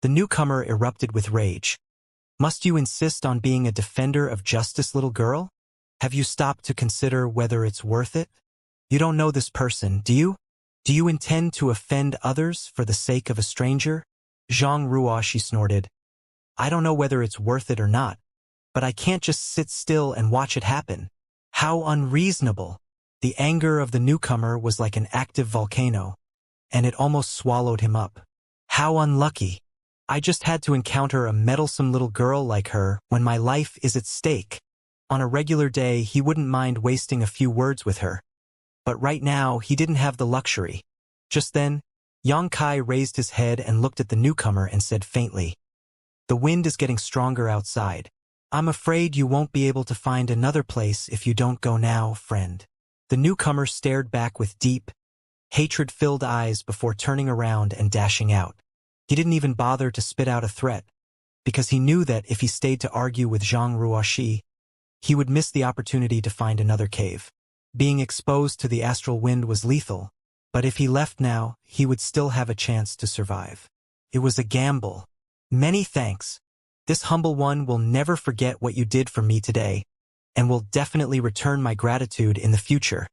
The newcomer erupted with rage. Must you insist on being a defender of justice, little girl? Have you stopped to consider whether it's worth it? You don't know this person, do you? Do you intend to offend others for the sake of a stranger? Xianxia, she snorted. I don't know whether it's worth it or not, but I can't just sit still and watch it happen. How unreasonable! The anger of the newcomer was like an active volcano, and it almost swallowed him up. How unlucky! I just had to encounter a meddlesome little girl like her when my life is at stake. On a regular day, he wouldn't mind wasting a few words with her. But right now, he didn't have the luxury. Just then, Xianxia raised his head and looked at the newcomer and said faintly, The wind is getting stronger outside. I'm afraid you won't be able to find another place if you don't go now, friend. The newcomer stared back with deep, hatred-filled eyes before turning around and dashing out. He didn't even bother to spit out a threat, because he knew that if he stayed to argue with Xianxia, he would miss the opportunity to find another cave. Being exposed to the astral wind was lethal, but if he left now, he would still have a chance to survive. It was a gamble. Many thanks. This humble one will never forget what you did for me today, and will definitely return my gratitude in the future.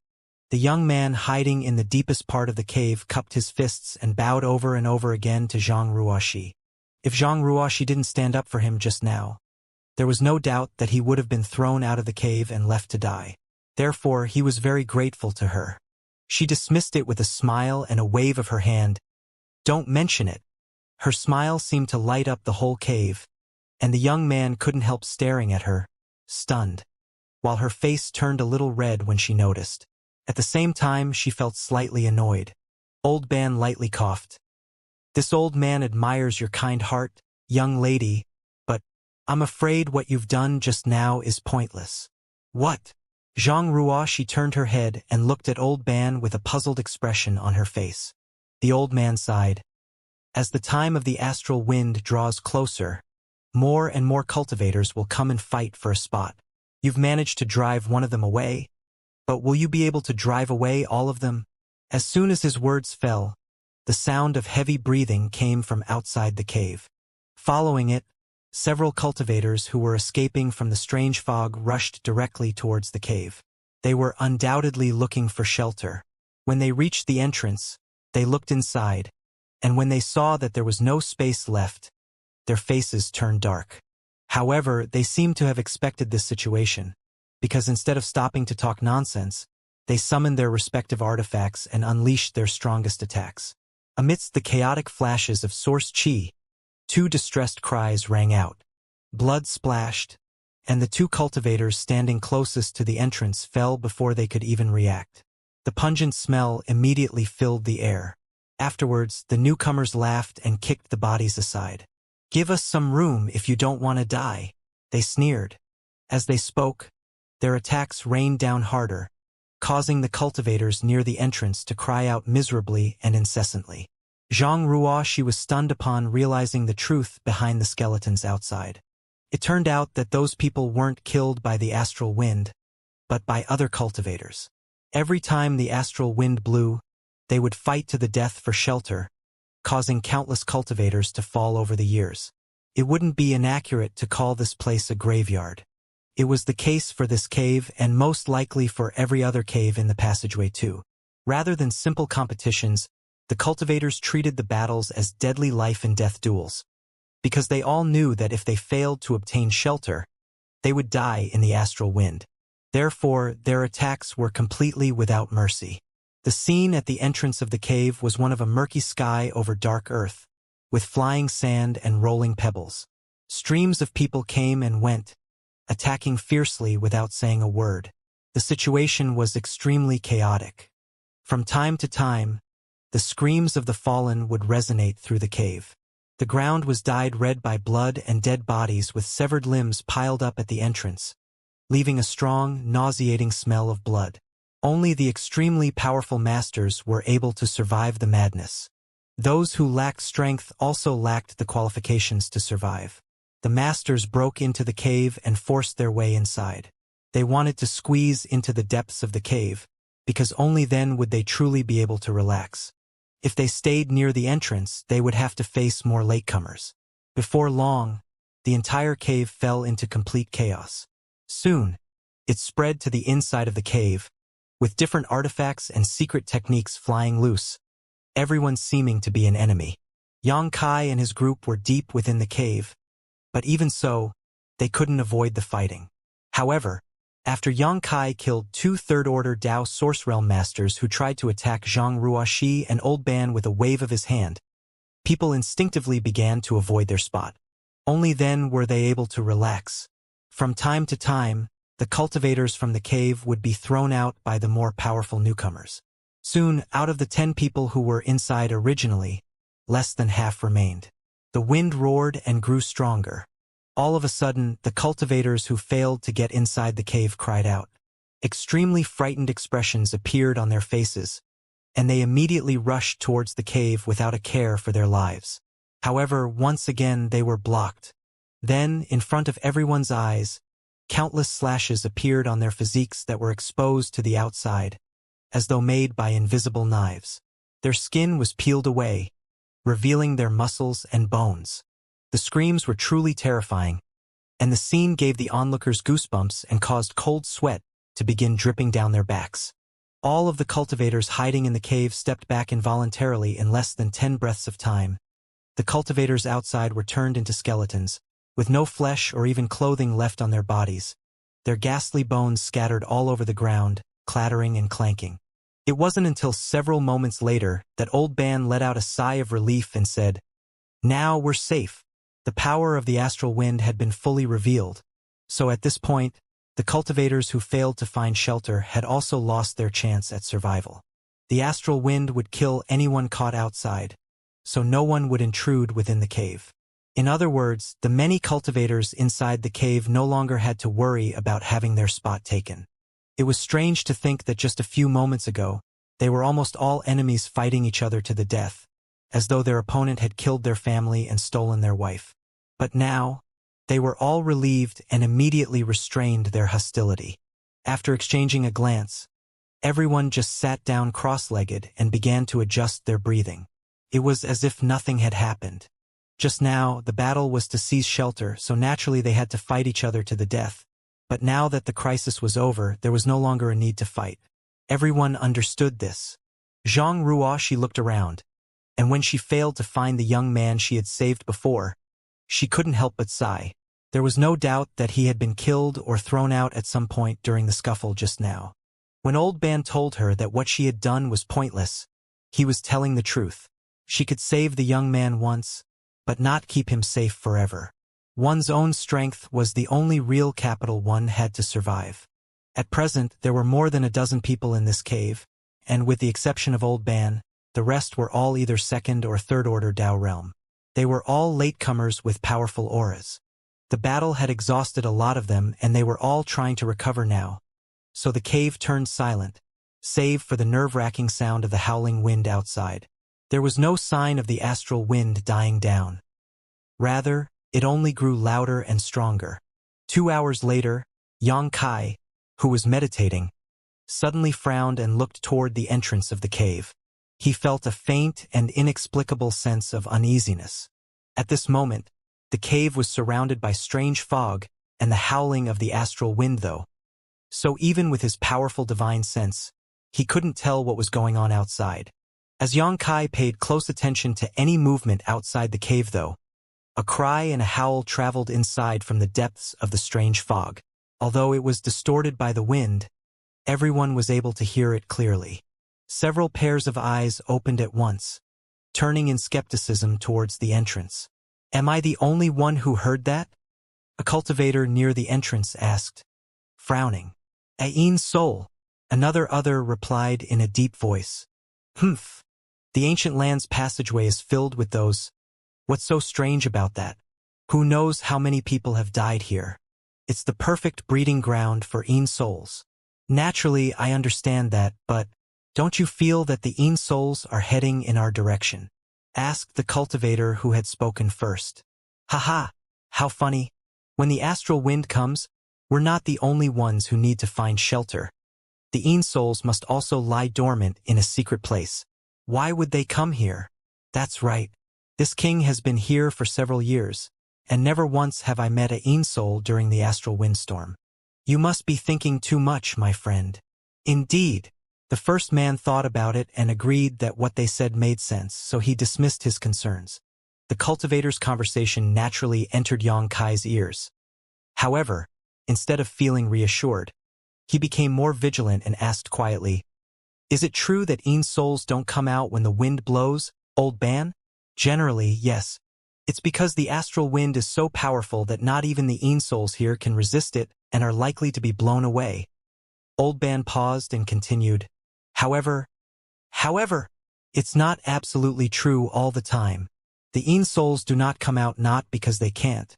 The young man hiding in the deepest part of the cave cupped his fists and bowed over and over again to Xianxia. If Xianxia didn't stand up for him just now, there was no doubt that he would have been thrown out of the cave and left to die. Therefore, he was very grateful to her. She dismissed it with a smile and a wave of her hand. Don't mention it. Her smile seemed to light up the whole cave, and the young man couldn't help staring at her, stunned, while her face turned a little red when she noticed. At the same time, she felt slightly annoyed. Old man lightly coughed. This old man admires your kind heart, young lady, but I'm afraid what you've done just now is pointless. What? Xianxia, she turned her head and looked at Old Man with a puzzled expression on her face. The old man sighed. As the time of the astral wind draws closer, more and more cultivators will come and fight for a spot. You've managed to drive one of them away, but will you be able to drive away all of them? As soon as his words fell, the sound of heavy breathing came from outside the cave. Following it, several cultivators who were escaping from the strange fog rushed directly towards the cave. They were undoubtedly looking for shelter. When they reached the entrance, they looked inside, and when they saw that there was no space left, their faces turned dark. However, they seemed to have expected this situation, because instead of stopping to talk nonsense, they summoned their respective artifacts and unleashed their strongest attacks. Amidst the chaotic flashes of source chi, 2 distressed cries rang out. Blood splashed, and the 2 cultivators standing closest to the entrance fell before they could even react. The pungent smell immediately filled the air. Afterwards, the newcomers laughed and kicked the bodies aside. Give us some room if you don't want to die, they sneered. As they spoke, their attacks rained down harder, causing the cultivators near the entrance to cry out miserably and incessantly. Xianxia, she was stunned upon realizing the truth behind the skeletons outside. It turned out that those people weren't killed by the astral wind, but by other cultivators. Every time the astral wind blew, they would fight to the death for shelter, causing countless cultivators to fall over the years. It wouldn't be inaccurate to call this place a graveyard. It was the case for this cave and most likely for every other cave in the passageway too. Rather than simple competitions, the cultivators treated the battles as deadly life-and-death duels, because they all knew that if they failed to obtain shelter, they would die in the astral wind. Therefore, their attacks were completely without mercy. The scene at the entrance of the cave was one of a murky sky over dark earth, with flying sand and rolling pebbles. Streams of people came and went, attacking fiercely without saying a word. The situation was extremely chaotic. From time to time, the screams of the fallen would resonate through the cave. The ground was dyed red by blood and dead bodies with severed limbs piled up at the entrance, leaving a strong, nauseating smell of blood. Only the extremely powerful masters were able to survive the madness. Those who lacked strength also lacked the qualifications to survive. The masters broke into the cave and forced their way inside. They wanted to squeeze into the depths of the cave, because only then would they truly be able to relax. If they stayed near the entrance, they would have to face more latecomers. Before long, the entire cave fell into complete chaos. Soon, it spread to the inside of the cave, with different artifacts and secret techniques flying loose, everyone seeming to be an enemy. Xianxia and his group were deep within the cave, but even so, they couldn't avoid the fighting. However, after Xianxia killed two third-order Dao Source Realm Masters who tried to attack Zhang Ruoxi and Old Ban with a wave of his hand, people instinctively began to avoid their spot. Only then were they able to relax. From time to time, the cultivators from the cave would be thrown out by the more powerful newcomers. Soon, out of the 10 people who were inside originally, less than half remained. The wind roared and grew stronger. All of a sudden, the cultivators who failed to get inside the cave cried out. Extremely frightened expressions appeared on their faces, and they immediately rushed towards the cave without a care for their lives. However, once again they were blocked. Then, in front of everyone's eyes, countless slashes appeared on their physiques that were exposed to the outside, as though made by invisible knives. Their skin was peeled away, revealing their muscles and bones. The screams were truly terrifying, and the scene gave the onlookers goosebumps and caused cold sweat to begin dripping down their backs. All of the cultivators hiding in the cave stepped back involuntarily in less than 10 breaths of time. The cultivators outside were turned into skeletons, with no flesh or even clothing left on their bodies, their ghastly bones scattered all over the ground, clattering and clanking. It wasn't until several moments later that Old Ban let out a sigh of relief and said, "Now we're safe." The power of the astral wind had been fully revealed, so at this point, the cultivators who failed to find shelter had also lost their chance at survival. The astral wind would kill anyone caught outside, so no one would intrude within the cave. In other words, the many cultivators inside the cave no longer had to worry about having their spot taken. It was strange to think that just a few moments ago, they were almost all enemies fighting each other to the death, as though their opponent had killed their family and stolen their wife. But now, they were all relieved and immediately restrained their hostility. After exchanging a glance, everyone just sat down cross-legged and began to adjust their breathing. It was as if nothing had happened. Just now, the battle was to seize shelter, so naturally they had to fight each other to the death. But now that the crisis was over, there was no longer a need to fight. Everyone understood this. Zhang Ruoxi looked around, and when she failed to find the young man she had saved before, she couldn't help but sigh. There was no doubt that he had been killed or thrown out at some point during the scuffle just now. When Old Ban told her that what she had done was pointless, he was telling the truth. She could save the young man once, but not keep him safe forever. One's own strength was the only real capital one had to survive. At present, there were more than a dozen people in this cave, and with the exception of Old Ban, the rest were all either second or third order Dao realm. They were all latecomers with powerful auras. The battle had exhausted a lot of them, and they were all trying to recover now. So the cave turned silent, save for the nerve-wracking sound of the howling wind outside. There was no sign of the astral wind dying down. Rather, it only grew louder and stronger. 2 hours later, Xianxia, who was meditating, suddenly frowned and looked toward the entrance of the cave. He felt a faint and inexplicable sense of uneasiness. At this moment, the cave was surrounded by strange fog and the howling of the astral wind though. So even with his powerful divine sense, he couldn't tell what was going on outside. As Xianxia paid close attention to any movement outside the cave though, a cry and a howl traveled inside from the depths of the strange fog. Although it was distorted by the wind, everyone was able to hear it clearly. Several pairs of eyes opened at once, turning in skepticism towards the entrance. "Am I the only one who heard that?" A cultivator near the entrance asked, frowning. "Ain soul," another replied in a deep voice. "Humph. The ancient land's passageway is filled with those. What's so strange about that? Who knows how many people have died here? It's the perfect breeding ground for Ain souls. Naturally, I understand that, but don't you feel that the Ain souls are heading in our direction?" asked the cultivator who had spoken first. "Haha, how funny. When the astral wind comes, we're not the only ones who need to find shelter. The Ain souls must also lie dormant in a secret place. Why would they come here?" "That's right. This king has been here for several years, and never once have I met a soul during the astral windstorm. You must be thinking too much, my friend. Indeed. The first man thought about it and agreed that what they said made sense, so he dismissed his concerns. The cultivator's conversation naturally entered Xianxia's ears. However, instead of feeling reassured, he became more vigilant and asked quietly, "Is it true that souls don't come out when the wind blows, old man?" "Generally, yes. It's because the astral wind is so powerful that not even the souls here can resist it and are likely to be blown away." Old man paused and continued, However, it's not absolutely true all the time. The souls do not come out not because they can't,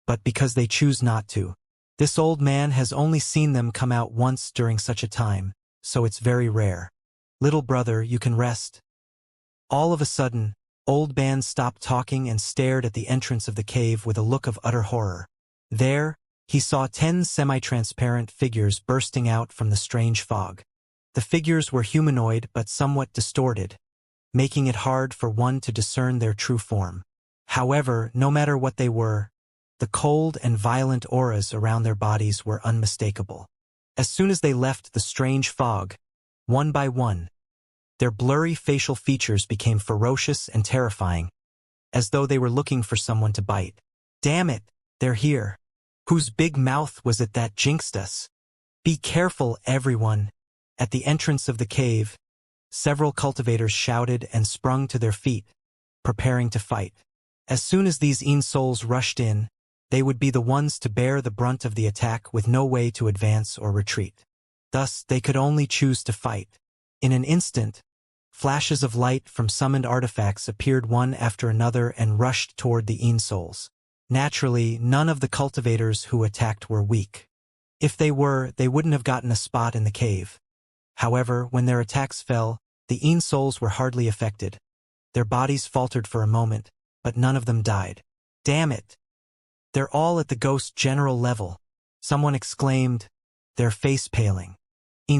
but because they choose not to. This old man has only seen them come out once during such a time, so it's very rare. Little brother, you can rest. All of a sudden, old man stopped talking and stared at the entrance of the cave with a look of utter horror. There, he saw 10 semi-transparent figures bursting out from the strange fog. The figures were humanoid but somewhat distorted, making it hard for one to discern their true form. However, no matter what they were, the cold and violent auras around their bodies were unmistakable. As soon as they left the strange fog, one by one, their blurry facial features became ferocious and terrifying, as though they were looking for someone to bite. Damn it, they're here. Whose big mouth was it that jinxed us? Be careful, everyone. At the entrance of the cave, several cultivators shouted and sprung to their feet, preparing to fight. As soon as these souls rushed in, they would be the ones to bear the brunt of the attack with no way to advance or retreat. Thus, they could only choose to fight. In an instant, flashes of light from summoned artifacts appeared one after another and rushed toward the souls. Naturally, none of the cultivators who attacked were weak. If they were, they wouldn't have gotten a spot in the cave. However, when their attacks fell, the souls were hardly affected. Their bodies faltered for a moment, but none of them died. Damn it! They're all at the ghost general level, someone exclaimed, their face paling.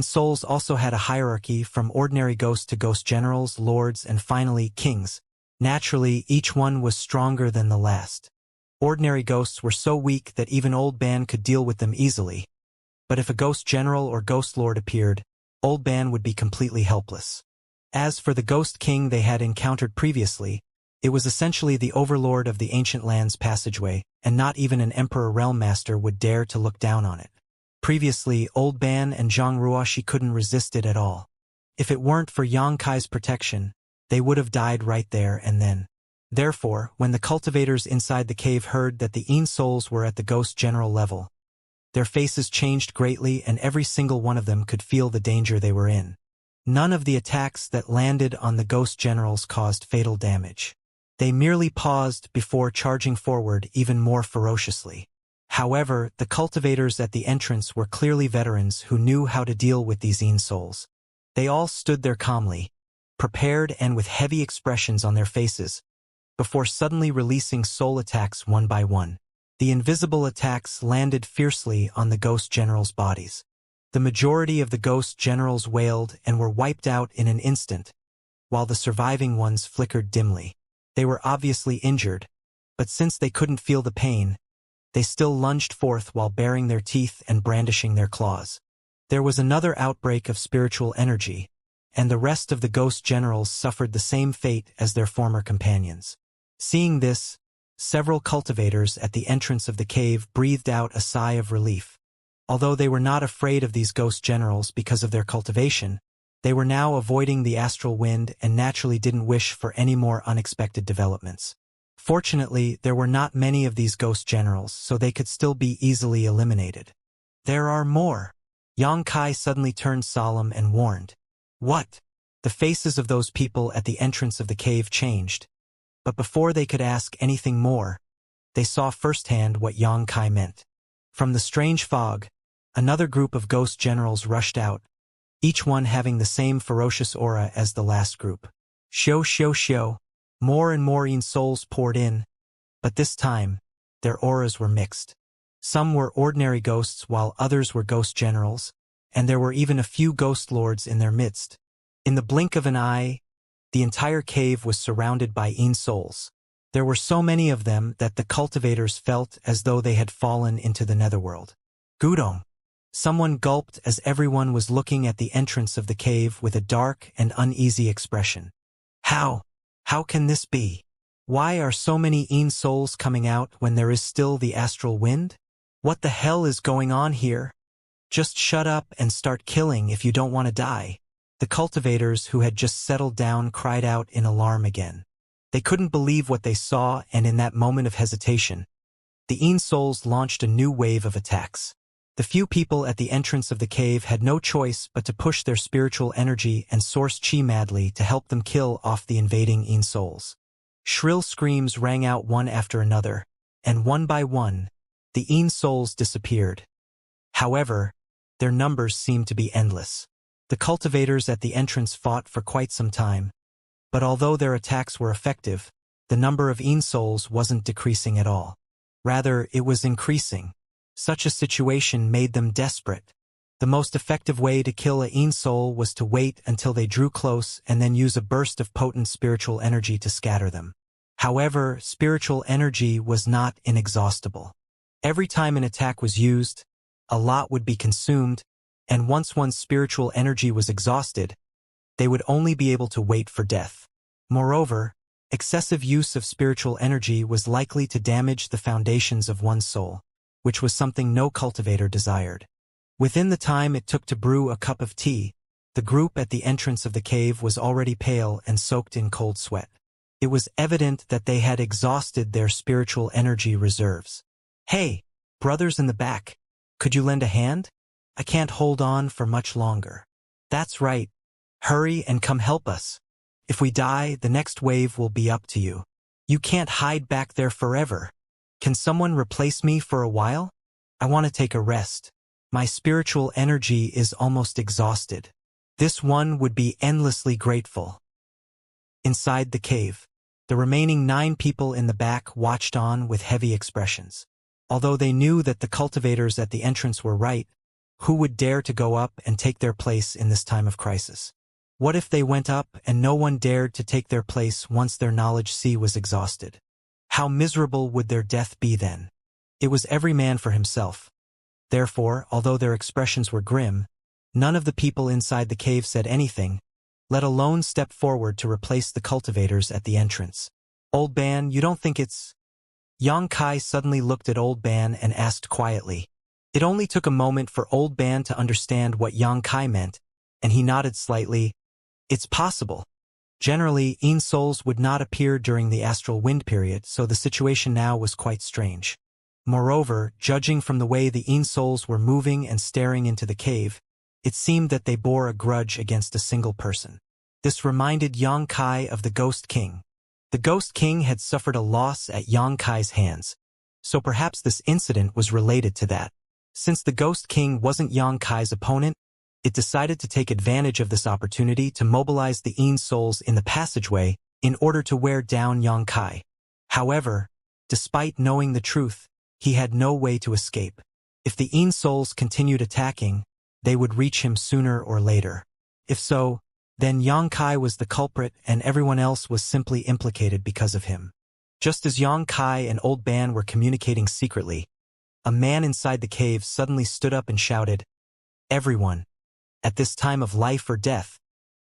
Souls also had a hierarchy from ordinary ghosts to ghost generals, lords, and finally kings. Naturally, each one was stronger than the last. Ordinary ghosts were so weak that even Old Ban could deal with them easily. But if a ghost general or ghost lord appeared, Old Ban would be completely helpless. As for the ghost king they had encountered previously, it was essentially the overlord of the ancient land's passageway, and not even an emperor realm master would dare to look down on it. Previously, Old Ban and Zhang Ruoshi couldn't resist it at all. If it weren't for Xianxia's protection, they would have died right there and then. Therefore, when the cultivators inside the cave heard that the souls were at the ghost general level, their faces changed greatly and every single one of them could feel the danger they were in. None of the attacks that landed on the ghost generals caused fatal damage. They merely paused before charging forward even more ferociously. However, the cultivators at the entrance were clearly veterans who knew how to deal with these souls. They all stood there calmly, prepared and with heavy expressions on their faces, before suddenly releasing soul attacks one by one. The invisible attacks landed fiercely on the ghost generals' bodies. The majority of the ghost generals wailed and were wiped out in an instant, while the surviving ones flickered dimly. They were obviously injured, but since they couldn't feel the pain, they still lunged forth while baring their teeth and brandishing their claws. There was another outbreak of spiritual energy, and the rest of the ghost generals suffered the same fate as their former companions. Seeing this, several cultivators at the entrance of the cave breathed out a sigh of relief. Although they were not afraid of these ghost generals because of their cultivation, they were now avoiding the astral wind and naturally didn't wish for any more unexpected developments. Fortunately, there were not many of these ghost generals, so they could still be easily eliminated. There are more. Xianxia suddenly turned solemn and warned. What? The faces of those people at the entrance of the cave changed. But before they could ask anything more, they saw firsthand what Xianxia meant. From the strange fog, another group of ghost generals rushed out, each one having the same ferocious aura as the last group. Shio. More and more souls poured in, but this time, their auras were mixed. Some were ordinary ghosts while others were ghost generals, and there were even a few ghost lords in their midst. In the blink of an eye, the entire cave was surrounded by souls. There were so many of them that the cultivators felt as though they had fallen into the netherworld. Gudong. Someone gulped as everyone was looking at the entrance of the cave with a dark and uneasy expression. How? How can this be? Why are so many souls coming out when there is still the astral wind? What the hell is going on here? Just shut up and start killing if you don't want to die. The cultivators who had just settled down cried out in alarm again. They couldn't believe what they saw, and in that moment of hesitation, the souls launched a new wave of attacks. The few people at the entrance of the cave had no choice but to push their spiritual energy and source chi madly to help them kill off the invading souls. Shrill screams rang out one after another, and one by one, the souls disappeared. However, their numbers seemed to be endless. The cultivators at the entrance fought for quite some time, but although their attacks were effective, the number of souls wasn't decreasing at all. Rather, it was increasing. Such a situation made them desperate. The most effective way to kill a soul was to wait until they drew close and then use a burst of potent spiritual energy to scatter them. However, spiritual energy was not inexhaustible. Every time an attack was used, a lot would be consumed, and once one's spiritual energy was exhausted, they would only be able to wait for death. Moreover, excessive use of spiritual energy was likely to damage the foundations of one's soul, which was something no cultivator desired. Within the time it took to brew a cup of tea, the group at the entrance of the cave was already pale and soaked in cold sweat. It was evident that they had exhausted their spiritual energy reserves. Hey, brothers in the back, could you lend a hand? I can't hold on for much longer. That's right. Hurry and come help us. If we die, the next wave will be up to you. You can't hide back there forever. Can someone replace me for a while? I want to take a rest. My spiritual energy is almost exhausted. This one would be endlessly grateful. Inside the cave, the remaining 9 people in the back watched on with heavy expressions. Although they knew that the cultivators at the entrance were right, who would dare to go up and take their place in this time of crisis? What if they went up and no one dared to take their place once their knowledge sea was exhausted? How miserable would their death be then? It was every man for himself. Therefore, although their expressions were grim, none of the people inside the cave said anything, let alone step forward to replace the cultivators at the entrance. Old Ban, you don't think it's... Yang Kai suddenly looked at Old Ban and asked quietly. It only took a moment for Old Ban to understand what Yang Kai meant, and he nodded slightly. It's possible. Generally, souls would not appear during the astral wind period, so the situation now was quite strange. Moreover, judging from the way the souls were moving and staring into the cave, it seemed that they bore a grudge against a single person. This reminded Yang Kai of the Ghost King. The Ghost King had suffered a loss at Yang Kai's hands, so perhaps this incident was related to that. Since the Ghost King wasn't Yang Kai's opponent, it decided to take advantage of this opportunity to mobilize the souls in the passageway in order to wear down Yang Kai. However, despite knowing the truth, he had no way to escape. If the souls continued attacking, they would reach him sooner or later. If so, then Yang Kai was the culprit and everyone else was simply implicated because of him. Just as Yang Kai and Old Ban were communicating secretly, a man inside the cave suddenly stood up and shouted, "Everyone, at this time of life or death,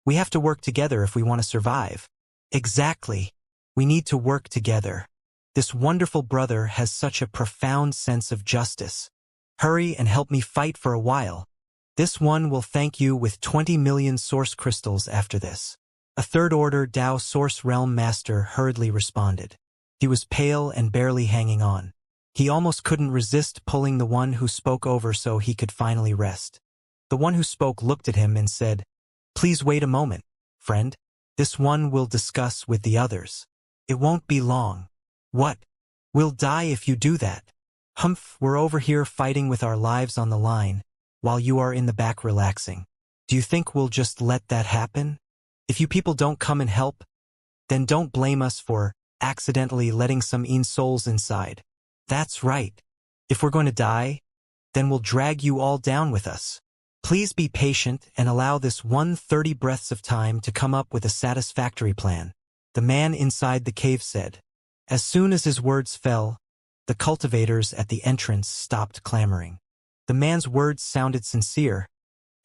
we have to work together if we want to survive." Exactly. We need to work together. This wonderful brother has such a profound sense of justice. Hurry and help me fight for a while. This one will thank you with 20 million source crystals after this. A third-order Dao Source Realm Master hurriedly responded. He was pale and barely hanging on. He almost couldn't resist pulling the one who spoke over so he could finally rest. The one who spoke looked at him and said, "Please wait a moment, friend. This one will discuss with the others. It won't be long." "What? We'll die if you do that." "Humph, we're over here fighting with our lives on the line, while you are in the back relaxing. Do you think we'll just let that happen? If you people don't come and help, then don't blame us for accidentally letting some souls inside. That's right. If we're going to die, then we'll drag you all down with us. Please be patient and allow this 130 breaths of time to come up with a satisfactory plan," the man inside the cave said. As soon as his words fell, the cultivators at the entrance stopped clamoring. The man's words sounded sincere,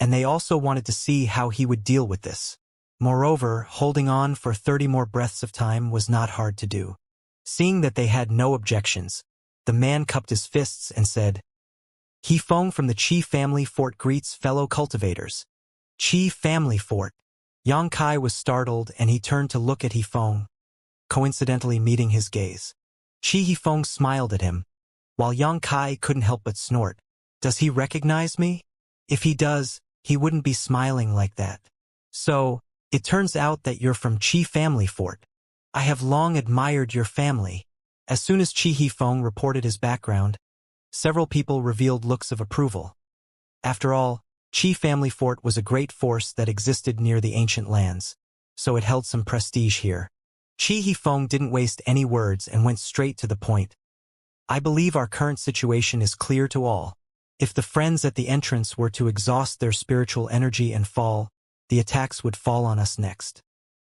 and they also wanted to see how he would deal with this. Moreover, holding on for 30 more breaths of time was not hard to do. Seeing that they had no objections, the man cupped his fists and said, "He Feng from the Qi family fort greets fellow cultivators." Qi family fort. Yang Kai was startled and he turned to look at He Feng, coincidentally meeting his gaze. He Feng smiled at him, while Yang Kai couldn't help but snort. Does he recognize me? If he does, he wouldn't be smiling like that. So, it turns out that you're from Qi family fort. I have long admired your family. As soon as He Feng reported his background, several people revealed looks of approval. After all, Qi family fort was a great force that existed near the ancient lands, so it held some prestige here. He Feng didn't waste any words and went straight to the point. I believe our current situation is clear to all. If the friends at the entrance were to exhaust their spiritual energy and fall, the attacks would fall on us next.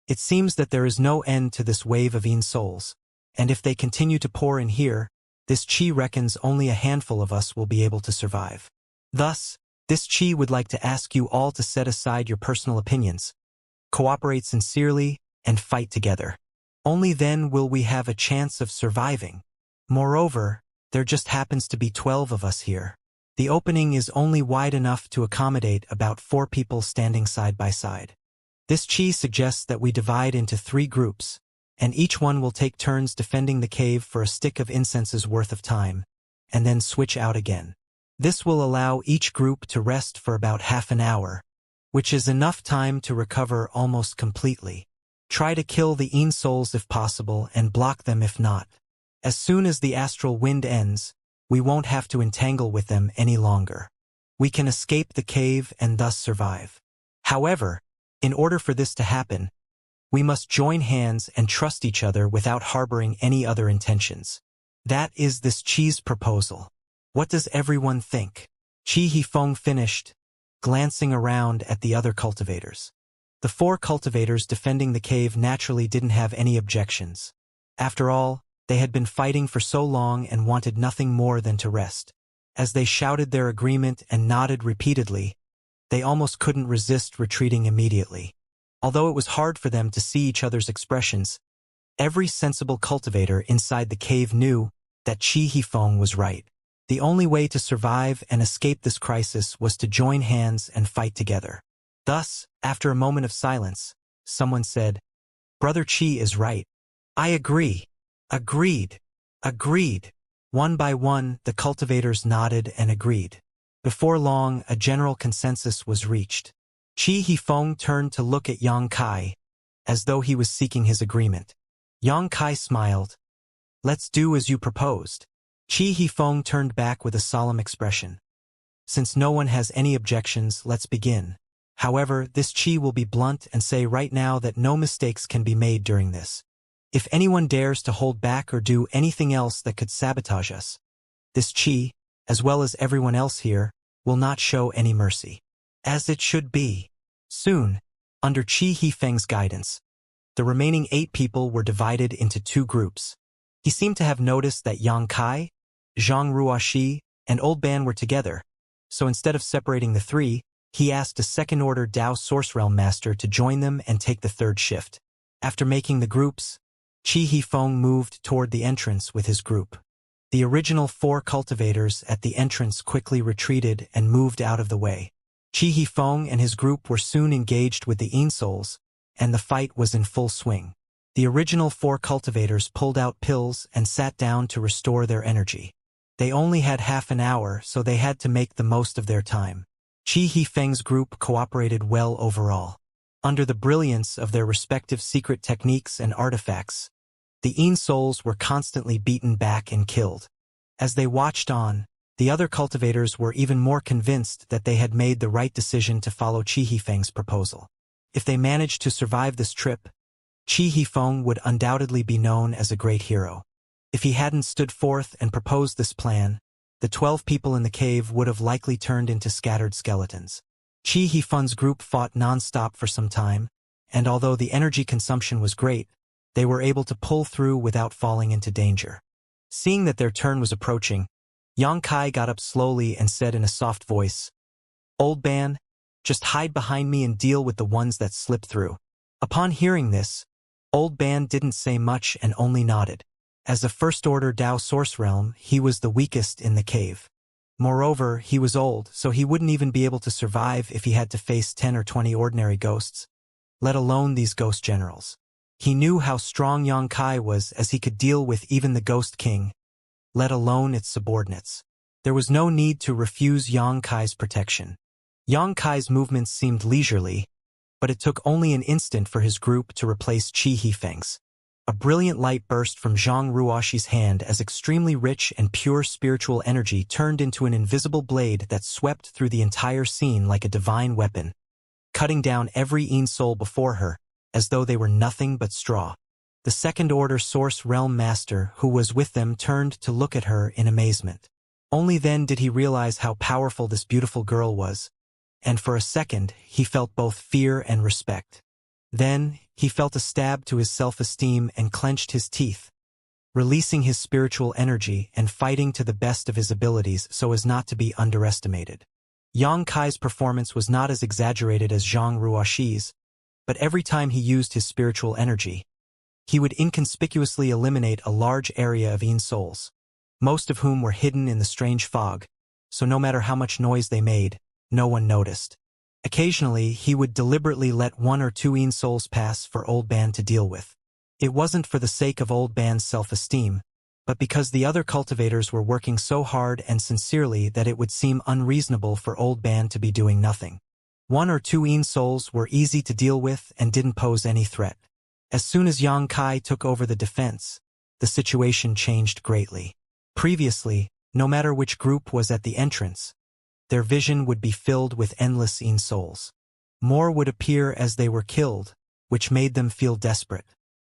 It seems that there is no end to this wave of Yin souls, and if they continue to pour in here, this Qi reckons only a handful of us will be able to survive. Thus, this Qi would like to ask you all to set aside your personal opinions, cooperate sincerely, and fight together. Only then will we have a chance of surviving. Moreover, there just happens to be 12 of us here. The opening is only wide enough to accommodate about 4 people standing side by side. This Qi suggests that we divide into 3 groups, and each one will take turns defending the cave for a stick of incense's worth of time, and then switch out again. This will allow each group to rest for about half an hour, which is enough time to recover almost completely. Try to kill the Yin souls if possible and block them if not. As soon as the astral wind ends, we won't have to entangle with them any longer. We can escape the cave and thus survive. However, in order for this to happen, we must join hands and trust each other without harboring any other intentions. That is this Qi's proposal. What does everyone think? He Feng finished, glancing around at the other cultivators. The 4 cultivators defending the cave naturally didn't have any objections. After all, they had been fighting for so long and wanted nothing more than to rest. As they shouted their agreement and nodded repeatedly, they almost couldn't resist retreating immediately. Although it was hard for them to see each other's expressions, every sensible cultivator inside the cave knew that He Feng was right. The only way to survive and escape this crisis was to join hands and fight together. Thus, after a moment of silence, someone said, "Brother Qi is right. I agree. Agreed. Agreed." One by one, the cultivators nodded and agreed. Before long, a general consensus was reached. He Feng turned to look at Yang Kai, as though he was seeking his agreement. Yang Kai smiled. "Let's do as you proposed." He Feng turned back with a solemn expression. "Since no one has any objections, let's begin. However, this Qi will be blunt and say right now that no mistakes can be made during this. If anyone dares to hold back or do anything else that could sabotage us, this Qi, as well as everyone else here, will not show any mercy. As it should be." Soon, under He Feng's guidance, the remaining 8 people were divided into 2 groups. He seemed to have noticed that Yang Kai, Zhang Ruoxi, and Old Ban were together, so instead of separating the 3, he asked a second-order Dao Source Realm Master to join them and take the 3rd shift. After making the groups, He Feng moved toward the entrance with his group. The original 4 cultivators at the entrance quickly retreated and moved out of the way. He Feng and his group were soon engaged with the Yin souls, and the fight was in full swing. The original 4 cultivators pulled out pills and sat down to restore their energy. They only had half an hour, so they had to make the most of their time. He Feng's group cooperated well overall. Under the brilliance of their respective secret techniques and artifacts, the Yin souls were constantly beaten back and killed. As they watched on, the other cultivators were even more convinced that they had made the right decision to follow He Feng's proposal. If they managed to survive this trip, He Feng would undoubtedly be known as a great hero. If he hadn't stood forth and proposed this plan, the 12 people in the cave would have likely turned into scattered skeletons. He Feng's group fought non-stop for some time, and although the energy consumption was great, they were able to pull through without falling into danger. Seeing that their turn was approaching, Yang Kai got up slowly and said in a soft voice, "Old man, just hide behind me and deal with the ones that slip through." Upon hearing this, Old Man didn't say much and only nodded. As a first-order Dao source realm, he was the weakest in the cave. Moreover, he was old, so he wouldn't even be able to survive if he had to face 10 or 20 ordinary ghosts, let alone these ghost generals. He knew how strong Yang Kai was, as he could deal with even the Ghost King, let alone its subordinates. There was no need to refuse Yang Kai's protection. Yang Kai's movements seemed leisurely, but it took only an instant for his group to replace Qi Hifeng's. A brilliant light burst from Zhang Ruoxi's hand as extremely rich and pure spiritual energy turned into an invisible blade that swept through the entire scene like a divine weapon, cutting down every Yin soul before her, as though they were nothing but straw. The second-order Source Realm Master who was with them turned to look at her in amazement. Only then did he realize how powerful this beautiful girl was, and for a second he felt both fear and respect. Then, he felt a stab to his self-esteem and clenched his teeth, releasing his spiritual energy and fighting to the best of his abilities so as not to be underestimated. Yang Kai's performance was not as exaggerated as Zhang Ruoxi's, but every time he used his spiritual energy, he would inconspicuously eliminate a large area of Yin souls, most of whom were hidden in the strange fog, so no matter how much noise they made, no one noticed. Occasionally, he would deliberately let 1 or 2 Yin souls pass for Old Man to deal with. It wasn't for the sake of Old Man's self-esteem, but because the other cultivators were working so hard and sincerely that it would seem unreasonable for Old Man to be doing nothing. 1 or 2 Yin souls were easy to deal with and didn't pose any threat. As soon as Yang Kai took over the defense, the situation changed greatly. Previously, no matter which group was at the entrance, their vision would be filled with endless Yin souls. More would appear as they were killed, which made them feel desperate.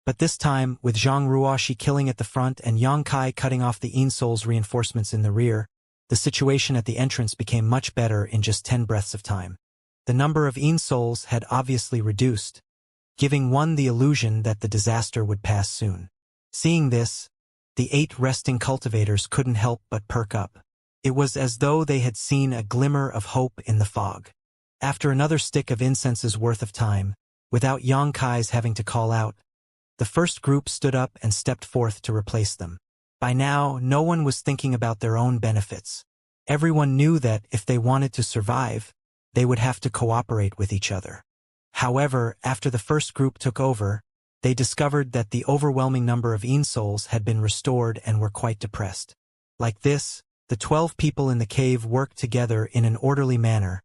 But this time, with Zhang Ruoxi killing at the front and Yang Kai cutting off the Yin souls' reinforcements in the rear, the situation at the entrance became much better in just 10 breaths of time. The number of Yin souls had obviously reduced, giving one the illusion that the disaster would pass soon. Seeing this, the 8 resting cultivators couldn't help but perk up. It was as though they had seen a glimmer of hope in the fog. After another stick of incense's worth of time, without Yang Kai's having to call out, the first group stood up and stepped forth to replace them. By now, no one was thinking about their own benefits. Everyone knew that if they wanted to survive, they would have to cooperate with each other. However, after the first group took over, they discovered that the overwhelming number of Yin souls had been restored and were quite depressed. Like this, the 12 people in the cave worked together in an orderly manner,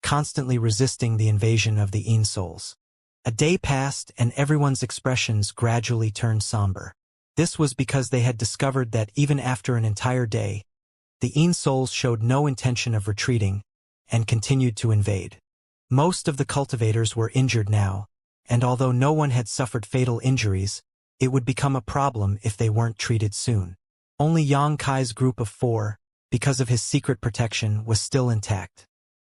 constantly resisting the invasion of the Yin souls. A day passed and everyone's expressions gradually turned somber. This was because they had discovered that even after an entire day, the Yin souls showed no intention of retreating and continued to invade. Most of the cultivators were injured now, and although no one had suffered fatal injuries, it would become a problem if they weren't treated soon. Only Yang Kai's group of 4, because of his secret protection, was still intact.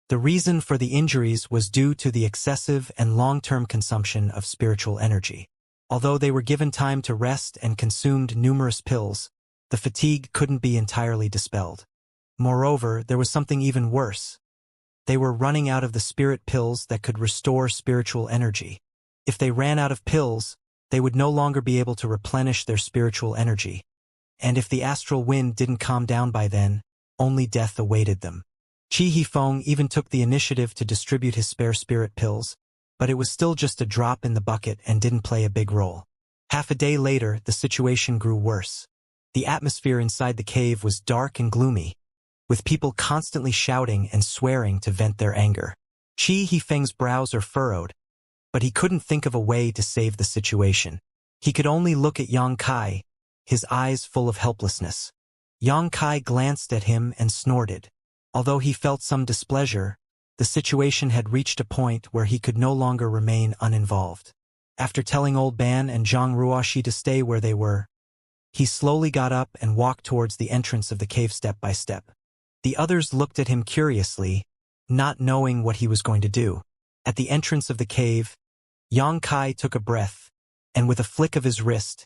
The reason for the injuries was due to the excessive and long-term consumption of spiritual energy. Although they were given time to rest and consumed numerous pills, the fatigue couldn't be entirely dispelled. Moreover, there was something even worse. They were running out of the spirit pills that could restore spiritual energy. If they ran out of pills, they would no longer be able to replenish their spiritual energy. And if the astral wind didn't calm down by then, only death awaited them. Qi Hifeng even took the initiative to distribute his spare spirit pills, but it was still just a drop in the bucket and didn't play a big role. Half a day later, the situation grew worse. The atmosphere inside the cave was dark and gloomy, with people constantly shouting and swearing to vent their anger. Qi Hifeng's brows are furrowed, but he couldn't think of a way to save the situation. He could only look at Yang Kai, his eyes full of helplessness. Yang Kai glanced at him and snorted. Although he felt some displeasure, the situation had reached a point where he could no longer remain uninvolved. After telling Old Man and Zhang Ruoxi to stay where they were, he slowly got up and walked towards the entrance of the cave step by step. The others looked at him curiously, not knowing what he was going to do. At the entrance of the cave, Yang Kai took a breath and with a flick of his wrist,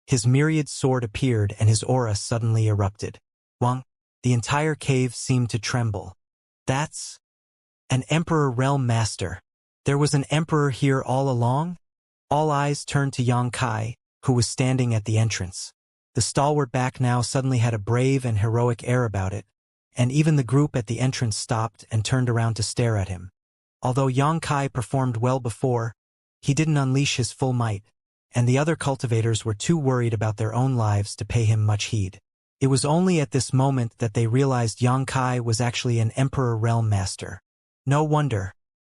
his myriad sword appeared and his aura suddenly erupted. Wang, the entire cave seemed to tremble. That's an Emperor Realm Master. There was an Emperor here all along? All eyes turned to Xianxia, who was standing at the entrance. The stalwart back now suddenly had a brave and heroic air about it, and even the group at the entrance stopped and turned around to stare at him. Although Xianxia performed well before, he didn't unleash his full might, and the other cultivators were too worried about their own lives to pay him much heed. It was only at this moment that they realized Xianxia was actually an Emperor Realm Master. No wonder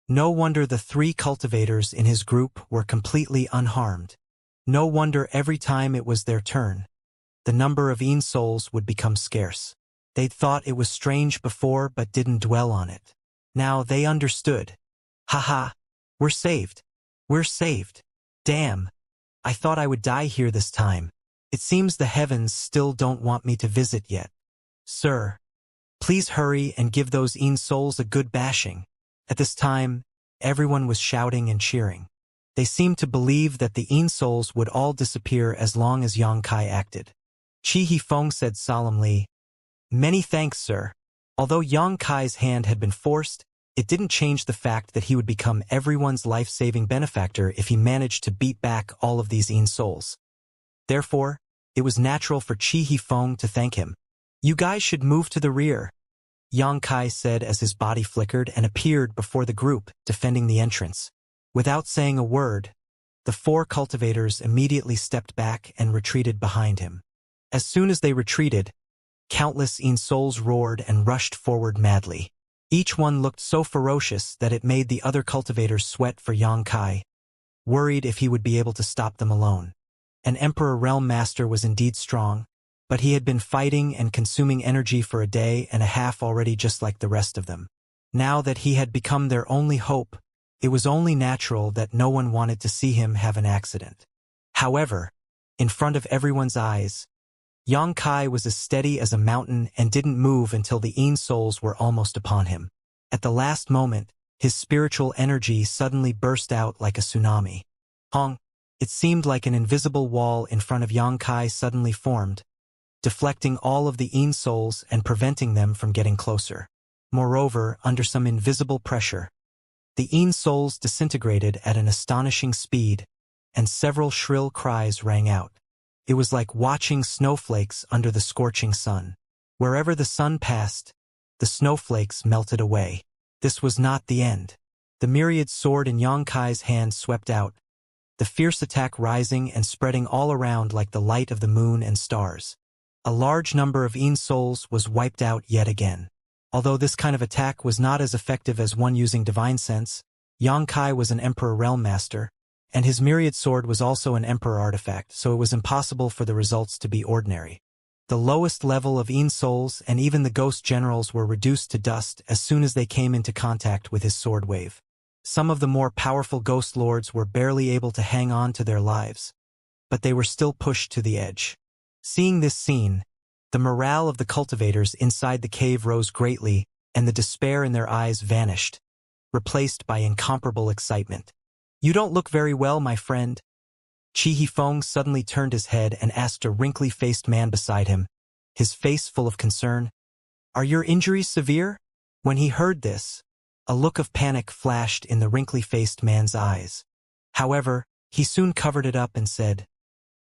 the 3 cultivators in his group were completely unharmed. No wonder every time it was their turn, the number of Yin souls would become scarce. They'd thought it was strange before but didn't dwell on it. Now they understood. Haha, we're saved. We're saved. Damn. I thought I would die here this time. It seems the heavens still don't want me to visit yet. Sir, please hurry and give those Yin souls a good bashing. At this time, everyone was shouting and cheering. They seemed to believe that the Yin souls would all disappear as long as Xianxia acted. Qi Hifeng said solemnly, "Many thanks, sir." Although Xianxia's hand had been forced, it didn't change the fact that he would become everyone's life-saving benefactor if he managed to beat back all of these Yin souls. Therefore, it was natural for Qi Hifeng to thank him. "You guys should move to the rear," Xianxia said as his body flickered and appeared before the group, defending the entrance. Without saying a word, the 4 cultivators immediately stepped back and retreated behind him. As soon as they retreated, countless Yin souls roared and rushed forward madly. Each one looked so ferocious that it made the other cultivators sweat for Xianxia, worried if he would be able to stop them alone. An Emperor Realm Master was indeed strong, but he had been fighting and consuming energy for a day and a half already just like the rest of them. Now that he had become their only hope, it was only natural that no one wanted to see him have an accident. However, in front of everyone's eyes, Xianxia was as steady as a mountain and didn't move until the Yin souls were almost upon him. At the last moment, his spiritual energy suddenly burst out like a tsunami. Hong! It seemed like an invisible wall in front of Xianxia suddenly formed, deflecting all of the Yin souls and preventing them from getting closer. Moreover, under some invisible pressure, the Yin souls disintegrated at an astonishing speed, and several shrill cries rang out. It was like watching snowflakes under the scorching sun. Wherever the sun passed, the snowflakes melted away. This was not the end. The myriad sword in Xianxia's hand swept out, the fierce attack rising and spreading all around like the light of the moon and stars. A large number of Yin souls was wiped out yet again. Although this kind of attack was not as effective as one using divine sense, Xianxia was an Emperor Realm Master, and his myriad sword was also an Emperor artifact, so it was impossible for the results to be ordinary. The lowest level of Yin souls and even the ghost generals were reduced to dust as soon as they came into contact with his sword wave. Some of the more powerful ghost lords were barely able to hang on to their lives, but they were still pushed to the edge. Seeing this scene, the morale of the cultivators inside the cave rose greatly, and the despair in their eyes vanished, replaced by incomparable excitement. "You don't look very well, my friend." Qi Hifeng suddenly turned his head and asked a wrinkly-faced man beside him, his face full of concern. "Are your injuries severe?" When he heard this, a look of panic flashed in the wrinkly-faced man's eyes. However, he soon covered it up and said,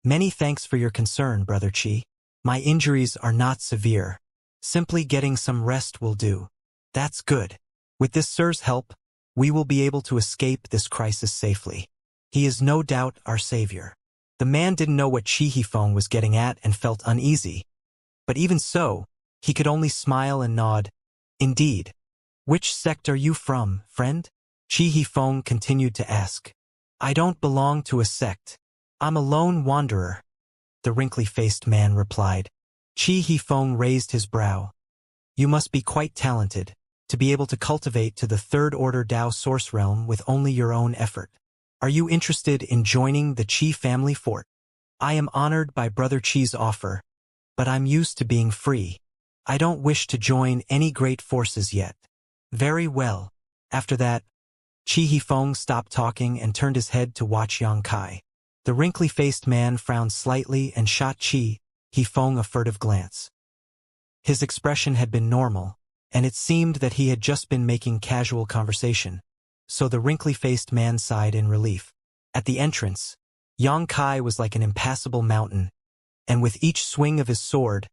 "Many thanks for your concern, Brother Qi. My injuries are not severe. Simply getting some rest will do." "That's good. With this sir's help, we will be able to escape this crisis safely. He is no doubt our savior." The man didn't know what Qi Hifeng was getting at and felt uneasy. But even so, he could only smile and nod. "Indeed. Which sect are you from, friend?" Qi Hifeng continued to ask. "I don't belong to a sect. I'm a lone wanderer," the wrinkly-faced man replied. Qi Hifeng raised his brow. "You must be quite talented to be able to cultivate to the 3rd order Dao source realm with only your own effort. Are you interested in joining the Qi family fort?" "I am honored by Brother Qi's offer, but I'm used to being free. I don't wish to join any great forces yet." "Very well." After that, Qi Hifeng stopped talking and turned his head to watch Xianxia. The wrinkly-faced man frowned slightly and shot He-Fong a furtive glance. His expression had been normal, and it seemed that he had just been making casual conversation, so the wrinkly-faced man sighed in relief. At the entrance, Yang Kai was like an impassable mountain, and with each swing of his sword,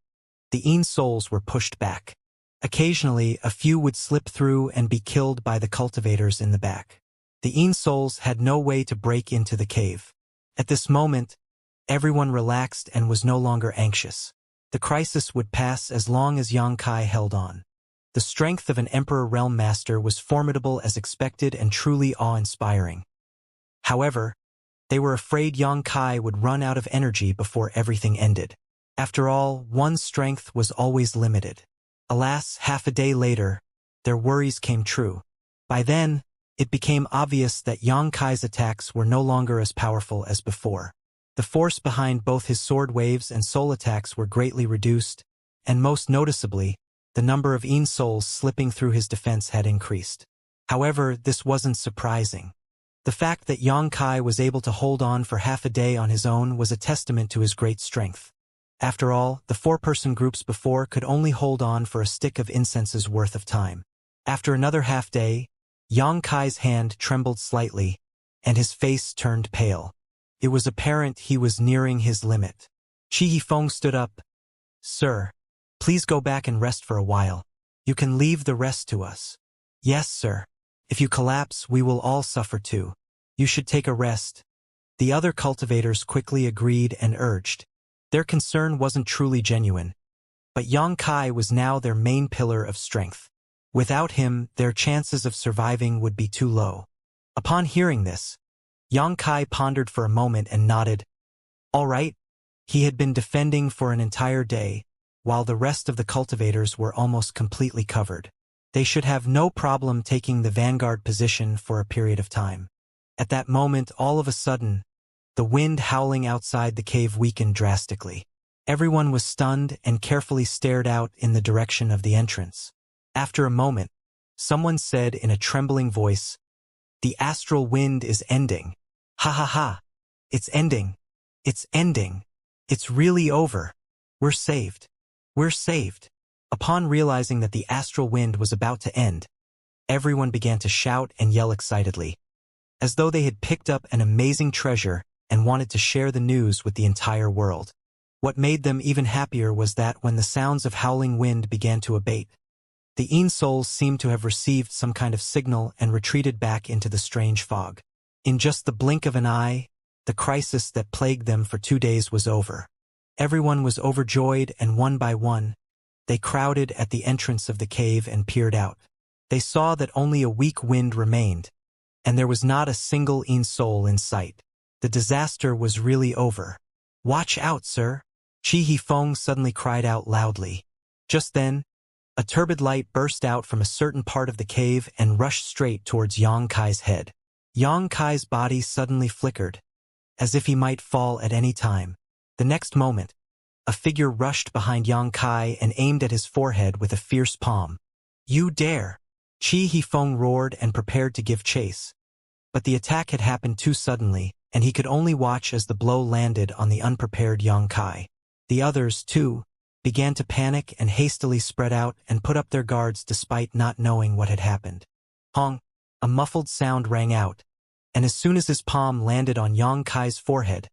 the Yin souls were pushed back. Occasionally, a few would slip through and be killed by the cultivators in the back. The Yin souls had no way to break into the cave. At this moment, everyone relaxed and was no longer anxious. The crisis would pass as long as Yang Kai held on. The strength of an Emperor Realm Master was formidable as expected and truly awe-inspiring. However, they were afraid Yang Kai would run out of energy before everything ended. After all, one's strength was always limited. Alas, half a day later, their worries came true. By then, it became obvious that Yang Kai's attacks were no longer as powerful as before. The force behind both his sword waves and soul attacks were greatly reduced, and most noticeably, the number of Yin souls slipping through his defense had increased. However, this wasn't surprising. The fact that Yang Kai was able to hold on for half a day on his own was a testament to his great strength. After all, the four-person groups before could only hold on for a stick of incense's worth of time. After another half-day, Yang Kai's hand trembled slightly, and his face turned pale. It was apparent he was nearing his limit. He-Fong stood up. "Sir, please go back and rest for a while. You can leave the rest to us." "Yes, sir. If you collapse, we will all suffer too. You should take a rest." The other cultivators quickly agreed and urged. Their concern wasn't truly genuine, but Yang Kai was now their main pillar of strength. Without him, their chances of surviving would be too low. Upon hearing this, Yang Kai pondered for a moment and nodded. All right. He had been defending for an entire day, while the rest of the cultivators were almost completely covered. They should have no problem taking the vanguard position for a period of time. At that moment, all of a sudden, the wind howling outside the cave weakened drastically. Everyone was stunned and carefully stared out in the direction of the entrance. After a moment, someone said in a trembling voice, "The astral wind is ending. Ha ha ha. It's ending. It's ending. It's really over. We're saved. We're saved." Upon realizing that the astral wind was about to end, everyone began to shout and yell excitedly, as though they had picked up an amazing treasure and wanted to share the news with the entire world. What made them even happier was that when the sounds of howling wind began to abate, the Yin souls seemed to have received some kind of signal and retreated back into the strange fog. In just the blink of an eye, the crisis that plagued them for 2 days was over. Everyone was overjoyed, and one by one, they crowded at the entrance of the cave and peered out. They saw that only a weak wind remained, and there was not a single Yin soul in sight. The disaster was really over. "Watch out, sir!" He-Fong suddenly cried out loudly. Just then, a turbid light burst out from a certain part of the cave and rushed straight towards Yang Kai's head. Yang Kai's body suddenly flickered, as if he might fall at any time. The next moment, a figure rushed behind Yang Kai and aimed at his forehead with a fierce palm. "You dare!" He-Fong roared and prepared to give chase. But the attack had happened too suddenly, and he could only watch as the blow landed on the unprepared Yang Kai. The others, too, began to panic and hastily spread out and put up their guards despite not knowing what had happened. Hong! A muffled sound rang out, and as soon as his palm landed on Yang Kai's forehead,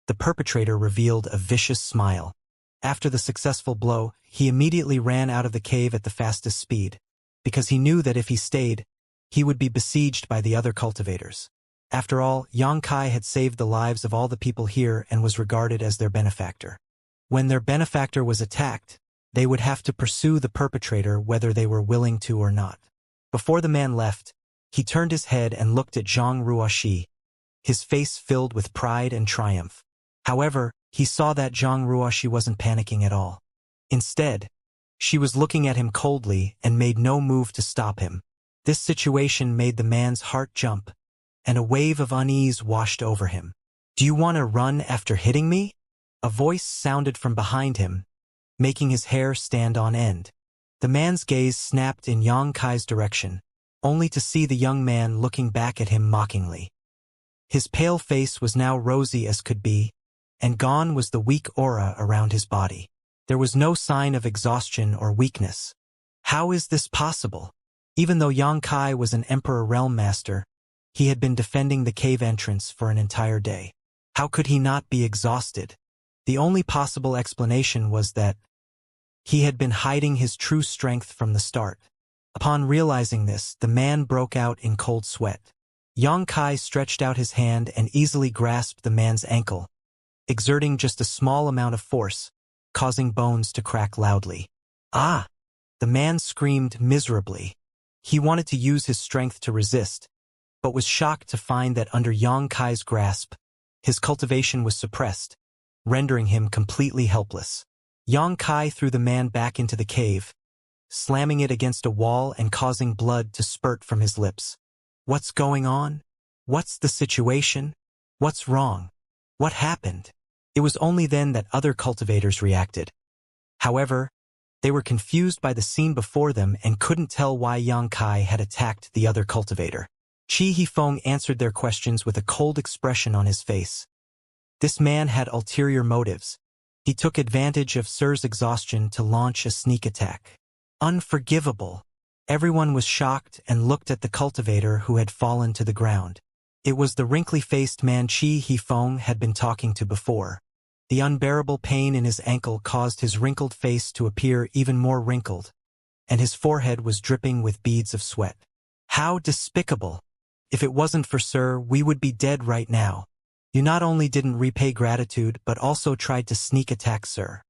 the perpetrator revealed a vicious smile. After the successful blow, he immediately ran out of the cave at the fastest speed, because he knew that if he stayed, he would be besieged by the other cultivators. After all, Yang Kai had saved the lives of all the people here and was regarded as their benefactor. When their benefactor was attacked, they would have to pursue the perpetrator whether they were willing to or not. Before the man left, he turned his head and looked at Zhang Ruoxi, his face filled with pride and triumph. However, he saw that Zhang Ruoxi wasn't panicking at all. Instead, she was looking at him coldly and made no move to stop him. This situation made the man's heart jump, and a wave of unease washed over him. "Do you want to run after hitting me?" A voice sounded from behind him, making his hair stand on end. The man's gaze snapped in Yang Kai's direction, only to see the young man looking back at him mockingly. His pale face was now rosy as could be, and gone was the weak aura around his body. There was no sign of exhaustion or weakness. How is this possible? Even though Xianxia was an Emperor Realm Master, he had been defending the cave entrance for an entire day. How could he not be exhausted? The only possible explanation was that he had been hiding his true strength from the start. Upon realizing this, the man broke out in cold sweat. Xianxia stretched out his hand and easily grasped the man's ankle, exerting just a small amount of force, causing bones to crack loudly. Ah! The man screamed miserably. He wanted to use his strength to resist, but was shocked to find that under Xianxia's grasp, his cultivation was suppressed, rendering him completely helpless. Xianxia threw the man back into the cave, slamming it against a wall and causing blood to spurt from his lips. What's going on? What's the situation? What's wrong? What happened? It was only then that other cultivators reacted. However, they were confused by the scene before them and couldn't tell why Xianxia had attacked the other cultivator. Qi Hifeng answered their questions with a cold expression on his face. This man had ulterior motives. He took advantage of Sir's exhaustion to launch a sneak attack. Unforgivable. Everyone was shocked and looked at the cultivator who had fallen to the ground. It was the wrinkly-faced man Qi Hifeng had been talking to before. The unbearable pain in his ankle caused his wrinkled face to appear even more wrinkled, and his forehead was dripping with beads of sweat. How despicable! If it wasn't for Sir, we would be dead right now. You not only didn't repay gratitude, but also tried to sneak attack Sir.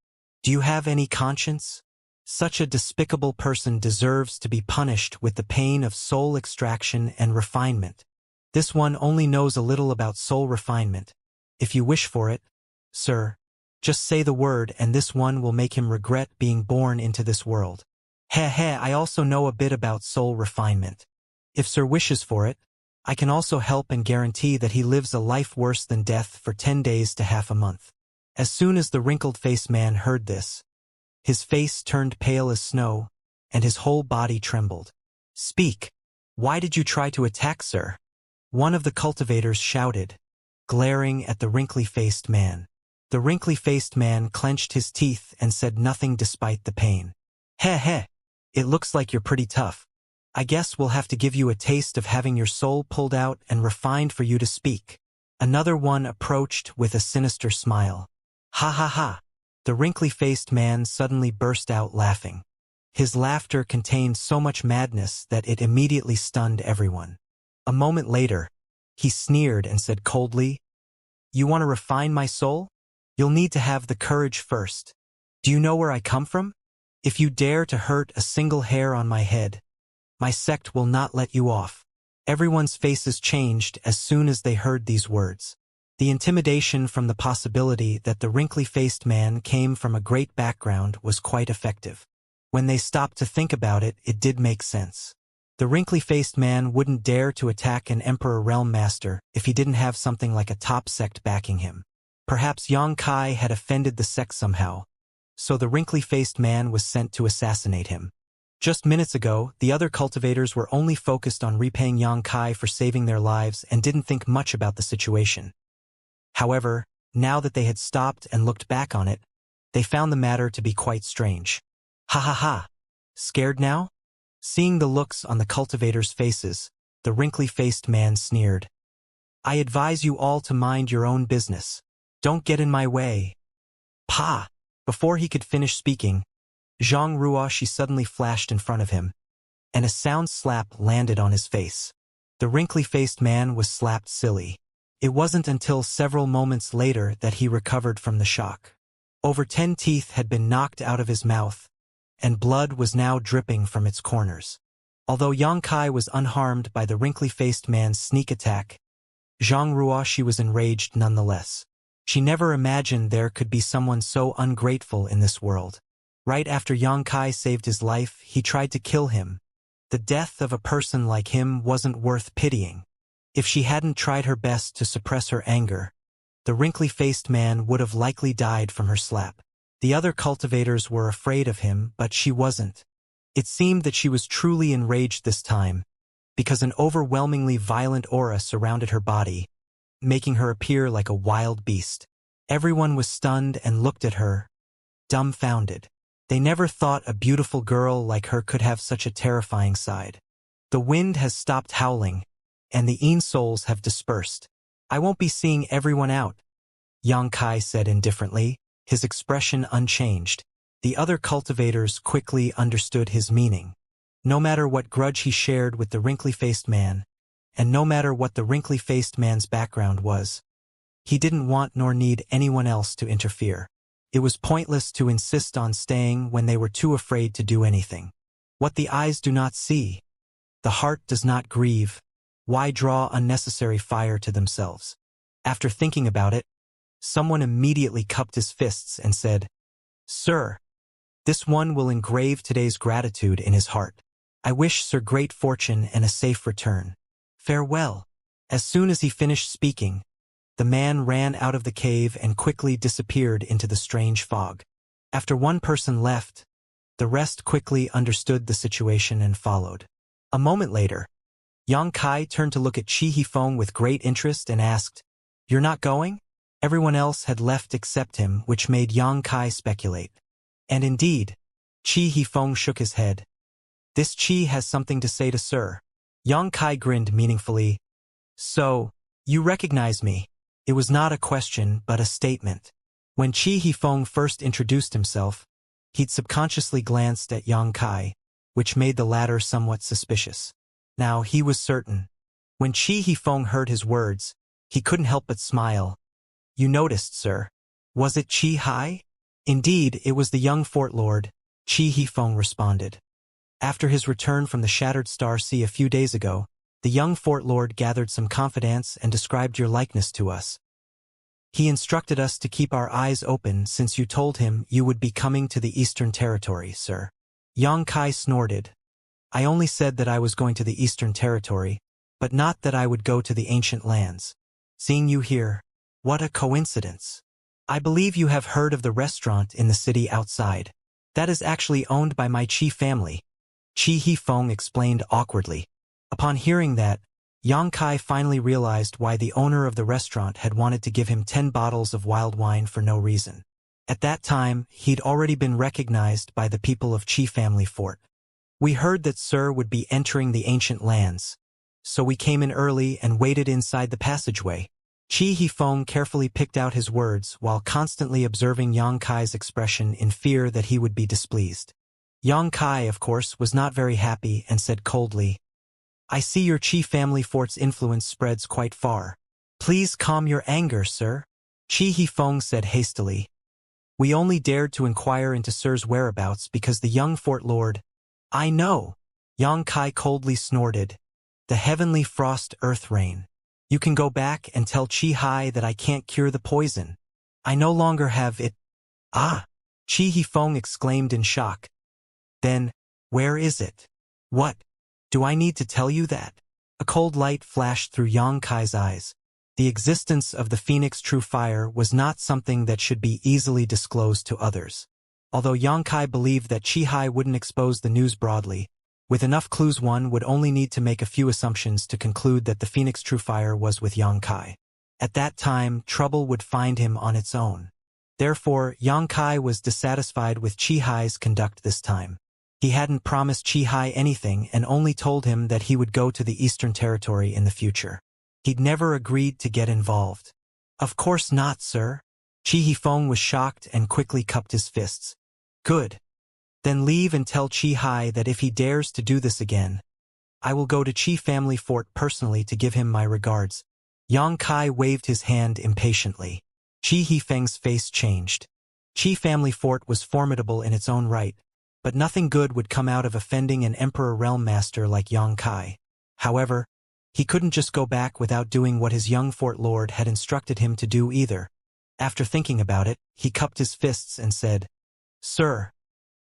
Do you have any conscience? Such a despicable person deserves to be punished with the pain of soul extraction and refinement. This one only knows a little about soul refinement. If you wish for it, Sir, just say the word and this one will make him regret being born into this world. I also know a bit about soul refinement. If Sir wishes for it, I can also help and guarantee that he lives a life worse than death for 10 days to half a month. As soon as the wrinkled-faced man heard this, his face turned pale as snow, and his whole body trembled. Speak! Why did you try to attack Sir? One of the cultivators shouted, glaring at the wrinkly-faced man. The wrinkly-faced man clenched his teeth and said nothing despite the pain. It looks like you're pretty tough. I guess we'll have to give you a taste of having your soul pulled out and refined for you to speak. Another one approached with a sinister smile. Ha. The wrinkly-faced man suddenly burst out laughing. His laughter contained so much madness that it immediately stunned everyone. A moment later, he sneered and said coldly, You want to refine my soul? You'll need to have the courage first. Do you know where I come from? If you dare to hurt a single hair on my head, my sect will not let you off. Everyone's faces changed as soon as they heard these words. The intimidation from the possibility that the wrinkly-faced man came from a great background was quite effective. When they stopped to think about it, it did make sense. The wrinkly-faced man wouldn't dare to attack an Emperor Realm Master if he didn't have something like a top sect backing him. Perhaps Xianxia had offended the sect somehow, so the wrinkly-faced man was sent to assassinate him. Just minutes ago, the other cultivators were only focused on repaying Xianxia for saving their lives and didn't think much about the situation. However, now that they had stopped and looked back on it, they found the matter to be quite strange. Ha. Scared now? Seeing the looks on the cultivators' faces, the wrinkly-faced man sneered. I advise you all to mind your own business. Don't get in my way. Pa! Before he could finish speaking, Xianxia suddenly flashed in front of him, and a sound slap landed on his face. The wrinkly-faced man was slapped silly. It wasn't until several moments later that he recovered from the shock. Over 10 teeth had been knocked out of his mouth, and blood was now dripping from its corners. Although Xianxia was unharmed by the wrinkly-faced man's sneak attack, Xianxia was enraged nonetheless. She never imagined there could be someone so ungrateful in this world. Right after Xianxia saved his life, he tried to kill him. The death of a person like him wasn't worth pitying. If she hadn't tried her best to suppress her anger, the wrinkly-faced man would have likely died from her slap. The other cultivators were afraid of him, but she wasn't. It seemed that she was truly enraged this time, because an overwhelmingly violent aura surrounded her body, making her appear like a wild beast. Everyone was stunned and looked at her, dumbfounded. They never thought a beautiful girl like her could have such a terrifying side. The wind has stopped howling, and the souls have dispersed. I won't be seeing everyone out, Xianxia said indifferently, his expression unchanged. The other cultivators quickly understood his meaning. No matter what grudge he shared with the wrinkly-faced man, and no matter what the wrinkly-faced man's background was, he didn't want nor need anyone else to interfere. It was pointless to insist on staying when they were too afraid to do anything. What the eyes do not see, the heart does not grieve. Why draw unnecessary fire to themselves? After thinking about it, someone immediately cupped his fists and said, "Sir, this one will engrave today's gratitude in his heart. I wish Sir great fortune and a safe return. Farewell." As soon as he finished speaking, the man ran out of the cave and quickly disappeared into the strange fog. After one person left, the rest quickly understood the situation and followed. A moment later, Xianxia turned to look at Qi Hifeng with great interest and asked, "You're not going?" Everyone else had left except him, which made Xianxia speculate. And indeed, Qi Hifeng shook his head. "This Qi has something to say to Sir." Xianxia grinned meaningfully. "So, you recognize me?" It was not a question, but a statement. When Qi Hifeng first introduced himself, he'd subconsciously glanced at Xianxia, which made the latter somewhat suspicious. Now he was certain. When Qi Hifeng heard his words, he couldn't help but smile. "You noticed, sir. Was it Qi Hai?" "Indeed, it was the young fort lord," Qi Hifeng responded. "After his return from the Shattered Star Sea a few days ago, the young fort lord gathered some confidence and described your likeness to us. He instructed us to keep our eyes open since you told him you would be coming to the Eastern Territory, sir." Xianxia snorted. "I only said that I was going to the Eastern Territory, but not that I would go to the ancient lands. Seeing you here, what a coincidence. I believe you have heard of the restaurant in the city outside. That is actually owned by my Qi family," Qi Hifeng explained awkwardly. Upon hearing that, Xianxia finally realized why the owner of the restaurant had wanted to give him 10 bottles of wild wine for no reason. At that time, he'd already been recognized by the people of Qi family fort. "We heard that Sir would be entering the ancient lands, so we came in early and waited inside the passageway." Qi Hifeng carefully picked out his words while constantly observing Xianxia's expression in fear that he would be displeased. Xianxia, of course, was not very happy and said coldly, "I see your Qi family fort's influence spreads quite far. Please calm your anger, sir," Qi Hifeng said hastily. "We only dared to inquire into Sir's whereabouts because the young fort lord—" "I know," Xianxia coldly snorted. "The heavenly frost earth rain. You can go back and tell Qi Hai that I can't cure the poison. I no longer have it." "Ah!" Qi Hifeng exclaimed in shock. "Then, where is it?" "What? Do I need to tell you that?" A cold light flashed through Xianxia's eyes. The existence of the Phoenix True Fire was not something that should be easily disclosed to others. Although Xianxia believed that Qi Hai wouldn't expose the news broadly, with enough clues one would only need to make a few assumptions to conclude that the Phoenix True Fire was with Xianxia. At that time, trouble would find him on its own. Therefore, Xianxia was dissatisfied with Qi Hai's conduct this time. He hadn't promised Qi Hai anything and only told him that he would go to the Eastern Territory in the future. He'd never agreed to get involved. "Of course not, sir." Qi Hifeng was shocked and quickly cupped his fists. "Good. Then leave and tell Qi Hai that if he dares to do this again, I will go to Qi family fort personally to give him my regards." Xianxia waved his hand impatiently. Qi Hifeng's face changed. Qi family fort was formidable in its own right, but nothing good would come out of offending an Emperor Realm Master like Xianxia. However, he couldn't just go back without doing what his young fort lord had instructed him to do either. After thinking about it, he cupped his fists and said, "Sir,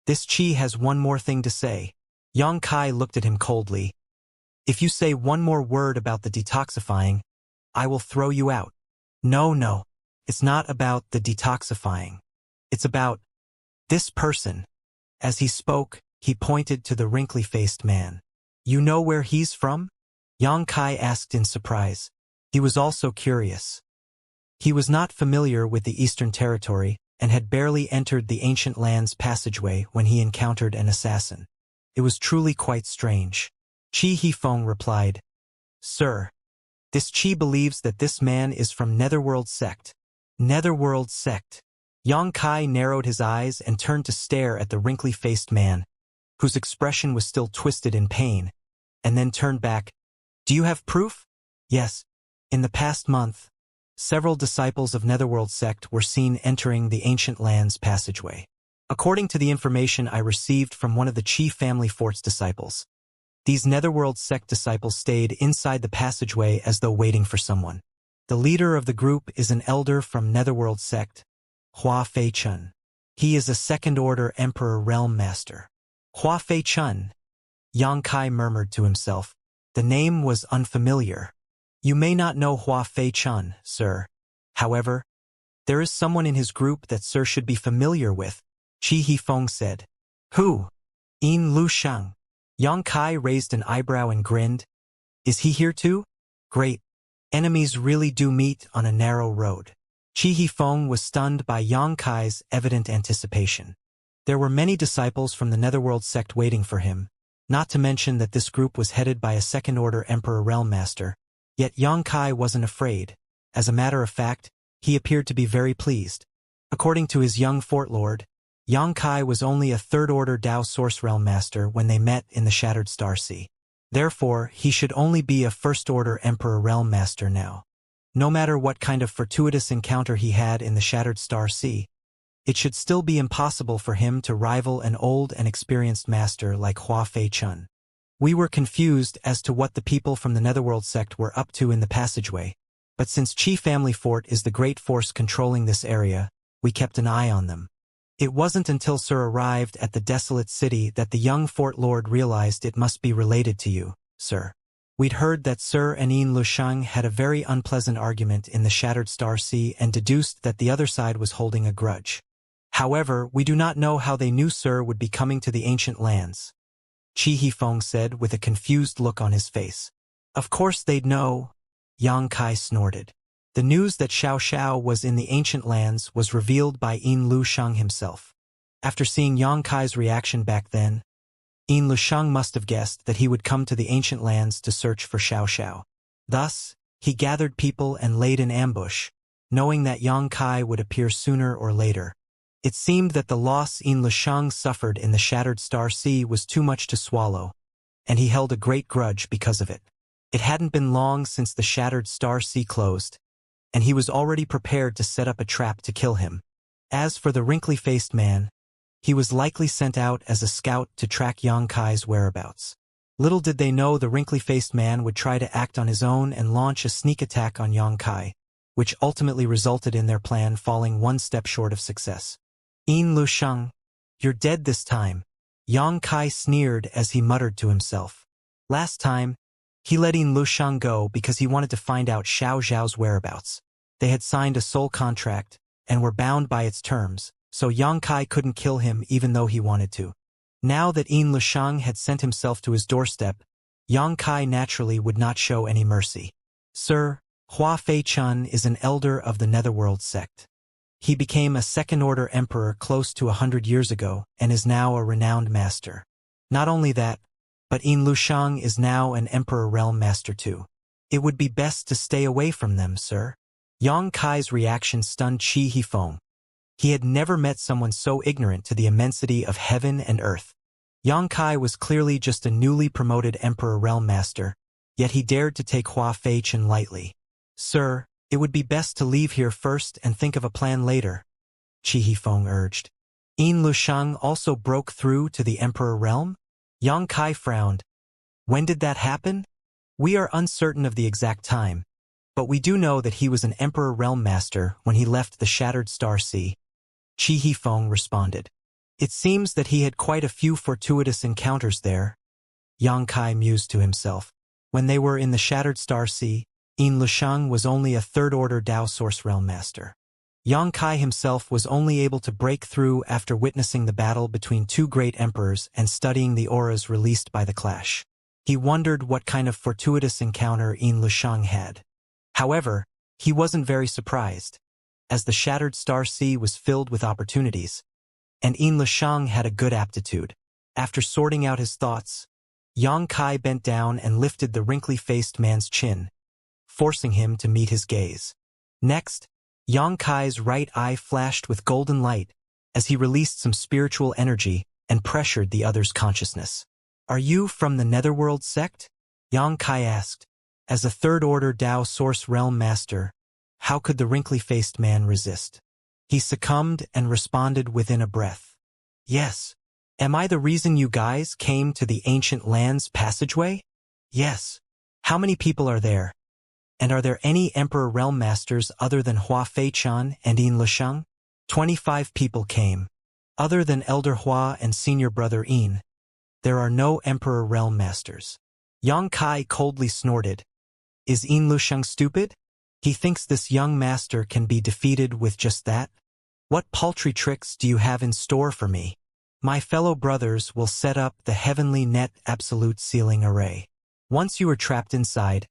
this Qi has one more thing to say." Xianxia looked at him coldly. "If you say one more word about the detoxifying, I will throw you out." No, it's not about the detoxifying. It's about this person." As he spoke, he pointed to the wrinkly-faced man. "You know where he's from?" Xianxia asked in surprise. He was also curious. He was not familiar with the Eastern Territory and had barely entered the ancient land's passageway when he encountered an assassin. It was truly quite strange. Chi Hifeng replied, "Sir, this Chi believes that this man is from Netherworld sect." Netherworld sect. Yang Kai narrowed his eyes and turned to stare at the wrinkly-faced man, whose expression was still twisted in pain, and then turned back. "Do you have proof?" "Yes. In the past month, several disciples of Netherworld sect were seen entering the ancient land's passageway. According to the information I received from one of the Chi family fort's disciples, these Netherworld sect disciples stayed inside the passageway as though waiting for someone. The leader of the group is an elder from Netherworld sect, Hua Fei Chun. He is a second-order Emperor Realm Master." Hua Fei Chun, Yang Kai murmured to himself. The name was unfamiliar. "You may not know Hua Fei Chun, sir. However, there is someone in his group that sir should be familiar with," Chi Hifeng said. "Who?" "Yin Lu Shang." Yang Kai raised an eyebrow and grinned. "Is he here too? Great. Enemies really do meet on a narrow road." Chi Hifeng was stunned by Yang Kai's evident anticipation. There were many disciples from the Netherworld sect waiting for him, not to mention that this group was headed by a second-order Emperor Realm Master. Yet Yang Kai wasn't afraid. As a matter of fact, he appeared to be very pleased. According to his young fort lord, Yang Kai was only a third-order Dao Source Realm Master when they met in the Shattered Star Sea. Therefore, he should only be a first-order Emperor Realm Master now. No matter what kind of fortuitous encounter he had in the Shattered Star Sea, it should still be impossible for him to rival an old and experienced master like Hua Fei Chun. We were confused as to what the people from the Netherworld sect were up to in the passageway, but since Chi Family Fort is the great force controlling this area, we kept an eye on them. It wasn't until Sir arrived at the desolate city that the young fort lord realized it must be related to you, sir. We'd heard that Sir and Yin Lushang had a very unpleasant argument in the Shattered Star Sea and deduced that the other side was holding a grudge. However, we do not know how they knew Sir would be coming to the ancient lands," Chi Hifeng said with a confused look on his face. "Of course they'd know," Yang Kai snorted. The news that Xiao was in the ancient lands was revealed by Yin Lushang himself. After seeing Yang Kai's reaction back then, Yin Lushang must have guessed that he would come to the ancient lands to search for Xiao. Thus, he gathered people and laid an ambush, knowing that Yang Kai would appear sooner or later. It seemed that the loss Yin Lushang suffered in the Shattered Star Sea was too much to swallow, and he held a great grudge because of it. It hadn't been long since the Shattered Star Sea closed, and he was already prepared to set up a trap to kill him. As for the wrinkly-faced man, he was likely sent out as a scout to track Yang Kai's whereabouts. Little did they know the wrinkly-faced man would try to act on his own and launch a sneak attack on Yang Kai, which ultimately resulted in their plan falling one step short of success. "Yin Lushang, you're dead this time," Yang Kai sneered as he muttered to himself. Last time, he let Yin Lushang go because he wanted to find out Xiao Zhao's whereabouts. They had signed a soul contract and were bound by its terms, so Yang Kai couldn't kill him even though he wanted to. Now that Yin Lushang had sent himself to his doorstep, Yang Kai naturally would not show any mercy. "Sir, Hua Fei Chun is an elder of the Netherworld sect. He became a second-order emperor close to 100 years ago and is now a renowned master. Not only that, but Yin Lushang is now an Emperor Realm Master too. It would be best to stay away from them, sir." Yang Kai's reaction stunned Chi Hifeng. He had never met someone so ignorant to the immensity of heaven and earth. Yang Kai was clearly just a newly promoted Emperor Realm Master, yet he dared to take Hua Fei Chun lightly. "Sir, it would be best to leave here first and think of a plan later," Chi Hifeng urged. "Yin Lushang also broke through to the Emperor Realm?" Yang Kai frowned. "When did that happen?" "We are uncertain of the exact time, but we do know that he was an Emperor Realm Master when he left the Shattered Star Sea," Chi Hifeng responded. "It seems that he had quite a few fortuitous encounters there," Yang Kai mused to himself. When they were in the Shattered Star Sea, Yin Lushang was only a third-order Dao Source Realm Master. Yang Kai himself was only able to break through after witnessing the battle between two great emperors and studying the auras released by the clash. He wondered what kind of fortuitous encounter Yin Lushang had. However, he wasn't very surprised, as the shattered star sea was filled with opportunities, and Yin Lishang had a good aptitude. After sorting out his thoughts, Yang Kai bent down and lifted the wrinkly-faced man's chin, forcing him to meet his gaze. Next, Yang Kai's right eye flashed with golden light as he released some spiritual energy and pressured the other's consciousness. "Are you from the Netherworld sect?" Yang Kai asked. As a third-order Dao Source Realm Master, how could the wrinkly-faced man resist? He succumbed and responded within a breath. "Yes. Am I the reason you guys came to the Ancient Lands passageway?" "Yes. How many people are there? And are there any Emperor Realm Masters other than Hua Feichan and Yin Lishang?" 25 people came. Other than Elder Hua and Senior Brother Yin, there are no Emperor Realm Masters. Yang Kai coldly snorted. Is Yin Lishang stupid? He thinks this young master can be defeated with just that? What paltry tricks do you have in store for me? My fellow brothers will set up the Heavenly Net Absolute Sealing Array. Once you are trapped inside,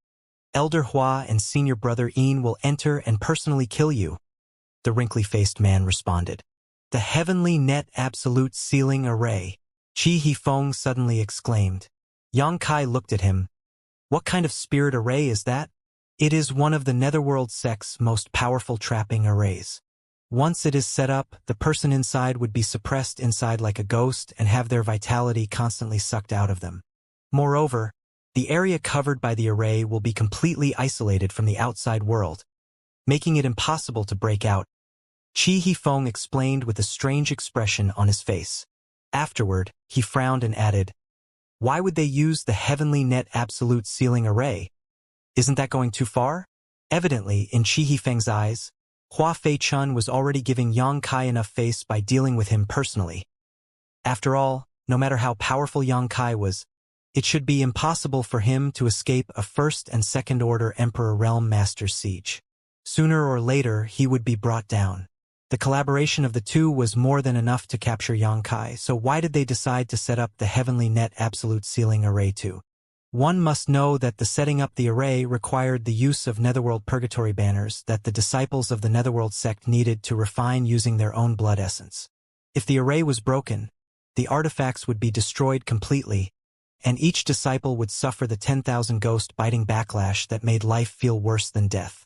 Elder Hua and Senior Brother Yin will enter and personally kill you, the wrinkly-faced man responded. The Heavenly Net Absolute Sealing Array, Qi Hifeng suddenly exclaimed. Yang Kai looked at him. What kind of spirit array is that? It is one of the Netherworld sect's most powerful trapping arrays. Once it is set up, the person inside would be suppressed inside like a ghost and have their vitality constantly sucked out of them. Moreover, the area covered by the array will be completely isolated from the outside world, making it impossible to break out. Qi Hifeng explained with a strange expression on his face. Afterward, he frowned and added, "Why would they use the Heavenly Net Absolute Sealing Array? Isn't that going too far?" Evidently, in Qi Hifeng's eyes, Hua Fei-chun was already giving Yang Kai enough face by dealing with him personally. After all, no matter how powerful Yang Kai was, it should be impossible for him to escape a first and second order Emperor Realm Master's siege. Sooner or later, he would be brought down. The collaboration of the two was more than enough to capture Yang Kai, so why did they decide to set up the Heavenly Net Absolute Sealing Array too? One must know that the setting up the array required the use of Netherworld Purgatory banners that the disciples of the Netherworld sect needed to refine using their own blood essence. If the array was broken, the artifacts would be destroyed completely, and each disciple would suffer the 10,000 ghost-biting backlash that made life feel worse than death.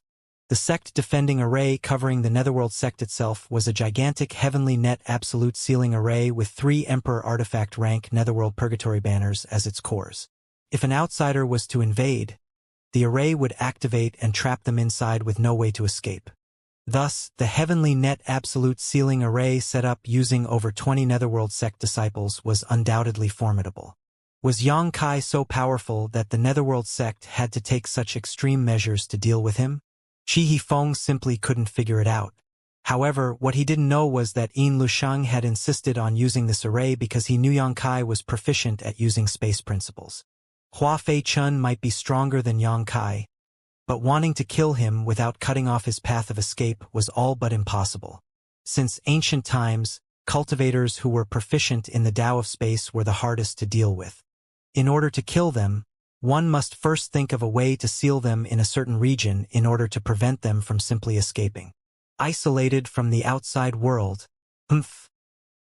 The sect-defending array covering the Netherworld sect itself was a gigantic Heavenly Net Absolute Sealing Array with 3 Emperor Artifact rank Netherworld Purgatory banners as its cores. If an outsider was to invade, the array would activate and trap them inside with no way to escape. Thus, the Heavenly Net Absolute Sealing Array set up using over 20 Netherworld sect disciples was undoubtedly formidable. Was Yang Kai so powerful that the Netherworld sect had to take such extreme measures to deal with him? Qi Hifeng simply couldn't figure it out. However, what he didn't know was that Yin Lishang had insisted on using this array because he knew Yang Kai was proficient at using space principles. Hua Fei-chun might be stronger than Yang Kai, but wanting to kill him without cutting off his path of escape was all but impossible. Since ancient times, cultivators who were proficient in the Tao of space were the hardest to deal with. In order to kill them, one must first think of a way to seal them in a certain region in order to prevent them from simply escaping. Isolated from the outside world.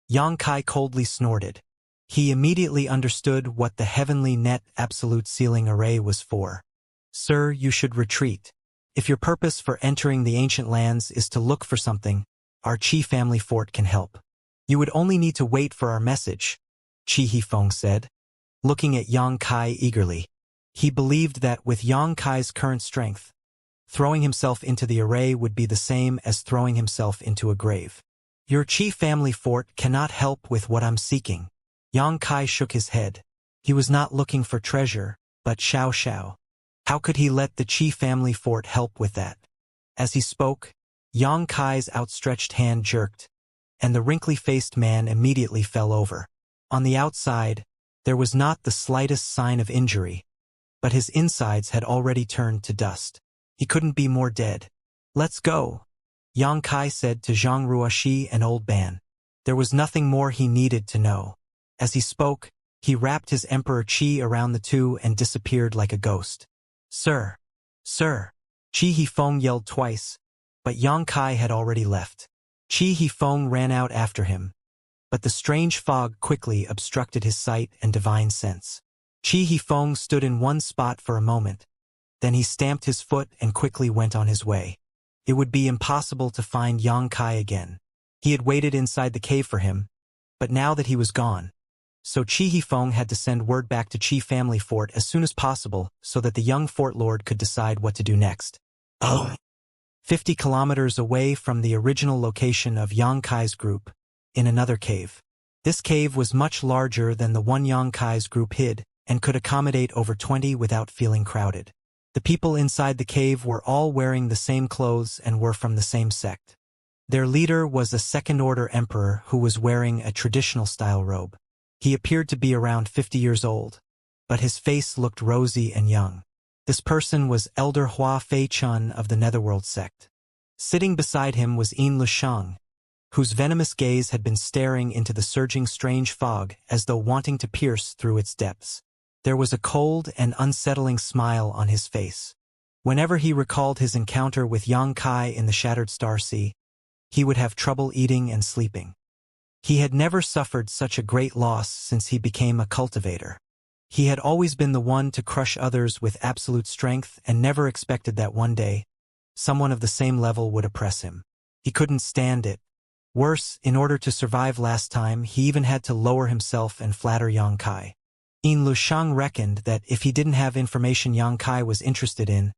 Yang Kai coldly snorted. He immediately understood what the Heavenly Net Absolute Sealing Array was for. Sir, you should retreat. If your purpose for entering the ancient lands is to look for something, our Qi family fort can help. You would only need to wait for our message, Qi Hifeng said, looking at Yang Kai eagerly. He believed that with Yang Kai's current strength, throwing himself into the array would be the same as throwing himself into a grave. Your Qi family fort cannot help with what I'm seeking. Yang Kai shook his head. He was not looking for treasure, but Xiao. How could he let the Qi family fort help with that? As he spoke, Yang Kai's outstretched hand jerked, and the wrinkly-faced man immediately fell over. On the outside, there was not the slightest sign of injury, but his insides had already turned to dust. He couldn't be more dead. Let's go, Yang Kai said to Zhang Ruoxi and Old Ban. There was nothing more he needed to know. As he spoke, he wrapped his Emperor Qi around the two and disappeared like a ghost. Sir, Chi Hifeng yelled twice, but Yang Kai had already left. Chi Hifeng ran out after him, but the strange fog quickly obstructed his sight and divine sense. Chi Hifeng stood in one spot for a moment, then he stamped his foot and quickly went on his way. It would be impossible to find Yang Kai again. He had waited inside the cave for him, but now that he was gone, so Chi Hifeng had to send word back to Chi family fort as soon as possible so that the young fort lord could decide what to do next. 50 kilometers away from the original location of Yang Kai's group, in another cave. This cave was much larger than the one Yang Kai's group hid and could accommodate over 20 without feeling crowded. The people inside the cave were all wearing the same clothes and were from the same sect. Their leader was a second-order emperor who was wearing a traditional-style robe. He appeared to be around 50 years old, but his face looked rosy and young. This person was Elder Hua Fei-chun of the Netherworld sect. Sitting beside him was Yin Lusheng, whose venomous gaze had been staring into the surging strange fog as though wanting to pierce through its depths. There was a cold and unsettling smile on his face. Whenever he recalled his encounter with Yang Kai in the Shattered Star Sea, he would have trouble eating and sleeping. He had never suffered such a great loss since he became a cultivator. He had always been the one to crush others with absolute strength and never expected that one day, someone of the same level would oppress him. He couldn't stand it. Worse, in order to survive last time, he even had to lower himself and flatter Yang Kai. Yin Lusheng reckoned that if he didn't have information Yang Kai was interested in,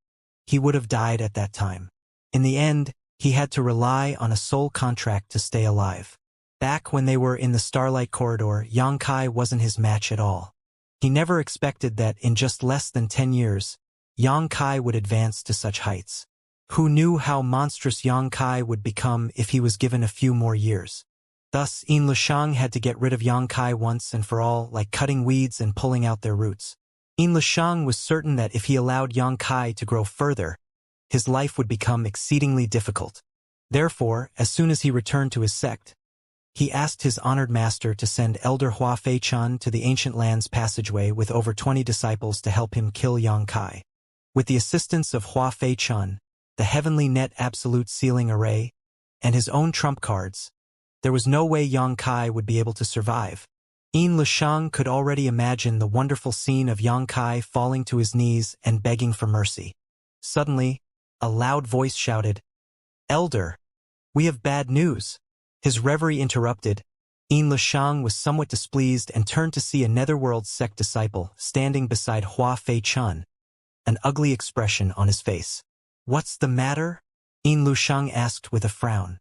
he would have died at that time. In the end, he had to rely on a soul contract to stay alive. Back when they were in the Starlight Corridor, Yang Kai wasn't his match at all. He never expected that in just less than 10 years, Yang Kai would advance to such heights. Who knew how monstrous Yang Kai would become if he was given a few more years? Thus, Yin Lusheng had to get rid of Yang Kai once and for all, like cutting weeds and pulling out their roots. Yin Lusheng was certain that if he allowed Yang Kai to grow further, his life would become exceedingly difficult. Therefore, as soon as he returned to his sect, he asked his honored master to send Elder Hua Fei-chun to the Ancient Lands passageway with over 20 disciples to help him kill Yang Kai. With the assistance of Hua Fei-chun, the Heavenly Net Absolute Sealing Array, and his own trump cards, there was no way Yang Kai would be able to survive. Yin Lusheng could already imagine the wonderful scene of Yang Kai falling to his knees and begging for mercy. Suddenly, a loud voice shouted, "Elder, we have bad news." His reverie interrupted. Yin Lusheng was somewhat displeased and turned to see a Netherworld sect disciple standing beside Hua Fei-chun, an ugly expression on his face. "What's the matter?" Yin Lusheng asked with a frown.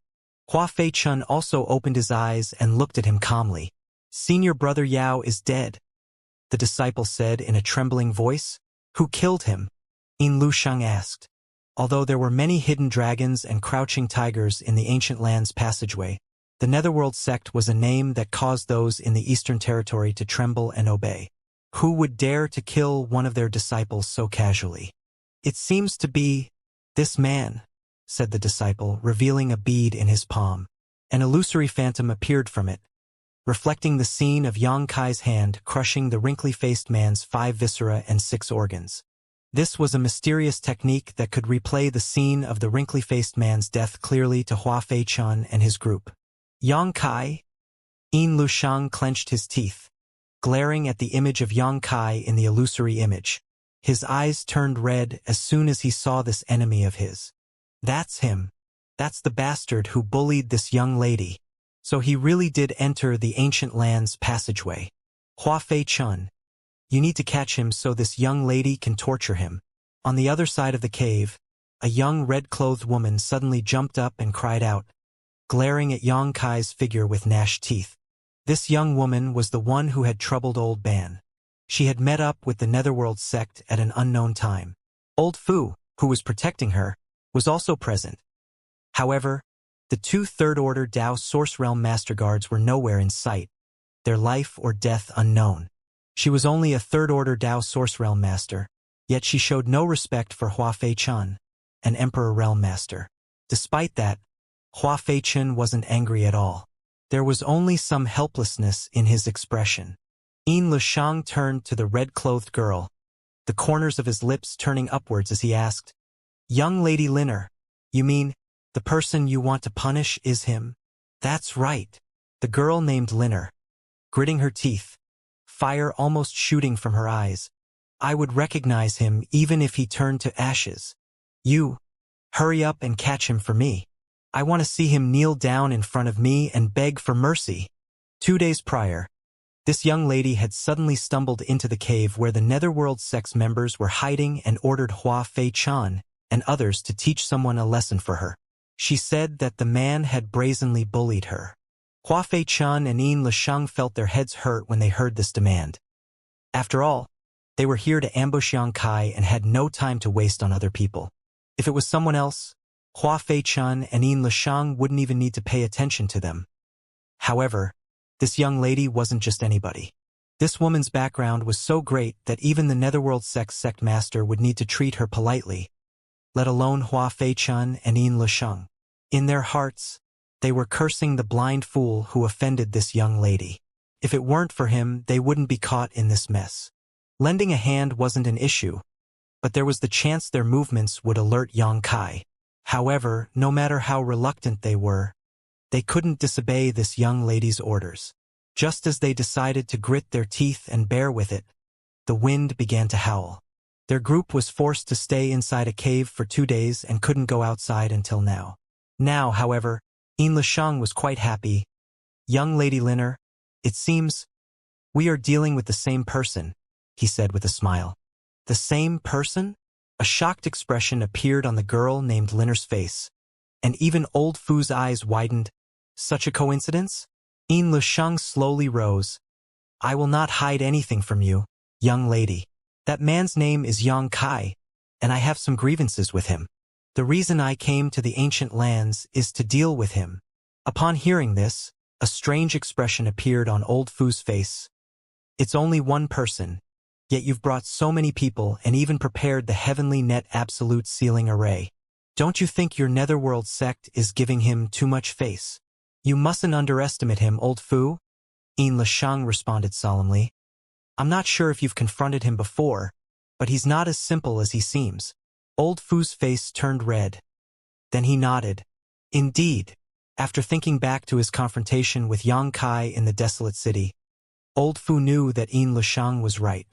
Hua Fei-chun also opened his eyes and looked at him calmly. "Senior brother Yao is dead," the disciple said in a trembling voice. "Who killed him?" Yin Lusheng asked. Although there were many hidden dragons and crouching tigers in the Ancient Lands passageway, the Netherworld sect was a name that caused those in the Eastern Territory to tremble and obey. Who would dare to kill one of their disciples so casually? "It seems to be this man," said the disciple, revealing a bead in his palm. An illusory phantom appeared from it, reflecting the scene of Yang Kai's hand crushing the wrinkly-faced man's 5 viscera and 6 organs. This was a mysterious technique that could replay the scene of the wrinkly-faced man's death clearly to Hua Fei-chun and his group. Yang Kai? Yin Lusheng clenched his teeth, glaring at the image of Yang Kai in the illusory image. His eyes turned red as soon as he saw this enemy of his. That's him. That's the bastard who bullied this young lady. So he really did enter the Ancient Lands passageway. Hua Fei-chun, you need to catch him so this young lady can torture him. On the other side of the cave, a young red-clothed woman suddenly jumped up and cried out, glaring at Yang Kai's figure with gnashed teeth. This young woman was the one who had troubled Old Ban. She had met up with the Netherworld sect at an unknown time. Old Fu, who was protecting her, was also present. However, the 2 third-order Dao Source Realm Master Guards were nowhere in sight, their life or death unknown. She was only a third-order Dao Source Realm Master, yet she showed no respect for Hua Fei-chun, an Emperor Realm Master. Despite that, Hua Fei-chun wasn't angry at all. There was only some helplessness in his expression. Yin Lusheng turned to the red-clothed girl, the corners of his lips turning upwards as he asked, Young Lady Linner, you mean, the person you want to punish is him? That's right. The girl named Linner, gritting her teeth, fire almost shooting from her eyes. I would recognize him even if he turned to ashes. You, hurry up and catch him for me. I want to see him kneel down in front of me and beg for mercy. 2 days prior, this young lady had suddenly stumbled into the cave where the Netherworld sex members were hiding and ordered Hua Fei-chan and others to teach someone a lesson for her. She said that the man had brazenly bullied her. Hua Fei-chan and Yin Lisheng felt their heads hurt when they heard this demand. After all, they were here to ambush Xianxia and had no time to waste on other people. If it was someone else, Hua Fei-chan and Yin Lisheng wouldn't even need to pay attention to them. However, this young lady wasn't just anybody. This woman's background was so great that even the Netherworld sect master would need to treat her politely, let alone Hua Fei-chan and Yin Lisheng. In their hearts, they were cursing the blind fool who offended this young lady. If it weren't for him, they wouldn't be caught in this mess. Lending a hand wasn't an issue, but there was the chance their movements would alert Xianxia. However, no matter how reluctant they were, they couldn't disobey this young lady's orders. Just as they decided to grit their teeth and bear with it, the wind began to howl. Their group was forced to stay inside a cave for 2 days and couldn't go outside until now. Now, however, Yin Lisheng was quite happy. Young Lady Linner, it seems we are dealing with the same person, he said with a smile. The same person? A shocked expression appeared on the girl named Linner's face, and even Old Fu's eyes widened. Such a coincidence? Yin Lisheng slowly rose. I will not hide anything from you, young lady. That man's name is Xianxia, and I have some grievances with him. The reason I came to the ancient lands is to deal with him. Upon hearing this, a strange expression appeared on Old Fu's face. It's only one person, yet you've brought so many people and even prepared the heavenly net absolute sealing array. Don't you think your Netherworld sect is giving him too much face? You mustn't underestimate him, Old Fu, Yin Lisheng responded solemnly. I'm not sure if you've confronted him before, but he's not as simple as he seems. Old Fu's face turned red. Then he nodded. Indeed, after thinking back to his confrontation with Xianxia in the desolate city, Old Fu knew that Yin Lisheng was right.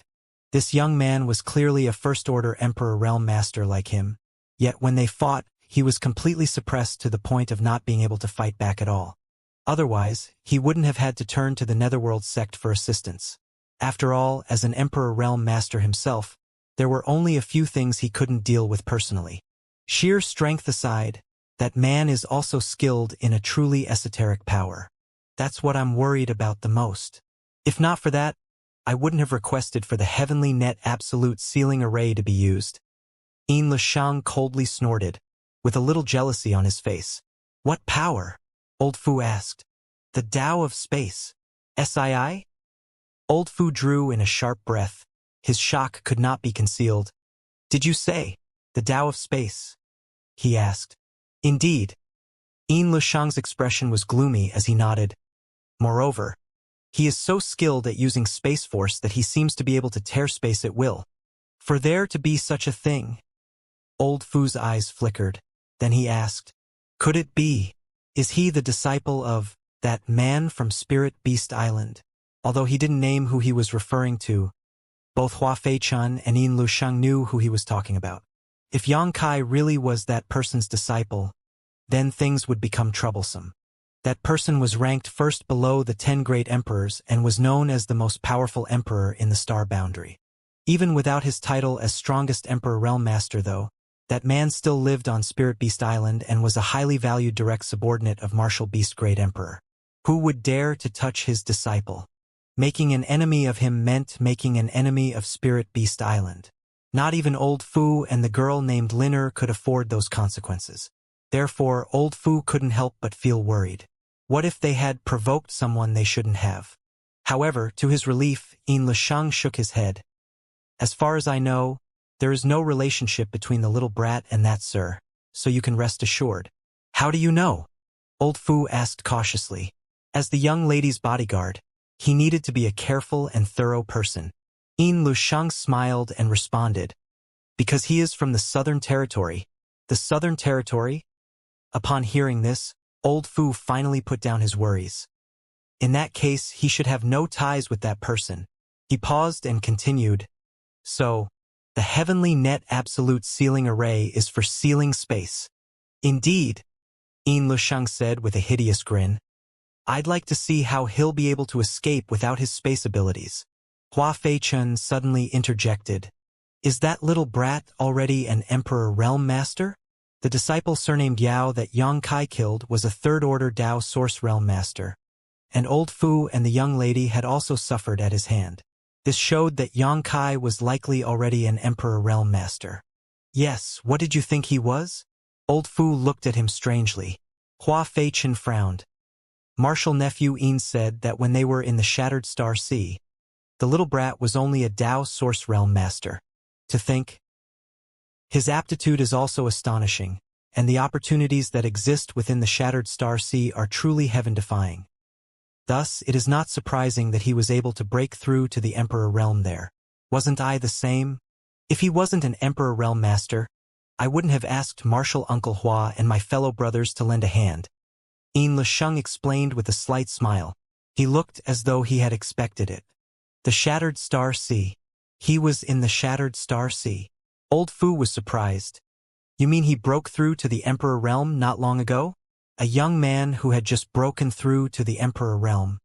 This young man was clearly a first-order Emperor Realm Master like him, yet when they fought, he was completely suppressed to the point of not being able to fight back at all. Otherwise, he wouldn't have had to turn to the Netherworld sect for assistance. After all, as an Emperor Realm Master himself, there were only a few things he couldn't deal with personally. Sheer strength aside, that man is also skilled in a truly esoteric power. That's what I'm worried about the most. If not for that, I wouldn't have requested for the heavenly net absolute sealing array to be used. Yin Lisheng coldly snorted, with a little jealousy on his face. What power? Old Fu asked. The Tao of Space. Sii? Old Fu drew in a sharp breath. His shock could not be concealed. Did you say, the Tao of Space? He asked. Indeed. Yin Lisheng's expression was gloomy as he nodded. Moreover, he is so skilled at using Space Force that he seems to be able to tear space at will. For there to be such a thing. Old Fu's eyes flickered. Then he asked, could it be? Is he the disciple of that man from Spirit Beast Island? Although he didn't name who he was referring to, both Hua Fei-chan and Yin Lisheng knew who he was talking about. If Xianxia really was that person's disciple, then things would become troublesome. That person was ranked first below the 10 great emperors and was known as the most powerful emperor in the star boundary. Even without his title as strongest Emperor Realm Master though, that man still lived on Spirit Beast Island and was a highly valued direct subordinate of Martial Beast Great Emperor. Who would dare to touch his disciple? Making an enemy of him meant making an enemy of Spirit Beast Island. Not even Old Fu and the girl named Linner could afford those consequences. Therefore, Old Fu couldn't help but feel worried. What if they had provoked someone they shouldn't have? However, to his relief, Yin Lisheng shook his head. As far as I know, there is no relationship between the little brat and that sir, so you can rest assured. How do you know? Old Fu asked cautiously. As the young lady's bodyguard, he needed to be a careful and thorough person. Yin Lisheng smiled and responded. Because he is from the Southern Territory, The Southern Territory? Upon hearing this, Old Fu finally put down his worries. In that case, he should have no ties with that person. He paused and continued. So, the heavenly net absolute sealing array is for sealing space. Indeed, Xianxia said with a hideous grin. I'd like to see how he'll be able to escape without his space abilities. Hua Feichun suddenly interjected. Is that little brat already an Emperor Realm Master? The disciple surnamed Yao that Yang Kai killed was a third-order Dao Source Realm Master. And Old Fu and the young lady had also suffered at his hand. This showed that Yang Kai was likely already an Emperor Realm Master. Yes, what did you think he was? Old Fu looked at him strangely. Hua Feichun frowned. Martial nephew Yin said that when they were in the Shattered Star Sea, the little brat was only a Dao Source Realm Master. To think. His aptitude is also astonishing, and the opportunities that exist within the Shattered Star Sea are truly heaven-defying. Thus, it is not surprising that he was able to break through to the Emperor Realm there. Wasn't I the same? If he wasn't an Emperor Realm Master, I wouldn't have asked Martial Uncle Hua and my fellow brothers to lend a hand. Xianxia explained with a slight smile. He looked as though he had expected it. The Shattered Star Sea. He was in the Shattered Star Sea. Old Fu was surprised. You mean he broke through to the Emperor Realm not long ago? A young man who had just broken through to the Emperor Realm,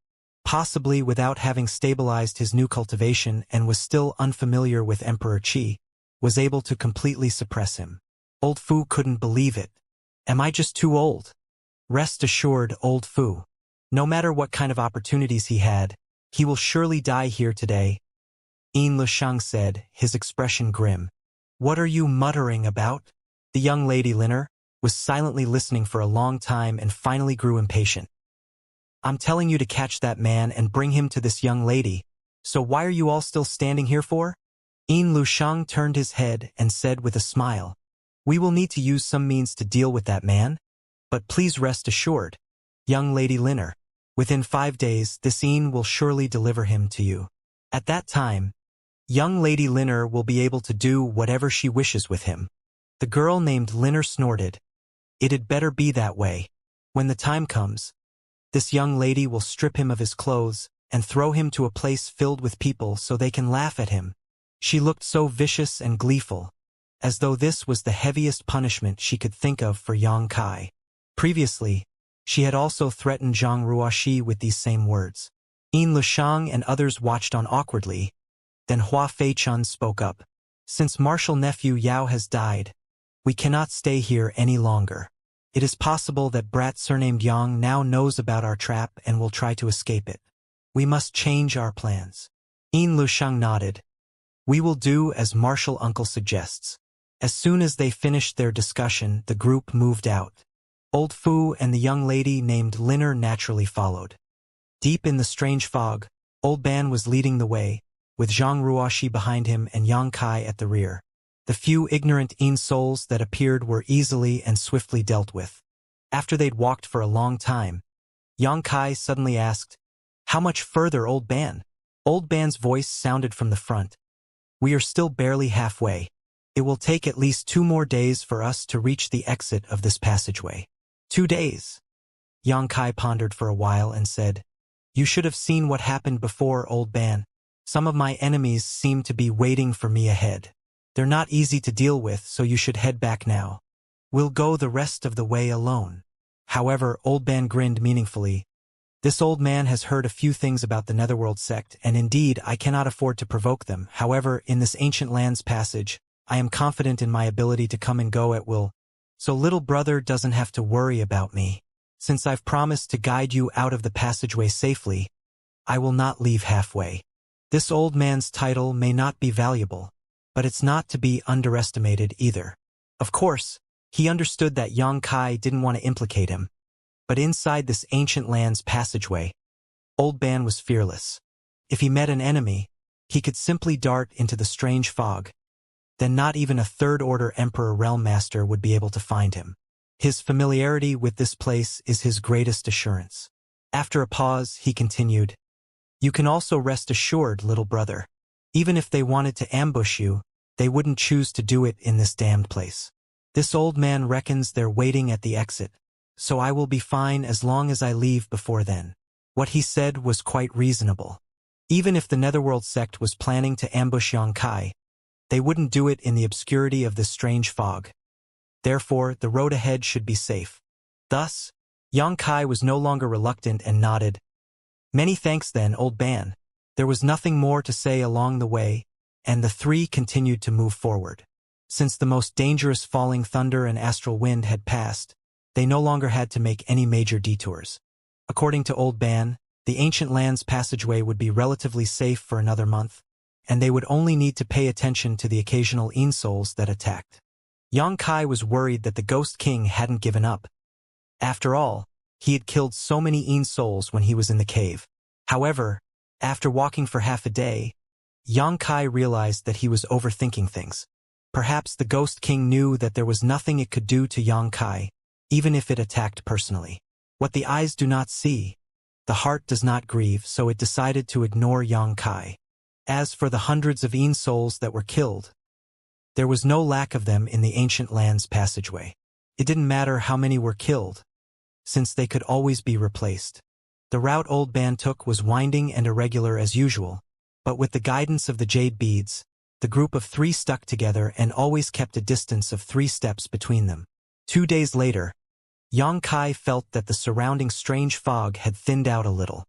possibly without having stabilized his new cultivation and was still unfamiliar with Emperor Qi, was able to completely suppress him. Old Fu couldn't believe it. Am I just too old? Rest assured, Old Fu. No matter what kind of opportunities he had, he will surely die here today. Xianxia said, his expression grim. What are you muttering about? The young lady Liner was silently listening for a long time and finally grew impatient. I'm telling you to catch that man and bring him to this young lady, so why are you all still standing here for? Xianxia turned his head and said with a smile, we will need to use some means to deal with that man, but please rest assured, young lady Liner, within 5 days this Yin will surely deliver him to you. At that time, young lady Liner will be able to do whatever she wishes with him. The girl named Liner snorted. It'd better be that way. When the time comes, this young lady will strip him of his clothes and throw him to a place filled with people so they can laugh at him. She looked so vicious and gleeful, as though this was the heaviest punishment she could think of for Yang Kai. Previously, she had also threatened Zhang Ruoxi with these same words. Xianxia and others watched on awkwardly. Then Hua Feichun spoke up. Since martial nephew Yao has died, we cannot stay here any longer. It is possible that brat surnamed Yang now knows about our trap and will try to escape it. We must change our plans. Xianxia nodded. We will do as martial uncle suggests. As soon as they finished their discussion, the group moved out. Old Fu and the young lady named Liner naturally followed. Deep in the strange fog, Old Ban was leading the way, with Zhang Ruoxi behind him and Yang Kai at the rear. The few ignorant Yin souls that appeared were easily and swiftly dealt with. After they'd walked for a long time, Yang Kai suddenly asked, How much further, Old Ban? Old Ban's voice sounded from the front. We are still barely halfway. It will take at least 2 more days for us to reach the exit of this passageway. 2 days. Yang Kai pondered for a while and said, You should have seen what happened before, Old Ban. Some of my enemies seem to be waiting for me ahead. They're not easy to deal with, so you should head back now. We'll go the rest of the way alone. However, Old Ban grinned meaningfully. This old man has heard a few things about the Netherworld sect, and indeed I cannot afford to provoke them. However, in this ancient lands passage, I am confident in my ability to come and go at will, so little brother doesn't have to worry about me. Since I've promised to guide you out of the passageway safely, I will not leave halfway. This old man's title may not be valuable, but it's not to be underestimated either. Of course, he understood that Yang Kai didn't want to implicate him, but inside this ancient land's passageway, Old Ban was fearless. If he met an enemy, he could simply dart into the strange fog. Then not even a third-order Emperor Realm Master would be able to find him. His familiarity with this place is his greatest assurance. After a pause, he continued, You can also rest assured, little brother. Even if they wanted to ambush you, they wouldn't choose to do it in this damned place. This old man reckons they're waiting at the exit, so I will be fine as long as I leave before then. What he said was quite reasonable. Even if the Netherworld sect was planning to ambush Xianxia, they wouldn't do it in the obscurity of this strange fog. Therefore, the road ahead should be safe. Thus, Xianxia was no longer reluctant and nodded. Many thanks then, old man. There was nothing more to say along the way, and the three continued to move forward. Since the most dangerous falling thunder and astral wind had passed, they no longer had to make any major detours. According to Old Ban, the Ancient Lands passageway would be relatively safe for another month, and they would only need to pay attention to the occasional insouls that attacked. Xianxia was worried that the Ghost King hadn't given up. After all, he had killed so many insouls when he was in the cave. However, after walking for half a day, Xianxia realized that he was overthinking things. Perhaps the Ghost King knew that there was nothing it could do to Xianxia, even if it attacked personally. What the eyes do not see, the heart does not grieve, so it decided to ignore Xianxia. As for the hundreds of insouls that were killed, there was no lack of them in the Ancient Lands passageway. It didn't matter how many were killed, since they could always be replaced. The route Old Ban took was winding and irregular as usual, but with the guidance of the jade beads, the group of three stuck together and always kept a distance of 3 steps between them. 2 days later, Xianxia felt that the surrounding strange fog had thinned out a little.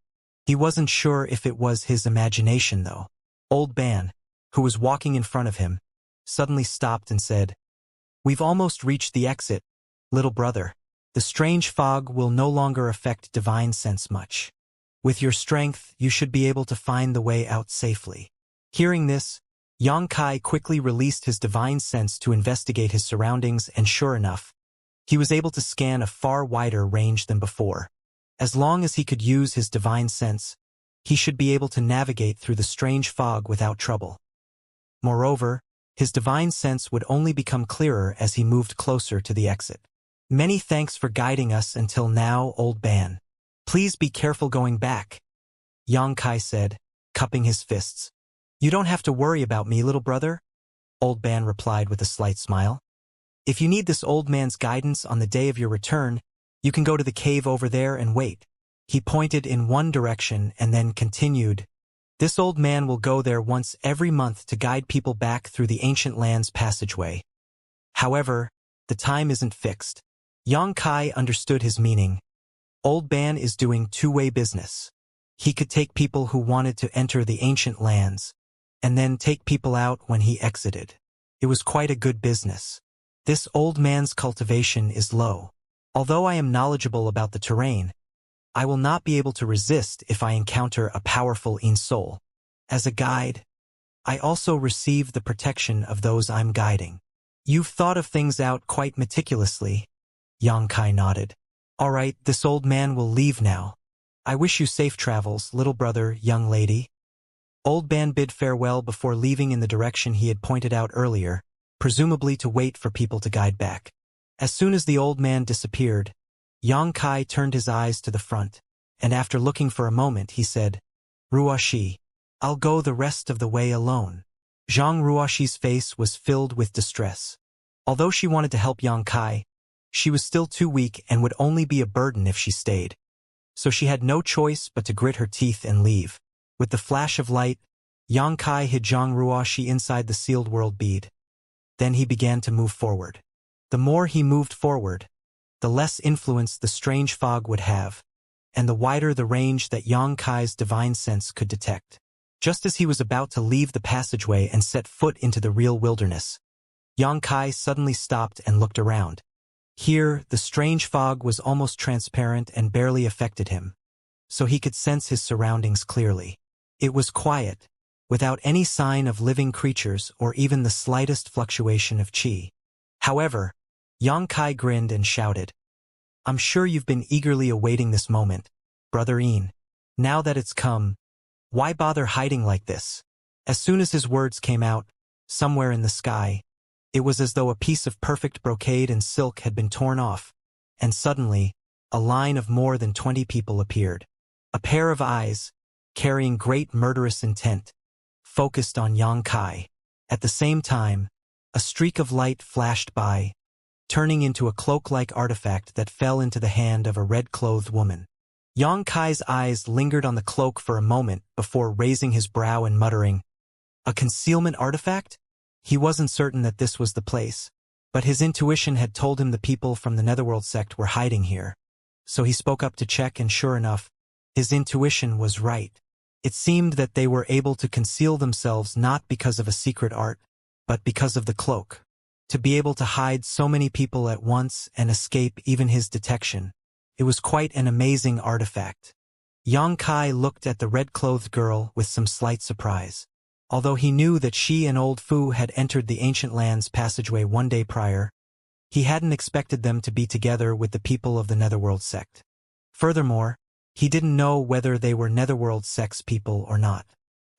He wasn't sure if it was his imagination, though. Old Ban, who was walking in front of him, suddenly stopped and said, "We've almost reached the exit, little brother. The strange fog will no longer affect divine sense much. With your strength, you should be able to find the way out safely." Hearing this, Xianxia quickly released his divine sense to investigate his surroundings, and sure enough, he was able to scan a far wider range than before. As long as he could use his divine sense, he should be able to navigate through the strange fog without trouble. Moreover, his divine sense would only become clearer as he moved closer to the exit. "Many thanks for guiding us until now, Old Ban. Please be careful going back," Xianxia said, cupping his fists. "You don't have to worry about me, little brother," Old Ban replied with a slight smile. "If you need this old man's guidance on the day of your return, you can go to the cave over there and wait." He pointed in one direction and then continued, "This old man will go there once every month to guide people back through the Ancient Lands passageway. However, the time isn't fixed." Xianxia understood his meaning. Old Ban is doing two-way business. He could take people who wanted to enter the Ancient Lands, and then take people out when he exited. It was quite a good business. This old man's cultivation is low. Although I am knowledgeable about the terrain, I will not be able to resist if I encounter a powerful insoul. As a guide, I also receive the protection of those I'm guiding. You've thought of things out quite meticulously, Xianxia nodded. All right, this old man will leave now. I wish you safe travels, little brother, young lady. Old Ban bid farewell before leaving in the direction he had pointed out earlier, presumably to wait for people to guide back. As soon as the old man disappeared, Xianxia turned his eyes to the front, and after looking for a moment he said, "Ruoxi, I'll go the rest of the way alone." Zhang Ruoxi's face was filled with distress. Although she wanted to help Xianxia, she was still too weak and would only be a burden if she stayed. So she had no choice but to grit her teeth and leave. With the flash of light, Xianxia hid Zhang Ruoxi inside the sealed world bead. Then he began to move forward. The more he moved forward, the less influence the strange fog would have, and the wider the range that Xianxia's divine sense could detect. Just as he was about to leave the passageway and set foot into the real wilderness, Xianxia suddenly stopped and looked around. Here, the strange fog was almost transparent and barely affected him, so he could sense his surroundings clearly. It was quiet, without any sign of living creatures or even the slightest fluctuation of qi. However, Xianxia grinned and shouted, "I'm sure you've been eagerly awaiting this moment, Brother Yin. Now that it's come, why bother hiding like this?" As soon as his words came out, somewhere in the sky, it was as though a piece of perfect brocade and silk had been torn off, and suddenly, a line of more than 20 people appeared. A pair of eyes, carrying great murderous intent, focused on Xianxia. At the same time, a streak of light flashed by, turning into a cloak-like artifact that fell into the hand of a red-clothed woman. Yang Kai's eyes lingered on the cloak for a moment before raising his brow and muttering, "A concealment artifact?" He wasn't certain that this was the place, but his intuition had told him the people from the Netherworld sect were hiding here. So he spoke up to check, and sure enough, his intuition was right. It seemed that they were able to conceal themselves not because of a secret art, but because of the cloak. To be able to hide so many people at once and escape even his detection. It was quite an amazing artifact. Yang Kai looked at the red-clothed girl with some slight surprise. Although he knew that she and Old Fu had entered the Ancient Lands passageway one day prior, he hadn't expected them to be together with the people of the Netherworld sect. Furthermore, he didn't know whether they were Netherworld sect's people or not.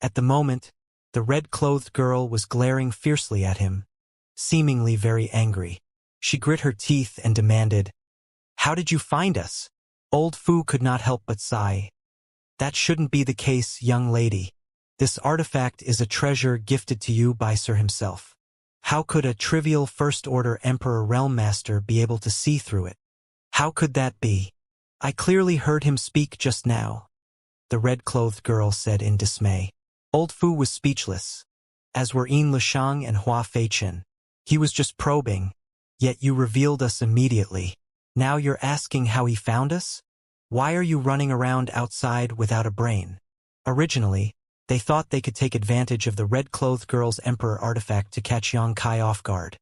At the moment, the red-clothed girl was glaring fiercely at him, seemingly very angry. She grit her teeth and demanded, "How did you find us?" Old Fu could not help but sigh. "That shouldn't be the case, young lady. This artifact is a treasure gifted to you by Sir himself. How could a trivial First-Order Emperor Realm Master be able to see through it? How could that be? I clearly heard him speak just now," the red-clothed girl said in dismay. Old Fu was speechless, as were Yin Lishang and Hua Feichen. He was just probing, "Yet you revealed us immediately. Now you're asking how he found us? Why are you running around outside without a brain?" Originally, they thought they could take advantage of the red-clothed girl's Emperor artifact to catch Yang Kai off guard.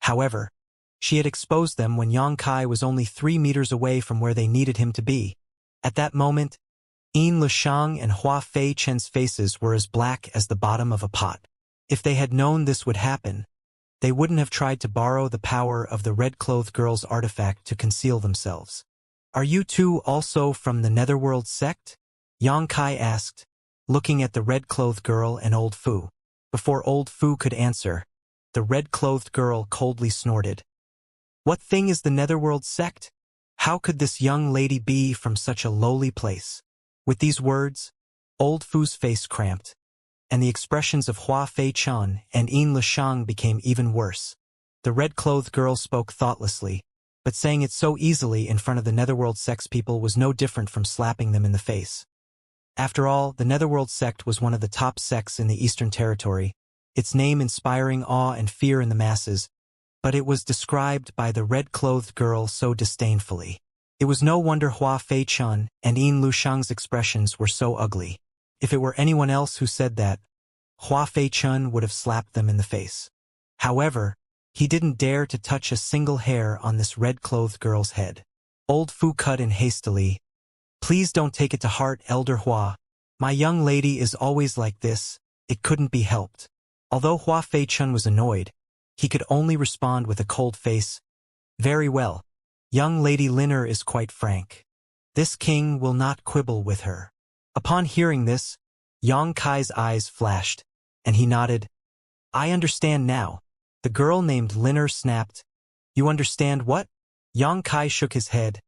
However, she had exposed them when Yang Kai was only 3 meters away from where they needed him to be. At that moment, Yin Lishang and Hua Feichen's faces were as black as the bottom of a pot. If they had known this would happen, they wouldn't have tried to borrow the power of the red-clothed girl's artifact to conceal themselves. "Are you two also from the Netherworld sect?" Yang Kai asked, looking at the red-clothed girl and Old Fu. Before Old Fu could answer, the red-clothed girl coldly snorted. "What thing is the Netherworld sect? How could this young lady be from such a lowly place?" With these words, Old Fu's face cramped, and the expressions of Hua Feichen and Yin Lishang became even worse. The red-clothed girl spoke thoughtlessly, but saying it so easily in front of the Netherworld sect's people was no different from slapping them in the face. After all, the Netherworld sect was one of the top sects in the Eastern Territory, its name inspiring awe and fear in the masses, but it was described by the red-clothed girl so disdainfully. It was no wonder Hua Feichen and Yin Lushang's expressions were so ugly. If it were anyone else who said that, Hua Feichen would have slapped them in the face. However, he didn't dare to touch a single hair on this red-clothed girl's head. Old Fu cut in hastily, "Please don't take it to heart, Elder Hua. My young lady is always like this. It couldn't be helped." Although Hua Feichen was annoyed, he could only respond with a cold face, "Very well. Young Lady Linner is quite frank. This king will not quibble with her." Upon hearing this, Yang Kai's eyes flashed, and he nodded. "I understand now." The girl named Linner snapped, "You understand what?" Yang Kai shook his head.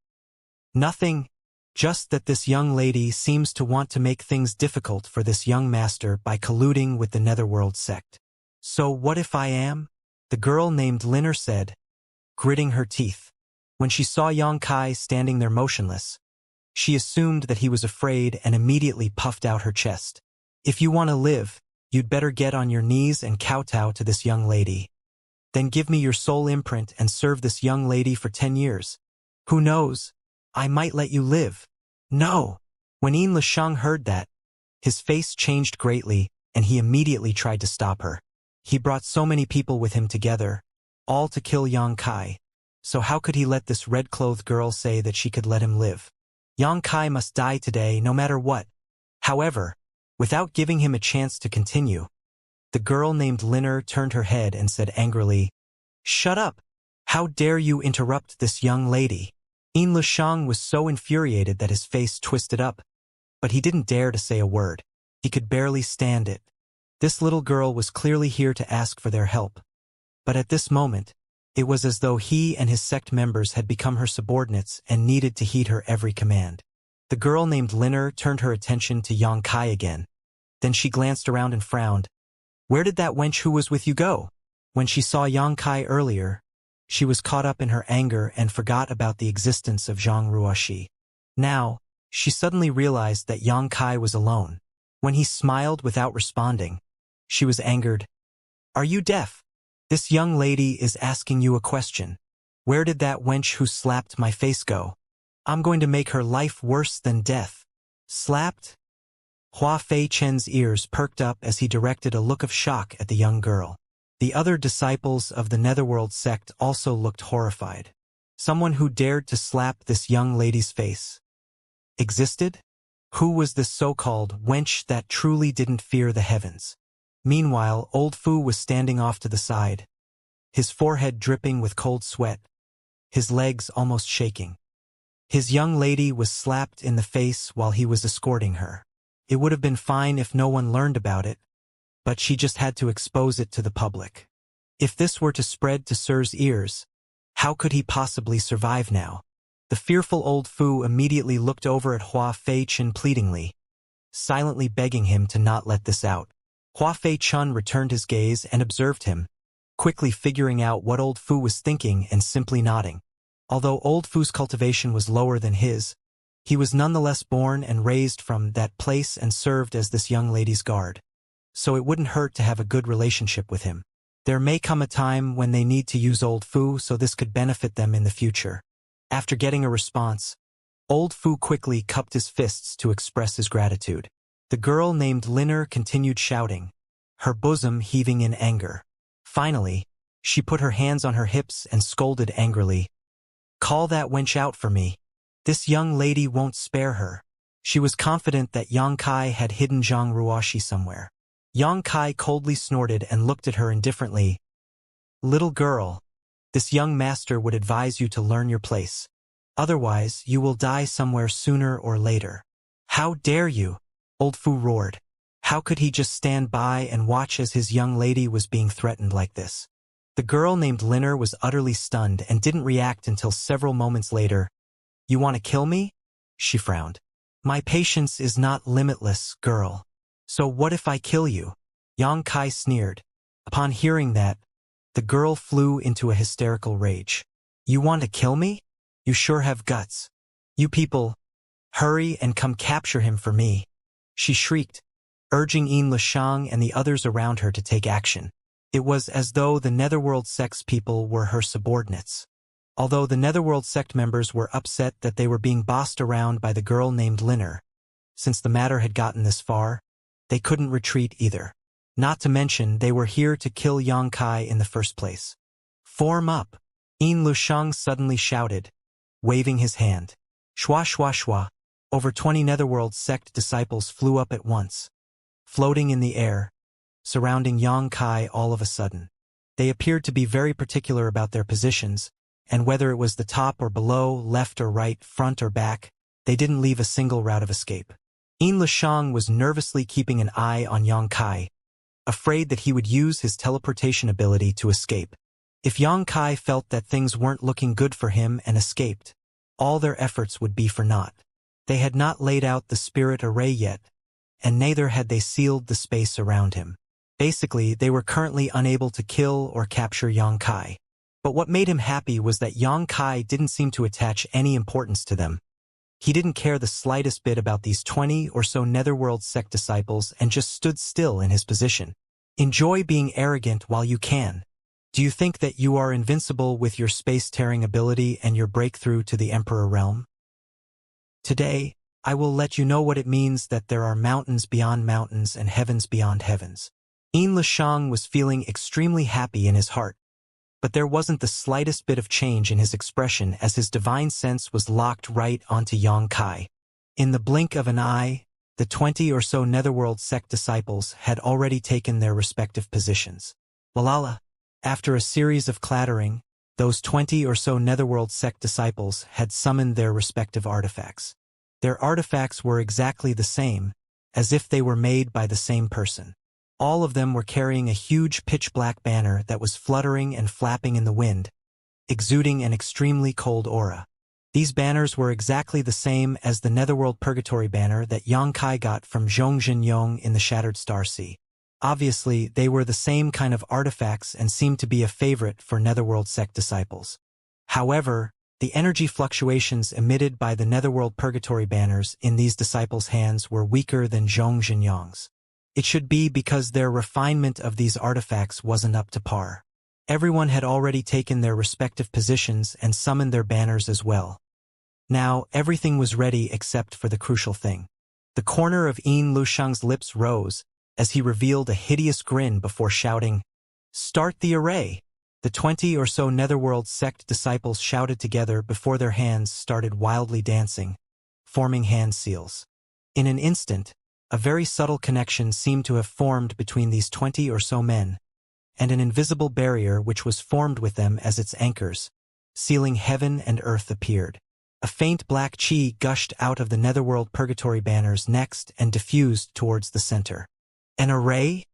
"Nothing, just that this young lady seems to want to make things difficult for this young master by colluding with the Netherworld sect." "So what if I am?" the girl named Linner said, gritting her teeth. When she saw Yang Kai standing there motionless, she assumed that he was afraid and immediately puffed out her chest. "If you want to live, you'd better get on your knees and kowtow to this young lady. Then give me your soul imprint and serve this young lady for 10 years. Who knows? I might let you live." "No!" When Yin Lishang heard that, his face changed greatly, and he immediately tried to stop her. He brought so many people with him together, all to kill Yang Kai. So how could he let this red-clothed girl say that she could let him live? Yang Kai must die today, no matter what. However, without giving him a chance to continue, the girl named Linner turned her head and said angrily, "Shut up! How dare you interrupt this young lady?" Yin Lishang was so infuriated that his face twisted up, but he didn't dare to say a word. He could barely stand it. This little girl was clearly here to ask for their help. But at this moment, it was as though he and his sect members had become her subordinates and needed to heed her every command. The girl named Linner turned her attention to Yang Kai again. Then she glanced around and frowned. "Where did that wench who was with you go?" When she saw Yang Kai earlier, She was caught up in her anger and forgot about the existence of Zhang Ruoxi. Now, she suddenly realized that Yang Kai was alone. When he smiled without responding, she was angered. "Are you deaf? This young lady is asking you a question. Where did that wench who slapped my face go? I'm going to make her life worse than death." Slapped? Hua Fei Chen's ears perked up as he directed a look of shock at the young girl. The other disciples of the Netherworld sect also looked horrified. Someone who dared to slap this young lady's face existed? Who was this so-called wench that truly didn't fear the heavens? Meanwhile, old Fu was standing off to the side, his forehead dripping with cold sweat, his legs almost shaking. His young lady was slapped in the face while he was escorting her. It would have been fine if no one learned about it, but she just had to expose it to the public. If this were to spread to Sir's ears, how could he possibly survive now? The fearful old Fu immediately looked over at Hua Fei Chen pleadingly, silently begging him to not let this out. Hua Fei Chen returned his gaze and observed him, quickly figuring out what old Fu was thinking and simply nodding. Although old Fu's cultivation was lower than his, he was nonetheless born and raised from that place and served as this young lady's guard. So it wouldn't hurt to have a good relationship with him. There may come a time when they need to use old Fu, so this could benefit them in the future. After getting a response, old Fu quickly cupped his fists to express his gratitude. The girl named Linner continued shouting, her bosom heaving in anger. Finally, she put her hands on her hips and scolded angrily, "Call that wench out for me. This young lady won't spare her." She was confident that Yang Kai had hidden Zhang Ruoxi somewhere. Yang Kai coldly snorted and looked at her indifferently. "Little girl, this young master would advise you to learn your place. Otherwise, you will die somewhere sooner or later." "How dare you?" old Fu roared. How could he just stand by and watch as his young lady was being threatened like this? The girl named Linner was utterly stunned and didn't react until several moments later. "You want to kill me?" she frowned. "My patience is not limitless, girl. So what if I kill you?" Yang Kai sneered. Upon hearing that, the girl flew into a hysterical rage. "You want to kill me? You sure have guts. You people, hurry and come capture him for me," she shrieked, urging Yin Lishang and the others around her to take action. It was as though the Netherworld sect's people were her subordinates. Although the Netherworld sect members were upset that they were being bossed around by the girl named Linner, since the matter had gotten this far, they couldn't retreat either. Not to mention, they were here to kill Yang Kai in the first place. "Form up!" Yin Lushang suddenly shouted, waving his hand. Shwa shwa shwa. Over 20 Netherworld sect disciples flew up at once, floating in the air, surrounding Yang Kai all of a sudden. They appeared to be very particular about their positions, and whether it was the top or below, left or right, front or back, they didn't leave a single route of escape. Yin Lishang was nervously keeping an eye on Yang Kai, afraid that he would use his teleportation ability to escape. If Yang Kai felt that things weren't looking good for him and escaped, all their efforts would be for naught. They had not laid out the spirit array yet, and neither had they sealed the space around him. Basically, they were currently unable to kill or capture Yang Kai. But what made him happy was that Yang Kai didn't seem to attach any importance to them. He didn't care the slightest bit about these 20 or so Netherworld sect disciples and just stood still in his position. Enjoy being arrogant while you can. Do you think that you are invincible with your space-tearing ability and your breakthrough to the Emperor realm? Today, I will let you know what it means that there are mountains beyond mountains and heavens beyond heavens. Yin Lishang was feeling extremely happy in his heart, but there wasn't the slightest bit of change in his expression as his divine sense was locked right onto Yang Kai. In the blink of an eye, the 20 or so Netherworld sect disciples had already taken their respective positions. Lalala. After a series of clattering, those 20 or so Netherworld sect disciples had summoned their respective artifacts. Their artifacts were exactly the same, as if they were made by the same person. All of them were carrying a huge pitch-black banner that was fluttering and flapping in the wind, exuding an extremely cold aura. These banners were exactly the same as the Netherworld Purgatory banner that Yang Kai got from Zhongjin Yong in the Shattered Star Sea. Obviously, they were the same kind of artifacts and seemed to be a favorite for Netherworld sect disciples. However, the energy fluctuations emitted by the Netherworld Purgatory banners in these disciples' hands were weaker than Zhong Zhenyang's. It should be because their refinement of these artifacts wasn't up to par. Everyone had already taken their respective positions and summoned their banners as well. Now, everything was ready except for the crucial thing. The corner of Yin Lushang's lips rose as he revealed a hideous grin before shouting, "Start the array!" The 20 or so Netherworld sect disciples shouted together before their hands started wildly dancing, forming hand seals. In an instant, a very subtle connection seemed to have formed between these 20 or so men, and an invisible barrier which was formed with them as its anchors, sealing heaven and earth appeared. A faint black chi gushed out of the Netherworld Purgatory banners next and diffused towards the center. An array?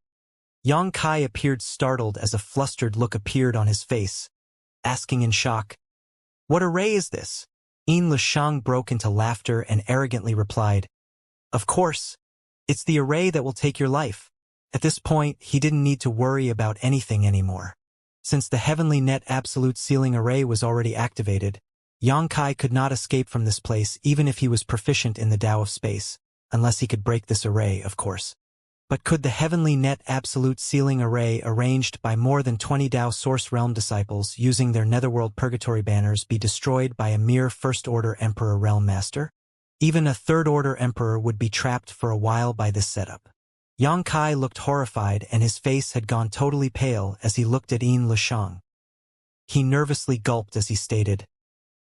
Yang Kai appeared startled as a flustered look appeared on his face, asking in shock, "What array is this?" Yin Lishang broke into laughter and arrogantly replied, "Of course, it's the array that will take your life." At this point, he didn't need to worry about anything anymore. Since the Heavenly Net Absolute Sealing Array was already activated, Yang Kai could not escape from this place even if he was proficient in the Tao of Space, unless he could break this array, of course. But could the Heavenly Net Absolute Sealing Array arranged by more than 20 Tao Source Realm disciples using their Netherworld Purgatory banners be destroyed by a mere First-Order Emperor Realm Master? Even a Third-Order Emperor would be trapped for a while by this setup. Yang Kai looked horrified and his face had gone totally pale as he looked at Yin Lishang. He nervously gulped as he stated,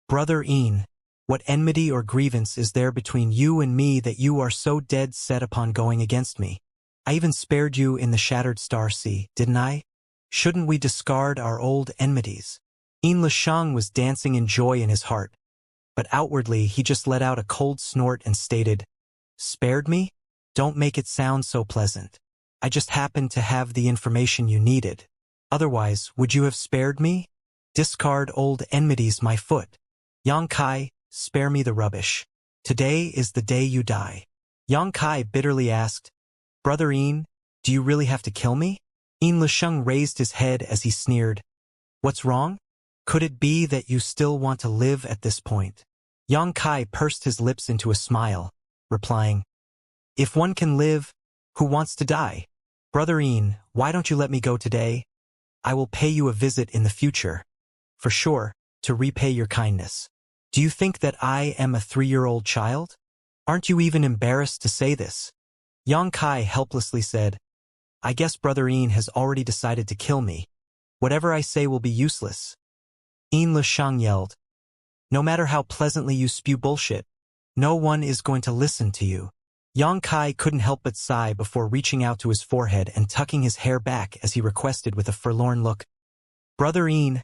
"Brother Yin, what enmity or grievance is there between you and me that you are so dead set upon going against me? I even spared you in the Shattered Star Sea, didn't I? Shouldn't we discard our old enmities?" Yin Lishang was dancing in joy in his heart, but outwardly he just let out a cold snort and stated, "Spared me? Don't make it sound so pleasant. I just happened to have the information you needed. Otherwise, would you have spared me? Discard old enmities, my foot. Yang Kai, spare me the rubbish. Today is the day you die." Yang Kai bitterly asked, "Brother Yin, do you really have to kill me?" Yin Lisheng raised his head as he sneered, "What's wrong? Could it be that you still want to live at this point?" Yang Kai pursed his lips into a smile, replying, "If one can live, who wants to die? Brother Yin, why don't you let me go today? I will pay you a visit in the future, for sure, to repay your kindness. Do you think that I am a 3-year-old child? Aren't you even embarrassed to say this?" Yang Kai helplessly said, "I guess Brother Yin has already decided to kill me. Whatever I say will be useless." Yin Lishang yelled, "No matter how pleasantly you spew bullshit, no one is going to listen to you." Yang Kai couldn't help but sigh before reaching out to his forehead and tucking his hair back as he requested with a forlorn look, "Brother Yin,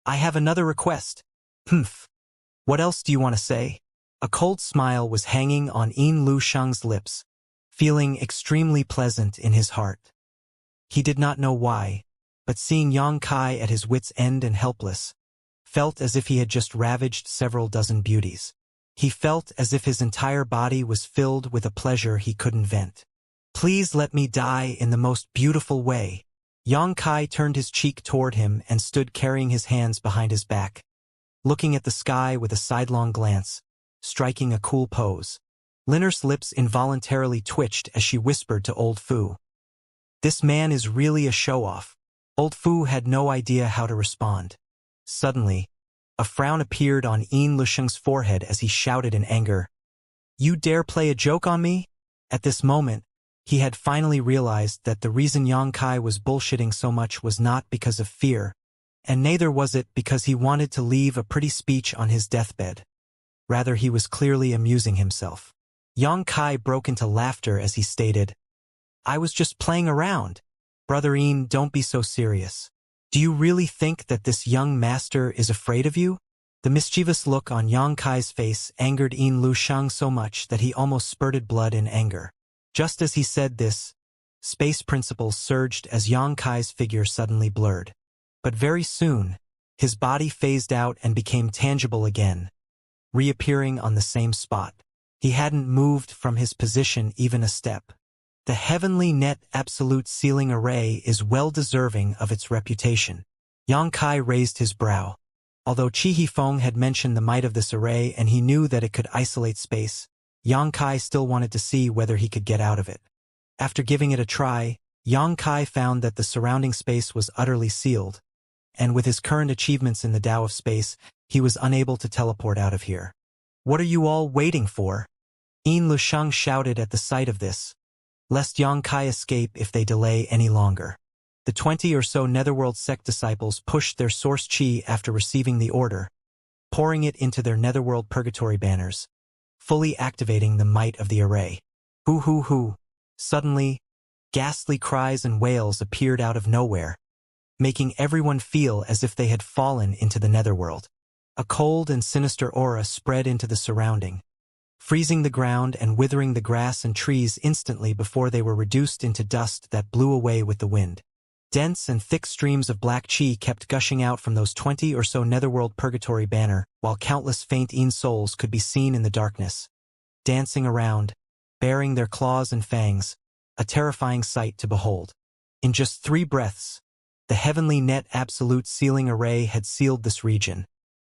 I have another request." "Humph. What else do you want to say?" A cold smile was hanging on Yin Lushang's lips, feeling extremely pleasant in his heart. He did not know why, but seeing Yang Kai at his wits' end and helpless, felt as if he had just ravaged several dozen beauties. He felt as if his entire body was filled with a pleasure he couldn't vent. "Please let me die in the most beautiful way." Yang Kai turned his cheek toward him and stood carrying his hands behind his back, looking at the sky with a sidelong glance, striking a cool pose. Linner's lips involuntarily twitched as she whispered to Old Fu, "This man is really a show-off." Old Fu had no idea how to respond. Suddenly, a frown appeared on Yin Lusheng's forehead as he shouted in anger, "You dare play a joke on me?" At this moment, he had finally realized that the reason Yang Kai was bullshitting so much was not because of fear, and neither was it because he wanted to leave a pretty speech on his deathbed. Rather, he was clearly amusing himself. Yang Kai broke into laughter as he stated, "I was just playing around. Brother Yin, don't be so serious. Do you really think that this young master is afraid of you?" The mischievous look on Yang Kai's face angered Yin Lushang so much that he almost spurted blood in anger. Just as he said this, space principles surged as Yang Kai's figure suddenly blurred. But very soon, his body phased out and became tangible again, reappearing on the same spot. He hadn't moved from his position even a step. The heavenly net absolute ceiling array is well deserving of its reputation. Yang Kai raised his brow. Although Chi Hifeng had mentioned the might of this array and he knew that it could isolate space, Yang Kai still wanted to see whether he could get out of it. After giving it a try, Yang Kai found that the surrounding space was utterly sealed, and with his current achievements in the Tao of space, he was unable to teleport out of here. "What are you all waiting for?" Yin Lusheng shouted at the sight of this, lest Yang Kai escape if they delay any longer. The 20 or so Netherworld sect disciples pushed their source chi after receiving the order, pouring it into their Netherworld purgatory banners, fully activating the might of the array. Hoo hoo hoo. Suddenly, ghastly cries and wails appeared out of nowhere, making everyone feel as if they had fallen into the Netherworld. A cold and sinister aura spread into the surrounding, freezing the ground and withering the grass and trees instantly before they were reduced into dust that blew away with the wind. Dense and thick streams of black chi kept gushing out from those 20 or so Netherworld purgatory banner, while countless faint Yin souls could be seen in the darkness, dancing around, baring their claws and fangs, a terrifying sight to behold. In just 3 breaths, the heavenly net absolute ceiling array had sealed this region,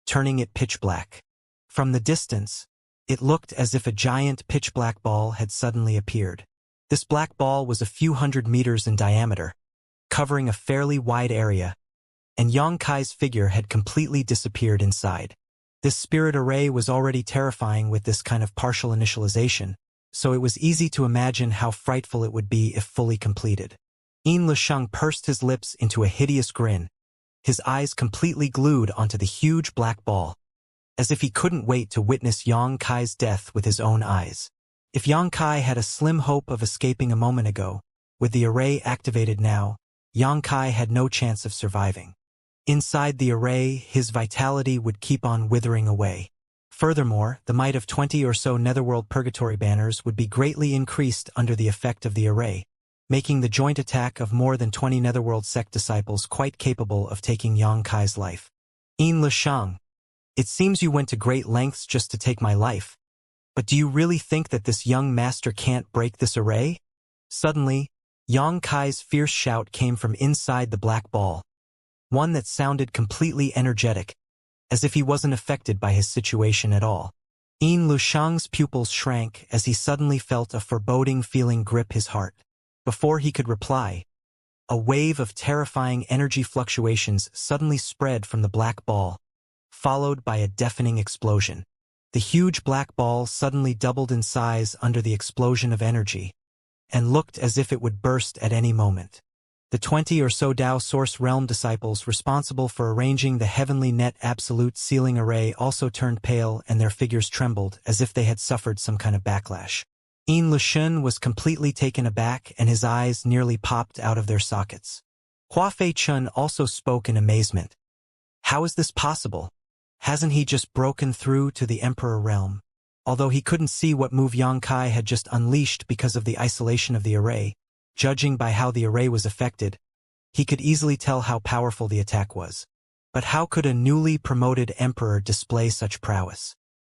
turning it pitch black. From the distance, it looked as if a giant pitch-black ball had suddenly appeared. This black ball was a few hundred meters in diameter, covering a fairly wide area, and Yang Kai's figure had completely disappeared inside. This spirit array was already terrifying with this kind of partial initialization, so it was easy to imagine how frightful it would be if fully completed. Yin Lusheng pursed his lips into a hideous grin, his eyes completely glued onto the huge black ball, as if he couldn't wait to witness Yang Kai's death with his own eyes. If Yang Kai had a slim hope of escaping a moment ago, with the array activated now, Yang Kai had no chance of surviving. Inside the array, his vitality would keep on withering away. Furthermore, the might of 20 or so Netherworld purgatory banners would be greatly increased under the effect of the array, making the joint attack of more than 20 Netherworld sect disciples quite capable of taking Yang Kai's life. Yin Lusheng, it seems you went to great lengths just to take my life. But do you really think that this young master can't break this array? Suddenly, Yang Kai's fierce shout came from inside the black ball, one that sounded completely energetic, as if he wasn't affected by his situation at all. Yin Lusheng's pupils shrank as he suddenly felt a foreboding feeling grip his heart. Before he could reply, a wave of terrifying energy fluctuations suddenly spread from the black ball, followed by a deafening explosion. The huge black ball suddenly doubled in size under the explosion of energy, and looked as if it would burst at any moment. The 20 or so Tao Source Realm disciples responsible for arranging the heavenly net absolute ceiling array also turned pale and their figures trembled as if they had suffered some kind of backlash. Yin Lusheng was completely taken aback and his eyes nearly popped out of their sockets. Hua Fei Chun also spoke in amazement. How is this possible? Hasn't he just broken through to the Emperor realm? Although he couldn't see what move Yang Kai had just unleashed because of the isolation of the array, judging by how the array was affected, he could easily tell how powerful the attack was. But how could a newly promoted emperor display such prowess?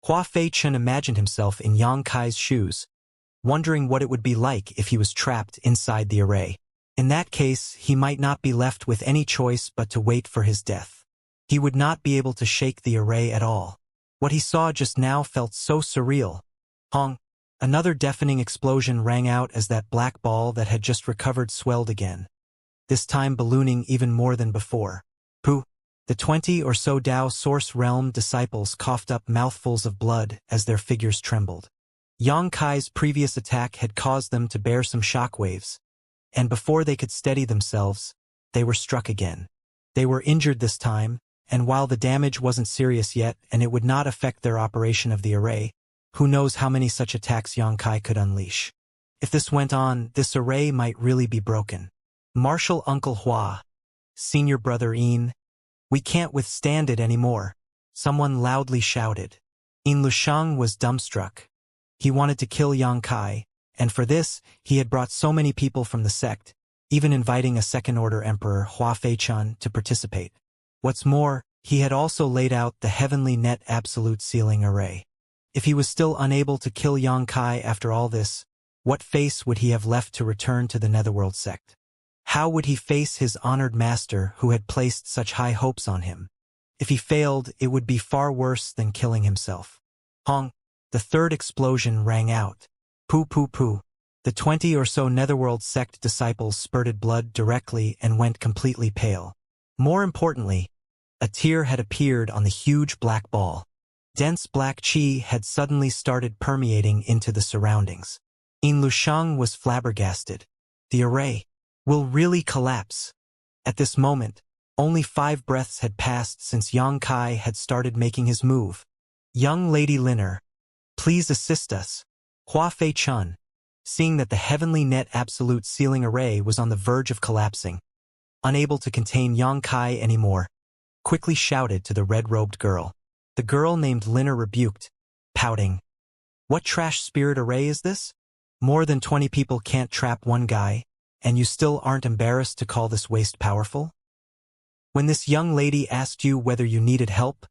Hua Fei Chun imagined himself in Yang Kai's shoes, wondering what it would be like if he was trapped inside the array. In that case, he might not be left with any choice but to wait for his death. He would not be able to shake the array at all. What he saw just now felt so surreal. Hong! Another deafening explosion rang out as that black ball that had just recovered swelled again, this time ballooning even more than before. Pooh! The 20 or so Tao Source Realm disciples coughed up mouthfuls of blood as their figures trembled. Yang Kai's previous attack had caused them to bear some shockwaves, and before they could steady themselves, they were struck again. They were injured this time, and while the damage wasn't serious yet and it would not affect their operation of the array, who knows how many such attacks Yang Kai could unleash. If this went on, this array might really be broken. Martial Uncle Hua, Senior Brother Yin, we can't withstand it anymore, someone loudly shouted. Yin Lusheng was dumbstruck. He wanted to kill Yang Kai, and for this, he had brought so many people from the sect, even inviting a second-order emperor, Hua Fei Chun, to participate. What's more, he had also laid out the heavenly net absolute ceiling array. If he was still unable to kill Yang Kai after all this, What face would he have left to return to the Netherworld sect? How would he face his honored master who had placed such high hopes on him? If he failed, it would be far worse than killing himself. Honk! The third explosion rang out. Poo poo poo. The 20 or so Netherworld sect disciples spurted blood directly and went completely pale. More importantly, a tear had appeared on the huge black ball. Dense black chi had suddenly started permeating into the surroundings. Yin Lusheng was flabbergasted. The array will really collapse. At this moment, only 5 breaths had passed since Yang Kai had started making his move. Young Lady Liner, please assist us. Hua Fei Chun, seeing that the heavenly net absolute ceiling array was on the verge of collapsing, unable to contain Yang Kai anymore, quickly shouted to the red-robed girl. The girl named Liner rebuked, pouting. What trash spirit array is this? More than 20 people can't trap one guy, and you still aren't embarrassed to call this waste powerful? When this young lady asked you whether you needed help,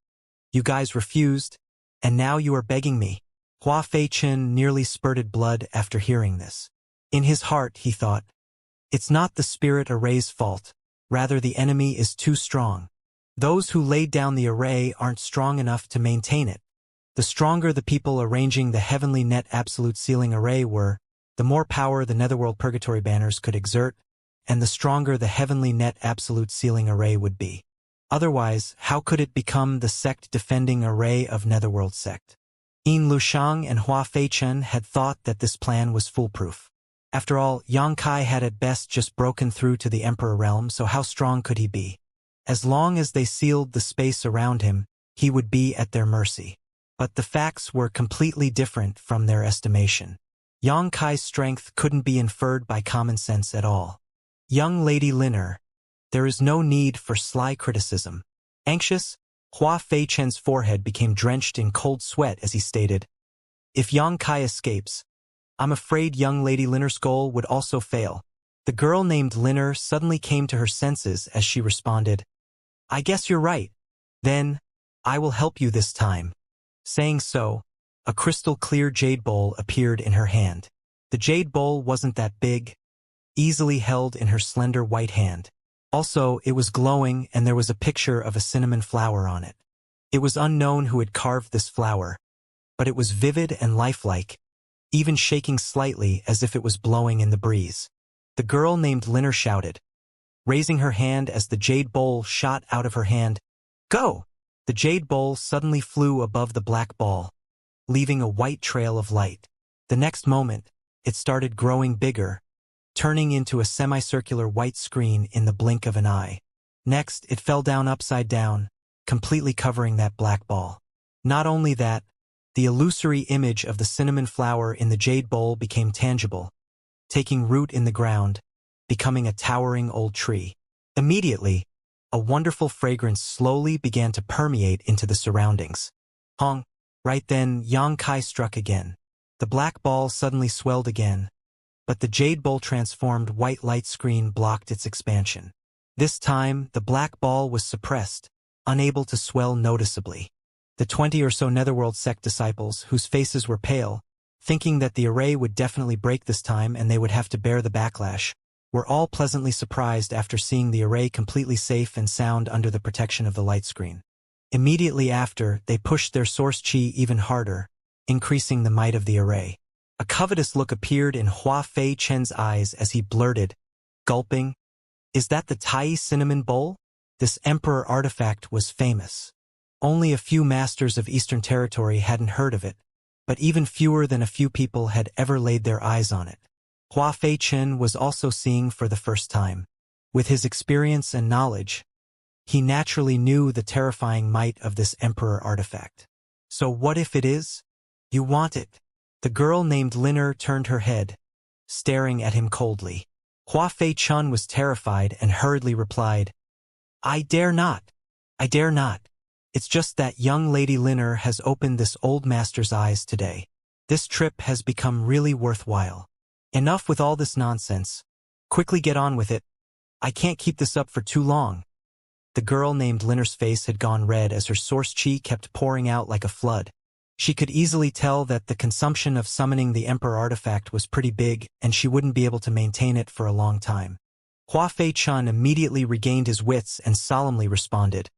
you guys refused, and now you are begging me. Hua Fei Chen nearly spurted blood after hearing this. In his heart, he thought, it's not the spirit array's fault, rather the enemy is too strong. Those who laid down the array aren't strong enough to maintain it. The stronger the people arranging the heavenly net absolute ceiling array were, the more power the Netherworld Purgatory banners could exert, and the stronger the heavenly net absolute ceiling array would be. Otherwise, how could it become the sect-defending array of Netherworld sect? Yin Lusheng and Hua Fei Chen had thought that this plan was foolproof. After all, Yang Kai had at best just broken through to the Emperor realm, so how strong could he be? As long as they sealed the space around him, he would be at their mercy. But the facts were completely different from their estimation. Yang Kai's strength couldn't be inferred by common sense at all. Young Lady Liner, there is no need for sly criticism. Anxious, Hua Fei Chen's forehead became drenched in cold sweat as he stated, if Yang Kai escapes, I'm afraid young Lady Liner's goal would also fail. The girl named Liner suddenly came to her senses as she responded, I guess you're right. Then, I will help you this time. Saying so, a crystal-clear jade bowl appeared in her hand. The jade bowl wasn't that big, easily held in her slender white hand. Also, it was glowing and there was a picture of a cinnamon flower on it. It was unknown who had carved this flower, but it was vivid and lifelike, even shaking slightly as if it was blowing in the breeze. The girl named Liner shouted, raising her hand as the jade bowl shot out of her hand, Go! The jade bowl suddenly flew above the black ball, leaving a white trail of light. The next moment, it started growing bigger, turning into a semicircular white screen in the blink of an eye. Next, it fell down upside down, completely covering that black ball. Not only that, the illusory image of the cinnamon flower in the jade bowl became tangible, taking root in the ground, becoming a towering old tree. Immediately, a wonderful fragrance slowly began to permeate into the surroundings. Hong! Right then, Yang Kai struck again. The black ball suddenly swelled again, but the jade bowl transformed white light screen blocked its expansion. This time, the black ball was suppressed, unable to swell noticeably. The 20 or so Netherworld sect disciples, whose faces were pale, thinking that the array would definitely break this time and they would have to bear the backlash, were all pleasantly surprised after seeing the array completely safe and sound under the protection of the light screen. Immediately after, they pushed their source chi even harder, increasing the might of the array. A covetous look appeared in Hua Fei Chen's eyes as he blurted, gulping, Is that the Tai cinnamon bowl? This emperor artifact was famous. Only a few masters of Eastern Territory hadn't heard of it, but even fewer than a few people had ever laid their eyes on it. Hua Fei Chen was also seeing for the first time. With his experience and knowledge, he naturally knew the terrifying might of this emperor artifact. So what if it is? You want it? The girl named Liner turned her head, staring at him coldly. Hua Fei Chen was terrified and hurriedly replied, I dare not. I dare not. It's just that young Lady Liner has opened this old master's eyes today. This trip has become really worthwhile. Enough with all this nonsense. Quickly get on with it. I can't keep this up for too long. The girl named Liner's face had gone red as her source chi kept pouring out like a flood. She could easily tell that the consumption of summoning the Emperor artifact was pretty big, and she wouldn't be able to maintain it for a long time. Hua Fei-chun immediately regained his wits and solemnly responded,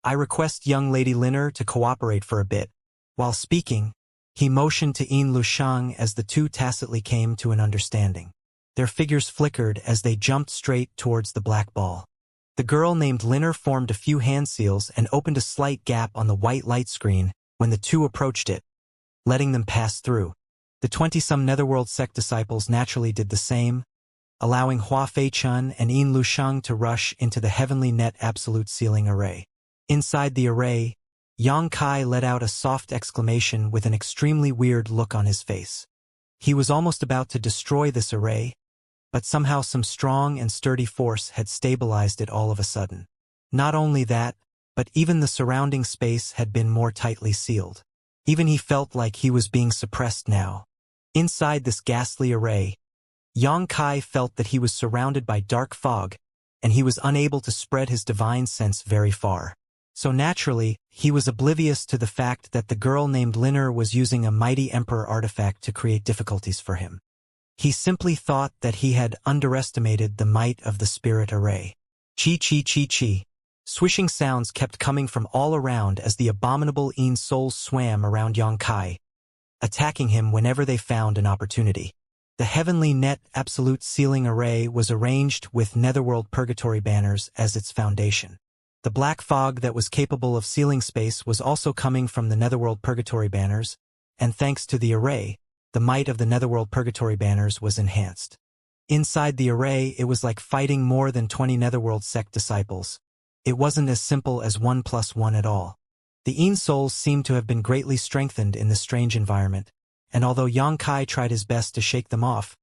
"I request young Lady Liner to cooperate for a bit." While speaking, he motioned to Yin Lushang as the two tacitly came to an understanding. Their figures flickered as they jumped straight towards the black ball. The girl named Liner formed a few hand seals and opened a slight gap on the white light screen when the two approached it, letting them pass through. The 20-some Netherworld sect disciples naturally did the same, allowing Hua Fei-chun and Yin Lushang to rush into the heavenly net absolute sealing array. Inside the array, Yang Kai let out a soft exclamation with an extremely weird look on his face. He was almost about to destroy this array, but somehow some strong and sturdy force had stabilized it all of a sudden. Not only that, but even the surrounding space had been more tightly sealed. Even he felt like he was being suppressed now. Inside this ghastly array, Yang Kai felt that he was surrounded by dark fog, and he was unable to spread his divine sense very far. So naturally, he was oblivious to the fact that the girl named Liner was using a mighty Emperor artifact to create difficulties for him. He simply thought that he had underestimated the might of the spirit array. Chi chi chi chi. Swishing sounds kept coming from all around as the abominable Yin souls swam around Yang Kai, attacking him whenever they found an opportunity. The heavenly net absolute sealing array was arranged with Netherworld purgatory banners as its foundation. The black fog that was capable of sealing space was also coming from the Netherworld purgatory banners, and thanks to the array, the might of the Netherworld purgatory banners was enhanced. Inside the array, it was like fighting more than 20 Netherworld sect disciples. It wasn't as simple as 1 plus 1 at all. The Yin souls seemed to have been greatly strengthened in this strange environment, and although Yang Kai tried his best to shake them off,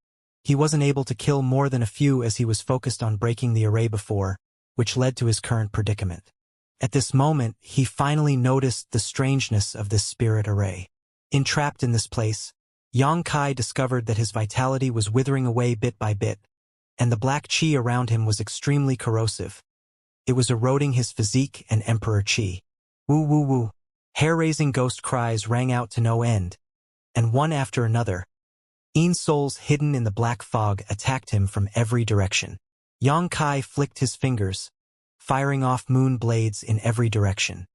he wasn't able to kill more than a few as he was focused on breaking the array before, which led to his current predicament. At this moment, he finally noticed the strangeness of this spirit array. Entrapped in this place, Yang Kai discovered that his vitality was withering away bit by bit, and the black chi around him was extremely corrosive. It was eroding his physique and emperor chi. Woo woo woo. Hair-raising ghost cries rang out to no end, and one after another, Yin souls hidden in the black fog attacked him from every direction. Yang Kai flicked his fingers, firing off moon blades in every direction.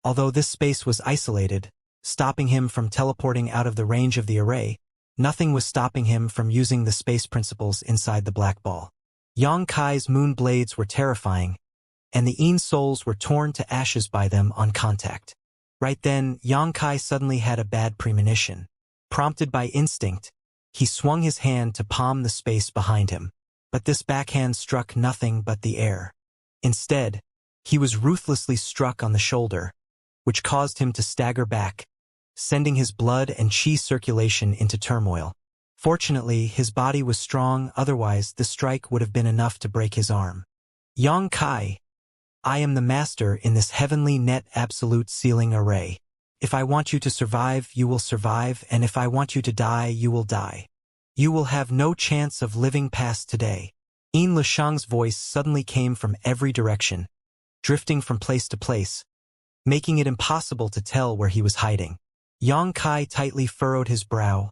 Although this space was isolated, stopping him from teleporting out of the range of the array, nothing was stopping him from using the space principles inside the black ball. Yang Kai's moon blades were terrifying, and the Yin souls were torn to ashes by them on contact. Right then, Yang Kai suddenly had a bad premonition. Prompted by instinct, he swung his hand to palm the space behind him. But this backhand struck nothing but the air. Instead, he was ruthlessly struck on the shoulder, which caused him to stagger back, sending his blood and chi circulation into turmoil. Fortunately, his body was strong, otherwise the strike would have been enough to break his arm. Yang Kai, I am the master in this heavenly net absolute sealing array. If I want you to survive, you will survive, and if I want you to die, you will die. You will have no chance of living past today. Yin Lushang's voice suddenly came from every direction, drifting from place to place, making it impossible to tell where he was hiding. Yang Kai tightly furrowed his brow,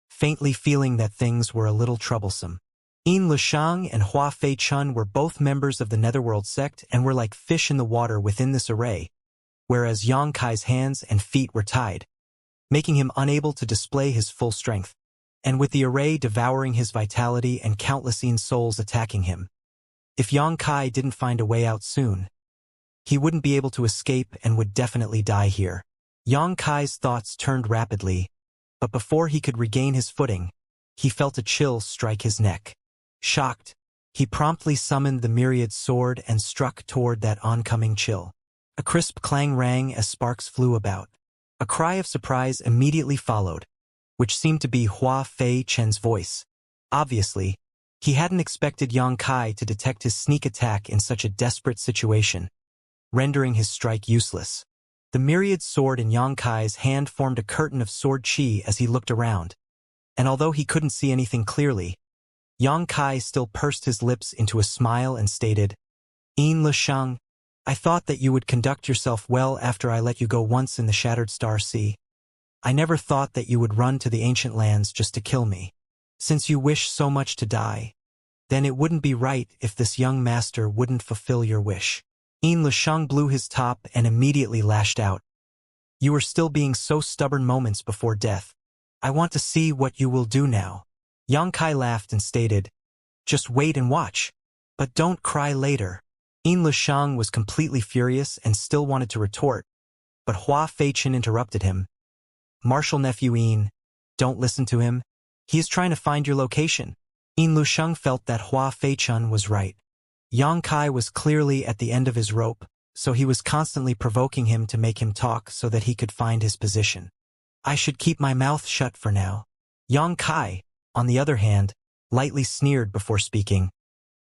faintly feeling that things were a little troublesome. Yin Lushang and Hua Fei-chun were both members of the Netherworld sect and were like fish in the water within this array, whereas Yang Kai's hands and feet were tied, making him unable to display his full strength. And with the array devouring his vitality and countless Yin souls attacking him, if Yang Kai didn't find a way out soon, he wouldn't be able to escape and would definitely die here. Yang Kai's thoughts turned rapidly, but before he could regain his footing, he felt a chill strike his neck. Shocked, he promptly summoned the myriad sword and struck toward that oncoming chill. A crisp clang rang as sparks flew about. A cry of surprise immediately followed, which seemed to be Hua Fei-chun's voice. Obviously, he hadn't expected Yang Kai to detect his sneak attack in such a desperate situation, rendering his strike useless. The myriad sword in Yang Kai's hand formed a curtain of sword chi as he looked around, and although he couldn't see anything clearly, Yang Kai still pursed his lips into a smile and stated, Yin Lushang, I thought that you would conduct yourself well after I let you go once in the Shattered Star Sea. I never thought that you would run to the ancient lands just to kill me. Since you wish so much to die, then it wouldn't be right if this young master wouldn't fulfill your wish. Lusheng blew his top and immediately lashed out. You are still being so stubborn moments before death. I want to see what you will do now. Yang Kai laughed and stated, just wait and watch. But don't cry later. Lusheng was completely furious and still wanted to retort, but Hua Feichen interrupted him. Martial nephew don't listen to him. He is trying to find your location. Lusheng felt that Hua Feichen was right. Yang Kai was clearly at the end of his rope, so he was constantly provoking him to make him talk so that he could find his position. I should keep my mouth shut for now. Yang Kai, on the other hand, lightly sneered before speaking.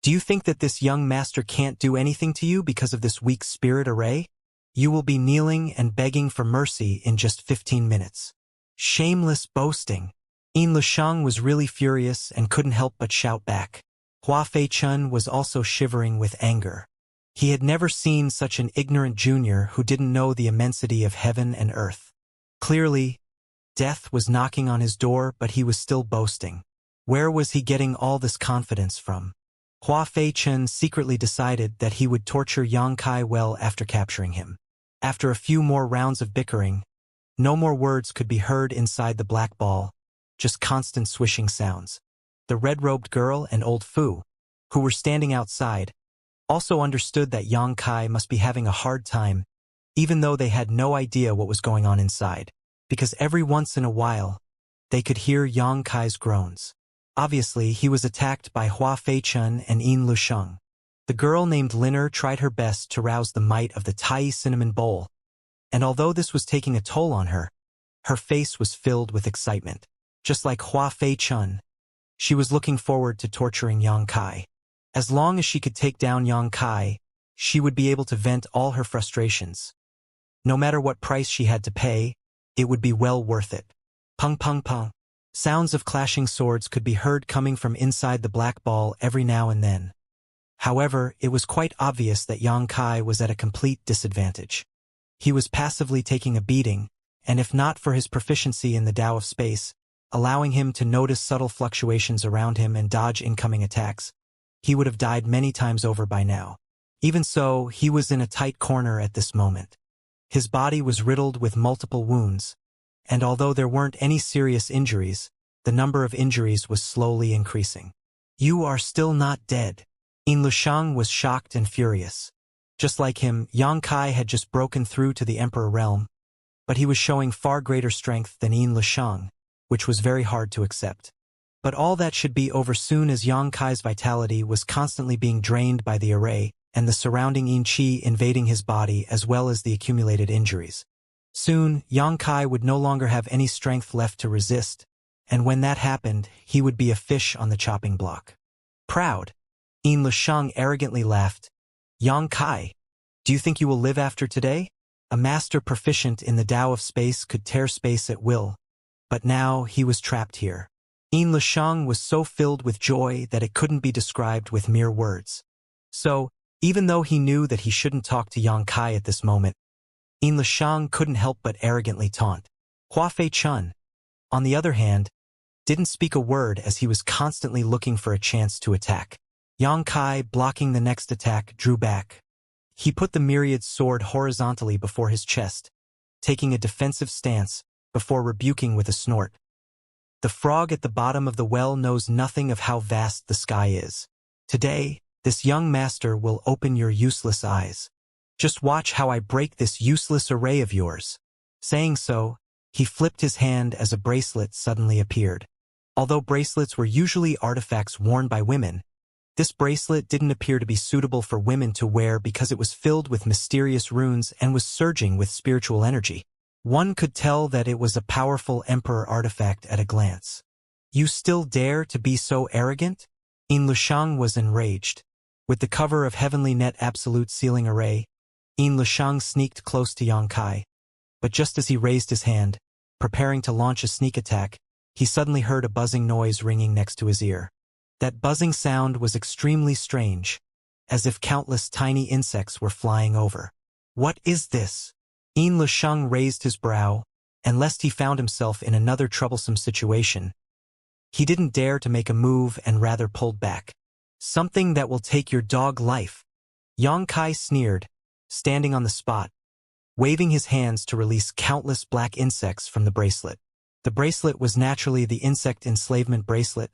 Do you think that this young master can't do anything to you because of this weak spirit array? You will be kneeling and begging for mercy in just 15 minutes. Shameless boasting. Lusheng was really furious and couldn't help but shout back. Hua Feichen was also shivering with anger. He had never seen such an ignorant junior who didn't know the immensity of heaven and earth. Clearly, death was knocking on his door, but he was still boasting. Where was he getting all this confidence from? Hua Feichen secretly decided that he would torture Yang Kai well after capturing him. After a few more rounds of bickering, no more words could be heard inside the black ball, just constant swishing sounds. The red-robed girl and old Fu, who were standing outside, also understood that Yang Kai must be having a hard time, even though they had no idea what was going on inside, because every once in a while, they could hear Yang Kai's groans. Obviously, he was attacked by Hua Feichen and Lusheng. The girl named Liner tried her best to rouse the might of the Tai cinnamon bowl, and although this was taking a toll on her, her face was filled with excitement. Just like Hua Feichen, she was looking forward to torturing Yang Kai. As long as she could take down Yang Kai, she would be able to vent all her frustrations. No matter what price she had to pay, it would be well worth it. Pung pung pung. Sounds of clashing swords could be heard coming from inside the black ball every now and then. However, it was quite obvious that Yang Kai was at a complete disadvantage. He was passively taking a beating, and if not for his proficiency in the Tao of space, allowing him to notice subtle fluctuations around him and dodge incoming attacks, he would have died many times over by now. Even so, he was in a tight corner at this moment. His body was riddled with multiple wounds, and although there weren't any serious injuries, the number of injuries was slowly increasing. You are still not dead. Lusheng was shocked and furious. Just like him, Yang Kai had just broken through to the Emperor realm, but he was showing far greater strength than Lusheng, which was very hard to accept. But all that should be over soon, as Yang Kai's vitality was constantly being drained by the array and the surrounding Qi invading his body, as well as the accumulated injuries. Soon, Yang Kai would no longer have any strength left to resist, and when that happened, he would be a fish on the chopping block. Proud, Lusheng arrogantly laughed. Yang Kai, do you think you will live after today? A master proficient in the Tao of space could tear space at will, but now he was trapped here. Lusheng was so filled with joy that it couldn't be described with mere words. So, even though he knew that he shouldn't talk to Yang Kai at this moment, Lusheng couldn't help but arrogantly taunt. Hua Feichen, on the other hand, didn't speak a word as he was constantly looking for a chance to attack. Yang Kai, blocking the next attack, drew back. He put the myriad sword horizontally before his chest, taking a defensive stance, before rebuking with a snort. The frog at the bottom of the well knows nothing of how vast the sky is. Today, this young master will open your useless eyes. Just watch how I break this useless array of yours. Saying so, he flipped his hand as a bracelet suddenly appeared. Although bracelets were usually artifacts worn by women, this bracelet didn't appear to be suitable for women to wear because it was filled with mysterious runes and was surging with spiritual energy. One could tell that it was a powerful emperor artifact at a glance. You still dare to be so arrogant? Lusheng was enraged. With the cover of Heavenly Net Absolute Sealing Array, Lusheng sneaked close to Yang Kai. But just as he raised his hand, preparing to launch a sneak attack, he suddenly heard a buzzing noise ringing next to his ear. That buzzing sound was extremely strange, as if countless tiny insects were flying over. What is this? Lusheng raised his brow, and lest he found himself in another troublesome situation, he didn't dare to make a move and rather pulled back. Something that will take your dog life, Xianxia sneered, standing on the spot, waving his hands to release countless black insects from the bracelet. The bracelet was naturally the insect enslavement bracelet,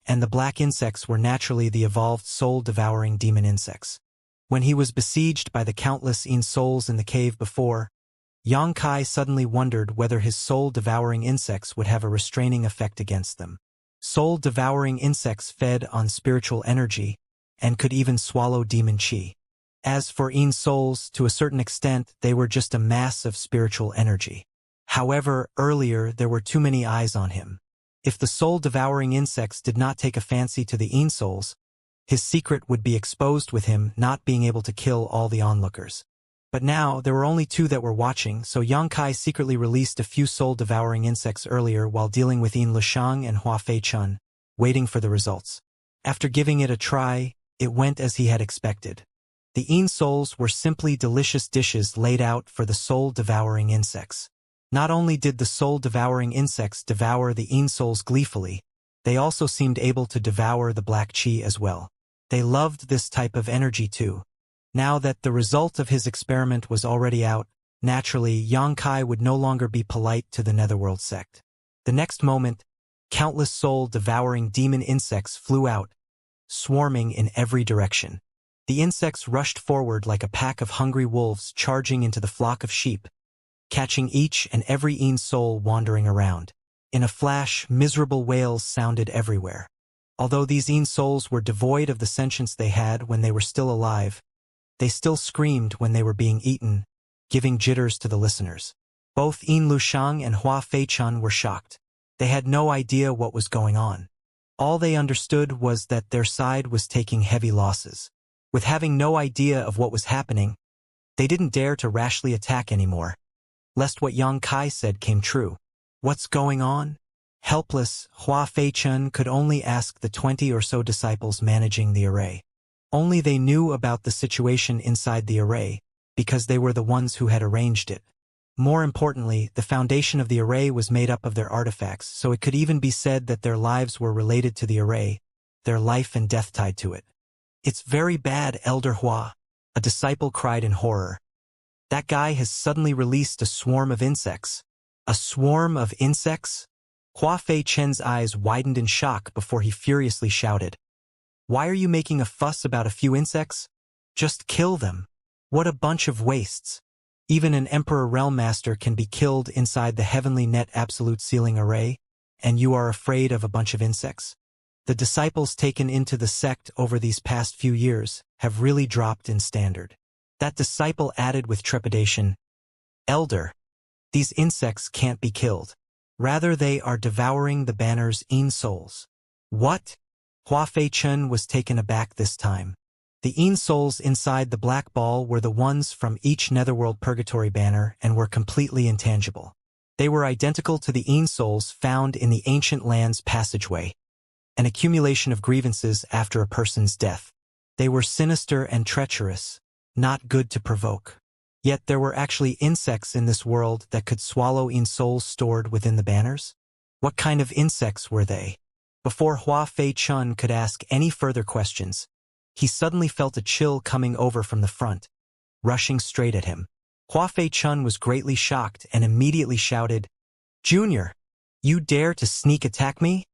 and the black insects were naturally the evolved soul-devouring demon insects. When he was besieged by the countless souls in the cave before, Xianxia suddenly wondered whether his soul-devouring insects would have a restraining effect against them. Soul-devouring insects fed on spiritual energy, and could even swallow demon chi. As for souls, to a certain extent, they were just a mass of spiritual energy. However, earlier there were too many eyes on him. If the soul-devouring insects did not take a fancy to the souls, his secret would be exposed with him not being able to kill all the onlookers. But now, there were only two that were watching, so Xianxia secretly released a few soul-devouring insects earlier while dealing with Lushang and Hua Fei-chun, waiting for the results. After giving it a try, it went as he had expected. The souls were simply delicious dishes laid out for the soul-devouring insects. Not only did the soul-devouring insects devour the souls gleefully, they also seemed able to devour the black chi as well. They loved this type of energy too. Now that the result of his experiment was already out, naturally Xianxia would no longer be polite to the Netherworld sect. The next moment, countless soul-devouring demon insects flew out, swarming in every direction. The insects rushed forward like a pack of hungry wolves charging into the flock of sheep, catching each and every soul wandering around. In a flash, miserable wails sounded everywhere. Although these souls were devoid of the sentience they had when they were still alive, they still screamed when they were being eaten, giving jitters to the listeners. Both Lushang and Hua Fei-chun were shocked. They had no idea what was going on. All they understood was that their side was taking heavy losses. With having no idea of what was happening, they didn't dare to rashly attack anymore, lest what Xianxia said came true. What's going on? Helpless, Hua Fei-chun could only ask the 20 or so disciples managing the array. Only they knew about the situation inside the array, because they were the ones who had arranged it. More importantly, the foundation of the array was made up of their artifacts, so it could even be said that their lives were related to the array, their life and death tied to it. "It's very bad, Elder Hua," a disciple cried in horror. "That guy has suddenly released a swarm of insects." "A swarm of insects?" Hua Fei-chun's eyes widened in shock before he furiously shouted. "Why are you making a fuss about a few insects? Just kill them. What a bunch of wastes. Even an Emperor Realm Master can be killed inside the Heavenly Net Absolute Sealing Array, and you are afraid of a bunch of insects?" The disciples taken into the sect over these past few years have really dropped in standard. That disciple added with trepidation, "Elder, these insects can't be killed. Rather, they are devouring the banner's souls." "What?" Hua Fei-chun was taken aback this time. The souls inside the black ball were the ones from each Netherworld Purgatory banner and were completely intangible. They were identical to the souls found in the Ancient Lands passageway, an accumulation of grievances after a person's death. They were sinister and treacherous, not good to provoke. Yet there were actually insects in this world that could swallow souls stored within the banners? What kind of insects were they? Before Hua Fei-chun could ask any further questions, he suddenly felt a chill coming over from the front, rushing straight at him. Hua Fei-chun was greatly shocked and immediately shouted, "Junior, you dare to sneak attack me?"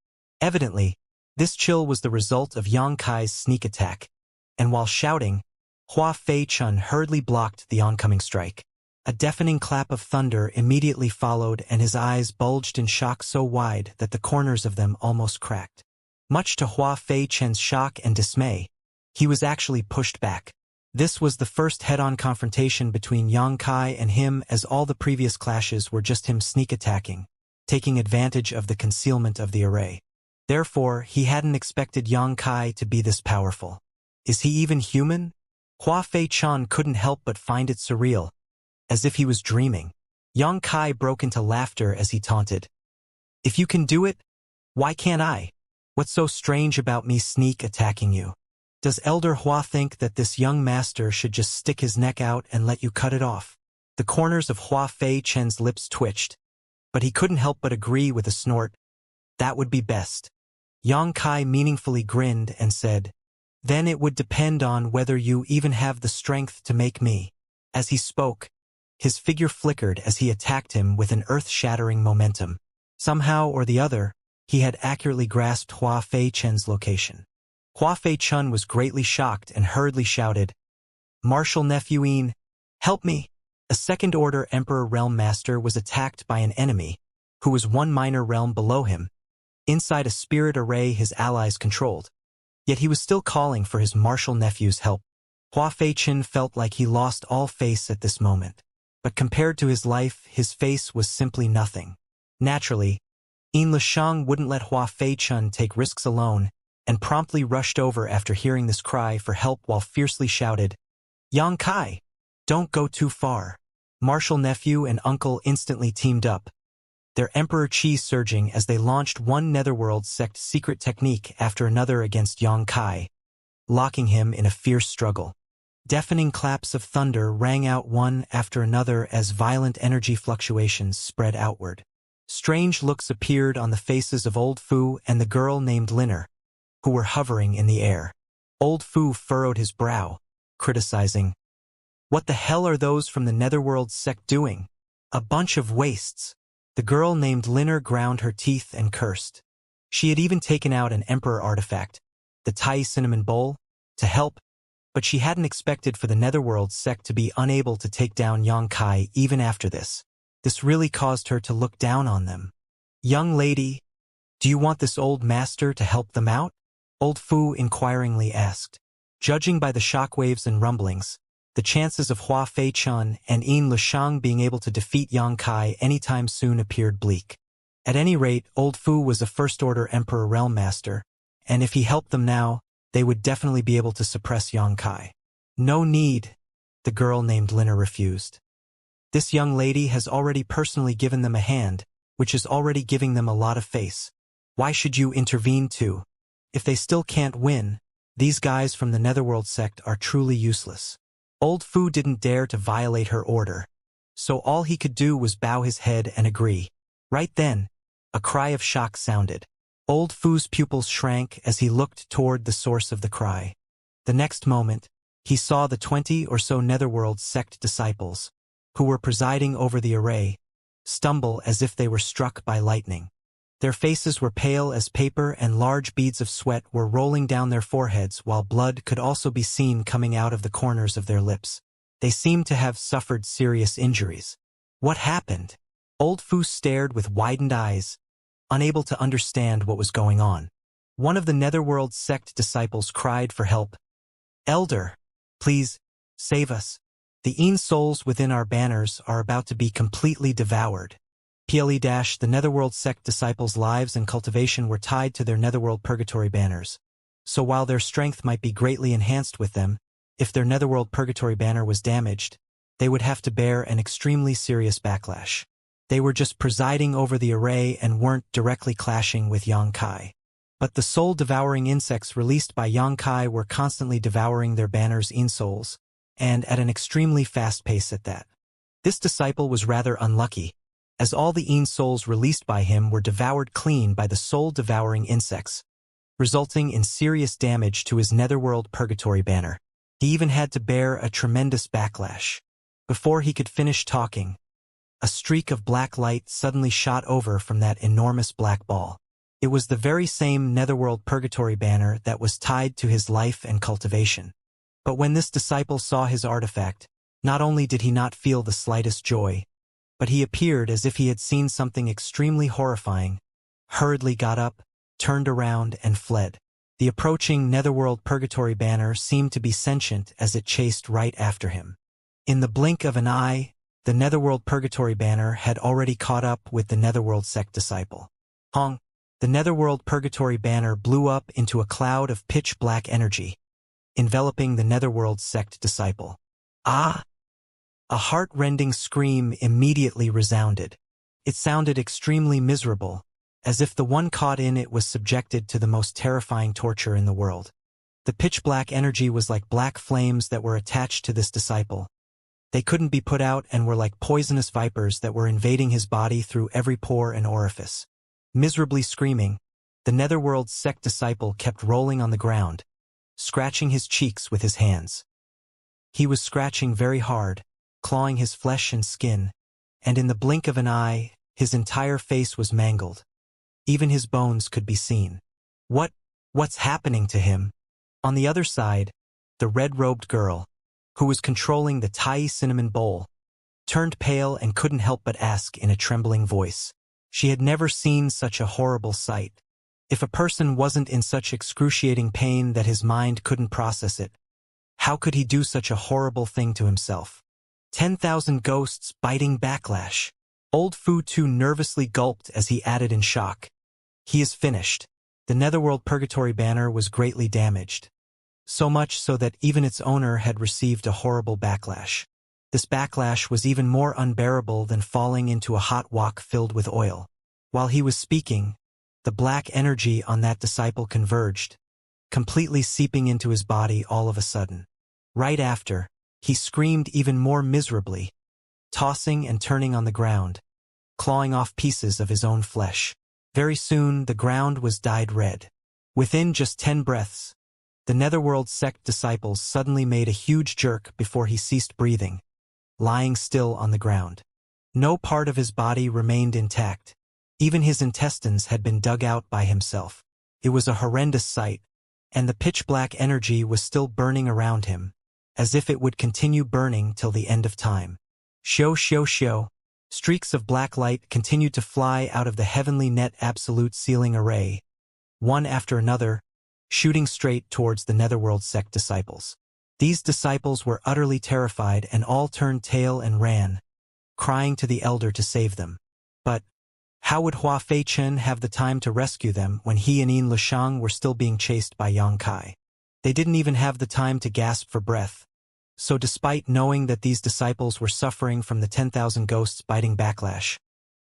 Evidently, this chill was the result of Xianxia's sneak attack, and while shouting, Hua Fei-chun hurriedly blocked the oncoming strike. A deafening clap of thunder immediately followed, and his eyes bulged in shock so wide that the corners of them almost cracked. Much to Hua Fei-chun's shock and dismay, he was actually pushed back. This was the first head-on confrontation between Xianxia and him, as all the previous clashes were just him sneak attacking, taking advantage of the concealment of the array. Therefore, he hadn't expected Xianxia to be this powerful. Is he even human? Hua Fei-chun couldn't help but find it surreal, as if he was dreaming. Xianxia broke into laughter as he taunted. "If you can do it, why can't I? What's so strange about me sneak attacking you? Does Elder Hua think that this young master should just stick his neck out and let you cut it off?" The corners of Hua Fei-chun's lips twitched, but he couldn't help but agree with a snort. That would be best. Yang Kai meaningfully grinned and said, then it would depend on whether you even have the strength to make me. As he spoke, his figure flickered as he attacked him with an earth-shattering momentum. Somehow or the other, he had accurately grasped Hua Fei Chen's location. Hua Fei Chen was greatly shocked and hurriedly shouted, Martial Nephew Yin, help me! A second-order Emperor Realm Master was attacked by an enemy, who was one minor realm below him, inside a spirit array his allies controlled. Yet he was still calling for his martial nephew's help. Hua Fei Chen felt like he lost all face at this moment. But compared to his life, his face was simply nothing. Naturally, Yin Lishang wouldn't let Hua Fei Chen take risks alone, and promptly rushed over after hearing this cry for help while fiercely shouted, Yang Kai, don't go too far. Martial nephew and uncle instantly teamed up, their emperor chi surging as they launched one netherworld sect secret technique after another against Yang Kai, locking him in a fierce struggle. Deafening claps of thunder rang out one after another as violent energy fluctuations spread outward. Strange looks appeared on the faces of Old Fu and the girl named Linner, who were hovering in the air. Old Fu furrowed his brow, criticizing, what the hell are those from the netherworld sect doing? A bunch of wastes. The girl named Linner ground her teeth and cursed. She had even taken out an emperor artifact, the Tai Cinnamon Bowl, to help, but she hadn't expected for the netherworld sect to be unable to take down Yang Kai even after this. This really caused her to look down on them. Young lady, do you want this old master to help them out? Old Fu inquiringly asked. Judging by the shockwaves and rumblings, the chances of Hua Fei Chen and Yin Lishang being able to defeat Yang Kai anytime soon appeared bleak. At any rate, Old Fu was a first-order Emperor Realm Master, and if he helped them now, they would definitely be able to suppress Yang Kai. No need, the girl named Linner refused. This young lady has already personally given them a hand, which is already giving them a lot of face. Why should you intervene too? If they still can't win, these guys from the Netherworld sect are truly useless. Old Fu didn't dare to violate her order, so all he could do was bow his head and agree. Right then, a cry of shock sounded. Old Fu's pupils shrank as he looked toward the source of the cry. The next moment, he saw the 20 or so Netherworld sect disciples, who were presiding over the array, stumble as if they were struck by lightning. Their faces were pale as paper and large beads of sweat were rolling down their foreheads while blood could also be seen coming out of the corners of their lips. They seemed to have suffered serious injuries. What happened? Old Fu stared with widened eyes, unable to understand what was going on. One of the Netherworld sect disciples cried for help. Elder, please, save us. The Yin souls within our banners are about to be completely devoured. The Netherworld sect disciples' lives and cultivation were tied to their Netherworld Purgatory banners. So while their strength might be greatly enhanced with them, if their Netherworld Purgatory banner was damaged, they would have to bear an extremely serious backlash. They were just presiding over the array and weren't directly clashing with Yang Kai. But the soul-devouring insects released by Yang Kai were constantly devouring their banners' Yin souls, and at an extremely fast pace at that. This disciple was rather unlucky, as all the Yin souls released by him were devoured clean by the soul-devouring insects, resulting in serious damage to his Netherworld Purgatory banner. He even had to bear a tremendous backlash. Before he could finish talking, a streak of black light suddenly shot over from that enormous black ball. It was the very same Netherworld Purgatory banner that was tied to his life and cultivation. But when this disciple saw his artifact, not only did he not feel the slightest joy, but he appeared as if he had seen something extremely horrifying, hurriedly got up, turned around, and fled. The approaching Netherworld Purgatory banner seemed to be sentient as it chased right after him. In the blink of an eye, the Netherworld Purgatory banner had already caught up with the Netherworld sect disciple. Hong! The Netherworld Purgatory banner blew up into a cloud of pitch-black energy, enveloping the Netherworld sect disciple. Ah! A heart-rending scream immediately resounded. It sounded extremely miserable, as if the one caught in it was subjected to the most terrifying torture in the world. The pitch-black energy was like black flames that were attached to this disciple. They couldn't be put out and were like poisonous vipers that were invading his body through every pore and orifice. Miserably screaming, the Netherworld sect disciple kept rolling on the ground, scratching his cheeks with his hands. He was scratching very hard, clawing his flesh and skin, and in the blink of an eye, his entire face was mangled. Even his bones could be seen. What's happening to him? On the other side, the red-robed girl, who was controlling the Tai cinnamon bowl, turned pale and couldn't help but ask in a trembling voice. She had never seen such a horrible sight. If a person wasn't in such excruciating pain that his mind couldn't process it, how could he do such a horrible thing to himself? 10,000 ghosts biting backlash. Old Fu Tu nervously gulped as he added in shock. He is finished. The Netherworld Purgatory banner was greatly damaged. So much so that even its owner had received a horrible backlash. This backlash was even more unbearable than falling into a hot wok filled with oil. While he was speaking, the black energy on that disciple converged, completely seeping into his body all of a sudden. Right after, he screamed even more miserably, tossing and turning on the ground, clawing off pieces of his own flesh. Very soon the ground was dyed red. Within just 10 breaths, the Netherworld sect disciples suddenly made a huge jerk before he ceased breathing, lying still on the ground. No part of his body remained intact. Even his intestines had been dug out by himself. It was a horrendous sight, and the pitch-black energy was still burning around him, as if it would continue burning till the end of time. Shio shio shio. Streaks of black light continued to fly out of the heavenly net absolute ceiling array, one after another, shooting straight towards the Netherworld sect disciples. These disciples were utterly terrified and all turned tail and ran, crying to the elder to save them. But how would Hua Fei Chen have the time to rescue them when he and Yin Lishang were still being chased by Yang Kai? They didn't even have the time to gasp for breath. So despite knowing that these disciples were suffering from the 10,000 ghosts biting backlash,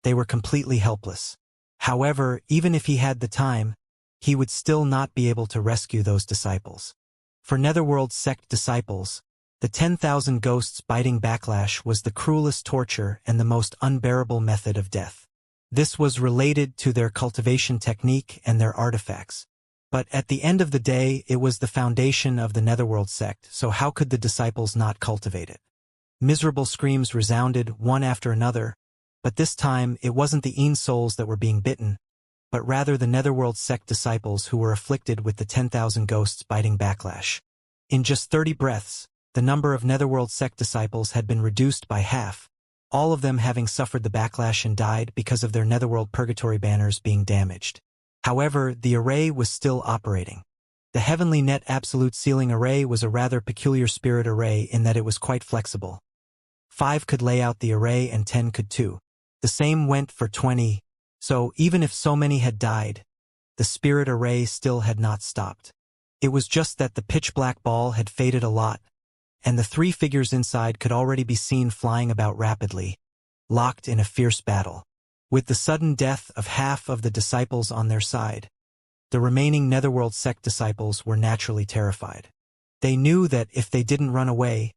they were completely helpless. However, even if he had the time, he would still not be able to rescue those disciples. For Netherworld sect disciples, the 10,000 ghosts biting backlash was the cruelest torture and the most unbearable method of death. This was related to their cultivation technique and their artifacts. But at the end of the day, it was the foundation of the Netherworld sect, so how could the disciples not cultivate it? Miserable screams resounded one after another, but this time it wasn't the Yin souls that were being bitten, but rather the Netherworld sect disciples who were afflicted with the 10,000 ghosts biting backlash. In just 30 breaths, the number of Netherworld sect disciples had been reduced by half, all of them having suffered the backlash and died because of their Netherworld Purgatory banners being damaged. However, the array was still operating. The Heavenly Net Absolute Ceiling Array was a rather peculiar spirit array in that it was quite flexible. 5 could lay out the array and 10 could too. The same went for 20, so even if so many had died, the spirit array still had not stopped. It was just that the pitch-black ball had faded a lot, and the 3 figures inside could already be seen flying about rapidly, locked in a fierce battle. With the sudden death of half of the disciples on their side, the remaining Netherworld sect disciples were naturally terrified. They knew that if they didn't run away,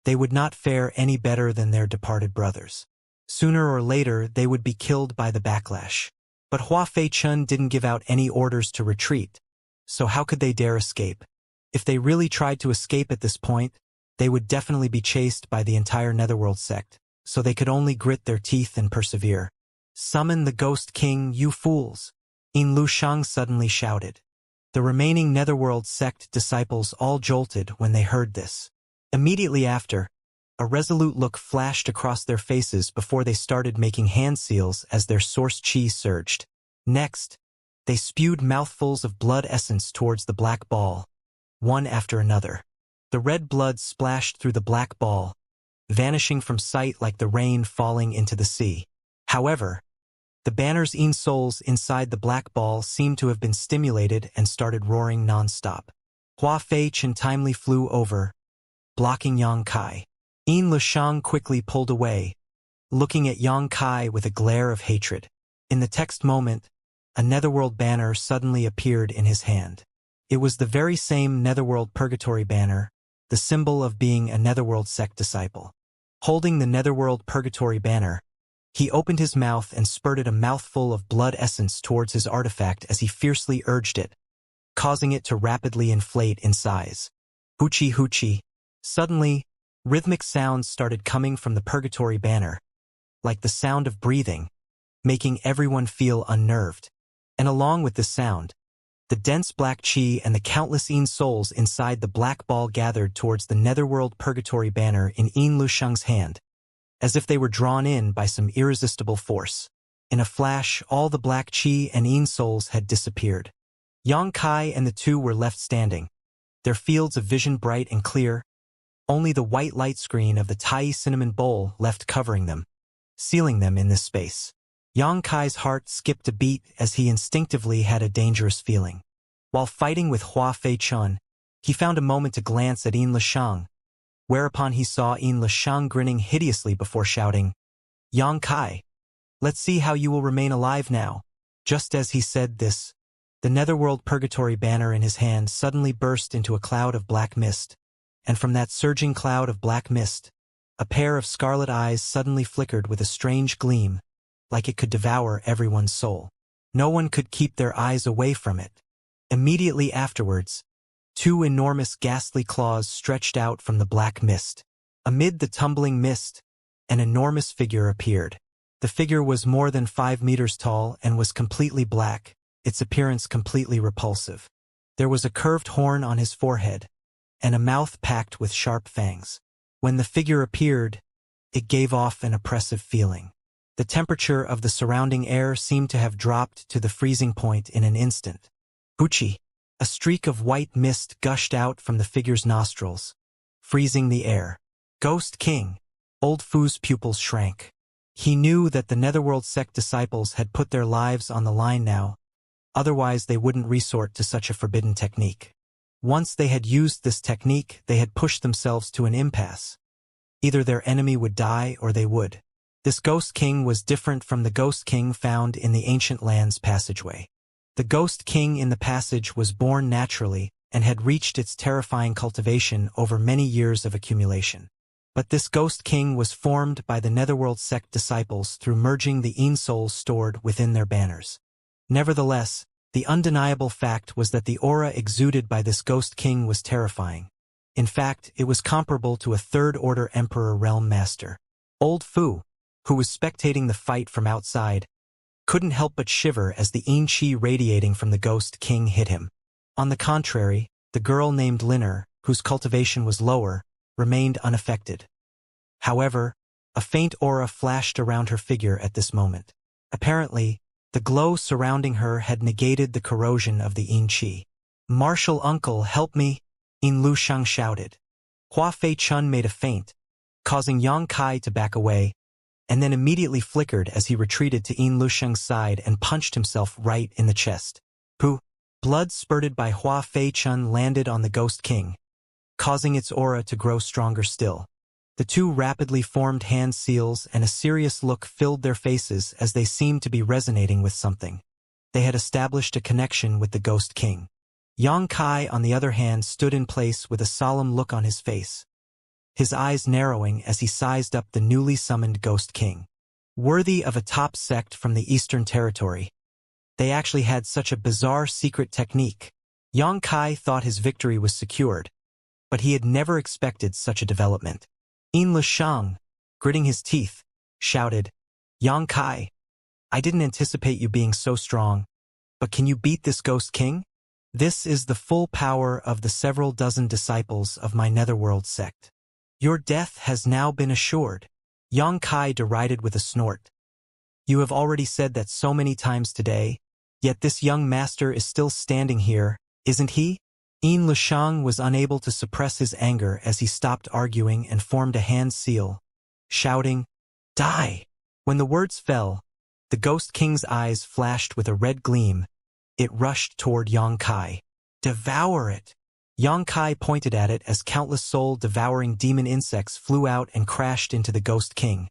they would not fare any better than their departed brothers. Sooner or later, they would be killed by the backlash. But Hua Fei Chun didn't give out any orders to retreat, so how could they dare escape? If they really tried to escape at this point, they would definitely be chased by the entire Netherworld sect, so they could only grit their teeth and persevere. "Summon the Ghost King, you fools!" Yin Lushang suddenly shouted. The remaining Netherworld sect disciples all jolted when they heard this. Immediately after, a resolute look flashed across their faces before they started making hand seals as their source chi surged. Next, they spewed mouthfuls of blood essence towards the black ball, one after another. The red blood splashed through the black ball, vanishing from sight like the rain falling into the sea. However, the banner's Yin souls inside the black ball seemed to have been stimulated and started roaring non-stop. Hua Fei Chen timely flew over, blocking Yang Kai. Yin Lushang quickly pulled away, looking at Yang Kai with a glare of hatred. In the text moment, a Netherworld banner suddenly appeared in his hand. It was the very same Netherworld Purgatory banner, the symbol of being a Netherworld sect disciple. Holding the netherworld purgatory banner, he opened his mouth and spurted a mouthful of blood essence towards his artifact as he fiercely urged it, causing it to rapidly inflate in size. Hoochie hoochie. Suddenly, rhythmic sounds started coming from the purgatory banner, like the sound of breathing, making everyone feel unnerved. And along with this sound, the dense black chi and the countless Yin souls inside the black ball gathered towards the netherworld purgatory banner in Yin Lusheng's hand, as if they were drawn in by some irresistible force. In a flash, all the black chi and Yin souls had disappeared. Yang Kai and the two were left standing, their fields of vision bright and clear, only the white light screen of the Tai cinnamon bowl left covering them, sealing them in this space. Yang Kai's heart skipped a beat as he instinctively had a dangerous feeling. While fighting with Hua Fei Chun, he found a moment to glance at Yin Lisheng, whereupon he saw Yin Lisheng grinning hideously before shouting, "Yang Kai, let's see how you will remain alive now." Just as he said this, the netherworld purgatory banner in his hand suddenly burst into a cloud of black mist, and from that surging cloud of black mist, a pair of scarlet eyes suddenly flickered with a strange gleam, like it could devour everyone's soul. No one could keep their eyes away from it. Immediately afterwards, two enormous ghastly claws stretched out from the black mist. Amid the tumbling mist, an enormous figure appeared. The figure was more than 5 meters tall and was completely black, its appearance completely repulsive. There was a curved horn on his forehead, and a mouth packed with sharp fangs. When the figure appeared, it gave off an oppressive feeling. The temperature of the surrounding air seemed to have dropped to the freezing point in an instant. Hoochie! A streak of white mist gushed out from the figure's nostrils, freezing the air. Ghost King! Old Fu's pupils shrank. He knew that the Netherworld sect disciples had put their lives on the line now, otherwise they wouldn't resort to such a forbidden technique. Once they had used this technique, they had pushed themselves to an impasse. Either their enemy would die or they would. This Ghost King was different from the Ghost King found in the Ancient Lands passageway. The Ghost King in the passage was born naturally and had reached its terrifying cultivation over many years of accumulation. But this Ghost King was formed by the Netherworld sect disciples through merging the Yin souls stored within their banners. Nevertheless, the undeniable fact was that the aura exuded by this Ghost King was terrifying. In fact, it was comparable to a third-order Emperor Realm Master. Old Fu, who was spectating the fight from outside, couldn't help but shiver as the Yin Chi radiating from the Ghost King hit him. On the contrary, the girl named Linner, whose cultivation was lower, remained unaffected. However, a faint aura flashed around her figure at this moment. Apparently, the glow surrounding her had negated the corrosion of the Yin Chi. "Martial uncle, help me!" Yin Lusheng shouted. Hua Fei Chun made a feint, causing Yang Kai to back away, and then immediately flickered as he retreated to Yin Lusheng's side and punched himself right in the chest. Pooh! Blood spurted by Hua Fei Chun landed on the Ghost King, causing its aura to grow stronger still. The two rapidly formed hand seals and a serious look filled their faces as they seemed to be resonating with something. They had established a connection with the Ghost King. Yang Kai, on the other hand, stood in place with a solemn look on his face, his eyes narrowing as he sized up the newly summoned Ghost King. Worthy of a top sect from the Eastern Territory, they actually had such a bizarre secret technique. Yang Kai thought his victory was secured, but he had never expected such a development. Yin Lusheng, gritting his teeth, shouted, "Yang Kai, I didn't anticipate you being so strong, but can you beat this Ghost King? This is the full power of the several dozen disciples of my Netherworld sect. Your death has now been assured." Yang Kai derided with a snort. "You have already said that so many times today, yet this young master is still standing here, isn't he?" Yin Lusheng was unable to suppress his anger as he stopped arguing and formed a hand seal, shouting, "Die!" When the words fell, the Ghost King's eyes flashed with a red gleam. It rushed toward Yang Kai. "Devour it!" Yang Kai pointed at it as countless soul-devouring demon insects flew out and crashed into the Ghost King,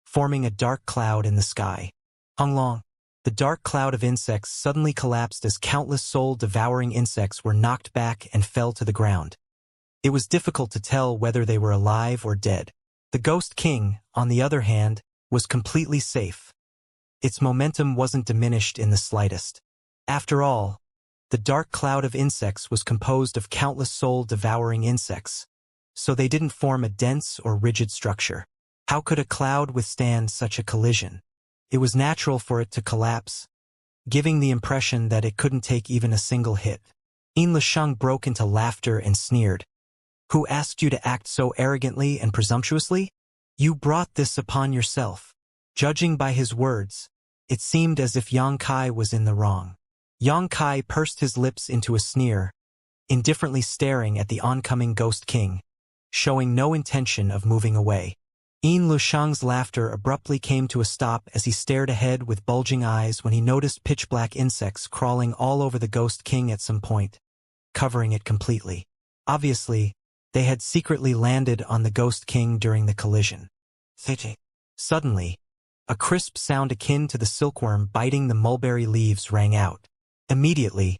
forming a dark cloud in the sky. Hunglong. The dark cloud of insects suddenly collapsed as countless soul-devouring insects were knocked back and fell to the ground. It was difficult to tell whether they were alive or dead. The Ghost King, on the other hand, was completely safe. Its momentum wasn't diminished in the slightest. After all, the dark cloud of insects was composed of countless soul-devouring insects, so they didn't form a dense or rigid structure. How could a cloud withstand such a collision? It was natural for it to collapse, giving the impression that it couldn't take even a single hit. Yin broke into laughter and sneered. Who asked you to act so arrogantly and presumptuously? You brought this upon yourself. Judging by his words, it seemed as if Xianxia was in the wrong. Xianxia pursed his lips into a sneer, indifferently staring at the oncoming Ghost King, showing no intention of moving away. Yin Lushang's laughter abruptly came to a stop as he stared ahead with bulging eyes when he noticed pitch-black insects crawling all over the Ghost King at some point, covering it completely. Obviously, they had secretly landed on the Ghost King during the collision. Suddenly, a crisp sound akin to the silkworm biting the mulberry leaves rang out. Immediately,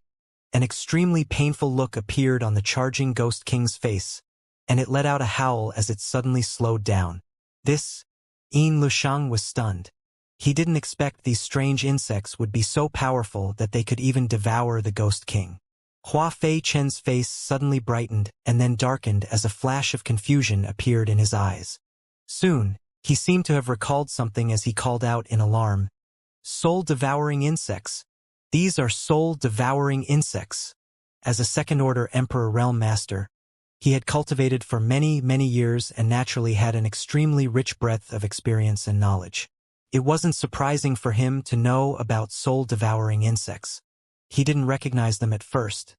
an extremely painful look appeared on the charging Ghost King's face, and it let out a howl as it suddenly slowed down. Yin Lushang was stunned. He didn't expect these strange insects would be so powerful that they could even devour the Ghost King. Hua Fei Chen's face suddenly brightened and then darkened as a flash of confusion appeared in his eyes. Soon, he seemed to have recalled something as he called out in alarm. Soul-devouring insects. These are soul-devouring insects. As a second-order Emperor Realm Master, he had cultivated for many, many years and naturally had an extremely rich breadth of experience and knowledge. It wasn't surprising for him to know about soul-devouring insects. He didn't recognize them at first.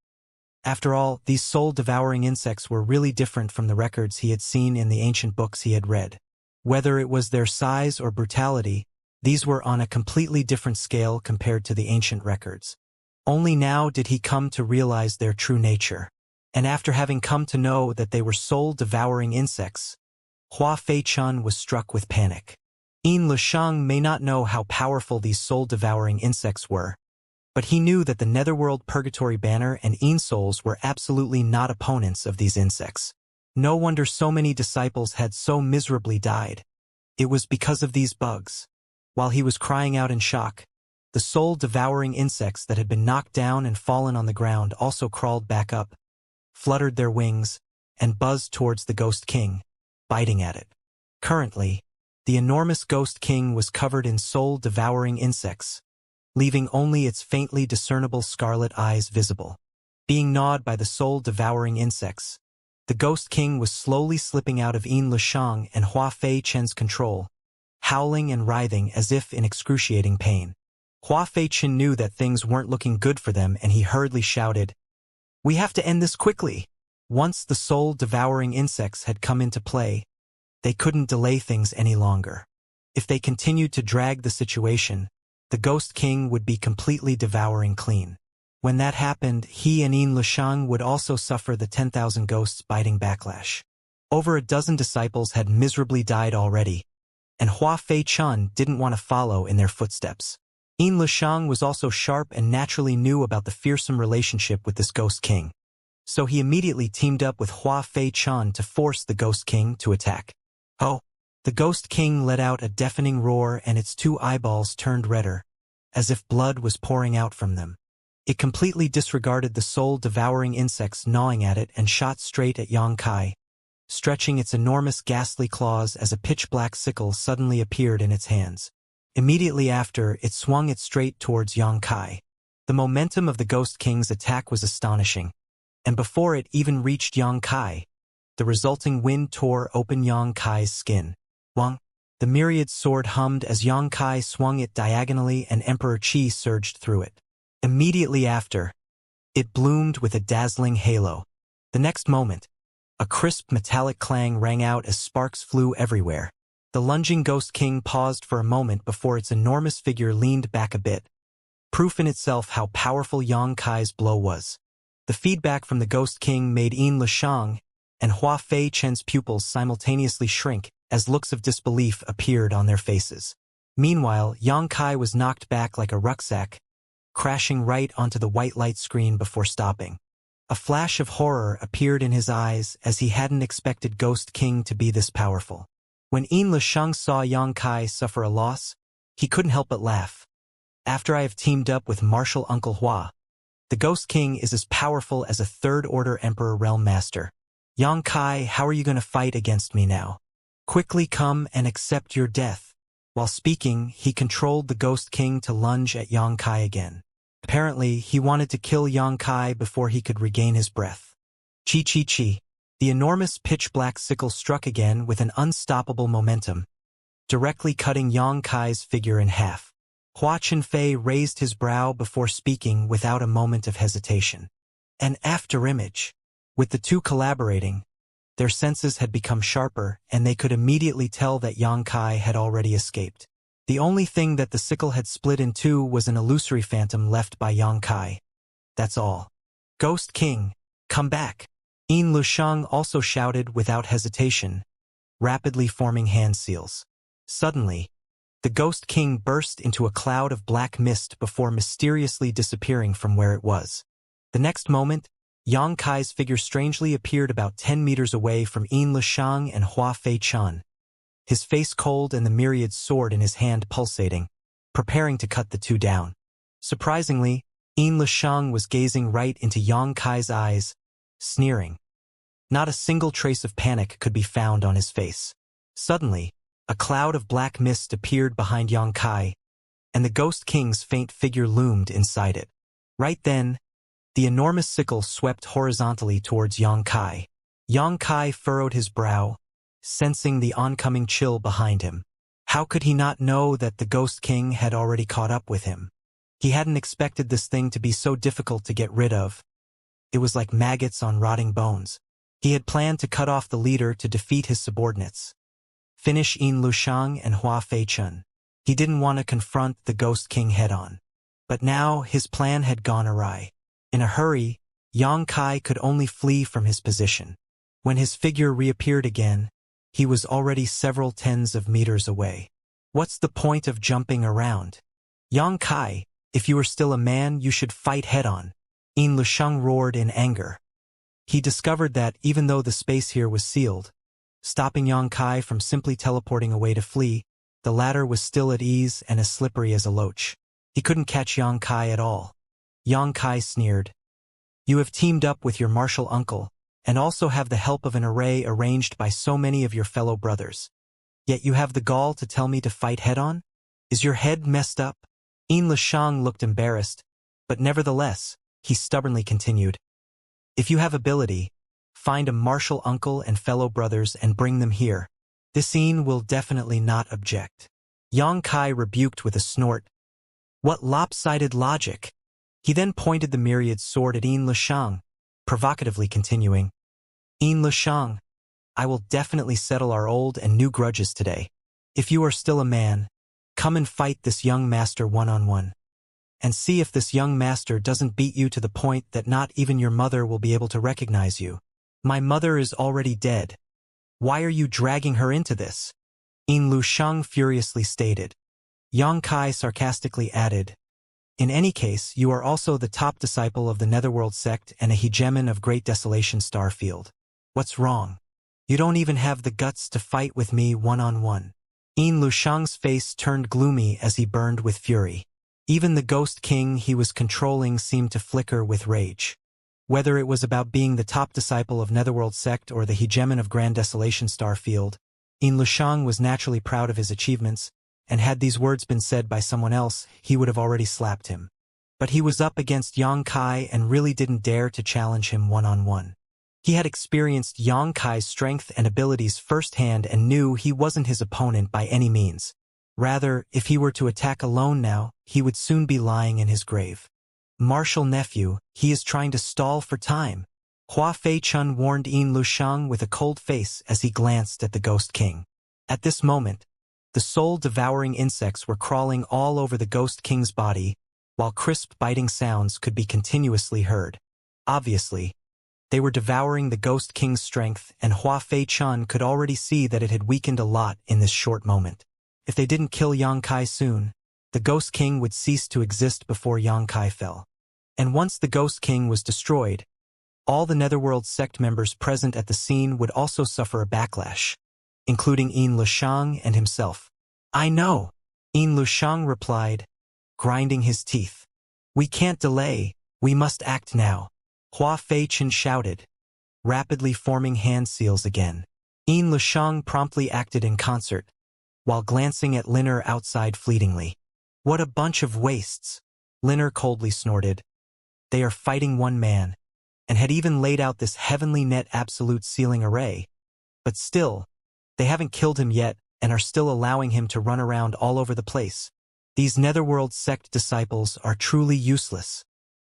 After all, these soul-devouring insects were really different from the records he had seen in the ancient books he had read. Whether it was their size or brutality, these were on a completely different scale compared to the ancient records. Only now did he come to realize their true nature. And after having come to know that they were soul-devouring insects, Hua Fei-chun was struck with panic. Yin Lushang may not know how powerful these soul-devouring insects were, but he knew that the Netherworld Purgatory Banner and Yin Souls were absolutely not opponents of these insects. No wonder so many disciples had so miserably died. It was because of these bugs. While he was crying out in shock, the soul-devouring insects that had been knocked down and fallen on the ground also crawled back up, fluttered their wings, and buzzed towards the Ghost King, biting at it. Currently, the enormous Ghost King was covered in soul-devouring insects, leaving only its faintly discernible scarlet eyes visible. Being gnawed by the soul-devouring insects, the Ghost King was slowly slipping out of Yin Lushang and Hua Fei Chen's control, howling and writhing as if in excruciating pain. Hua Fei Chen knew that things weren't looking good for them and he hurriedly shouted, "We have to end this quickly!" Once the soul-devouring insects had come into play, they couldn't delay things any longer. If they continued to drag the situation, the Ghost King would be completely devouring clean. When that happened, he and Yin Lushang would also suffer the 10,000 ghosts biting backlash. Over a dozen disciples had miserably died already, and Hua Fei-chun didn't want to follow in their footsteps. Yin Lushang was also sharp and naturally knew about the fearsome relationship with this Ghost King, so he immediately teamed up with Hua Fei-chun to force the Ghost King to attack. Oh! The Ghost King let out a deafening roar and its two eyeballs turned redder, as if blood was pouring out from them. It completely disregarded the soul-devouring insects gnawing at it and shot straight at Xianxia, stretching its enormous ghastly claws as a pitch-black sickle suddenly appeared in its hands. Immediately after, it swung it straight towards Xianxia. The momentum of the Ghost King's attack was astonishing, and before it even reached Xianxia, the resulting wind tore open Xianxia's skin. Wang! The myriad sword hummed as Xianxia swung it diagonally and Emperor Qi surged through it. Immediately after, it bloomed with a dazzling halo. The next moment, a crisp metallic clang rang out as sparks flew everywhere. The lunging Ghost King paused for a moment before its enormous figure leaned back a bit, proof in itself how powerful Xianxia's blow was. The feedback from the Ghost King made Yin Lushang and Hua Fei Chen's pupils simultaneously shrink as looks of disbelief appeared on their faces. Meanwhile, Xianxia was knocked back like a rucksack, crashing right onto the white light screen before stopping. A flash of horror appeared in his eyes as he hadn't expected Ghost King to be this powerful. When Yin Lisheng saw Yang Kai suffer a loss, he couldn't help but laugh. After I have teamed up with Martial Uncle Hua, the Ghost King is as powerful as a third-order Emperor Realm Master. Yang Kai, how are you going to fight against me now? Quickly come and accept your death. While speaking, he controlled the Ghost King to lunge at Yang Kai again. Apparently, he wanted to kill Yang Kai before he could regain his breath. Chi. The enormous pitch-black sickle struck again with an unstoppable momentum, directly cutting Yang Kai's figure in half. Hua Qinfei raised his brow before speaking without a moment of hesitation. An afterimage. With the two collaborating, their senses had become sharper, and they could immediately tell that Yang Kai had already escaped. The only thing that the sickle had split in two was an illusory phantom left by Yang Kai. That's all. Ghost King, come back. Yin Lisheng also shouted without hesitation, rapidly forming hand seals. Suddenly, the Ghost King burst into a cloud of black mist before mysteriously disappearing from where it was. The next moment, Yang Kai's figure strangely appeared about 10 meters away from Yin Lisheng and Hua Fei-chan, his face cold and the myriad sword in his hand pulsating, preparing to cut the two down. Surprisingly, Yin Lisheng was gazing right into Yang Kai's eyes, sneering. Not a single trace of panic could be found on his face. Suddenly, a cloud of black mist appeared behind Yang Kai, and the Ghost King's faint figure loomed inside it. Right then, the enormous sickle swept horizontally towards Yang Kai. Yang Kai furrowed his brow, sensing the oncoming chill behind him. How could he not know that the Ghost King had already caught up with him? He hadn't expected this thing to be so difficult to get rid of. It was like maggots on rotting bones. He had planned to cut off the leader to defeat his subordinates. Finish Yin Lisheng and Hua Fei-chan. He didn't want to confront the Ghost King head-on. But now his plan had gone awry. In a hurry, Yang Kai could only flee from his position. When his figure reappeared again, he was already several tens of meters away. What's the point of jumping around? Yang Kai, if you are still a man, you should fight head-on. Yin Lisheng roared in anger. He discovered that, even though the space here was sealed, stopping Yang Kai from simply teleporting away to flee, the latter was still at ease and as slippery as a loach. He couldn't catch Yang Kai at all. Yang Kai sneered. You have teamed up with your martial uncle, and also have the help of an array arranged by so many of your fellow brothers. Yet you have the gall to tell me to fight head-on? Is your head messed up? Yin Lisheng looked embarrassed, but nevertheless, he stubbornly continued. If you have ability, find a martial uncle and fellow brothers and bring them here. This Yin will definitely not object. Yang Kai rebuked with a snort. What lopsided logic! He then pointed the myriad sword at Yin Lisheng, provocatively continuing. Yin Lisheng, I will definitely settle our old and new grudges today. If you are still a man, come and fight this young master one-on-one. And see if this young master doesn't beat you to the point that not even your mother will be able to recognize you. My mother is already dead. Why are you dragging her into this? Yin Lisheng furiously stated. Yang Kai sarcastically added. In any case, you are also the top disciple of the Netherworld sect and a hegemon of Great Desolation Starfield. What's wrong? You don't even have the guts to fight with me one-on-one. Yin Lisheng's face turned gloomy as he burned with fury. Even the Ghost King he was controlling seemed to flicker with rage. Whether it was about being the top disciple of Netherworld sect or the hegemon of Grand Desolation Starfield, Yin Lisheng was naturally proud of his achievements, and had these words been said by someone else, he would have already slapped him. But he was up against Yang Kai and really didn't dare to challenge him one-on-one. He had experienced Yang Kai's strength and abilities firsthand and knew he wasn't his opponent by any means. Rather, if he were to attack alone now, he would soon be lying in his grave. Martial nephew, he is trying to stall for time. Hua Fei-chun warned Yin Lisheng with a cold face as he glanced at the Ghost King. At this moment, the soul-devouring insects were crawling all over the Ghost King's body, while crisp biting sounds could be continuously heard. Obviously, they were devouring the Ghost King's strength, and Hua Fei-chun could already see that it had weakened a lot in this short moment. If they didn't kill Yang Kai soon, the Ghost King would cease to exist before Yang Kai fell. And once the Ghost King was destroyed, all the Netherworld sect members present at the scene would also suffer a backlash. including Yin Lushang and himself. I know, Yin Lushang replied, grinding his teeth. We can't delay, we must act now. Hua Feichen shouted, rapidly forming hand seals again. Yin Lushang promptly acted in concert, while glancing at Liner outside fleetingly. What a bunch of wastes, Liner coldly snorted. They are fighting one man, and had even laid out this heavenly net absolute sealing array. But still, they haven't killed him yet and are still allowing him to run around all over the place. These Netherworld sect disciples are truly useless.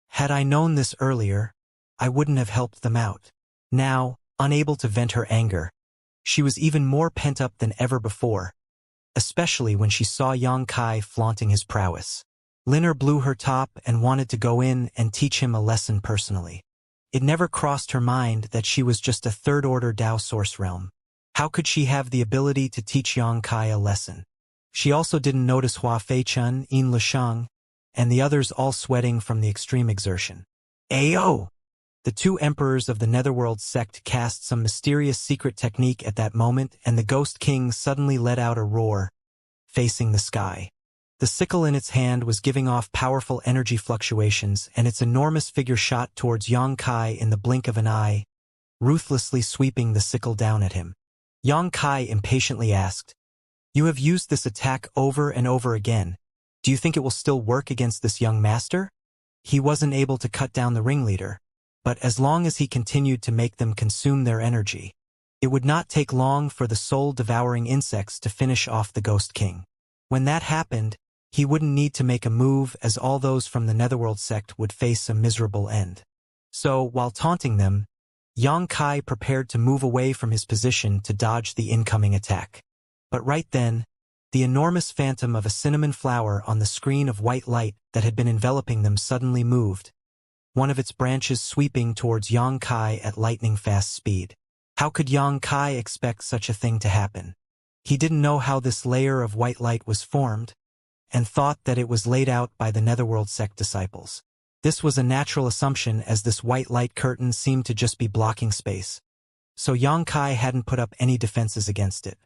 Had I known this earlier, I wouldn't have helped them out. Now, unable to vent her anger, she was even more pent up than ever before, especially when she saw Yang Kai flaunting his prowess. Liner blew her top and wanted to go in and teach him a lesson personally. It never crossed her mind that she was just a third-order Dao source realm. How could she have the ability to teach Yang Kai a lesson? She also didn't notice Hua Feichen, Yin Lushang, and the others all sweating from the extreme exertion. Ayo! The two emperors of the Netherworld sect cast some mysterious secret technique at that moment, and the Ghost King suddenly let out a roar, facing the sky. The sickle in its hand was giving off powerful energy fluctuations, and its enormous figure shot towards Yang Kai in the blink of an eye, ruthlessly sweeping the sickle down at him. Yang Kai impatiently asked, "You have used this attack over and over again. Do you think it will still work against this young master?" He wasn't able to cut down the ringleader, but as long as he continued to make them consume their energy, it would not take long for the soul-devouring insects to finish off the Ghost King. When that happened, he wouldn't need to make a move, as all those from the Netherworld sect would face a miserable end. So, while taunting them, Yang Kai prepared to move away from his position to dodge the incoming attack. But right then, the enormous phantom of a cinnamon flower on the screen of white light that had been enveloping them suddenly moved, one of its branches sweeping towards Yang Kai at lightning-fast speed. How could Yang Kai expect such a thing to happen? He didn't know how this layer of white light was formed, and thought that it was laid out by the Netherworld sect disciples. This was a natural assumption, as this white light curtain seemed to just be blocking space. So Yang Kai hadn't put up any defenses against it.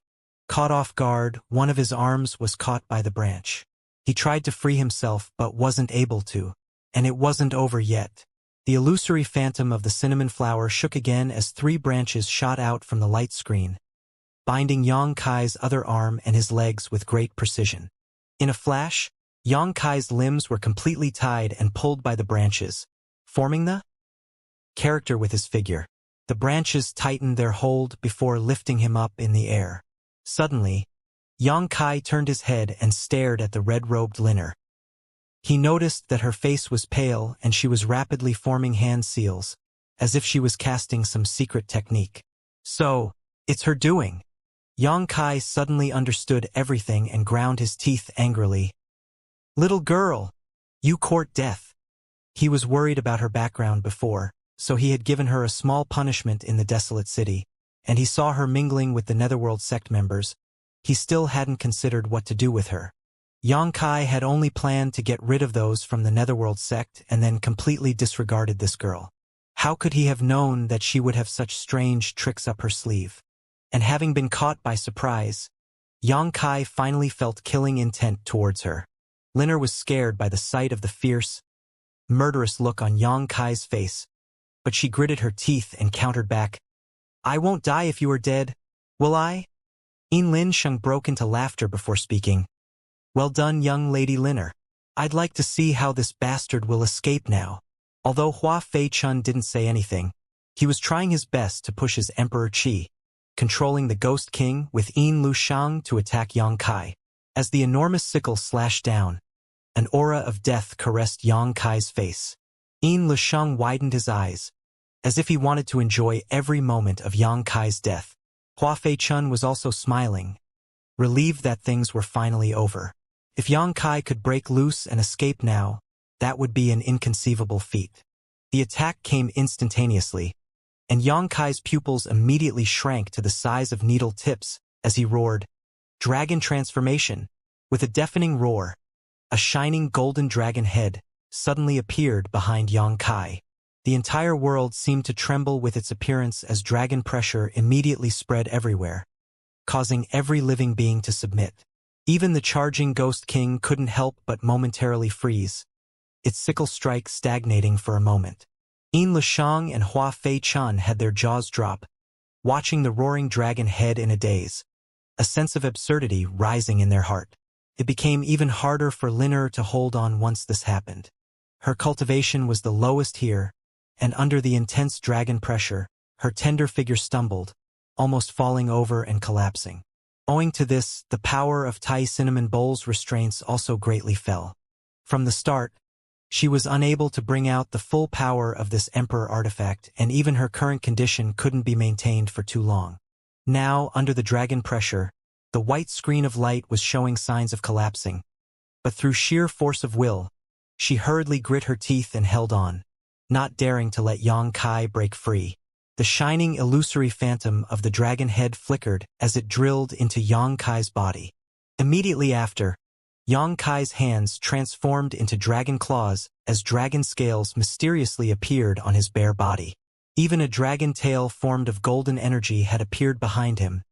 Caught off guard, one of his arms was caught by the branch. He tried to free himself but wasn't able to, and it wasn't over yet. The illusory phantom of the cinnamon flower shook again as 3 branches shot out from the light screen, binding Yang Kai's other arm and his legs with great precision. In a flash, Yang Kai's limbs were completely tied and pulled by the branches, forming the character with his figure. The branches tightened their hold before lifting him up in the air. Suddenly, Yang Kai turned his head and stared at the red-robed Liner. He noticed that her face was pale and she was rapidly forming hand seals, as if she was casting some secret technique. So, it's her doing. Yang Kai suddenly understood everything and ground his teeth angrily. Little girl, you court death. He was worried about her background before, so he had given her a small punishment in the desolate city, and he saw her mingling with the Netherworld sect members. He still hadn't considered what to do with her. Yang Kai had only planned to get rid of those from the Netherworld sect and then completely disregarded this girl. How could he have known that she would have such strange tricks up her sleeve? And having been caught by surprise, Yang Kai finally felt killing intent towards her. Liner was scared by the sight of the fierce, murderous look on Yang Kai's face, but she gritted her teeth and countered back, "I won't die if you are dead, will I?" Yin Linsheng broke into laughter before speaking. "Well done, young lady Liner. I'd like to see how this bastard will escape now." Although Hua Feichen didn't say anything, he was trying his best to push his Emperor Qi, controlling the Ghost King with Yin Lushang to attack Yang Kai. As the enormous sickle slashed down, an aura of death caressed Yang Kai's face. Yin Lushang widened his eyes, as if he wanted to enjoy every moment of Yang Kai's death. Hua Feichen was also smiling, relieved that things were finally over. If Yang Kai could break loose and escape now, that would be an inconceivable feat. The attack came instantaneously, and Yang Kai's pupils immediately shrank to the size of needle tips as he roared, "Dragon transformation!" With a deafening roar, a shining golden dragon head suddenly appeared behind Yang Kai. The entire world seemed to tremble with its appearance as dragon pressure immediately spread everywhere. causing every living being to submit. Even the charging Ghost King couldn't help but momentarily freeze, its sickle strike stagnating for a moment. Yin Lishang and Hua Fei Chun had their jaws drop, watching the roaring dragon head in a daze, a sense of absurdity rising in their heart. It became even harder for Liner to hold on once this happened. Her cultivation was the lowest here, and under the intense dragon pressure, her tender figure stumbled, almost falling over and collapsing. Owing to this, the power of Tai Cinnamon Bowl's restraints also greatly fell. From the start, she was unable to bring out the full power of this Emperor artifact, and even her current condition couldn't be maintained for too long. Now, under the dragon pressure, the white screen of light was showing signs of collapsing, but through sheer force of will, she hurriedly grit her teeth and held on, not daring to let Yang Kai break free. The shining illusory phantom of the dragon head flickered as it drilled into Yang Kai's body. Immediately after, Yang Kai's hands transformed into dragon claws as dragon scales mysteriously appeared on his bare body. Even a dragon tail formed of golden energy had appeared behind him,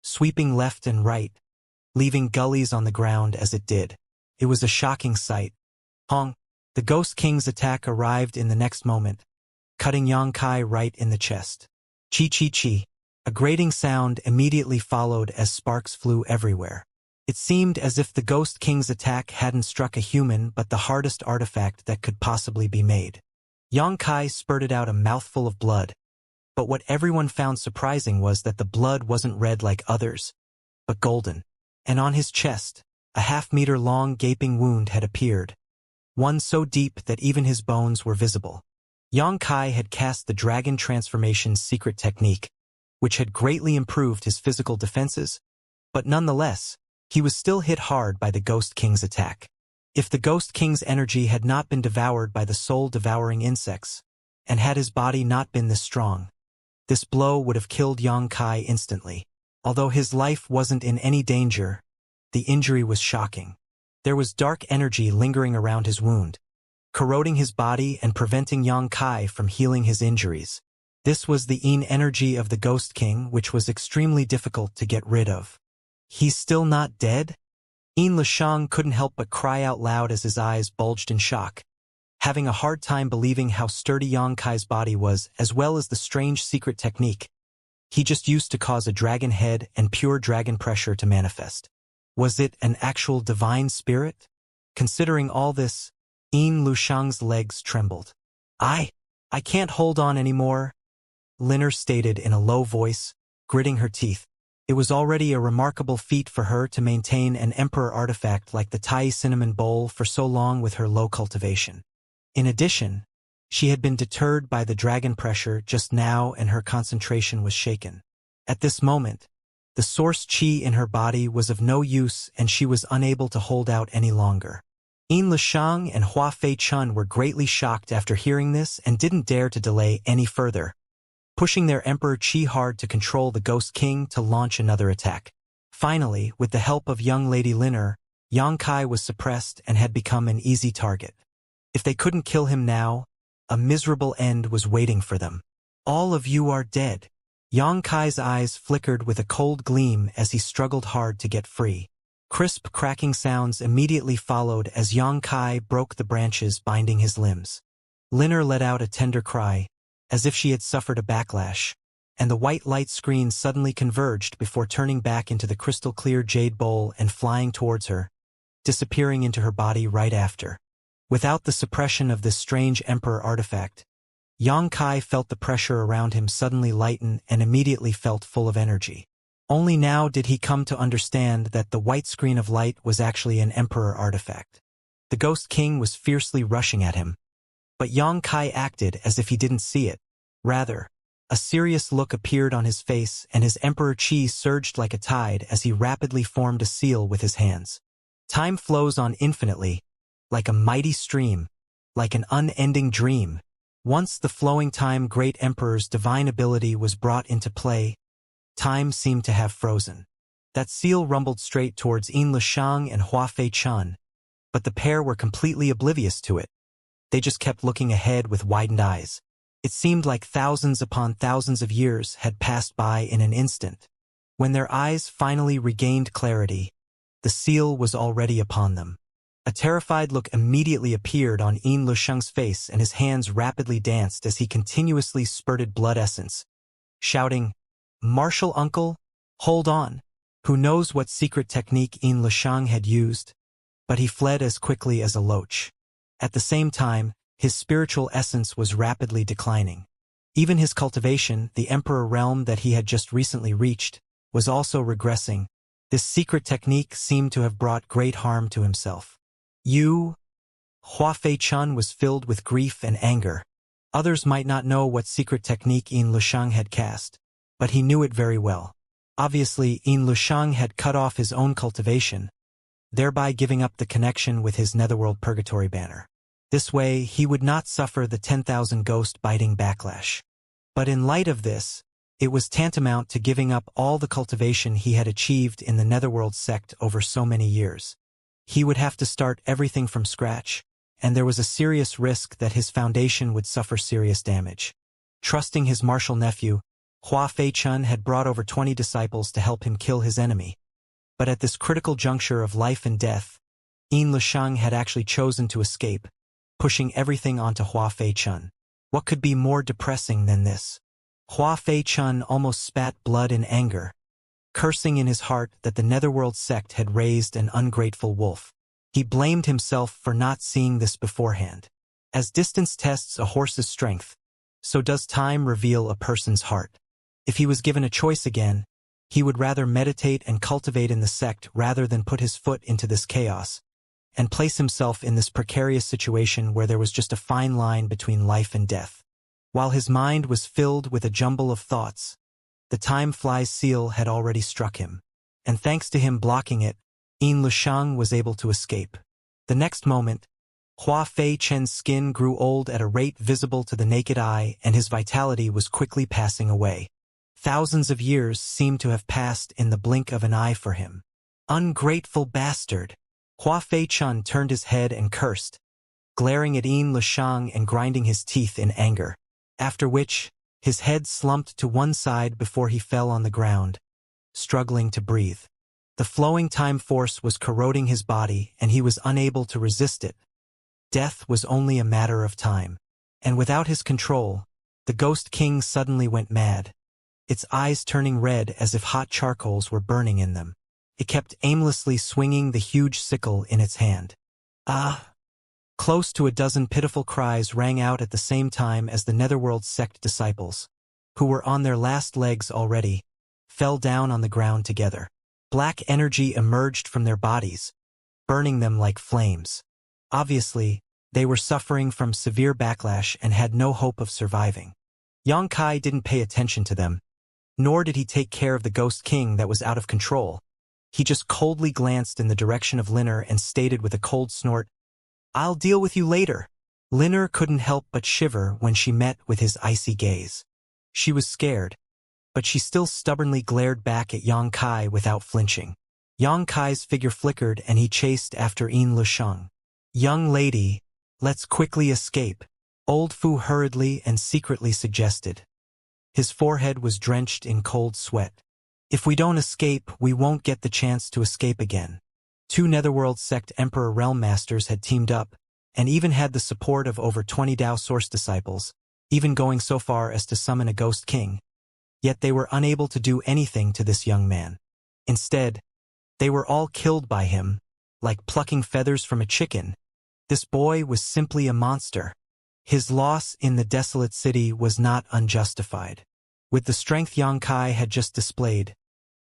sweeping left and right, leaving gullies on the ground as it did. It was a shocking sight. Hong! The Ghost King's attack arrived in the next moment, cutting Yang Kai right in the chest. Chi-chi-chi. A grating sound immediately followed as sparks flew everywhere. It seemed as if the Ghost King's attack hadn't struck a human but the hardest artifact that could possibly be made. Yang Kai spurted out a mouthful of blood, but what everyone found surprising was that the blood wasn't red like others, but golden. And on his chest, a half-meter-long gaping wound had appeared, one so deep that even his bones were visible. Yang Kai had cast the Dragon Transformation's secret technique, which had greatly improved his physical defenses, but nonetheless, he was still hit hard by the Ghost King's attack. If the Ghost King's energy had not been devoured by the soul-devouring insects, and had his body not been this strong, this blow would have killed Yang Kai instantly. Although his life wasn't in any danger, the injury was shocking. There was dark energy lingering around his wound, corroding his body and preventing Yang Kai from healing his injuries. This was the Yin energy of the Ghost King, which was extremely difficult to get rid of. He's still not dead? Yin Lishang couldn't help but cry out loud as his eyes bulged in shock, having a hard time believing how sturdy Yang Kai's body was, as well as the strange secret technique he just used to cause a dragon head and pure dragon pressure to manifest. Was it an actual divine spirit? Considering all this, Yin Lishang's legs trembled. I can't hold on anymore, Liner stated in a low voice, gritting her teeth. It was already a remarkable feat for her to maintain an Emperor artifact like the Tai Cinnamon Bowl for so long with her low cultivation. In addition, she had been deterred by the dragon pressure just now and her concentration was shaken. At this moment, the source chi in her body was of no use and she was unable to hold out any longer. Yin Lishang and Hua Fei Chun were greatly shocked after hearing this and didn't dare to delay any further, pushing their Emperor Chi hard to control the Ghost King to launch another attack. Finally, with the help of young Lady Liner, Yang Kai was suppressed and had become an easy target. If they couldn't kill him now, a miserable end was waiting for them. All of you are dead. Yang Kai's eyes flickered with a cold gleam as he struggled hard to get free. Crisp cracking sounds immediately followed as Yang Kai broke the branches binding his limbs. Liner let out a tender cry, as if she had suffered a backlash, and the white light screen suddenly converged before turning back into the crystal-clear jade bowl and flying towards her, disappearing into her body right after. Without the suppression of this strange Emperor artifact, Yang Kai felt the pressure around him suddenly lighten and immediately felt full of energy. Only now did he come to understand that the white screen of light was actually an Emperor artifact. The Ghost King was fiercely rushing at him, but Yang Kai acted as if he didn't see it. Rather, a serious look appeared on his face and his Emperor Chi surged like a tide as he rapidly formed a seal with his hands. Time flows on infinitely, like a mighty stream, like an unending dream. Once the flowing time Great Emperor's divine ability was brought into play, time seemed to have frozen. That seal rumbled straight towards Yin Lishang and Hua Fei Chun, but the pair were completely oblivious to it. They just kept looking ahead with widened eyes. It seemed like thousands upon thousands of years had passed by in an instant. When their eyes finally regained clarity, the seal was already upon them. A terrified look immediately appeared on Yin Lusheng's face, and his hands rapidly danced as he continuously spurted blood essence, shouting, "Martial uncle, hold on." Who knows what secret technique Yin Lusheng had used, but he fled as quickly as a loach. At the same time, his spiritual essence was rapidly declining. Even his cultivation, the emperor realm that he had just recently reached, was also regressing. This secret technique seemed to have brought great harm to himself. Hua Fei-chun was filled with grief and anger. Others might not know what secret technique Yin Lusheng had cast, but he knew it very well. Obviously, Yin Lusheng had cut off his own cultivation, thereby giving up the connection with his netherworld purgatory banner. This way, he would not suffer the 10,000 ghost-biting backlash. But in light of this, it was tantamount to giving up all the cultivation he had achieved in the netherworld sect over so many years. He would have to start everything from scratch, and there was a serious risk that his foundation would suffer serious damage. Trusting his martial nephew, Hua Fei-chun had brought over 20 disciples to help him kill his enemy. But at this critical juncture of life and death, Yin Lusheng had actually chosen to escape, pushing everything onto Hua Fei-chun. What could be more depressing than this? Hua Fei-chun almost spat blood in anger, cursing in his heart that the netherworld sect had raised an ungrateful wolf. He blamed himself for not seeing this beforehand. As distance tests a horse's strength, so does time reveal a person's heart. If he was given a choice again, he would rather meditate and cultivate in the sect rather than put his foot into this chaos, and place himself in this precarious situation where there was just a fine line between life and death. While his mind was filled with a jumble of thoughts, the time flies seal had already struck him, and thanks to him blocking it, Yin Lusheng was able to escape. The next moment, Hua Fei-chun's skin grew old at a rate visible to the naked eye, and his vitality was quickly passing away. Thousands of years seemed to have passed in the blink of an eye for him. Ungrateful bastard! Hua Fei-chun turned his head and cursed, glaring at Yin Lusheng and grinding his teeth in anger. After which, his head slumped to one side before he fell on the ground, struggling to breathe. The flowing time force was corroding his body, and he was unable to resist it. Death was only a matter of time. And without his control, the Ghost King suddenly went mad, its eyes turning red as if hot charcoals were burning in them. It kept aimlessly swinging the huge sickle in its hand. Ah! Close to a dozen pitiful cries rang out at the same time as the netherworld sect disciples, who were on their last legs already, fell down on the ground together. Black energy emerged from their bodies, burning them like flames. Obviously, they were suffering from severe backlash and had no hope of surviving. Xianxia didn't pay attention to them, nor did he take care of the Ghost King that was out of control. He just coldly glanced in the direction of Linner and stated with a cold snort, "I'll deal with you later." Linner couldn't help but shiver when she met with his icy gaze. She was scared, but she still stubbornly glared back at Xianxia without flinching. Xianxia's figure flickered and he chased after Yin Lusheng. "Young lady, let's quickly escape," Old Fu hurriedly and secretly suggested. His forehead was drenched in cold sweat. "If we don't escape, we won't get the chance to escape again." Two Netherworld sect Emperor Realm Masters had teamed up, and even had the support of over 20 Dao Source disciples, even going so far as to summon a Ghost King. Yet they were unable to do anything to this young man. Instead, they were all killed by him, like plucking feathers from a chicken. This boy was simply a monster. His loss in the desolate city was not unjustified. With the strength Xianxia had just displayed,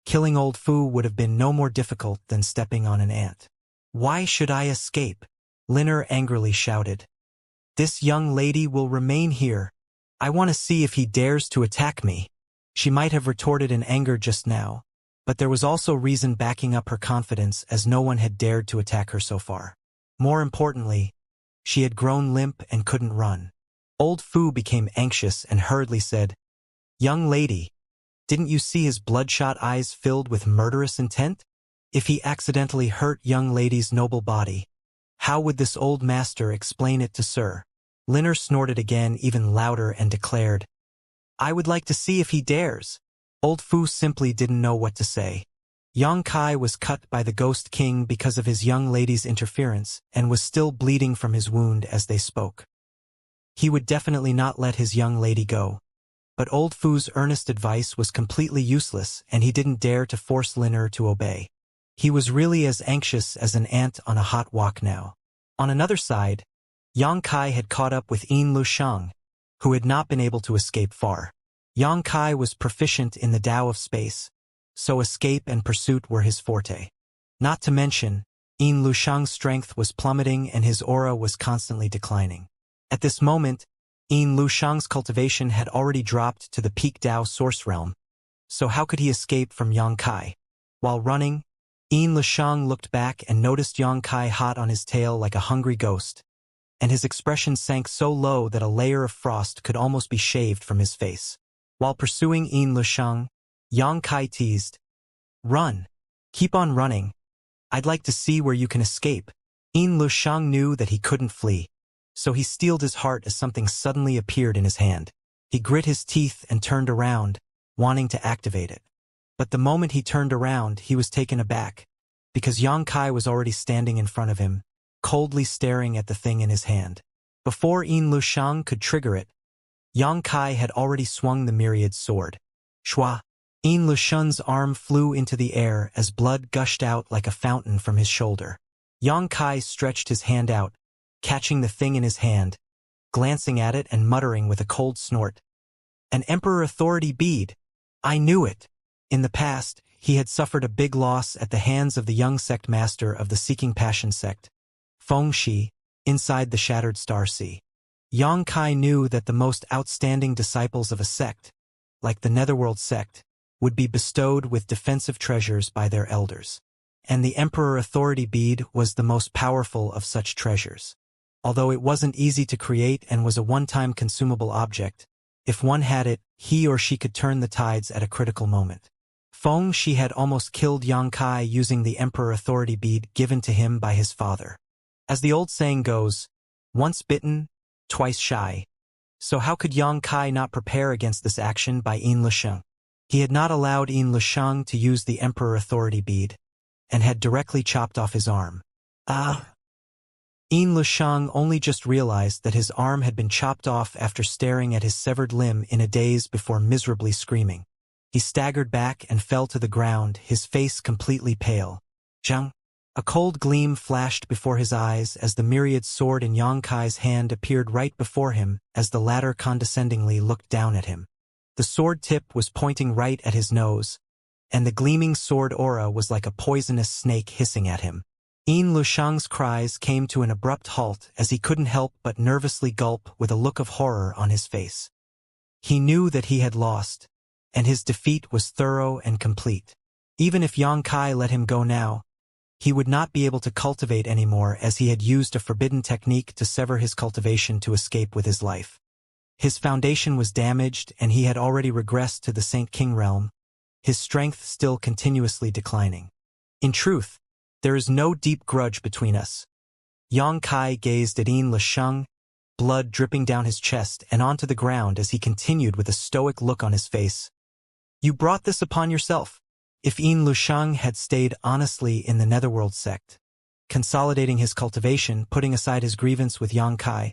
killing Old Fu would have been no more difficult than stepping on an ant. "Why should I escape?" Linner angrily shouted. "This young lady will remain here. I want to see if he dares to attack me." She might have retorted in anger just now, but there was also reason backing up her confidence, as no one had dared to attack her so far. More importantly, she had grown limp and couldn't run. Old Fu became anxious and hurriedly said, "Young lady, didn't you see his bloodshot eyes filled with murderous intent? If he accidentally hurt young lady's noble body, how would this old master explain it to Sir?" Linner snorted again even louder and declared, "I would like to see if he dares." Old Fu simply didn't know what to say. Yang Kai was cut by the Ghost King because of his young lady's interference and was still bleeding from his wound as they spoke. He would definitely not let his young lady go. But Old Fu's earnest advice was completely useless and he didn't dare to force Liner to obey. He was really as anxious as an ant on a hot wok now. On another side, Yang Kai had caught up with Yin Lusheng, who had not been able to escape far. Yang Kai was proficient in the Tao of space, so escape and pursuit were his forte. Not to mention, Yin Lusheng's strength was plummeting and his aura was constantly declining. At this moment, Yin Lusheng's cultivation had already dropped to the peak Tao source realm, so how could he escape from Yang Kai? While running, Yin Lusheng looked back and noticed Yang Kai hot on his tail like a hungry ghost, and his expression sank so low that a layer of frost could almost be shaved from his face. While pursuing Yin Lusheng, Yang Kai teased, "Run. Keep on running. I'd like to see where you can escape." Yin Lusheng knew that he couldn't flee, so he steeled his heart as something suddenly appeared in his hand. He grit his teeth and turned around, wanting to activate it. But the moment he turned around, he was taken aback, because Yang Kai was already standing in front of him, coldly staring at the thing in his hand. Before Yin Lusheng could trigger it, Yang Kai had already swung the myriad sword. Shua! Yin Lusheng's arm flew into the air as blood gushed out like a fountain from his shoulder. Yang Kai stretched his hand out, catching the thing in his hand, glancing at it and muttering with a cold snort. "An Emperor Authority bead! I knew it!" In the past, he had suffered a big loss at the hands of the young sect master of the Seeking Passion sect, Feng Shi, inside the Shattered Star Sea. Yang Kai knew that the most outstanding disciples of a sect, like the Netherworld sect, would be bestowed with defensive treasures by their elders. And the Emperor Authority bead was the most powerful of such treasures. Although it wasn't easy to create and was a one-time consumable object, if one had it, he or she could turn the tides at a critical moment. Feng Shi had almost killed Yang Kai using the Emperor Authority bead given to him by his father. As the old saying goes, once bitten, twice shy. So how could Yang Kai not prepare against this action by Yin Lusheng? He had not allowed Yin Lusheng to use the Emperor Authority bead, and had directly chopped off his arm. Yin Lusheng only just realized that his arm had been chopped off after staring at his severed limb in a daze before miserably screaming. He staggered back and fell to the ground, his face completely pale. Zhang! A cold gleam flashed before his eyes as the myriad sword in Yang Kai's hand appeared right before him as the latter condescendingly looked down at him. The sword tip was pointing right at his nose, and the gleaming sword aura was like a poisonous snake hissing at him. Yin Lusheng's cries came to an abrupt halt as he couldn't help but nervously gulp with a look of horror on his face. He knew that he had lost, and his defeat was thorough and complete. Even if Yang Kai let him go now, he would not be able to cultivate anymore as he had used a forbidden technique to sever his cultivation to escape with his life. His foundation was damaged and he had already regressed to the Saint King realm, his strength still continuously declining. In truth, there is no deep grudge between us. Yang Kai gazed at Yin Lusheng, blood dripping down his chest and onto the ground as he continued with a stoic look on his face. "You brought this upon yourself." If Yin Lusheng had stayed honestly in the Netherworld sect, consolidating his cultivation, putting aside his grievance with Yang Kai,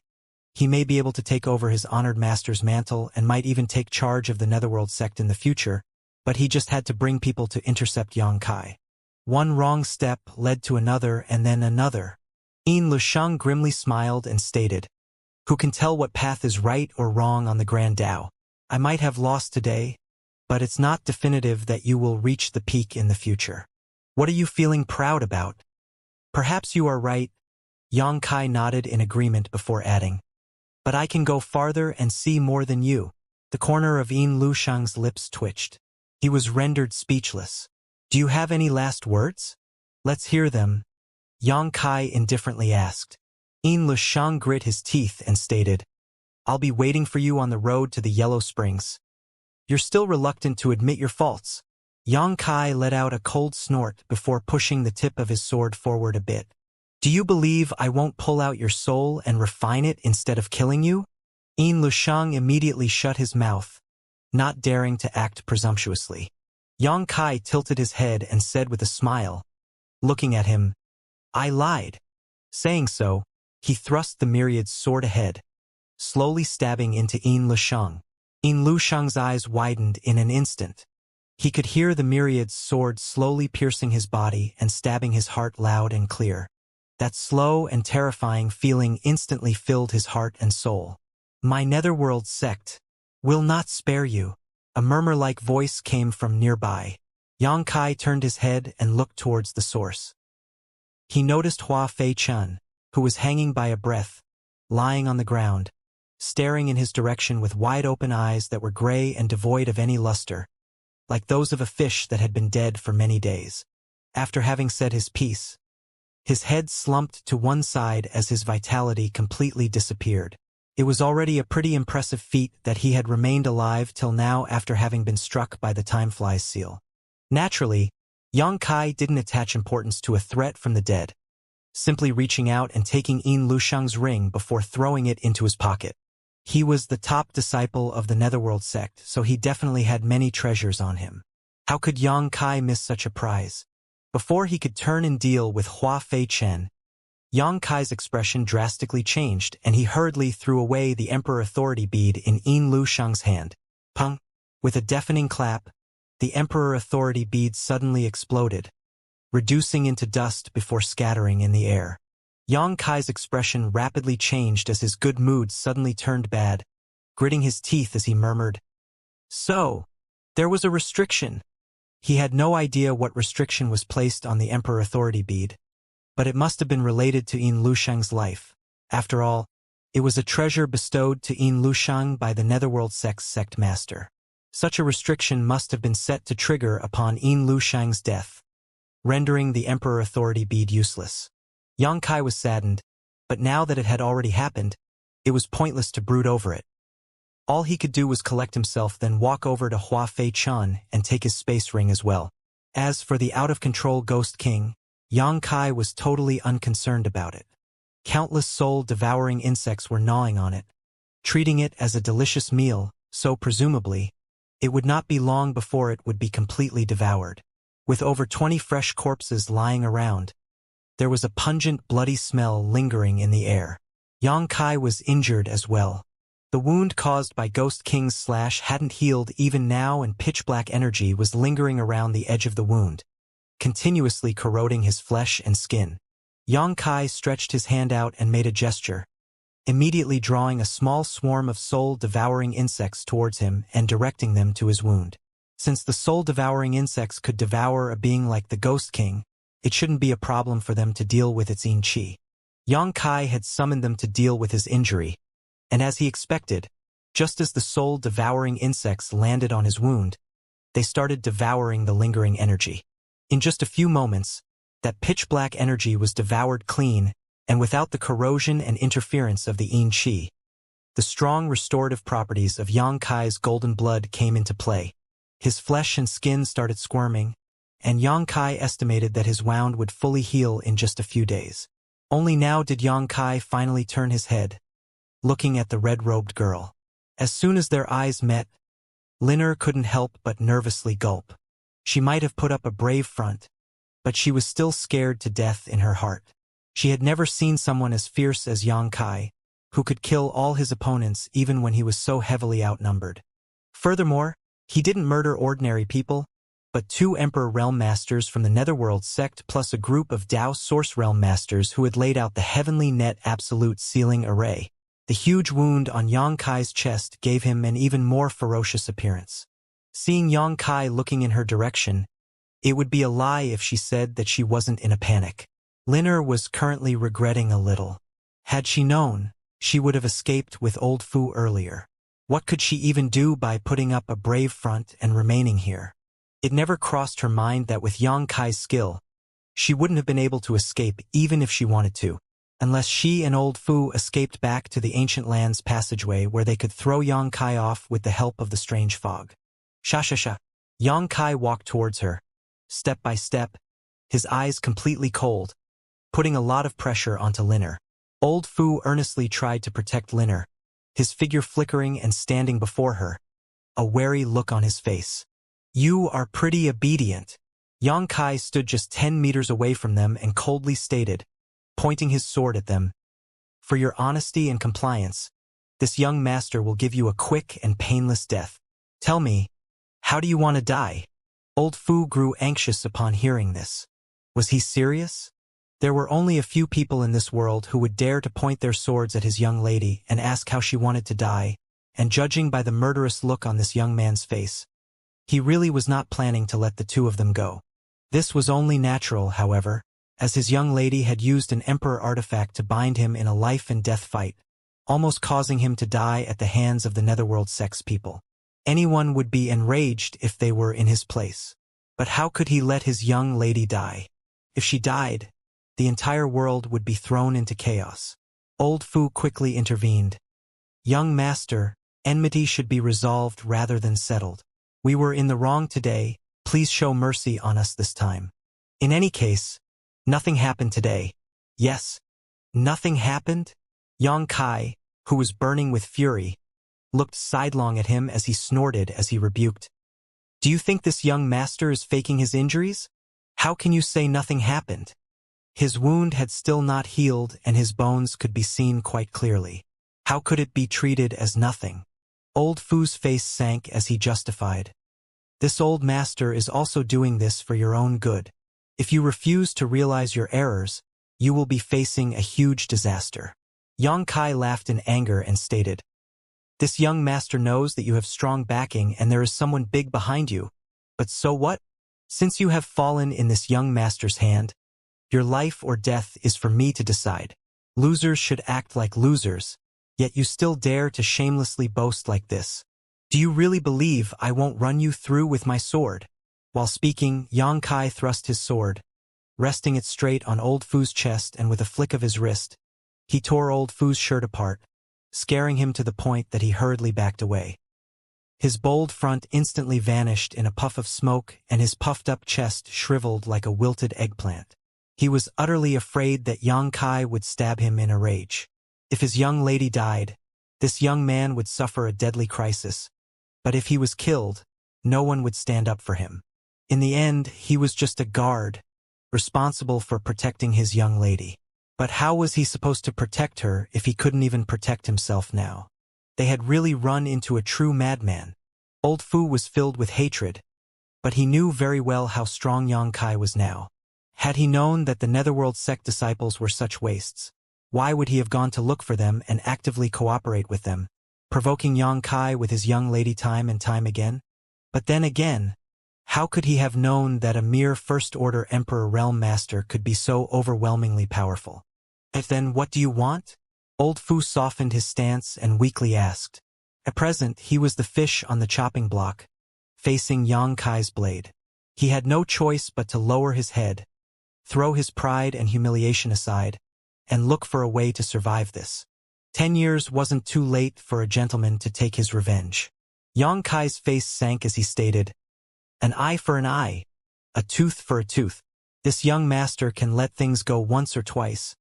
he may be able to take over his honored master's mantle and might even take charge of the Netherworld sect in the future, but he just had to bring people to intercept Yang Kai. One wrong step led to another and then another. Yin Lusheng grimly smiled and stated, "Who can tell what path is right or wrong on the Grand Tao? I might have lost today, but it's not definitive that you will reach the peak in the future. What are you feeling proud about?" "Perhaps you are right," Yang Kai nodded in agreement before adding, "but I can go farther and see more than you." The corner of Yin Lusheng's lips twitched. He was rendered speechless. "Do you have any last words?" "Let's hear them," Yang Kai indifferently asked. Yin Lusheng grit his teeth and stated, "I'll be waiting for you on the road to the Yellow Springs." "You're still reluctant to admit your faults." Yang Kai let out a cold snort before pushing the tip of his sword forward a bit. "Do you believe I won't pull out your soul and refine it instead of killing you?" Yin Lusheng immediately shut his mouth, not daring to act presumptuously. Yang Kai tilted his head and said with a smile, looking at him, "I lied." Saying so, he thrust the myriad's sword ahead, slowly stabbing into Yin Lusheng. Yin Lusheng's eyes widened in an instant. He could hear the myriad's sword slowly piercing his body and stabbing his heart loud and clear. That slow and terrifying feeling instantly filled his heart and soul. "My netherworld sect will not spare you." A murmur-like voice came from nearby. Yang Kai turned his head and looked towards the source. He noticed Hua Fei Chun, who was hanging by a breath, lying on the ground, staring in his direction with wide-open eyes that were gray and devoid of any luster, like those of a fish that had been dead for many days. After having said his piece, his head slumped to one side as his vitality completely disappeared. It was already a pretty impressive feat that he had remained alive till now after having been struck by the Time Flies seal. Naturally, Yang Kai didn't attach importance to a threat from the dead, simply reaching out and taking Yin Lusheng's ring before throwing it into his pocket. He was the top disciple of the Netherworld sect, so he definitely had many treasures on him. How could Yang Kai miss such a prize? Before he could turn and deal with Hua Fei Chen, Yang Kai's expression drastically changed, and he hurriedly threw away the Emperor Authority bead in Yin Lusheng's hand. Pung! With a deafening clap, the Emperor Authority bead suddenly exploded, reducing into dust before scattering in the air. Yang Kai's expression rapidly changed as his good mood suddenly turned bad, gritting his teeth as he murmured, "So, there was a restriction." He had no idea what restriction was placed on the Emperor Authority bead, but it must have been related to Yin Lusheng's life. After all, it was a treasure bestowed to Yin Lusheng by the Netherworld sect's sect master. Such a restriction must have been set to trigger upon Yin Lusheng's death, rendering the Emperor Authority bead useless. Yang Kai was saddened, but now that it had already happened, it was pointless to brood over it. All he could do was collect himself, then walk over to Hua Fei Chun and take his space ring as well. As for the out-of-control Ghost King, Yang Kai was totally unconcerned about it. Countless soul-devouring insects were gnawing on it, treating it as a delicious meal, so presumably, it would not be long before it would be completely devoured. With over 20 fresh corpses lying around, there was a pungent, bloody smell lingering in the air. Yang Kai was injured as well. The wound caused by Ghost King's slash hadn't healed even now, and pitch-black energy was lingering around the edge of the wound, continuously corroding his flesh and skin. Yang Kai stretched his hand out and made a gesture, immediately drawing a small swarm of soul-devouring insects towards him and directing them to his wound. Since the soul-devouring insects could devour a being like the Ghost King, it shouldn't be a problem for them to deal with its Yin Qi. Yang Kai had summoned them to deal with his injury, and as he expected, just as the soul-devouring insects landed on his wound, they started devouring the lingering energy. In just a few moments, that pitch-black energy was devoured clean, and without the corrosion and interference of the Yin Qi. The strong restorative properties of Yang Kai's golden blood came into play. His flesh and skin started squirming, and Yang Kai estimated that his wound would fully heal in just a few days. Only now did Yang Kai finally turn his head, looking at the red-robed girl. As soon as their eyes met, Linner couldn't help but nervously gulp. She might have put up a brave front, but she was still scared to death in her heart. She had never seen someone as fierce as Yang Kai, who could kill all his opponents even when he was so heavily outnumbered. Furthermore, he didn't murder ordinary people, but 2 Emperor Realm Masters from the Netherworld sect plus a group of Dao Source Realm Masters who had laid out the Heavenly Net Absolute Sealing Array. The huge wound on Yang Kai's chest gave him an even more ferocious appearance. Seeing Yang Kai looking in her direction, it would be a lie if she said that she wasn't in a panic. Linner was currently regretting a little. Had she known, she would have escaped with Old Fu earlier. What could she even do by putting up a brave front and remaining here? It never crossed her mind that with Yang Kai's skill, she wouldn't have been able to escape even if she wanted to, unless she and Old Fu escaped back to the Ancient Lands passageway where they could throw Yang Kai off with the help of the strange fog. Sha. Yang Kai walked towards her, step by step, his eyes completely cold, putting a lot of pressure onto Linner. Old Fu earnestly tried to protect Linner, his figure flickering and standing before her, a wary look on his face. You are pretty obedient. Yang Kai stood just 10 meters away from them and coldly stated, pointing his sword at them, "For your honesty and compliance, this young master will give you a quick and painless death. Tell me, how do you want to die?" Old Fu grew anxious upon hearing this. Was he serious? There were only a few people in this world who would dare to point their swords at his young lady and ask how she wanted to die, and judging by the murderous look on this young man's face, he really was not planning to let the two of them go. This was only natural, however, as his young lady had used an emperor artifact to bind him in a life-and-death fight, almost causing him to die at the hands of the netherworld sex people. Anyone would be enraged if they were in his place. But how could he let his young lady die? If she died, the entire world would be thrown into chaos. Old Fu quickly intervened. "Young master, enmity should be resolved rather than settled. We were in the wrong today, please show mercy on us this time. In any case, nothing happened today." Yes, nothing happened? Yang Kai, who was burning with fury, looked sidelong at him as he snorted as he rebuked. "Do you think this young master is faking his injuries? How can you say nothing happened?" His wound had still not healed and his bones could be seen quite clearly. How could it be treated as nothing? Old Fu's face sank as he justified. "This old master is also doing this for your own good. If you refuse to realize your errors, you will be facing a huge disaster." Yang Kai laughed in anger and stated, "This young master knows that you have strong backing and there is someone big behind you. But so what? Since you have fallen in this young master's hand, your life or death is for me to decide. Losers should act like losers, yet you still dare to shamelessly boast like this. Do you really believe I won't run you through with my sword?" While speaking, Yang Kai thrust his sword, resting it straight on Old Fu's chest, and with a flick of his wrist, he tore Old Fu's shirt apart, scaring him to the point that he hurriedly backed away. His bold front instantly vanished in a puff of smoke and his puffed-up chest shriveled like a wilted eggplant. He was utterly afraid that Yang Kai would stab him in a rage. If his young lady died, this young man would suffer a deadly crisis. But if he was killed, no one would stand up for him. In the end, he was just a guard, responsible for protecting his young lady. But how was he supposed to protect her if he couldn't even protect himself now? They had really run into a true madman. Old Fu was filled with hatred, but he knew very well how strong Yang Kai was now. Had he known that the Netherworld sect disciples were such wastes, why would he have gone to look for them and actively cooperate with them, provoking Yang Kai with his young lady time and time again? But then again, how could he have known that a mere First-Order Emperor Realm Master could be so overwhelmingly powerful? And then what do you want? Old Fu softened his stance and weakly asked. At present, he was the fish on the chopping block, facing Yang Kai's blade. He had no choice but to lower his head, throw his pride and humiliation aside, and look for a way to survive this. 10 years wasn't too late for a gentleman to take his revenge. Yang Kai's face sank as he stated, "An eye for an eye, a tooth for a tooth. This young master can let things go once or twice,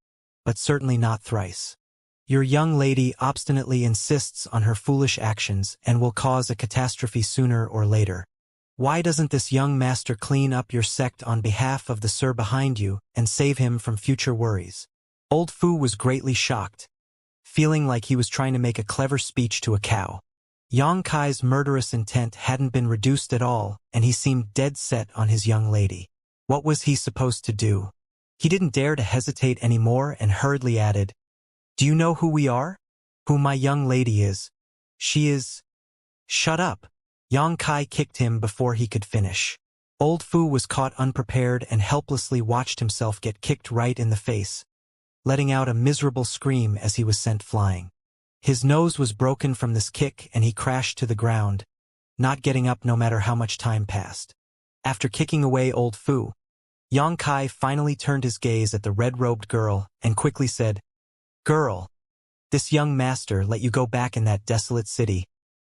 but certainly not thrice. Your young lady obstinately insists on her foolish actions and will cause a catastrophe sooner or later. Why doesn't this young master clean up your sect on behalf of the sir behind you and save him from future worries?" Old Fu was greatly shocked, feeling like he was trying to make a clever speech to a cow. Yang Kai's murderous intent hadn't been reduced at all, and he seemed dead set on his young lady. What was he supposed to do? He didn't dare to hesitate anymore and hurriedly added, "Do you know who we are? Who my young lady is? She is—" "Shut up!" Yang Kai kicked him before he could finish. Old Fu was caught unprepared and helplessly watched himself get kicked right in the face, letting out a miserable scream as he was sent flying. His nose was broken from this kick and he crashed to the ground, not getting up no matter how much time passed. After kicking away Old Fu, Yang Kai finally turned his gaze at the red-robed girl and quickly said, "Girl, this young master let you go back in that desolate city,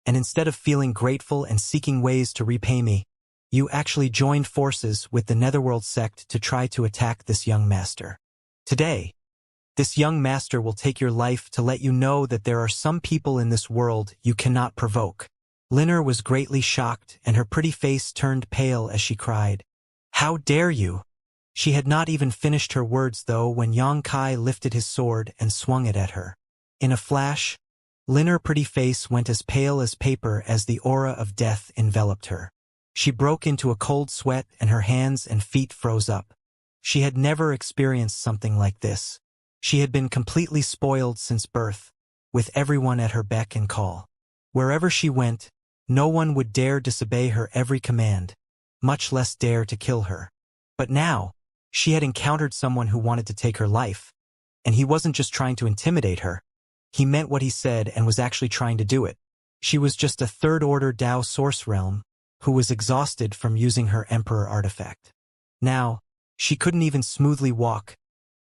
and instead of feeling grateful and seeking ways to repay me, you actually joined forces with the Netherworld sect to try to attack this young master. Today, this young master will take your life to let you know that there are some people in this world you cannot provoke. Liner was greatly shocked, and her pretty face turned pale as she cried, "How dare you!" She had not even finished her words, though, when Yang Kai lifted his sword and swung it at her. In a flash, Liner's pretty face went as pale as paper as the aura of death enveloped her. She broke into a cold sweat, and her hands and feet froze up. She had never experienced something like this. She had been completely spoiled since birth, with everyone at her beck and call. Wherever she went, no one would dare disobey her every command, much less dare to kill her. But now, she had encountered someone who wanted to take her life, and he wasn't just trying to intimidate her. He meant what he said and was actually trying to do it. She was just a third-order Dao source realm who was exhausted from using her Emperor artifact. Now, she couldn't even smoothly walk,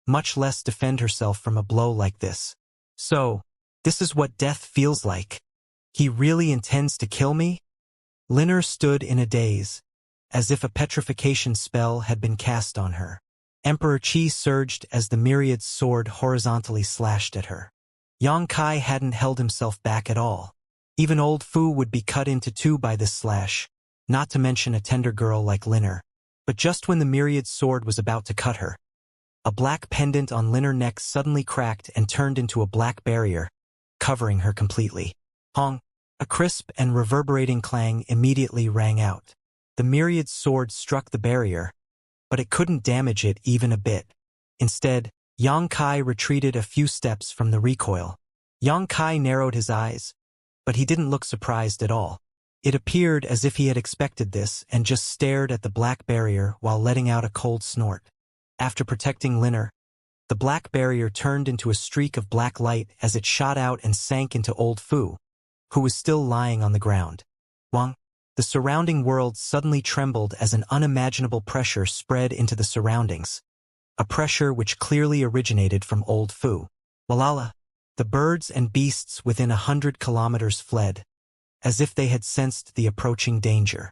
much less defend herself from a blow like this. So, this is what death feels like. He really intends to kill me? Liner stood in a daze, as if a petrification spell had been cast on her. Emperor Qi surged as the myriad sword horizontally slashed at her. Yang Kai hadn't held himself back at all. Even old Fu would be cut into two by this slash, not to mention a tender girl like Liner. But just when the myriad sword was about to cut her, a black pendant on Liner's neck suddenly cracked and turned into a black barrier, covering her completely. Hong! A crisp and reverberating clang immediately rang out. The myriad sword struck the barrier, but it couldn't damage it even a bit. Instead, Yang Kai retreated a few steps from the recoil. Yang Kai narrowed his eyes, but he didn't look surprised at all. It appeared as if he had expected this and just stared at the black barrier while letting out a cold snort. After protecting Liner, the black barrier turned into a streak of black light as it shot out and sank into old Fu, who was still lying on the ground. Wang! The surrounding world suddenly trembled as an unimaginable pressure spread into the surroundings, a pressure which clearly originated from old Fu. Walala! The birds and beasts within 100 kilometers fled, as if they had sensed the approaching danger.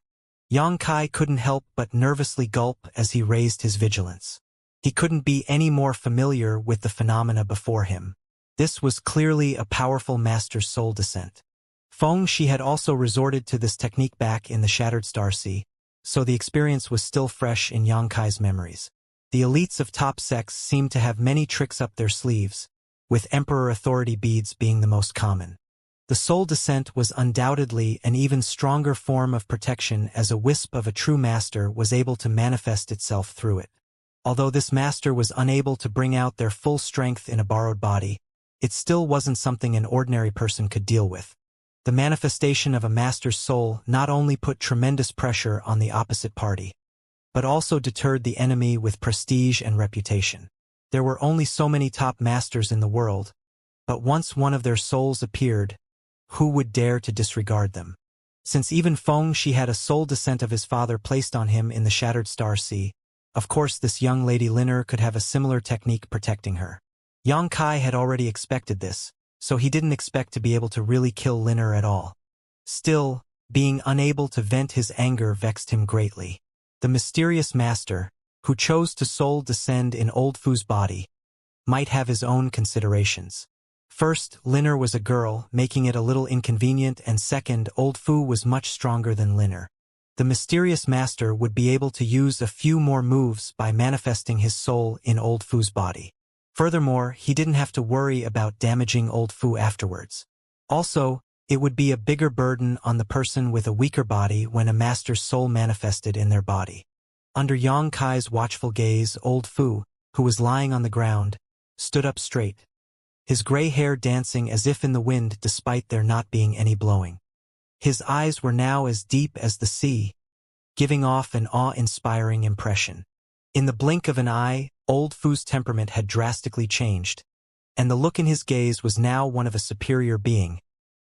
Yang Kai couldn't help but nervously gulp as he raised his vigilance. He couldn't be any more familiar with the phenomena before him. This was clearly a powerful master's soul descent. Feng Shi had also resorted to this technique back in the Shattered Star Sea, so the experience was still fresh in Yang Kai's memories. The elites of top sects seemed to have many tricks up their sleeves, with Emperor Authority beads being the most common. The soul descent was undoubtedly an even stronger form of protection, as a wisp of a true master was able to manifest itself through it. Although this master was unable to bring out their full strength in a borrowed body, it still wasn't something an ordinary person could deal with. The manifestation of a master's soul not only put tremendous pressure on the opposite party, but also deterred the enemy with prestige and reputation. There were only so many top masters in the world, but once one of their souls appeared, who would dare to disregard them? Since even Feng Shi had a soul descent of his father placed on him in the Shattered Star Sea, of course this young lady Liner could have a similar technique protecting her. Yang Kai had already expected this, so he didn't expect to be able to really kill Liner at all. Still, being unable to vent his anger vexed him greatly. The mysterious master, who chose to soul descend in old Fu's body, might have his own considerations. First, Liner was a girl, making it a little inconvenient, and second, old Fu was much stronger than Liner. The mysterious master would be able to use a few more moves by manifesting his soul in old Fu's body. Furthermore, he didn't have to worry about damaging old Fu afterwards. Also, it would be a bigger burden on the person with a weaker body when a master's soul manifested in their body. Under Yang Kai's watchful gaze, old Fu, who was lying on the ground, stood up straight, his gray hair dancing as if in the wind despite there not being any blowing. His eyes were now as deep as the sea, giving off an awe-inspiring impression. In the blink of an eye, old Fu's temperament had drastically changed, and the look in his gaze was now one of a superior being,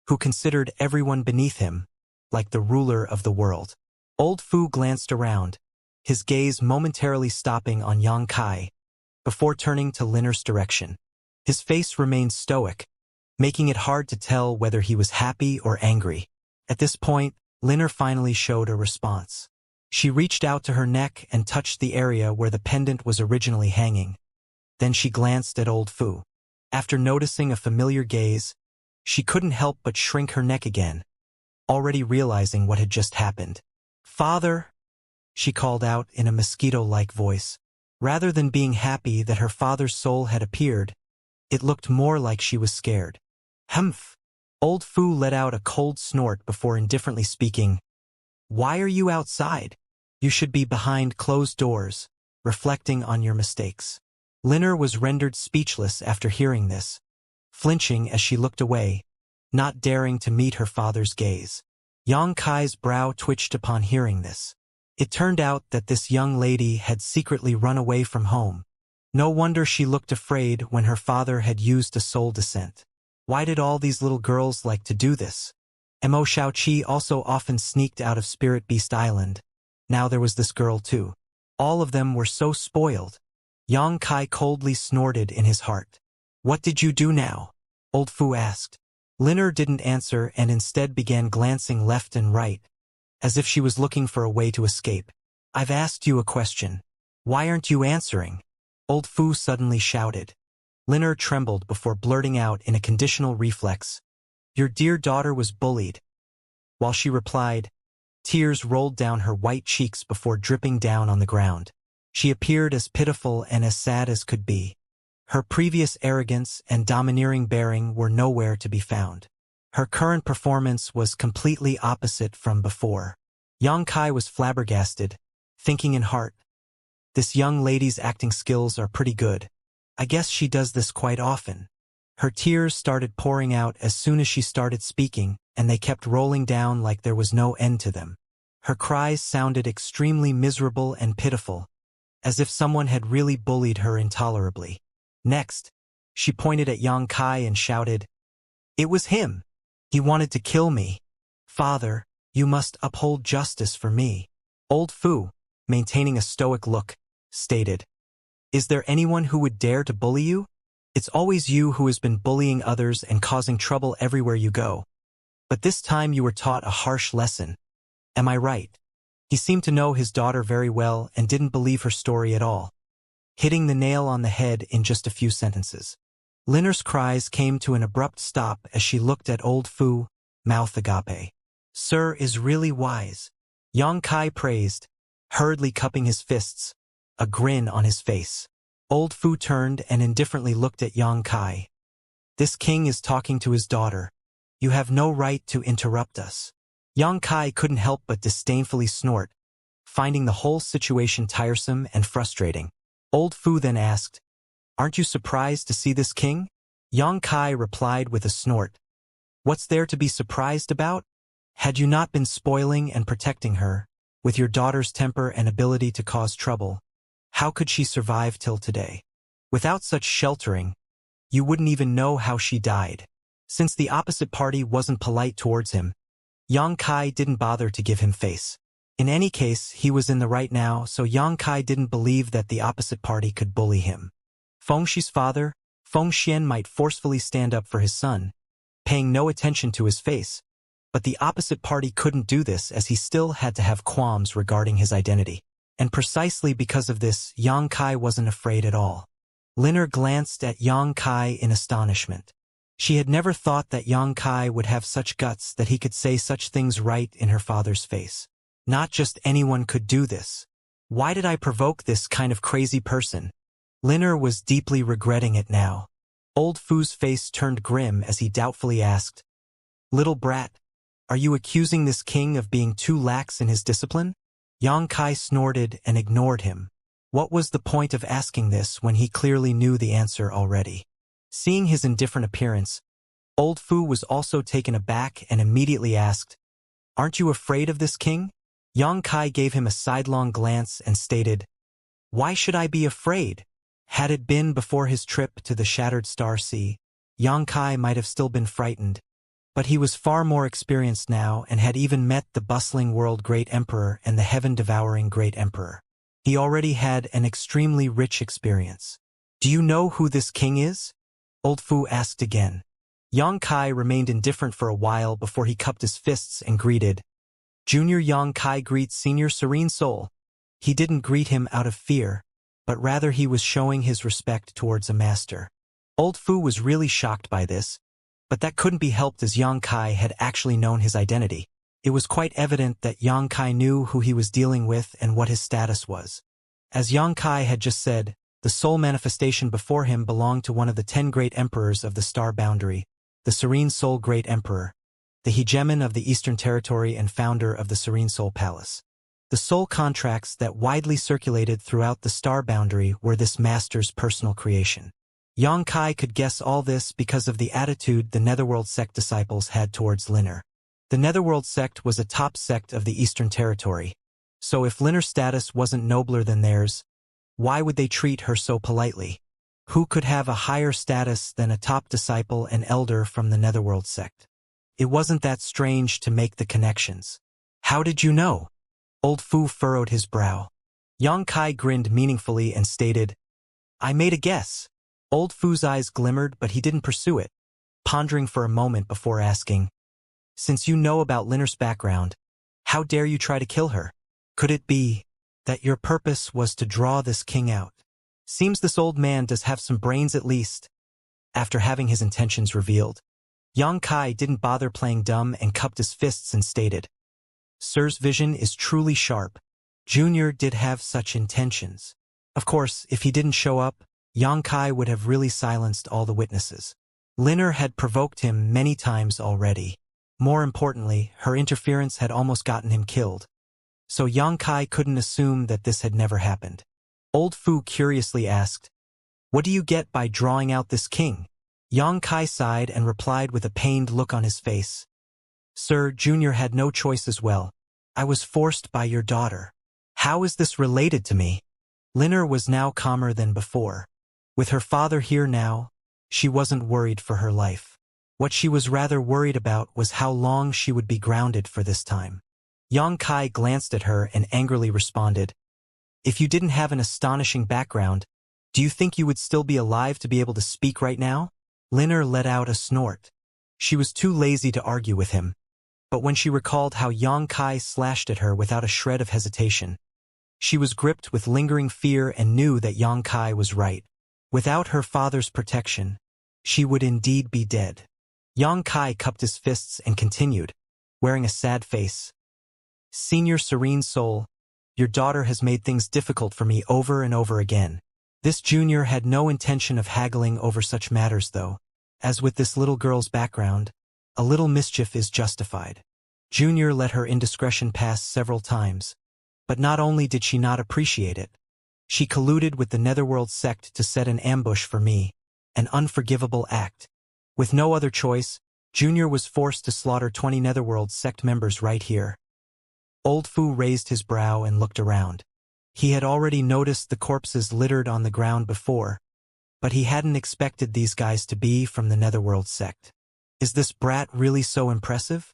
who considered everyone beneath him, like the ruler of the world. Old Fu glanced around, his gaze momentarily stopping on Yang Kai, before turning to Liner's direction. His face remained stoic, making it hard to tell whether he was happy or angry. At this point, Liner finally showed a response. She reached out to her neck and touched the area where the pendant was originally hanging. Then she glanced at old Fu. After noticing a familiar gaze, she couldn't help but shrink her neck again, already realizing what had just happened. "Father," she called out in a mosquito-like voice. Rather than being happy that her father's soul had appeared, it looked more like she was scared. "Humph." Old Fu let out a cold snort before indifferently speaking. "Why are you outside? You should be behind closed doors, reflecting on your mistakes." Linner was rendered speechless after hearing this, flinching as she looked away, not daring to meet her father's gaze. Yang Kai's brow twitched upon hearing this. It turned out that this young lady had secretly run away from home. No wonder she looked afraid when her father had used a soul descent. Why did all these little girls like to do this? Mo Xiaoqi also often sneaked out of Spirit Beast Island. Now there was this girl too. All of them were so spoiled. Yang Kai coldly snorted in his heart. "What did you do now?" Old Fu asked. Linner didn't answer and instead began glancing left and right, as if she was looking for a way to escape. "I've asked you a question. Why aren't you answering?" Old Fu suddenly shouted. Linner trembled before blurting out in a conditional reflex, "Your dear daughter was bullied." While she replied, tears rolled down her white cheeks before dripping down on the ground. She appeared as pitiful and as sad as could be. Her previous arrogance and domineering bearing were nowhere to be found. Her current performance was completely opposite from before. Yang Kai was flabbergasted, thinking in heart, "This young lady's acting skills are pretty good. I guess she does this quite often." Her tears started pouring out as soon as she started speaking, and they kept rolling down like there was no end to them. Her cries sounded extremely miserable and pitiful, as if someone had really bullied her intolerably. Next, she pointed at Yang Kai and shouted, "It was him! He wanted to kill me. Father, you must uphold justice for me." Old Fu, maintaining a stoic look, stated, "Is there anyone who would dare to bully you? It's always you who has been bullying others and causing trouble everywhere you go. But this time you were taught a harsh lesson. Am I right?" He seemed to know his daughter very well and didn't believe her story at all, hitting the nail on the head in just a few sentences. Linner's cries came to an abrupt stop as she looked at Old Fu, mouth agape. "Sir is really wise," Yang Kai praised, hurriedly cupping his fists, a grin on his face. Old Fu turned and indifferently looked at Yang Kai. "This king is talking to his daughter. You have no right to interrupt us." Yang Kai couldn't help but disdainfully snort, finding the whole situation tiresome and frustrating. Old Fu then asked, "Aren't you surprised to see this king?" Yang Kai replied with a snort, "What's there to be surprised about? Had you not been spoiling and protecting her, with your daughter's temper and ability to cause trouble, how could she survive till today? Without such sheltering, you wouldn't even know how she died." Since the opposite party wasn't polite towards him, Yang Kai didn't bother to give him face. In any case, he was in the right now, so Yang Kai didn't believe that the opposite party could bully him. Fengshi's father, Fengxian, might forcefully stand up for his son, paying no attention to his face, but the opposite party couldn't do this as he still had to have qualms regarding his identity. And precisely because of this, Yang Kai wasn't afraid at all. Linner glanced at Yang Kai in astonishment. She had never thought that Yang Kai would have such guts that he could say such things right in her father's face. Not just anyone could do this. Why did I provoke this kind of crazy person? Linner was deeply regretting it now. Old Fu's face turned grim as he doubtfully asked, "Little brat, are you accusing this king of being too lax in his discipline?" Yang Kai snorted and ignored him. What was the point of asking this when he clearly knew the answer already? Seeing his indifferent appearance, Old Fu was also taken aback and immediately asked, "Aren't you afraid of this king?" Yang Kai gave him a sidelong glance and stated, "Why should I be afraid?" Had it been before his trip to the Shattered Star Sea, Yang Kai might have still been frightened, but he was far more experienced now and had even met the bustling world Great Emperor and the heaven-devouring Great Emperor. He already had an extremely rich experience. "Do you know who this king is?" Old Fu asked again. Yang Kai remained indifferent for a while before he cupped his fists and greeted, "Junior Yang Kai greets Senior Serene Soul." He didn't greet him out of fear, but rather he was showing his respect towards a master. Old Fu was really shocked by this, but that couldn't be helped as Yang Kai had actually known his identity. It was quite evident that Yang Kai knew who he was dealing with and what his status was. As Yang Kai had just said, the soul manifestation before him belonged to one of the 10 great emperors of the star boundary, the Serene Soul Great Emperor, the hegemon of the Eastern Territory and founder of the Serene Soul Palace. The soul contracts that widely circulated throughout the star boundary were this master's personal creation. Yang Kai could guess all this because of the attitude the Netherworld sect disciples had towards Linner. The Netherworld sect was a top sect of the Eastern Territory, so if Linner's status wasn't nobler than theirs, why would they treat her so politely? Who could have a higher status than a top disciple and elder from the Netherworld sect? It wasn't that strange to make the connections. How did you know? Old Fu furrowed his brow. Yang Kai grinned meaningfully and stated, I made a guess. Old Fu's eyes glimmered, but he didn't pursue it, pondering for a moment before asking, Since you know about Linner's background, how dare you try to kill her? Could it be that your purpose was to draw this king out? Seems this old man does have some brains at least. After having his intentions revealed, Yang Kai didn't bother playing dumb and cupped his fists and stated, Sir's vision is truly sharp. Junior did have such intentions. Of course, if he didn't show up, Yang Kai would have really silenced all the witnesses. Linner had provoked him many times already. More importantly, her interference had almost gotten him killed. So Yang Kai couldn't assume that this had never happened. Old Fu curiously asked, What do you get by drawing out this king? Yang Kai sighed and replied with a pained look on his face. Sir, Junior had no choice as well. I was forced by your daughter. How is this related to me? Linner was now calmer than before. With her father here now, she wasn't worried for her life. What she was rather worried about was how long she would be grounded for this time. Yang Kai glanced at her and angrily responded, If you didn't have an astonishing background, do you think you would still be alive to be able to speak right now? Linner let out a snort. She was too lazy to argue with him. But when she recalled how Yang Kai slashed at her without a shred of hesitation, she was gripped with lingering fear and knew that Yang Kai was right. Without her father's protection, she would indeed be dead. Yang Kai cupped his fists and continued, wearing a sad face. Senior Serene Soul, your daughter has made things difficult for me over and over again. This junior had no intention of haggling over such matters though. As with this little girl's background, a little mischief is justified. Junior let her indiscretion pass several times. But not only did she not appreciate it, she colluded with the Netherworld sect to set an ambush for me, an unforgivable act. With no other choice, Junior was forced to slaughter 20 Netherworld sect members right here. Old Fu raised his brow and looked around. He had already noticed the corpses littered on the ground before, but he hadn't expected these guys to be from the Netherworld sect. Is this brat really so impressive?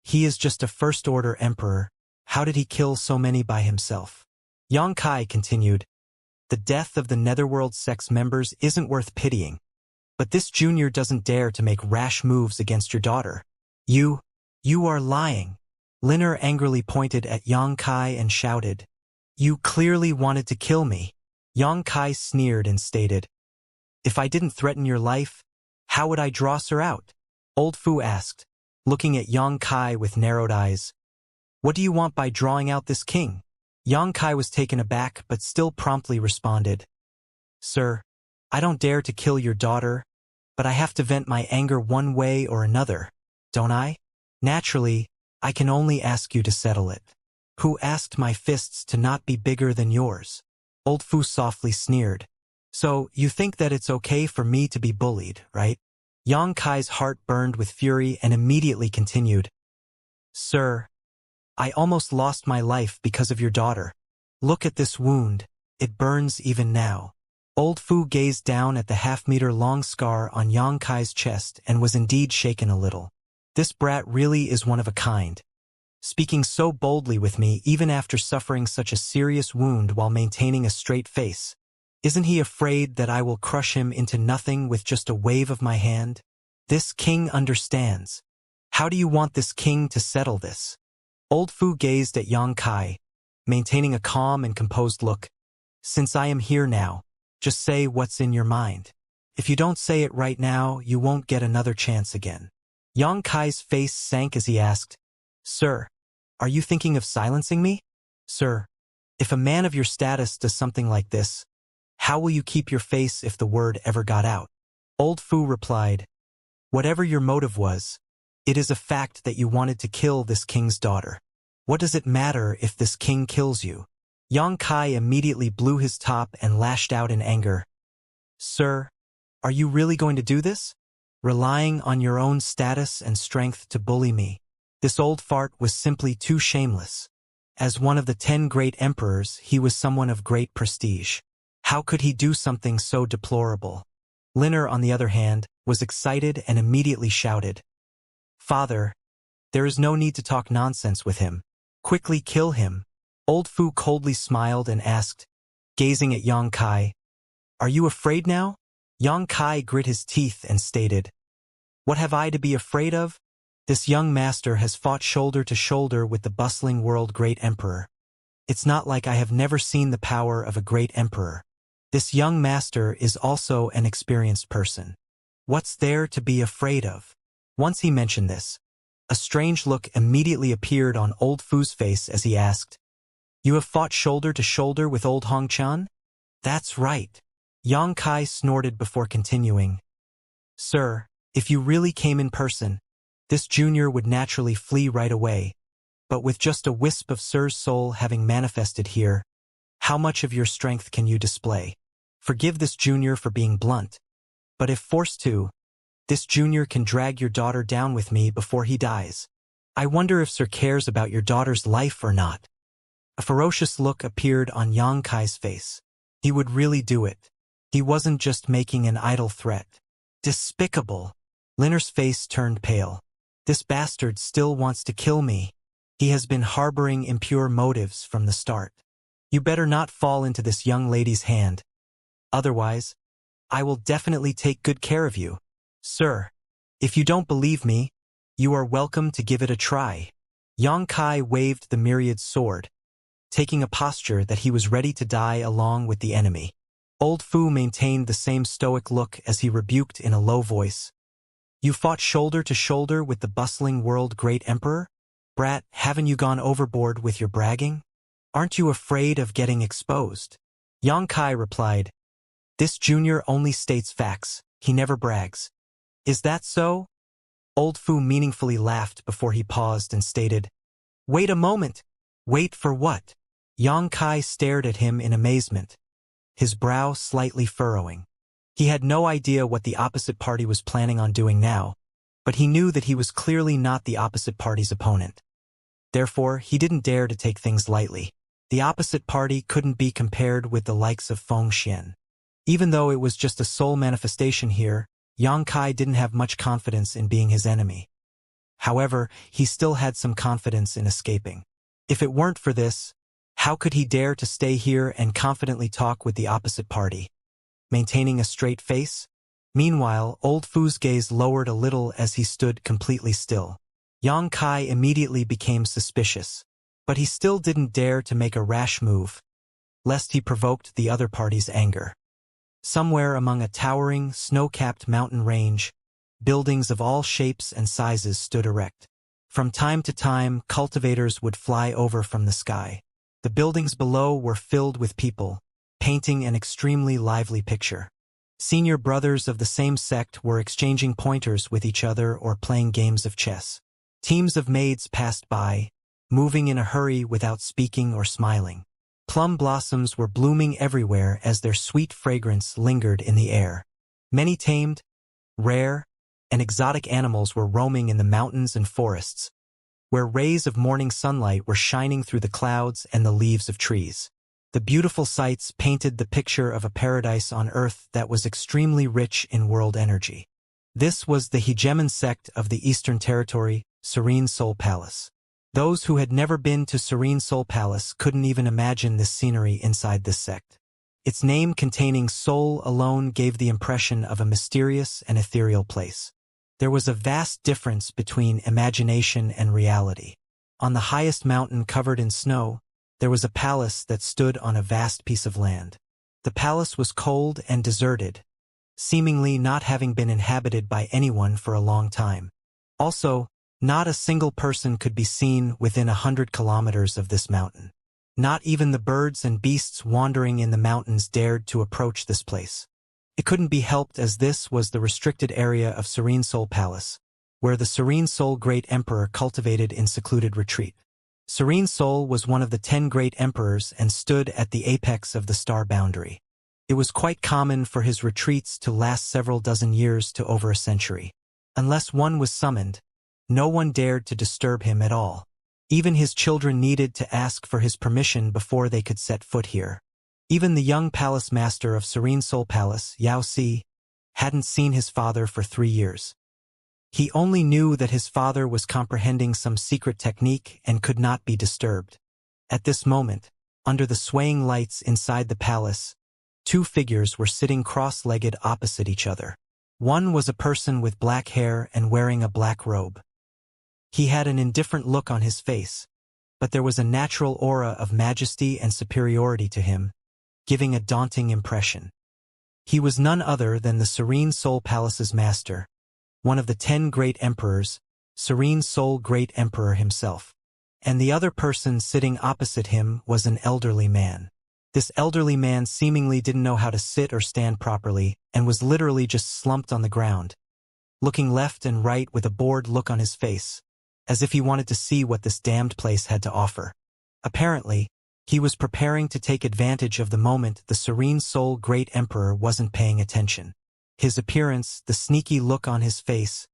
He is just a first-order emperor. How did he kill so many by himself? Yang Kai continued, The death of the Netherworld sect's members isn't worth pitying. But this junior doesn't dare to make rash moves against your daughter. You are lying. Linner angrily pointed at Yang Kai and shouted, You clearly wanted to kill me. Yang Kai sneered and stated, If I didn't threaten your life, how would I draw her out? Old Fu asked, looking at Yang Kai with narrowed eyes. What do you want by drawing out this king? Yang Kai was taken aback but still promptly responded, Sir, I don't dare to kill your daughter, but I have to vent my anger one way or another, don't I? Naturally, I can only ask you to settle it. Who asked my fists to not be bigger than yours? Old Fu softly sneered. So, you think that it's okay for me to be bullied, right? Yang Kai's heart burned with fury and immediately continued, Sir, I almost lost my life because of your daughter. Look at this wound, it burns even now. Old Fu gazed down at the half-meter-long scar on Yang Kai's chest and was indeed shaken a little. This brat really is one of a kind. Speaking so boldly with me even after suffering such a serious wound while maintaining a straight face. Isn't he afraid that I will crush him into nothing with just a wave of my hand? This king understands. How do you want this king to settle this? Old Fu gazed at Yang Kai, maintaining a calm and composed look. Since I am here now, just say what's in your mind. If you don't say it right now, you won't get another chance again. Yang Kai's face sank as he asked, Sir, are you thinking of silencing me? Sir, if a man of your status does something like this, how will you keep your face if the word ever got out? Old Fu replied, whatever your motive was, it is a fact that you wanted to kill this king's daughter. What does it matter if this king kills you? Yang Kai immediately blew his top and lashed out in anger. Sir, are you really going to do this? Relying on your own status and strength to bully me? This old fart was simply too shameless. As one of the 10 great emperors, he was someone of great prestige. How could he do something so deplorable? Linner, on the other hand, was excited and immediately shouted, Father, there is no need to talk nonsense with him. Quickly kill him. Old Fu coldly smiled and asked, gazing at Yang Kai, are you afraid now? Yang Kai grit his teeth and stated, what have I to be afraid of? This young master has fought shoulder to shoulder with the bustling world great emperor. It's not like I have never seen the power of a great emperor. This young master is also an experienced person. What's there to be afraid of? Once he mentioned this, a strange look immediately appeared on Old Fu's face as he asked, you have fought shoulder to shoulder with old Hong Chan? That's right. Yang Kai snorted before continuing. Sir, if you really came in person, this junior would naturally flee right away, but with just a wisp of Sir's soul having manifested here, how much of your strength can you display? Forgive this junior for being blunt, but if forced to, this junior can drag your daughter down with me before he dies. I wonder if Sir cares about your daughter's life or not. A ferocious look appeared on Yang Kai's face. He would really do it. He wasn't just making an idle threat. Despicable. Linner's face turned pale. This bastard still wants to kill me. He has been harboring impure motives from the start. You better not fall into this young lady's hand. Otherwise, I will definitely take good care of you. Sir, if you don't believe me, you are welcome to give it a try. Yang Kai waved the myriad sword, taking a posture that he was ready to die along with the enemy. Old Fu maintained the same stoic look as he rebuked in a low voice. You fought shoulder to shoulder with the bustling world great emperor? Brat, haven't you gone overboard with your bragging? Aren't you afraid of getting exposed? Yang Kai replied, this junior only states facts, he never brags. Is that so? Old Fu meaningfully laughed before he paused and stated, wait a moment. Wait for what? Yang Kai stared at him in amazement, his brow slightly furrowing. He had no idea what the opposite party was planning on doing now, but he knew that he was clearly not the opposite party's opponent. Therefore, he didn't dare to take things lightly. The opposite party couldn't be compared with the likes of Feng Xian. Even though it was just a soul manifestation here, Yang Kai didn't have much confidence in being his enemy. However, he still had some confidence in escaping. If it weren't for this, how could he dare to stay here and confidently talk with the opposite party? Maintaining a straight face? Meanwhile, Old Fu's gaze lowered a little as he stood completely still. Yang Kai immediately became suspicious, but he still didn't dare to make a rash move, lest he provoked the other party's anger. Somewhere among a towering, snow-capped mountain range, buildings of all shapes and sizes stood erect. From time to time, cultivators would fly over from the sky. The buildings below were filled with people, painting an extremely lively picture. Senior brothers of the same sect were exchanging pointers with each other or playing games of chess. Teams of maids passed by, moving in a hurry without speaking or smiling. Plum blossoms were blooming everywhere as their sweet fragrance lingered in the air. Many tamed, rare, and exotic animals were roaming in the mountains and forests, where rays of morning sunlight were shining through the clouds and the leaves of trees. The beautiful sights painted the picture of a paradise on earth that was extremely rich in world energy. This was the hegemon sect of the Eastern Territory, Serene Soul Palace. Those who had never been to Serene Soul Palace couldn't even imagine this scenery inside this sect. Its name containing soul alone gave the impression of a mysterious and ethereal place. There was a vast difference between imagination and reality. On the highest mountain covered in snow, there was a palace that stood on a vast piece of land. The palace was cold and deserted, seemingly not having been inhabited by anyone for a long time. Also, Not a single person could be seen within 100 kilometers of this mountain. Not even the birds and beasts wandering in the mountains dared to approach this place. It couldn't be helped, as this was the restricted area of Serene Soul Palace, where the Serene Soul Great Emperor cultivated in secluded retreat. Serene Soul was one of the 10 great emperors and stood at the apex of the star boundary. It was quite common for his retreats to last several dozen years to over a century. Unless one was summoned, no one dared to disturb him at all. Even his children needed to ask for his permission before they could set foot here. Even the young palace master of Serene Soul Palace, Xianxia, hadn't seen his father for 3 years. He only knew that his father was comprehending some secret technique and could not be disturbed. At this moment, under the swaying lights inside the palace, 2 figures were sitting cross-legged opposite each other. One was a person with black hair and wearing a black robe. He had an indifferent look on his face, but there was a natural aura of majesty and superiority to him, giving a daunting impression. He was none other than the Serene Soul Palace's master, one of the 10 great emperors, Serene Soul Great Emperor himself. And the other person sitting opposite him was an elderly man. This elderly man seemingly didn't know how to sit or stand properly and was literally just slumped on the ground, looking left and right with a bored look on his face, as if he wanted to see what this damned place had to offer. Apparently, he was preparing to take advantage of the moment the Serene Soul Great Emperor wasn't paying attention. His appearance, the sneaky look on his face,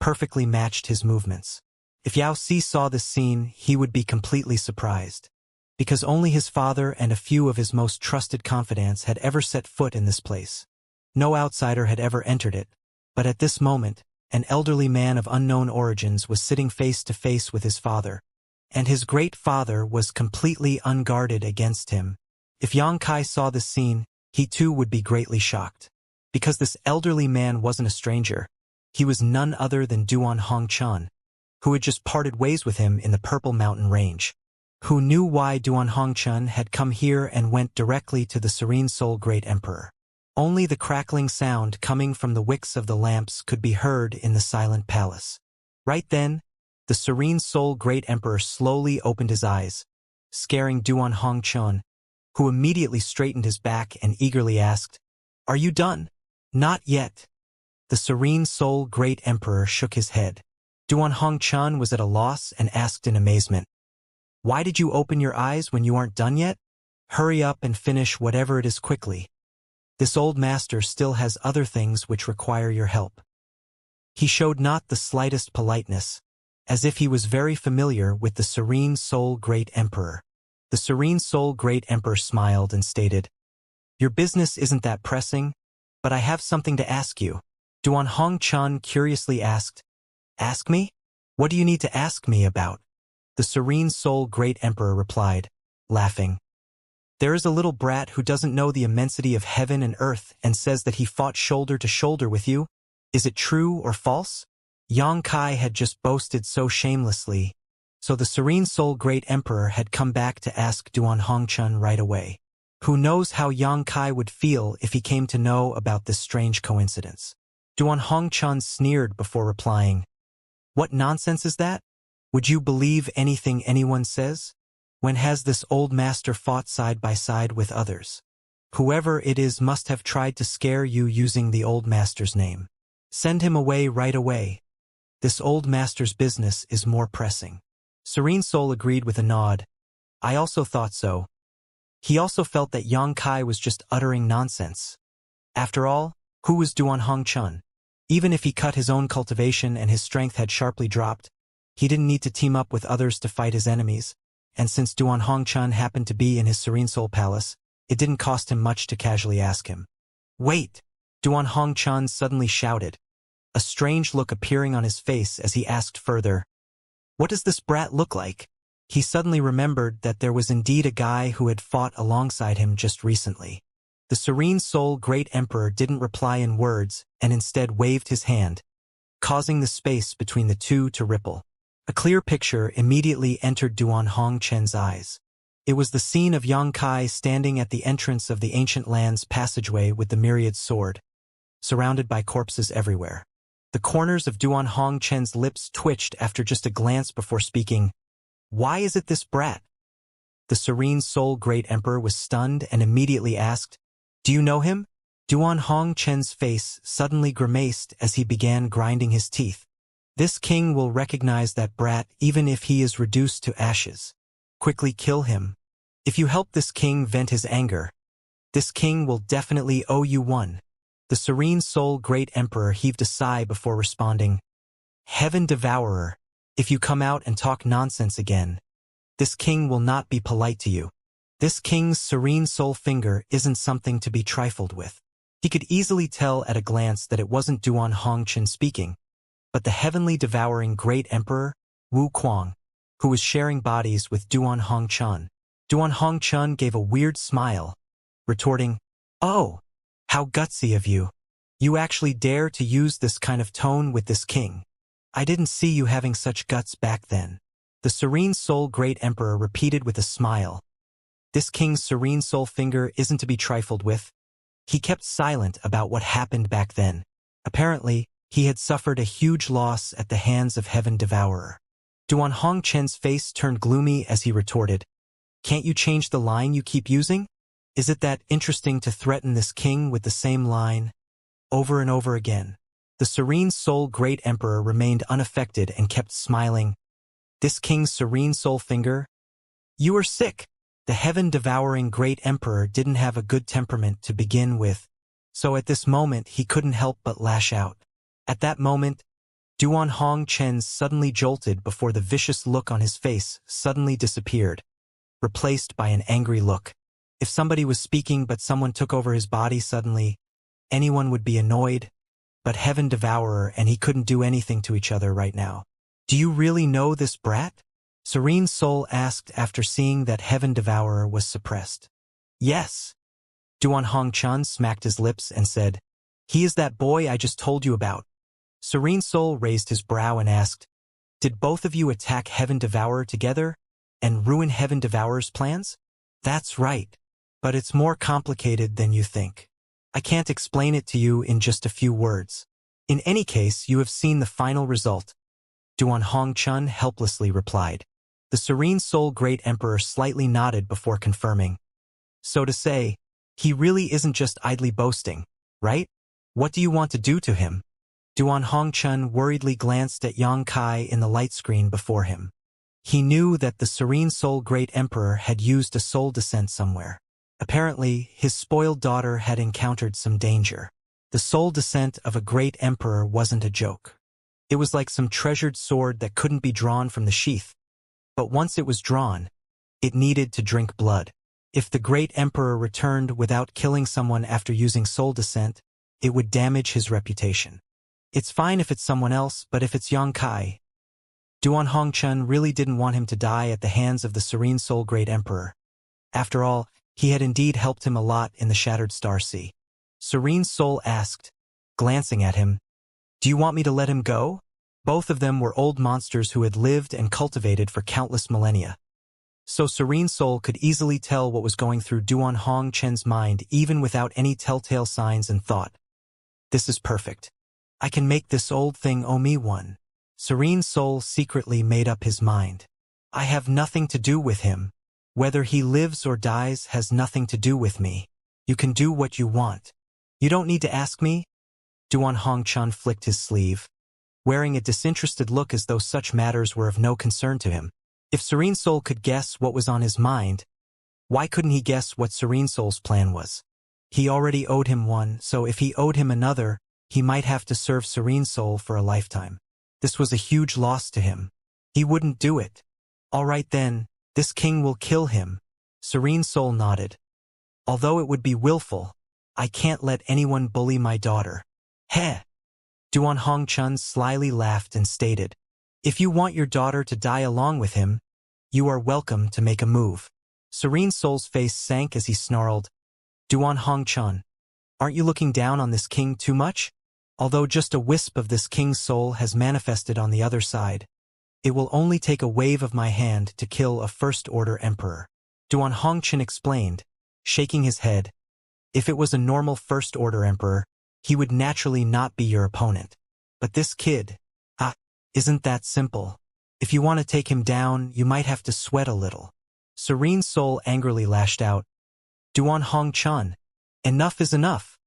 perfectly matched his movements. If Xianxia saw this scene, he would be completely surprised, because only his father and a few of his most trusted confidants had ever set foot in this place. No outsider had ever entered it, but at this moment, an elderly man of unknown origins was sitting face to face with his father, and his great father was completely unguarded against him. If Xianxia saw this scene, he too would be greatly shocked. Because this elderly man wasn't a stranger, he was none other than Duan Hongchun, who had just parted ways with him in the Purple Mountain Range. Who knew why Duan Hongchun had come here and went directly to the Serene Soul Great Emperor? Only the crackling sound coming from the wicks of the lamps could be heard in the silent palace. Right then, the Serene Soul Great Emperor slowly opened his eyes, scaring Duan Hongchun, who immediately straightened his back and eagerly asked, "Are you done?" "Not yet." The Serene Soul Great Emperor shook his head. Duan Hongchun was at a loss and asked in amazement, "Why did you open your eyes when you aren't done yet? Hurry up and finish whatever it is quickly. This old master still has other things which require your help." He showed not the slightest politeness, as if he was very familiar with the Serene Soul Great Emperor. The Serene Soul Great Emperor smiled and stated, "Your business isn't that pressing, but I have something to ask you." Duan Hongchun curiously asked, "Ask me? What do you need to ask me about?" The Serene Soul Great Emperor replied, laughing, "There is a little brat who doesn't know the immensity of heaven and earth and says that he fought shoulder to shoulder with you. Is it true or false?" Xianxia had just boasted so shamelessly, so the Serene Soul Great Emperor had come back to ask Duan Hongchun right away. Who knows how Xianxia would feel if he came to know about this strange coincidence? Duan Hongchun sneered before replying, "What nonsense is that? Would you believe anything anyone says? When has this old master fought side by side with others? Whoever it is must have tried to scare you using the old master's name. Send him away right away. This old master's business is more pressing." Serene Soul agreed with a nod. "I also thought so." He also felt that Xianxia was just uttering nonsense. After all, who was Duan Hongchun? Even if he cut his own cultivation and his strength had sharply dropped, he didn't need to team up with others to fight his enemies, and since Duan Hongchun happened to be in his Serene Soul Palace, it didn't cost him much to casually ask him. "Wait!" Duan Hongchun suddenly shouted, a strange look appearing on his face as he asked further, "What does this brat look like?" He suddenly remembered that there was indeed a guy who had fought alongside him just recently. The Serene Soul Great Emperor didn't reply in words and instead waved his hand, causing the space between the two to ripple. A clear picture immediately entered Duan Hongchun's eyes. It was the scene of Xianxia standing at the entrance of the ancient land's passageway with the myriad sword, surrounded by corpses everywhere. The corners of Duan Hongchen's lips twitched after just a glance before speaking. Why is it this brat? The serene soul great emperor was stunned and immediately asked, Do you know him? Duan Hongchen's face suddenly grimaced as he began grinding his teeth. This king will recognize that brat even if he is reduced to ashes. Quickly kill him. If you help this king vent his anger, this king will definitely owe you one. The serene soul great emperor heaved a sigh before responding. Heaven devourer, if you come out and talk nonsense again, this king will not be polite to you. This king's serene soul finger isn't something to be trifled with. He could easily tell at a glance that it wasn't Duan Hongchen speaking, but the heavenly devouring great emperor, Wu Kuang, who was sharing bodies with Duan Hongchen. Duan Hongchen gave a weird smile, retorting, Oh, how gutsy of you. You actually dare to use this kind of tone with this king. I didn't see you having such guts back then. The serene soul great emperor repeated with a smile. This king's serene soul finger isn't to be trifled with. He kept silent about what happened back then. Apparently, he had suffered a huge loss at the hands of Heaven Devourer. Duan Hongchen's face turned gloomy as he retorted, Can't you change the line you keep using? Is it that interesting to threaten this king with the same line over and over again? The serene soul great emperor remained unaffected and kept smiling. This king's serene soul finger? You are sick. The heaven-devouring great emperor didn't have a good temperament to begin with, so at this moment he couldn't help but lash out. At that moment, Duan Hongchen suddenly jolted before the vicious look on his face suddenly disappeared, replaced by an angry look. If somebody was speaking but someone took over his body suddenly, anyone would be annoyed, but Heaven Devourer and he couldn't do anything to each other right now. Do you really know this brat? Serene Soul asked after seeing that Heaven Devourer was suppressed. Yes. Duan Hongchen smacked his lips and said, He is that boy I just told you about. Serene Soul raised his brow and asked, Did both of you attack Heaven Devourer together and ruin Heaven Devourer's plans? That's right, but it's more complicated than you think. I can't explain it to you in just a few words. In any case, you have seen the final result. Duan Hongchen helplessly replied. The Serene Soul Great Emperor slightly nodded before confirming. So to say, he really isn't just idly boasting, right? What do you want to do to him? Duan Hongchen worriedly glanced at Yang Kai in the light screen before him. He knew that the Serene Soul Great Emperor had used a soul descent somewhere. Apparently, his spoiled daughter had encountered some danger. The soul descent of a great emperor wasn't a joke. It was like some treasured sword that couldn't be drawn from the sheath. But once it was drawn, it needed to drink blood. If the great emperor returned without killing someone after using soul descent, it would damage his reputation. It's fine if it's someone else, but if it's Yang Kai, Duan Hongchen really didn't want him to die at the hands of the Serene Soul Great Emperor. After all, he had indeed helped him a lot in the Shattered Star Sea. Serene Soul asked, glancing at him, Do you want me to let him go? Both of them were old monsters who had lived and cultivated for countless millennia. So Serene Soul could easily tell what was going through Duan Hongchen's mind even without any telltale signs and thought. This is perfect. I can make this old thing owe me one. Serene Soul secretly made up his mind. I have nothing to do with him. Whether he lives or dies has nothing to do with me. You can do what you want. You don't need to ask me. Duan Hongchen flicked his sleeve, wearing a disinterested look as though such matters were of no concern to him. If Serene Soul could guess what was on his mind, why couldn't he guess what Serene Soul's plan was? He already owed him one, so if he owed him another, he might have to serve Serene Soul for a lifetime. This was a huge loss to him. He wouldn't do it. All right then, this king will kill him. Serene Soul nodded. Although it would be willful, I can't let anyone bully my daughter. Heh! Duan Hongchen slyly laughed and stated, If you want your daughter to die along with him, you are welcome to make a move. Serene Soul's face sank as he snarled, Duan Hongchen, aren't you looking down on this king too much? Although just a wisp of this king's soul has manifested on the other side, it will only take a wave of my hand to kill a first-order emperor. Duan Hongchen explained, shaking his head. If it was a normal first-order emperor, he would naturally not be your opponent. But this kid, isn't that simple. If you want to take him down, you might have to sweat a little. Serene Soul angrily lashed out. Duan Hongchun, enough is enough.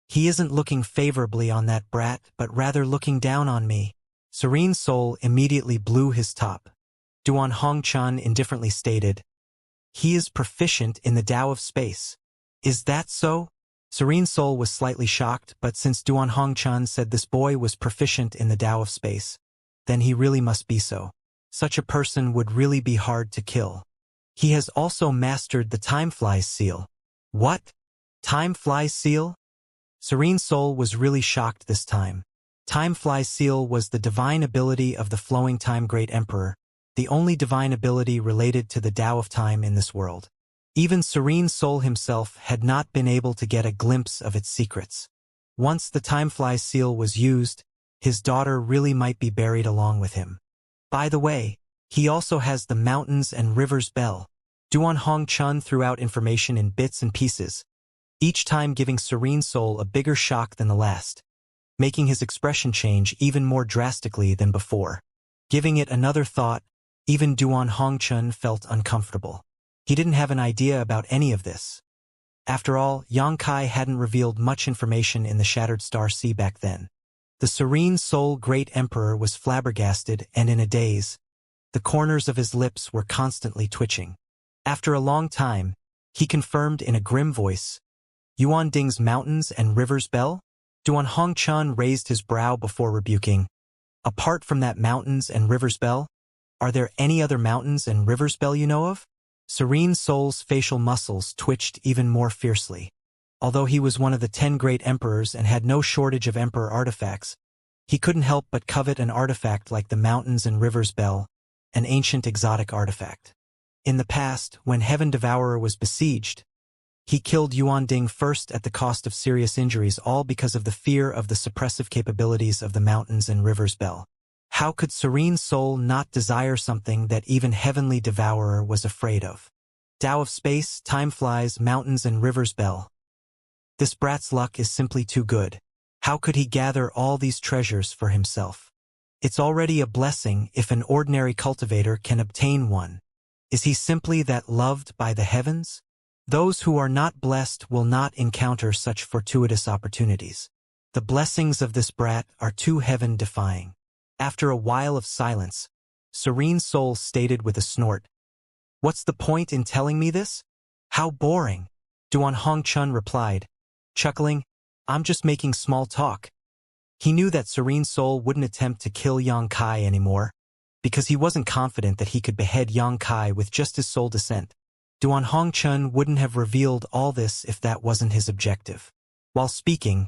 He isn't looking favorably on that brat, but rather looking down on me. Serene Soul immediately blew his top. Duan Hongchun indifferently stated, he is proficient in the Tao of space. Is that so? Serene Soul was slightly shocked, but since Duan Hongchun said this boy was proficient in the Tao of space, then he really must be so. Such a person would really be hard to kill. He has also mastered the Time Flies seal. What? Time Flies seal? Serene Soul was really shocked this time. Time Flies seal was the divine ability of the flowing time Great Emperor, the only divine ability related to the Tao of time in this world. Even Serene Soul himself had not been able to get a glimpse of its secrets. Once the Time Flies seal was used, his daughter really might be buried along with him. By the way, he also has the Mountains and Rivers Bell. Duan Hongchun threw out information in bits and pieces, each time giving Serene Soul a bigger shock than the last, making his expression change even more drastically than before. Giving it another thought, even Duan Hongchun felt uncomfortable. He didn't have an idea about any of this. After all, Xianxia hadn't revealed much information in the Shattered Star Sea back then. The Serene Soul Great Emperor was flabbergasted and in a daze. The corners of his lips were constantly twitching. After a long time, he confirmed in a grim voice, Yuan Ding's Mountains and Rivers Bell? Duan Hongchun raised his brow before rebuking. Apart from that Mountains and Rivers Bell, are there any other mountains and rivers Bell you know of? Serene Soul's facial muscles twitched even more fiercely. Although he was one of the 10 great emperors and had no shortage of emperor artifacts, he couldn't help but covet an artifact like the Mountains and Rivers Bell, an ancient exotic artifact. In the past, when Heaven Devourer was besieged, he killed Yuan Ding first at the cost of serious injuries, all because of the fear of the suppressive capabilities of the Mountains and Rivers Bell. How could Serene Soul not desire something that even Heavenly Devourer was afraid of? Tao of Space, Time Flies, Mountains and Rivers Bell. This brat's luck is simply too good. How could he gather all these treasures for himself? It's already a blessing if an ordinary cultivator can obtain one. Is he simply that loved by the heavens? Those who are not blessed will not encounter such fortuitous opportunities. The blessings of this brat are too heaven-defying. After a while of silence, Serene Soul stated with a snort, "What's the point in telling me this? How boring." Duan Hongchun replied, chuckling, "I'm just making small talk." He knew that Serene Soul wouldn't attempt to kill Xianxia anymore, because he wasn't confident that he could behead Xianxia with just his soul descent. Duan Hongchun wouldn't have revealed all this if that wasn't his objective. While speaking,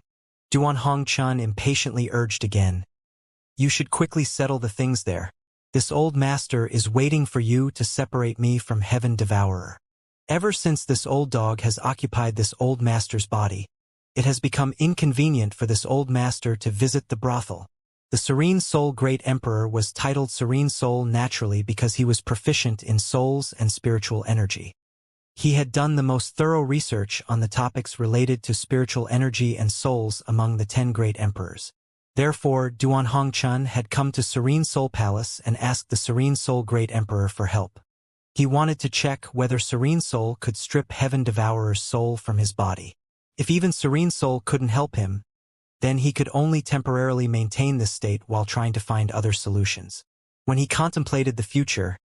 Duan Hongchun impatiently urged again, "You should quickly settle the things there. This old master is waiting for you to separate me from Heaven Devourer." Ever since this old dog has occupied this old master's body, it has become inconvenient for this old master to visit the brothel. The Serene Soul Great Emperor was titled Serene Soul naturally because he was proficient in souls and spiritual energy. He had done the most thorough research on the topics related to spiritual energy and souls among the 10 great emperors. Therefore, Duan Hongchun had come to Serene Soul Palace and asked the Serene Soul Great Emperor for help. He wanted to check whether Serene Soul could strip Heaven Devourer's soul from his body. If even Serene Soul couldn't help him, then he could only temporarily maintain this state while trying to find other solutions. When he contemplated the future,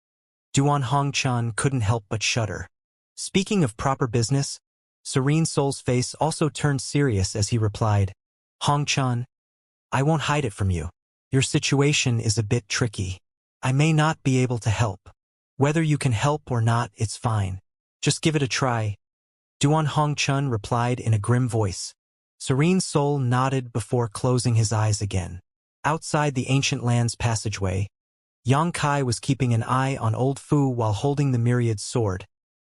Duan Hongchun couldn't help but shudder. Speaking of proper business, Serene Soul's face also turned serious as he replied, "Hongchun, I won't hide it from you. Your situation is a bit tricky. I may not be able to help. Whether you can help or not, it's fine. Just give it a try." Duan Hongchun replied in a grim voice. Serene Soul nodded before closing his eyes again. Outside the ancient land's passageway, Xianxia was keeping an eye on old Fu while holding the myriad sword,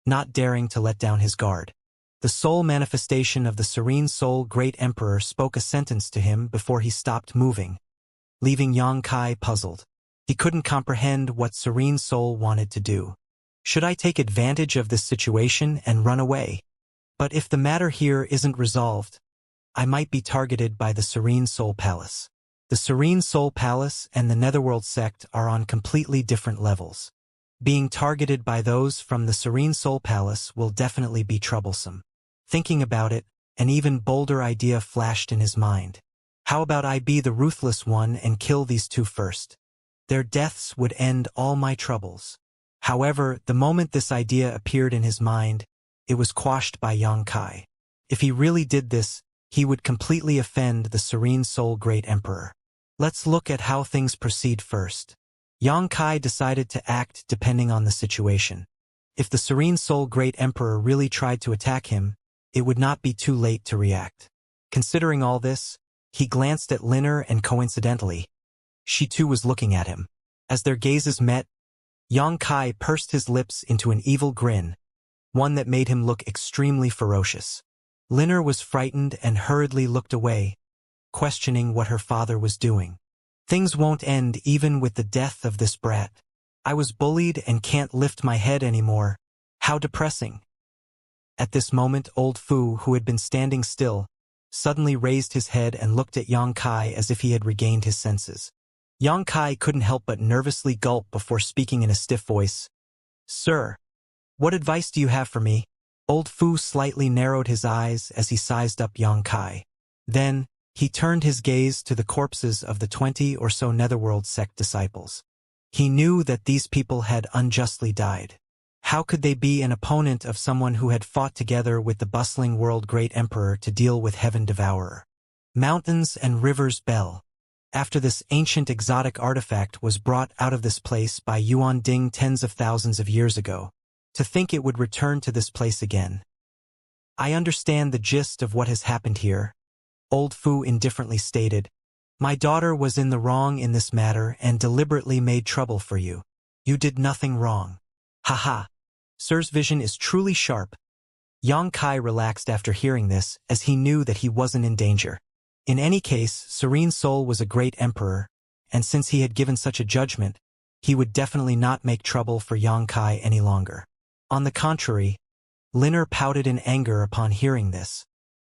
not daring to let down his guard. The soul manifestation of the Serene Soul Great Emperor spoke a sentence to him before he stopped moving, leaving Xianxia puzzled. He couldn't comprehend what Serene Soul wanted to do. Should I take advantage of this situation and run away? But if the matter here isn't resolved, I might be targeted by the Serene Soul Palace. The Serene Soul Palace and the Netherworld sect are on completely different levels. Being targeted by those from the Serene Soul Palace will definitely be troublesome. Thinking about it, an even bolder idea flashed in his mind. How about I be the ruthless one and kill these two first? Their deaths would end all my troubles. However, the moment this idea appeared in his mind, it was quashed by Xianxia. If he really did this, he would completely offend the Serene Soul Great Emperor. Let's look at how things proceed first. Xianxia decided to act depending on the situation. If the Serene Soul Great Emperor really tried to attack him, it would not be too late to react. Considering all this, he glanced at Linner and coincidentally, she too was looking at him. As their gazes met, Xianxia pursed his lips into an evil grin, one that made him look extremely ferocious. Linner was frightened and hurriedly looked away, questioning what her father was doing. Things won't end even with the death of this brat. I was bullied and can't lift my head anymore. How depressing. At this moment, old Fu, who had been standing still, suddenly raised his head and looked at Xianxia as if he had regained his senses. Xianxia couldn't help but nervously gulp before speaking in a stiff voice. Sir, what advice do you have for me? Old Fu slightly narrowed his eyes as he sized up Xianxia. Then, he turned his gaze to the corpses of the 20 or so Netherworld sect disciples. He knew that these people had unjustly died. How could they be an opponent of someone who had fought together with the bustling world great emperor to deal with Heaven Devourer? Mountains and rivers bell. After this ancient exotic artifact was brought out of this place by Yuan Ding tens of thousands of years ago, to think it would return to this place again. I understand the gist of what has happened here, Old Fu indifferently stated. My daughter was in the wrong in this matter and deliberately made trouble for you. You did nothing wrong. Haha. Sir's vision is truly sharp. Xianxia relaxed after hearing this, as he knew that he wasn't in danger. In any case, Serene Soul was a great emperor, and since he had given such a judgment, he would definitely not make trouble for Xianxia any longer. On the contrary, Linner pouted in anger upon hearing this.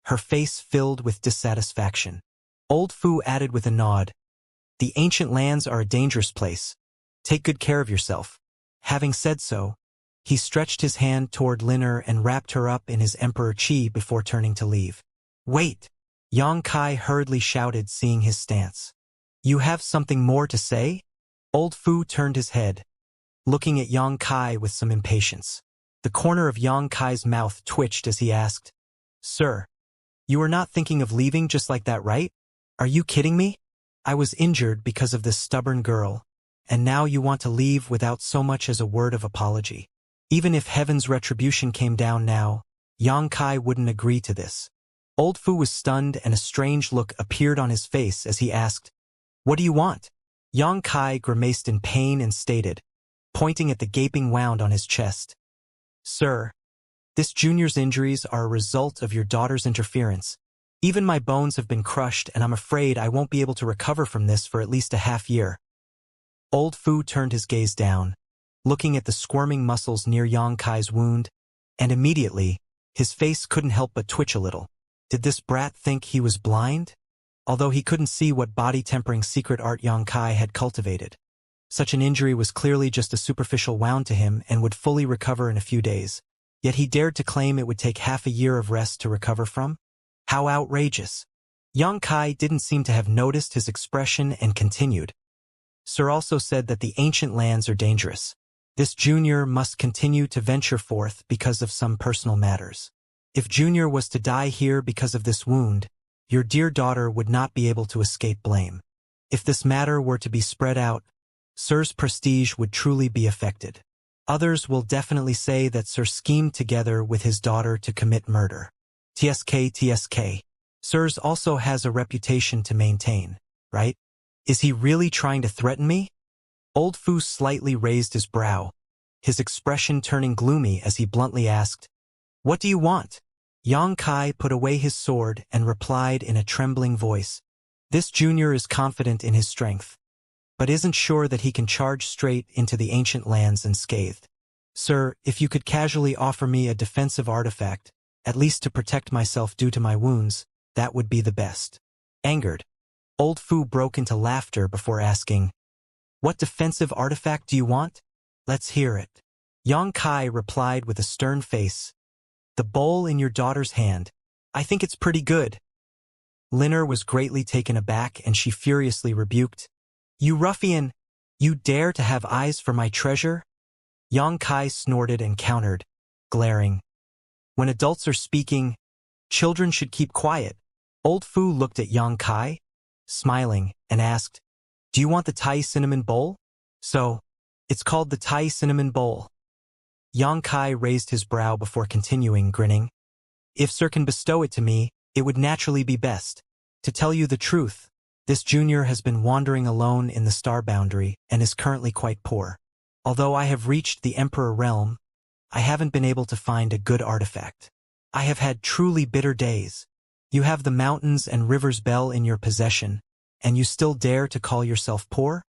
Her face filled with dissatisfaction. Old Fu added with a nod, The ancient lands are a dangerous place. Take good care of yourself. Having said so, he stretched his hand toward Linner and wrapped her up in his Emperor Qi before turning to leave. Wait! Xianxia hurriedly shouted, seeing his stance. You have something more to say? Old Fu turned his head, looking at Xianxia with some impatience. The corner of Xianxia's mouth twitched as he asked, Sir, you are not thinking of leaving just like that, right? Are you kidding me? I was injured because of this stubborn girl, and now you want to leave without so much as a word of apology. Even if heaven's retribution came down now, Xianxia wouldn't agree to this. Old Fu was stunned and a strange look appeared on his face as he asked, What do you want? Xianxia grimaced in pain and stated, pointing at the gaping wound on his chest. Sir, this junior's injuries are a result of your daughter's interference. Even my bones have been crushed and I'm afraid I won't be able to recover from this for at least a half year. Old Fu turned his gaze down, looking at the squirming muscles near Xianxia's wound, and immediately, his face couldn't help but twitch a little. Did this brat think he was blind? Although he couldn't see what body-tempering secret art Xianxia had cultivated. Such an injury was clearly just a superficial wound to him and would fully recover in a few days. Yet he dared to claim it would take half a year of rest to recover from? How outrageous! Xianxia didn't seem to have noticed his expression and continued. Sir also said that the ancient lands are dangerous. This junior must continue to venture forth because of some personal matters. If Junior was to die here because of this wound, your dear daughter would not be able to escape blame. If this matter were to be spread out, Sir's prestige would truly be affected. Others will definitely say that Sir schemed together with his daughter to commit murder. TSK. Sir's also has a reputation to maintain, right? Is he really trying to threaten me? Old Fu slightly raised his brow, his expression turning gloomy as he bluntly asked, What do you want? Xianxia put away his sword and replied in a trembling voice, This junior is confident in his strength, but isn't sure that he can charge straight into the ancient lands unscathed. Sir, if you could casually offer me a defensive artifact, at least to protect myself due to my wounds, that would be the best. Angered, Old Fu broke into laughter before asking, "What defensive artifact do you want? Let's hear it." Yang Kai replied with a stern face, "The bowl in your daughter's hand. I think it's pretty good." Linner was greatly taken aback and she furiously rebuked, "You ruffian! You dare to have eyes for my treasure?" Yang Kai snorted and countered, glaring, "When adults are speaking, children should keep quiet." Old Fu looked at Yang Kai, smiling, and asked, "Do you want the Thai cinnamon bowl?" "So, it's called the Thai cinnamon bowl." Yang Kai raised his brow before continuing, grinning, "If Sir can bestow it to me, it would naturally be best. To tell you the truth, this junior has been wandering alone in the star boundary and is currently quite poor. Although I have reached the Emperor realm, I haven't been able to find a good artifact. I have had truly bitter days. You have the mountains and rivers bell in your possession, and you still dare to call yourself poor?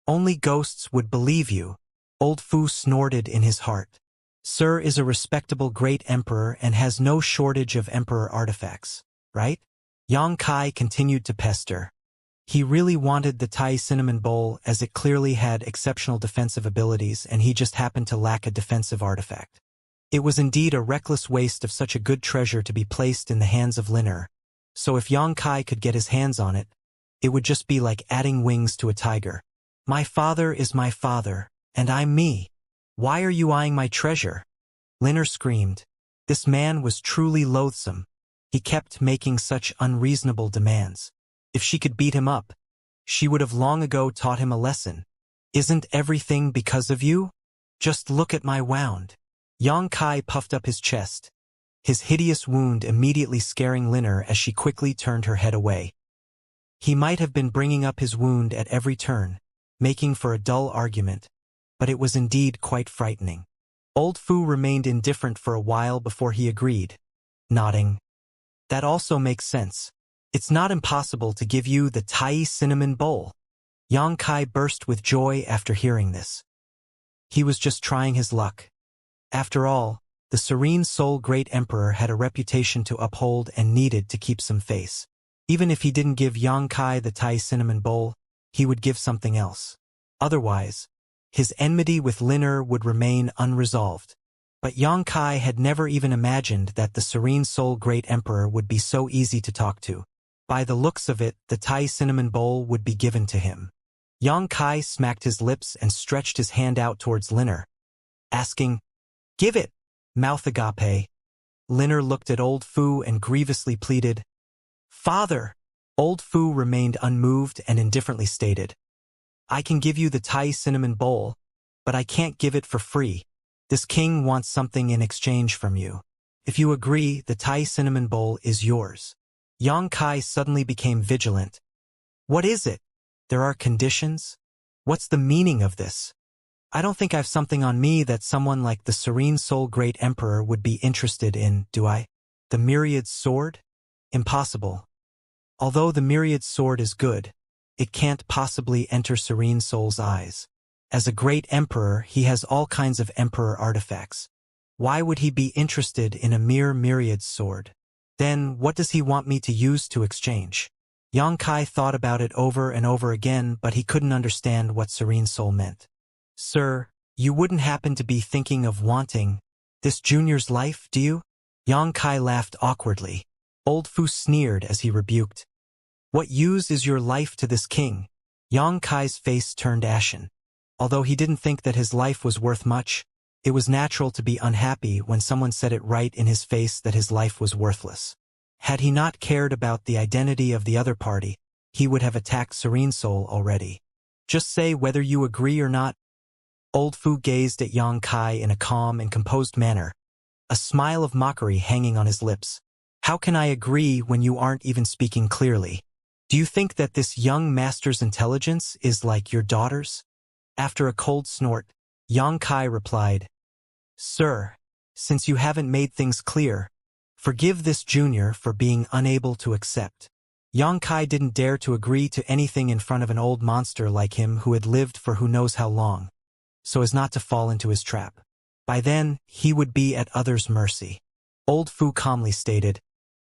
Only ghosts would believe you." Old Fu snorted in his heart. "Sir is a respectable great emperor and has no shortage of emperor artifacts, right?" Yang Kai continued to pester. He really wanted the Thai cinnamon bowl as it clearly had exceptional defensive abilities and he just happened to lack a defensive artifact. It was indeed a reckless waste of such a good treasure to be placed in the hands of Linner, so if Yang Kai could get his hands on it, it would just be like adding wings to a tiger. "My father is my father, and I'm me. Why are you eyeing my treasure?" Linner screamed. This man was truly loathsome. He kept making such unreasonable demands. If she could beat him up, she would have long ago taught him a lesson. "Isn't everything because of you? Just look at my wound." Yang Kai puffed up his chest, his hideous wound immediately scaring Linner as she quickly turned her head away. He might have been bringing up his wound at every turn, making for a dull argument, but it was indeed quite frightening. Old Fu remained indifferent for a while before he agreed, nodding. "That also makes sense. It's not impossible to give you the Thai cinnamon bowl." Yang Kai burst with joy after hearing this. He was just trying his luck. After all, the serene soul great emperor had a reputation to uphold and needed to keep some face. Even if he didn't give Yang Kai the Thai cinnamon bowl, he would give something else. Otherwise, his enmity with Linner would remain unresolved. But Yang Kai had never even imagined that the serene soul great emperor would be so easy to talk to. By the looks of it, the Thai cinnamon bowl would be given to him. Yang Kai smacked his lips and stretched his hand out towards Linner, asking, "Give it, mouth agape." Linner looked at Old Fu and grievously pleaded, "Father!" Old Fu remained unmoved and indifferently stated, "I can give you the Thai cinnamon bowl, but I can't give it for free. This king wants something in exchange from you. If you agree, the Thai cinnamon bowl is yours." Yang Kai suddenly became vigilant. "What is it? There are conditions? What's the meaning of this? I don't think I've something on me that someone like the serene soul great emperor would be interested in, do I? The myriad sword? Impossible. Although the myriad sword is good, it can't possibly enter serene soul's eyes. As a great emperor, he has all kinds of emperor artifacts. Why would he be interested in a mere myriad sword? Then what does he want me to use to exchange?" Yang Kai thought about it over and over again, but he couldn't understand what serene soul meant. "Sir, you wouldn't happen to be thinking of wanting this junior's life, do you?" Yang Kai laughed awkwardly. Old Fu sneered as he rebuked, "What use is your life to this king?" Yang Kai's face turned ashen. Although he didn't think that his life was worth much, it was natural to be unhappy when someone said it right in his face that his life was worthless. Had he not cared about the identity of the other party, he would have attacked Serene Soul already. "Just say whether you agree or not." Old Fu gazed at Yang Kai in a calm and composed manner, a smile of mockery hanging on his lips. "How can I agree when you aren't even speaking clearly? Do you think that this young master's intelligence is like your daughter's?" After a cold snort, Yang Kai replied, "Sir, since you haven't made things clear, forgive this junior for being unable to accept." Yang Kai didn't dare to agree to anything in front of an old monster like him who had lived for who knows how long, so as not to fall into his trap. By then, he would be at others' mercy. Old Fu calmly stated,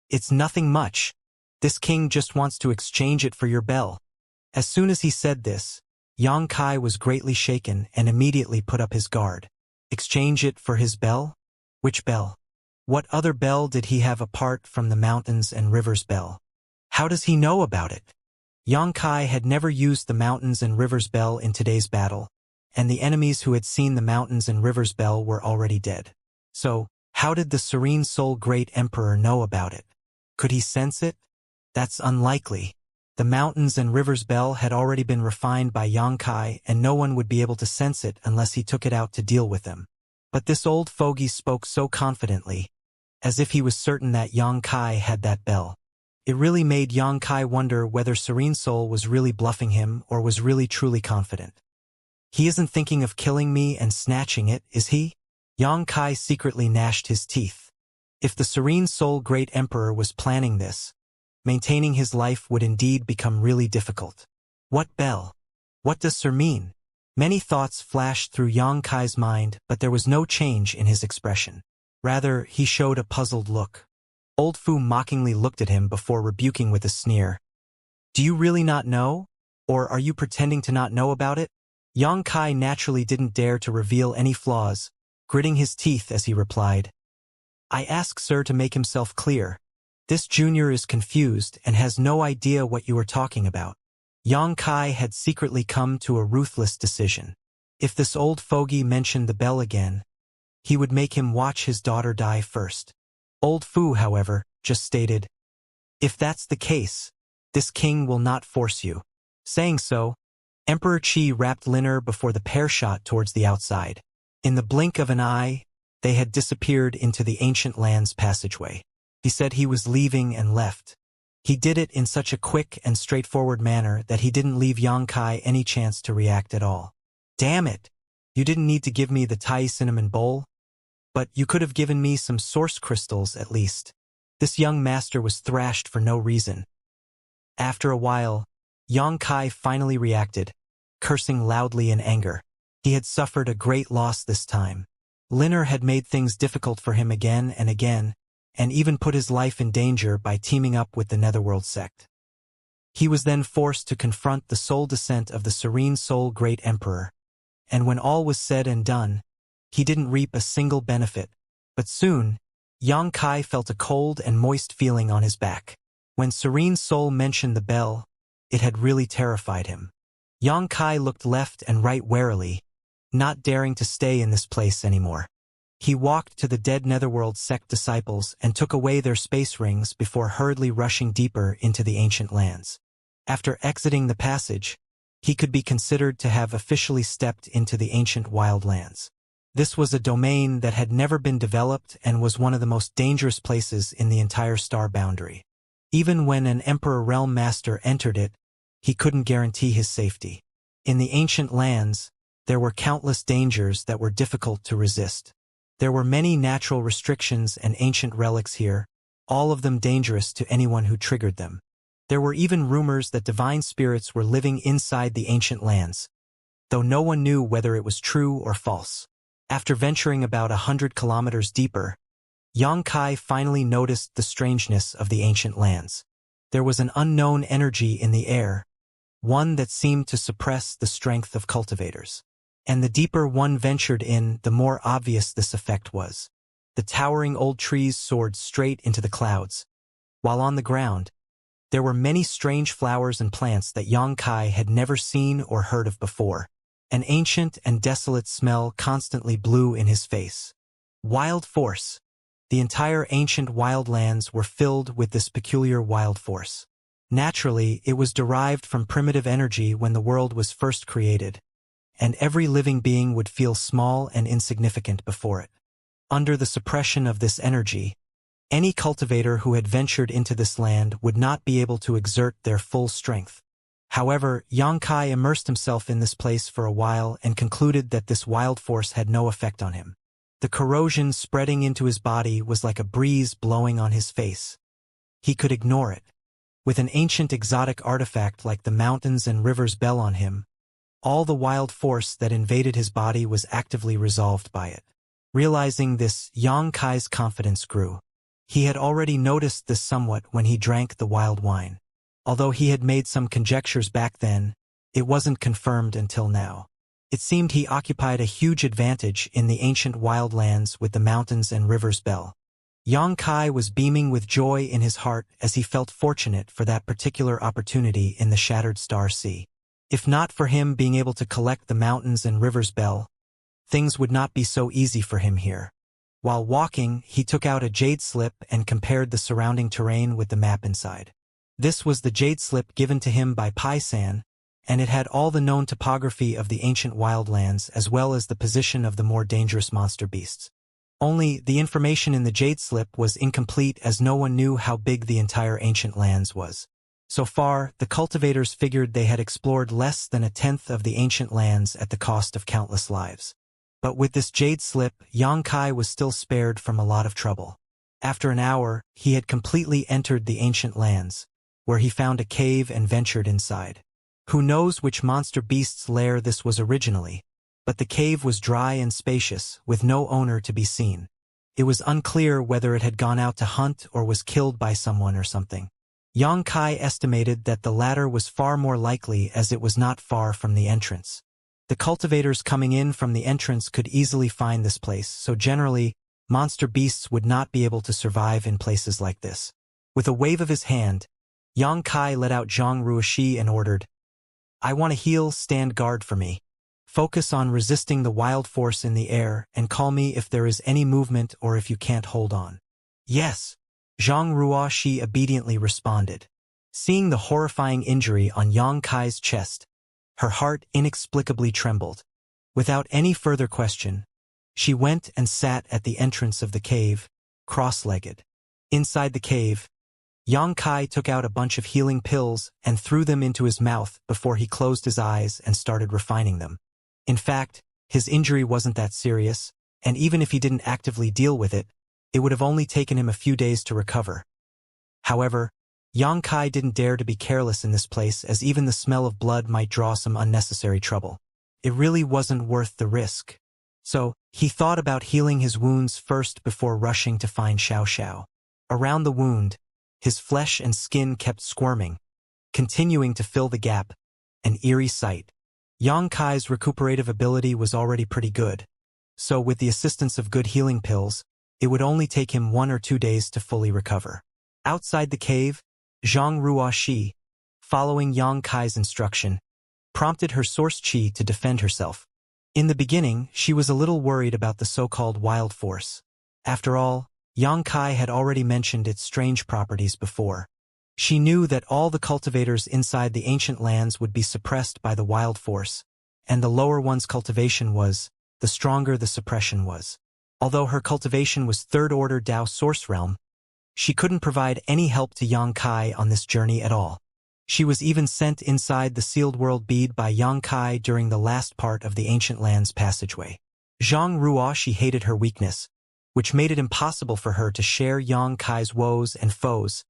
"It's nothing much. This king just wants to exchange it for your bell." As soon as he said this, Xianxia was greatly shaken and immediately put up his guard. Exchange it for his bell? Which bell? What other bell did he have apart from the mountains and rivers bell? How does he know about it? Xianxia had never used the mountains and rivers bell in today's battle, and the enemies who had seen the mountains and rivers bell were already dead. So, how did the Serene Soul Great Emperor know about it? Could he sense it? That's unlikely. The mountains and rivers bell had already been refined by Xianxia, and no one would be able to sense it unless he took it out to deal with them. But this old fogey spoke so confidently, as if he was certain that Xianxia had that bell. It really made Xianxia wonder whether Serene Soul was really bluffing him or was really truly confident. He isn't thinking of killing me and snatching it, is he? Xianxia secretly gnashed his teeth. If the Serene Soul Great Emperor was planning this, maintaining his life would indeed become really difficult. What bell? What does Sir mean? Many thoughts flashed through Xianxia's mind, but there was no change in his expression. Rather, he showed a puzzled look. Old Fu mockingly looked at him before rebuking with a sneer. "Do you really not know? Or are you pretending to not know about it?" Xianxia naturally didn't dare to reveal any flaws, gritting his teeth as he replied, "I ask Sir to make himself clear. This junior is confused and has no idea what you are talking about." Xianxia had secretly come to a ruthless decision. If this old fogey mentioned the bell again, he would make him watch his daughter die first. Old Fu, however, just stated, "If that's the case, this king will not force you." Saying so, Emperor Qi wrapped Liner before the pair shot towards the outside. In the blink of an eye, they had disappeared into the ancient land's passageway. He said he was leaving and left. He did it in such a quick and straightforward manner that he didn't leave Xianxia any chance to react at all. "Damn it! You didn't need to give me the Tai cinnamon bowl, but you could have given me some source crystals at least." This young master was thrashed for no reason. After a while, Xianxia finally reacted, cursing loudly in anger. He had suffered a great loss this time. Liner had made things difficult for him again and again, and even put his life in danger by teaming up with the Netherworld sect. He was then forced to confront the soul descent of the Serene Soul Great Emperor, and when all was said and done, he didn't reap a single benefit. But soon, Xianxia felt a cold and moist feeling on his back. When Serene Soul mentioned the bell, it had really terrified him. Xianxia looked left and right warily, not daring to stay in this place anymore. He walked to the dead Netherworld sect disciples and took away their space rings before hurriedly rushing deeper into the ancient lands. After exiting the passage, he could be considered to have officially stepped into the ancient wildlands. This was a domain that had never been developed and was one of the most dangerous places in the entire star boundary. Even when an Emperor Realm Master entered it, he couldn't guarantee his safety. In the ancient lands, there were countless dangers that were difficult to resist. There were many natural restrictions and ancient relics here, all of them dangerous to anyone who triggered them. There were even rumors that divine spirits were living inside the ancient lands, though no one knew whether it was true or false. After venturing about 100 kilometers deeper, Xianxia finally noticed the strangeness of the ancient lands. There was an unknown energy in the air, one that seemed to suppress the strength of cultivators. And the deeper one ventured in, the more obvious this effect was. The towering old trees soared straight into the clouds, while on the ground, there were many strange flowers and plants that Xianxia had never seen or heard of before. An ancient and desolate smell constantly blew in his face. Wild force. The entire ancient wildlands were filled with this peculiar wild force. Naturally, it was derived from primitive energy when the world was first created, and every living being would feel small and insignificant before it. Under the suppression of this energy, any cultivator who had ventured into this land would not be able to exert their full strength. However, Xianxia immersed himself in this place for a while and concluded that this wild force had no effect on him. The corrosion spreading into his body was like a breeze blowing on his face. He could ignore it. With an ancient exotic artifact like the mountains and rivers bell on him, all the wild force that invaded his body was actively resolved by it. Realizing this, Xianxia's confidence grew. He had already noticed this somewhat when he drank the wild wine. Although he had made some conjectures back then, it wasn't confirmed until now. It seemed he occupied a huge advantage in the ancient wild lands with the mountains and rivers bell. Xianxia was beaming with joy in his heart as he felt fortunate for that particular opportunity in the Shattered Star Sea. If not for him being able to collect the mountains and rivers bell, things would not be so easy for him here. While walking, he took out a jade slip and compared the surrounding terrain with the map inside. This was the jade slip given to him by Pai-san, and it had all the known topography of the ancient wildlands as well as the position of the more dangerous monster beasts. Only, the information in the jade slip was incomplete as no one knew how big the entire ancient lands was. So far, the cultivators figured they had explored less than 1/10 of the ancient lands at the cost of countless lives. But with this jade slip, Xianxia was still spared from a lot of trouble. After an hour, he had completely entered the ancient lands, where he found a cave and ventured inside. Who knows which monster beast's lair this was originally, but the cave was dry and spacious, with no owner to be seen. It was unclear whether it had gone out to hunt or was killed by someone or something. Xianxia estimated that the latter was far more likely as it was not far from the entrance. The cultivators coming in from the entrance could easily find this place, so generally, monster beasts would not be able to survive in places like this. With a wave of his hand, Xianxia let out Zhang Ruoxi and ordered, "I want to heal, stand guard for me. Focus on resisting the wild force in the air and call me if there is any movement or if you can't hold on." "Yes," Zhang Ruoxi obediently responded. Seeing the horrifying injury on Xianxia's chest, her heart inexplicably trembled. Without any further question, she went and sat at the entrance of the cave, cross-legged. Inside the cave, Xianxia took out a bunch of healing pills and threw them into his mouth before he closed his eyes and started refining them. In fact, his injury wasn't that serious, and even if he didn't actively deal with it, it would have only taken him a few days to recover. However, Xianxia didn't dare to be careless in this place as even the smell of blood might draw some unnecessary trouble. It really wasn't worth the risk. So, he thought about healing his wounds first before rushing to find Xiao. Around the wound, his flesh and skin kept squirming, continuing to fill the gap, an eerie sight. Xianxia's recuperative ability was already pretty good, so with the assistance of good healing pills, it would only take him 1 or 2 days to fully recover. Outside the cave, Zhang Ruoxi, following Xianxia's instruction, prompted her source chi to defend herself. In the beginning, she was a little worried about the so-called wild force. After all, Xianxia had already mentioned its strange properties before. She knew that all the cultivators inside the ancient lands would be suppressed by the wild force, and the lower one's cultivation was, the stronger the suppression was. Although her cultivation was third-order Dao source realm, she couldn't provide any help to Xianxia on this journey at all. She was even sent inside the sealed world bead by Xianxia during the last part of the ancient lands passageway. Zhang Ruoxi hated her weakness, which made it impossible for her to share Xianxia's woes and foes,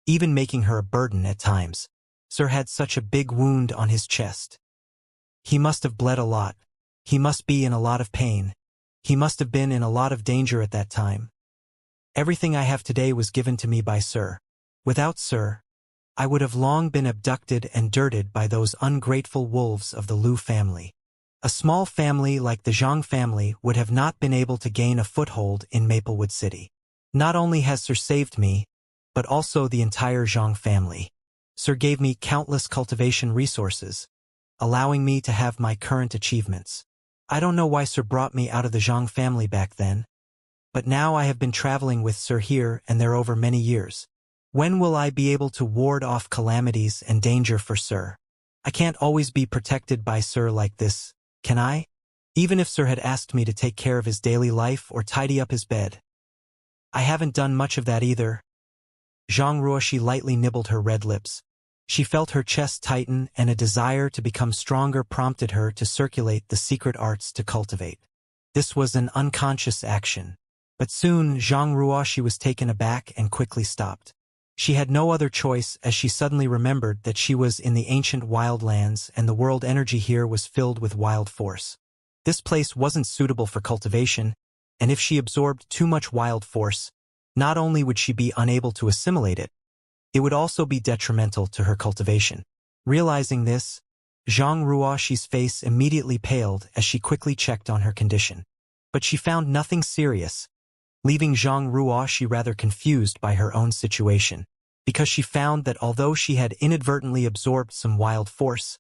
even making her a burden at times. Sir had such a big wound on his chest. He must have bled a lot. He must be in a lot of pain. He must have been in a lot of danger at that time. Everything I have today was given to me by Sir. Without Sir, I would have long been abducted and dirted by those ungrateful wolves of the Liu family. A small family like the Zhang family would have not been able to gain a foothold in Maplewood City. Not only has Sir saved me, but also the entire Zhang family. Sir gave me countless cultivation resources, allowing me to have my current achievements. I don't know why Sir brought me out of the Zhang family back then, but now I have been traveling with Sir here and there over many years. When will I be able to ward off calamities and danger for Sir? I can't always be protected by Sir like this, can I? Even if Sir had asked me to take care of his daily life or tidy up his bed. I haven't done much of that either. Zhang Ruoxi lightly nibbled her red lips. She felt her chest tighten and a desire to become stronger prompted her to circulate the secret arts to cultivate. This was an unconscious action. But soon Zhang Ruoxi was taken aback and quickly stopped. She had no other choice as she suddenly remembered that she was in the ancient wildlands and the world energy here was filled with wild force. This place wasn't suitable for cultivation, and if she absorbed too much wild force, Not only would she be unable to assimilate it, it would also be detrimental to her cultivation. Realizing this, Zhang Ruoxi's face immediately paled as she quickly checked on her condition. But she found nothing serious, leaving Zhang Ruoxi rather confused by her own situation, because she found that although she had inadvertently absorbed some wild force,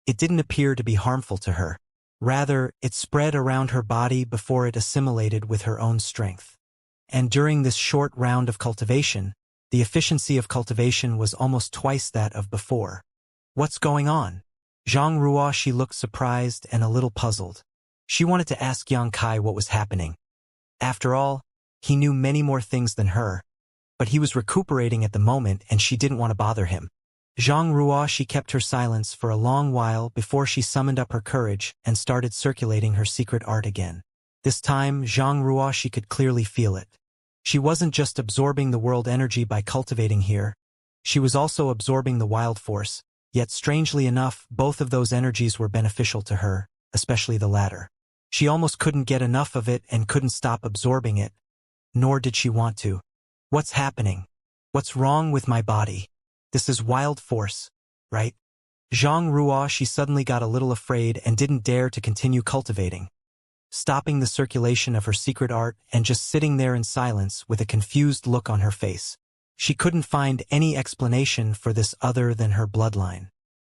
it didn't appear to be harmful to her. Rather, it spread around her body before it assimilated with her own strength. And during this short round of cultivation, the efficiency of cultivation was almost twice that of before. What's going on? Zhang Ruoxi looked surprised and a little puzzled. She wanted to ask Yang Kai what was happening. After all, he knew many more things than her, but he was recuperating at the moment and she didn't want to bother him. Zhang Ruoxi kept her silence for a long while before she summoned up her courage and started circulating her secret art again. This time, Zhang Ruoxi could clearly feel it. She wasn't just absorbing the world energy by cultivating here, she was also absorbing the wild force, yet strangely enough, both of those energies were beneficial to her, especially the latter. She almost couldn't get enough of it and couldn't stop absorbing it, nor did she want to. What's happening? What's wrong with my body? This is wild force, right? Zhang Ruoxi suddenly got a little afraid and didn't dare to continue cultivating, stopping the circulation of her secret art and just sitting there in silence with a confused look on her face. She couldn't find any explanation for this other than her bloodline.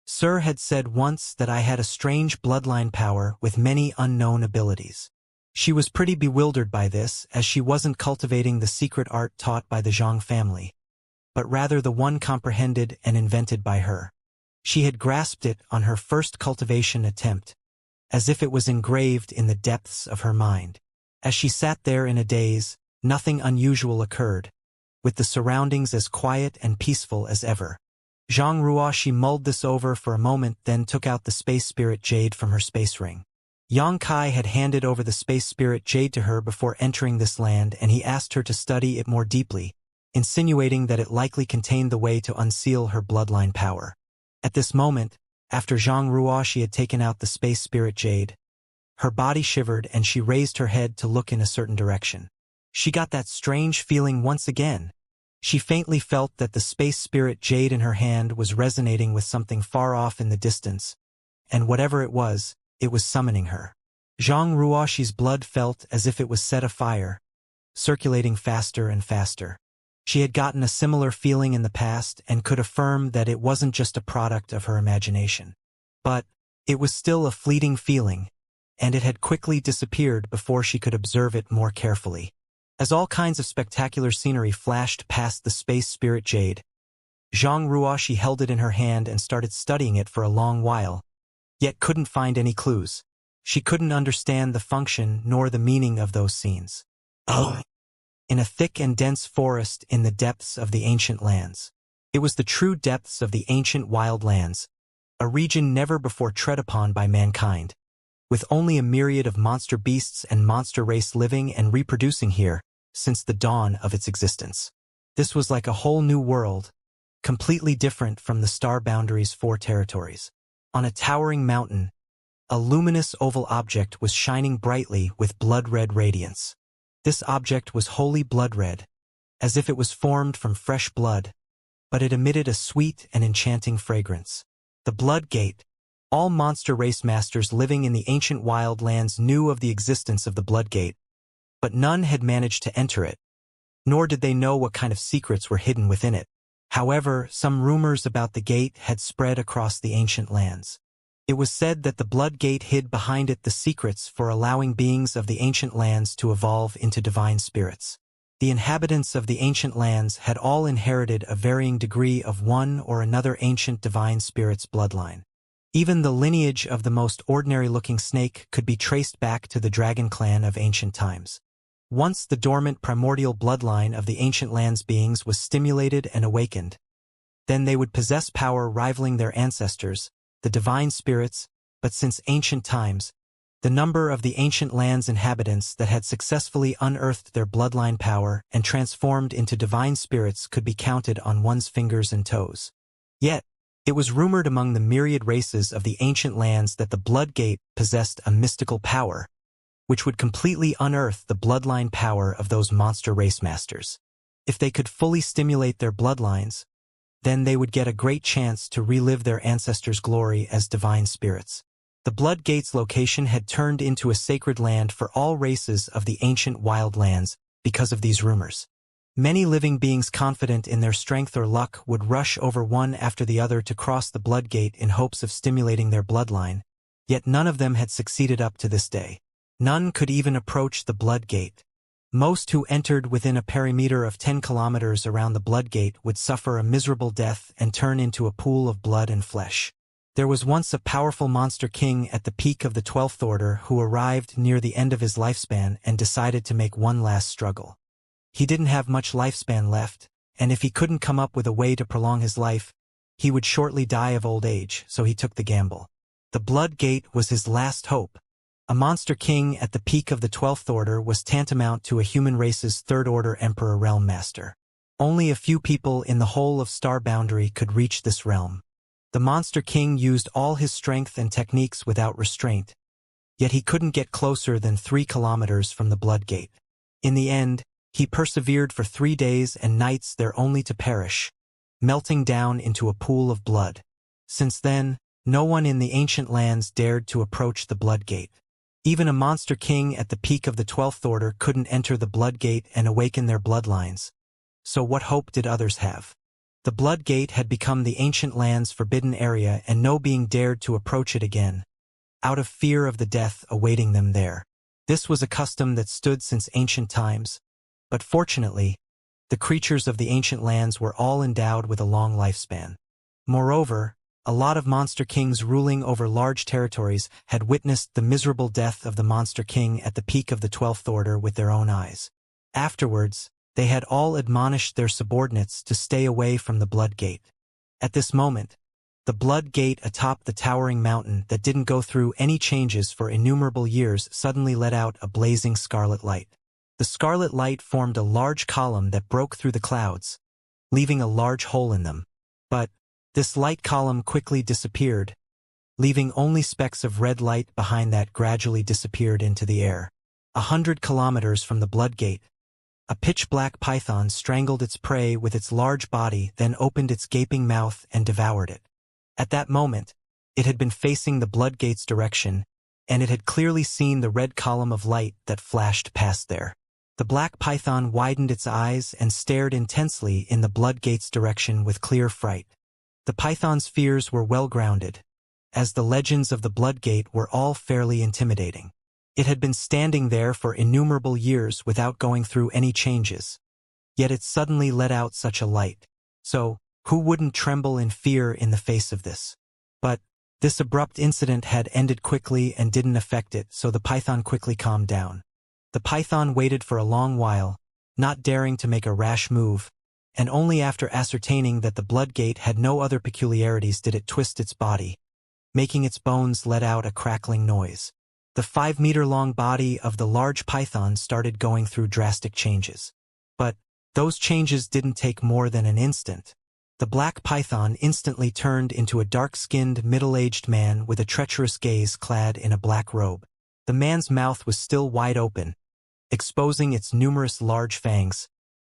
Sir had said once that I had a strange bloodline power with many unknown abilities. She was pretty bewildered by this, as she wasn't cultivating the secret art taught by the Zhang family, but rather the one comprehended and invented by her. She had grasped it on her first cultivation attempt, as if it was engraved in the depths of her mind. As she sat there in a daze, nothing unusual occurred, with the surroundings as quiet and peaceful as ever. Zhang Ruoxi mulled this over for a moment, then took out the space spirit jade from her space ring. Yang Kai had handed over the space spirit jade to her before entering this land, and he asked her to study it more deeply, insinuating that it likely contained the way to unseal her bloodline power. At this moment, after Zhang Ruoxi had taken out the space spirit jade, her body shivered and she raised her head to look in a certain direction. She got that strange feeling once again. She faintly felt that the space spirit jade in her hand was resonating with something far off in the distance, and whatever it was summoning her. Zhang Ruoxi's blood felt as if it was set afire, circulating faster and faster. She had gotten a similar feeling in the past and could affirm that it wasn't just a product of her imagination. But it was still a fleeting feeling, and it had quickly disappeared before she could observe it more carefully. As all kinds of spectacular scenery flashed past the space spirit jade, Zhang Ruoxi held it in her hand and started studying it for a long while, yet couldn't find any clues. She couldn't understand the function nor the meaning of those scenes. Oh! In a thick and dense forest in the depths of the ancient lands. It was the true depths of the ancient wild lands, a region never before tread upon by mankind, with only a myriad of monster beasts and monster race living and reproducing here since the dawn of its existence. This was like a whole new world, completely different from the star boundaries' four territories. On a towering mountain, a luminous oval object was shining brightly with blood-red radiance. This object was wholly blood-red, as if it was formed from fresh blood, but it emitted a sweet and enchanting fragrance. The Blood Gate. All monster race masters living in the ancient wild lands knew of the existence of the Blood Gate, but none had managed to enter it, nor did they know what kind of secrets were hidden within it. However, some rumors about the gate had spread across the ancient lands. It was said that the Blood Gate hid behind it the secrets for allowing beings of the ancient lands to evolve into divine spirits. The inhabitants of the ancient lands had all inherited a varying degree of one or another ancient divine spirit's bloodline. Even the lineage of the most ordinary-looking snake could be traced back to the dragon clan of ancient times. Once the dormant primordial bloodline of the ancient lands beings was stimulated and awakened, then they would possess power rivaling their ancestors, the divine spirits, but since ancient times, the number of the ancient land's inhabitants that had successfully unearthed their bloodline power and transformed into divine spirits could be counted on one's fingers and toes. Yet, it was rumored among the myriad races of the ancient lands that the Blood Gate possessed a mystical power, which would completely unearth the bloodline power of those monster race masters. If they could fully stimulate their bloodlines, then they would get a great chance to relive their ancestors' glory as divine spirits. The Blood Gate's location had turned into a sacred land for all races of the ancient wildlands because of these rumors. Many living beings confident in their strength or luck would rush over one after the other to cross the Blood Gate in hopes of stimulating their bloodline, yet none of them had succeeded up to this day. None could even approach the Blood Gate. Most who entered within a perimeter of 10 kilometers around the Blood Gate would suffer a miserable death and turn into a pool of blood and flesh. There was once a powerful monster king at the peak of the 12th Order who arrived near the end of his lifespan and decided to make one last struggle. He didn't have much lifespan left, and if he couldn't come up with a way to prolong his life, he would shortly die of old age, so he took the gamble. The Blood Gate was his last hope. A monster king at the peak of the 12th Order was tantamount to a human race's 3rd Order Emperor Realm Master. Only a few people in the whole of Star Boundary could reach this realm. The monster king used all his strength and techniques without restraint, yet he couldn't get closer than 3 kilometers from the Blood Gate. In the end, he persevered for 3 days and nights there only to perish, melting down into a pool of blood. Since then, no one in the ancient lands dared to approach the Blood Gate. Even a monster king at the peak of the 12th Order couldn't enter the Blood Gate and awaken their bloodlines. So what hope did others have? The Blood Gate had become the ancient land's forbidden area and no being dared to approach it again, out of fear of the death awaiting them there. This was a custom that stood since ancient times, but fortunately, the creatures of the ancient lands were all endowed with a long lifespan. Moreover, a lot of monster kings ruling over large territories had witnessed the miserable death of the monster king at the peak of the 12th Order with their own eyes. Afterwards, they had all admonished their subordinates to stay away from the Blood Gate. At this moment, the Blood Gate atop the towering mountain that didn't go through any changes for innumerable years suddenly let out a blazing scarlet light. The scarlet light formed a large column that broke through the clouds, leaving a large hole in them. But this light column quickly disappeared, leaving only specks of red light behind that gradually disappeared into the air. 100 kilometers from the Blood Gate, a pitch-black python strangled its prey with its large body, then opened its gaping mouth and devoured it. At that moment, it had been facing the Blood Gate's direction, and it had clearly seen the red column of light that flashed past there. The black python widened its eyes and stared intensely in the Blood Gate's direction with clear fright. The python's fears were well-grounded, as the legends of the Blood Gate were all fairly intimidating. It had been standing there for innumerable years without going through any changes. Yet it suddenly let out such a light. So, who wouldn't tremble in fear in the face of this? But this abrupt incident had ended quickly and didn't affect it, so the python quickly calmed down. The python waited for a long while, not daring to make a rash move, and only after ascertaining that the Blood Gate had no other peculiarities did it twist its body, making its bones let out a crackling noise. The 5-meter-long body of the large python started going through drastic changes. But those changes didn't take more than an instant. The black python instantly turned into a dark-skinned, middle-aged man with a treacherous gaze clad in a black robe. The man's mouth was still wide open, exposing its numerous large fangs,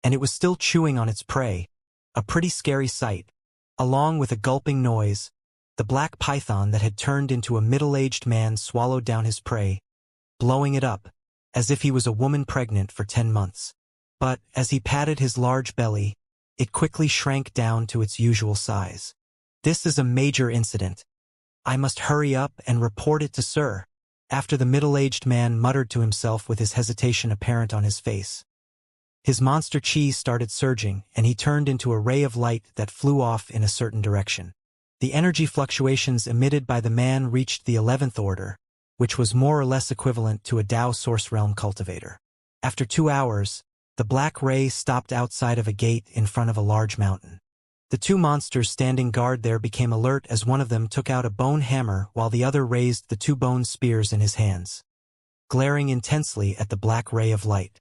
and it was still chewing on its prey, a pretty scary sight. Along with a gulping noise, the black python that had turned into a middle-aged man swallowed down his prey, blowing it up, as if he was a woman pregnant for 10 months. But, as he patted his large belly, it quickly shrank down to its usual size. "This is a major incident. I must hurry up and report it to Sir," after the middle-aged man muttered to himself with his hesitation apparent on his face. His monster chi started surging, and he turned into a ray of light that flew off in a certain direction. The energy fluctuations emitted by the man reached the 11th Order, which was more or less equivalent to a Tao Source Realm cultivator. After 2 hours, the black ray stopped outside of a gate in front of a large mountain. The 2 monsters standing guard there became alert as one of them took out a bone hammer while the other raised the 2 bone spears in his hands, glaring intensely at the black ray of light.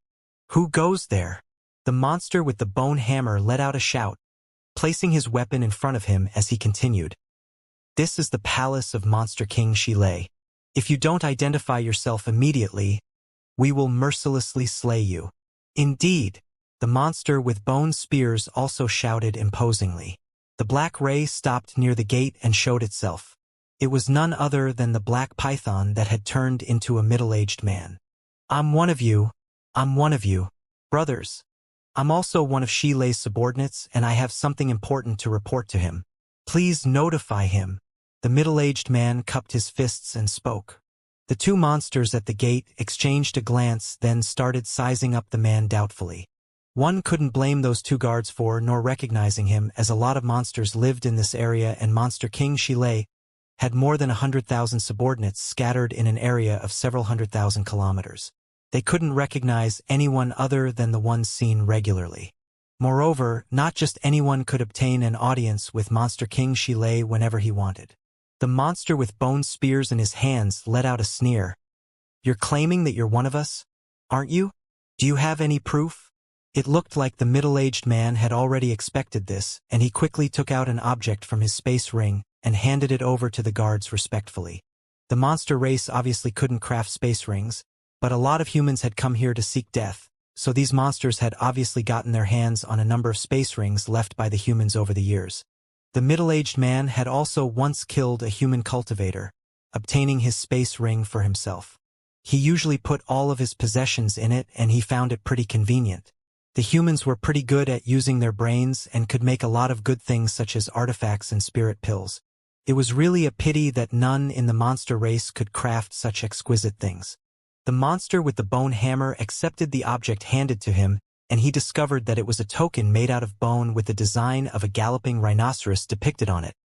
"Who goes there?" The monster with the bone hammer let out a shout, placing his weapon in front of him as he continued. "This is the palace of Monster King Shilei. If you don't identify yourself immediately, we will mercilessly slay you." "Indeed," The monster with bone spears also shouted imposingly. The black ray stopped near the gate and showed itself. It was none other than the black python that had turned into a middle-aged man. I'm one of you. I'm one of you. Brothers. I'm also one of Shilei's subordinates, and I have something important to report to him. Please notify him. The middle-aged man cupped his fists and spoke. The two monsters at the gate exchanged a glance, then started sizing up the man doubtfully. One couldn't blame those two guards for nor recognizing him, as a lot of monsters lived in this area, and Monster King Shilei had more than 100,000 subordinates scattered in an area of several 100,000 kilometers. They couldn't recognize anyone other than the ones seen regularly. Moreover, not just anyone could obtain an audience with Monster King Shilei whenever he wanted. The monster with bone spears in his hands let out a sneer. You're claiming that you're one of us? Aren't you? Do you have any proof? It looked like the middle-aged man had already expected this, and he quickly took out an object from his space ring and handed it over to the guards respectfully. The monster race obviously couldn't craft space rings, but a lot of humans had come here to seek death, so these monsters had obviously gotten their hands on a number of space rings left by the humans over the years. The middle-aged man had also once killed a human cultivator, obtaining his space ring for himself. He usually put all of his possessions in it, and he found it pretty convenient. The humans were pretty good at using their brains and could make a lot of good things such as artifacts and spirit pills. It was really a pity that none in the monster race could craft such exquisite things. The monster with the bone hammer accepted the object handed to him, and he discovered that it was a token made out of bone with the design of a galloping rhinoceros depicted on it,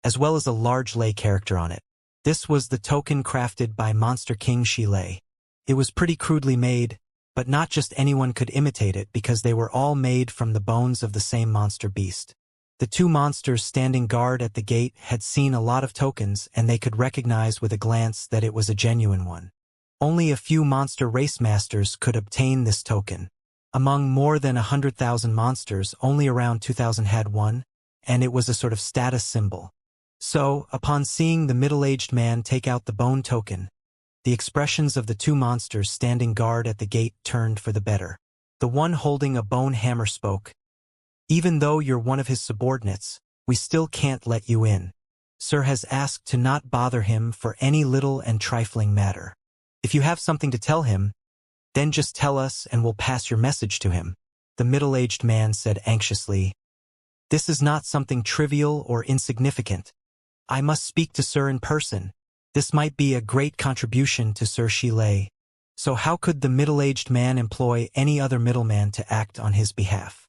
as well as a large lay character on it. This was the token crafted by Monster King Shilei. It was pretty crudely made, but not just anyone could imitate it because they were all made from the bones of the same monster beast. The two monsters standing guard at the gate had seen a lot of tokens, and they could recognize with a glance that it was a genuine one. Only a few monster race masters could obtain this token. Among more than 100,000 monsters, only around 2,000 had one, and it was a sort of status symbol. So, upon seeing the middle-aged man take out the bone token, the expressions of the two monsters standing guard at the gate turned for the better. The one holding a bone hammer spoke. Even though you're one of his subordinates, we still can't let you in. Sir has asked to not bother him for any little and trifling matter. If you have something to tell him, then just tell us and we'll pass your message to him, the middle-aged man said anxiously. This is not something trivial or insignificant. I must speak to Sir in person. This might be a great contribution to Sir Shilei. So how could the middle-aged man employ any other middleman to act on his behalf?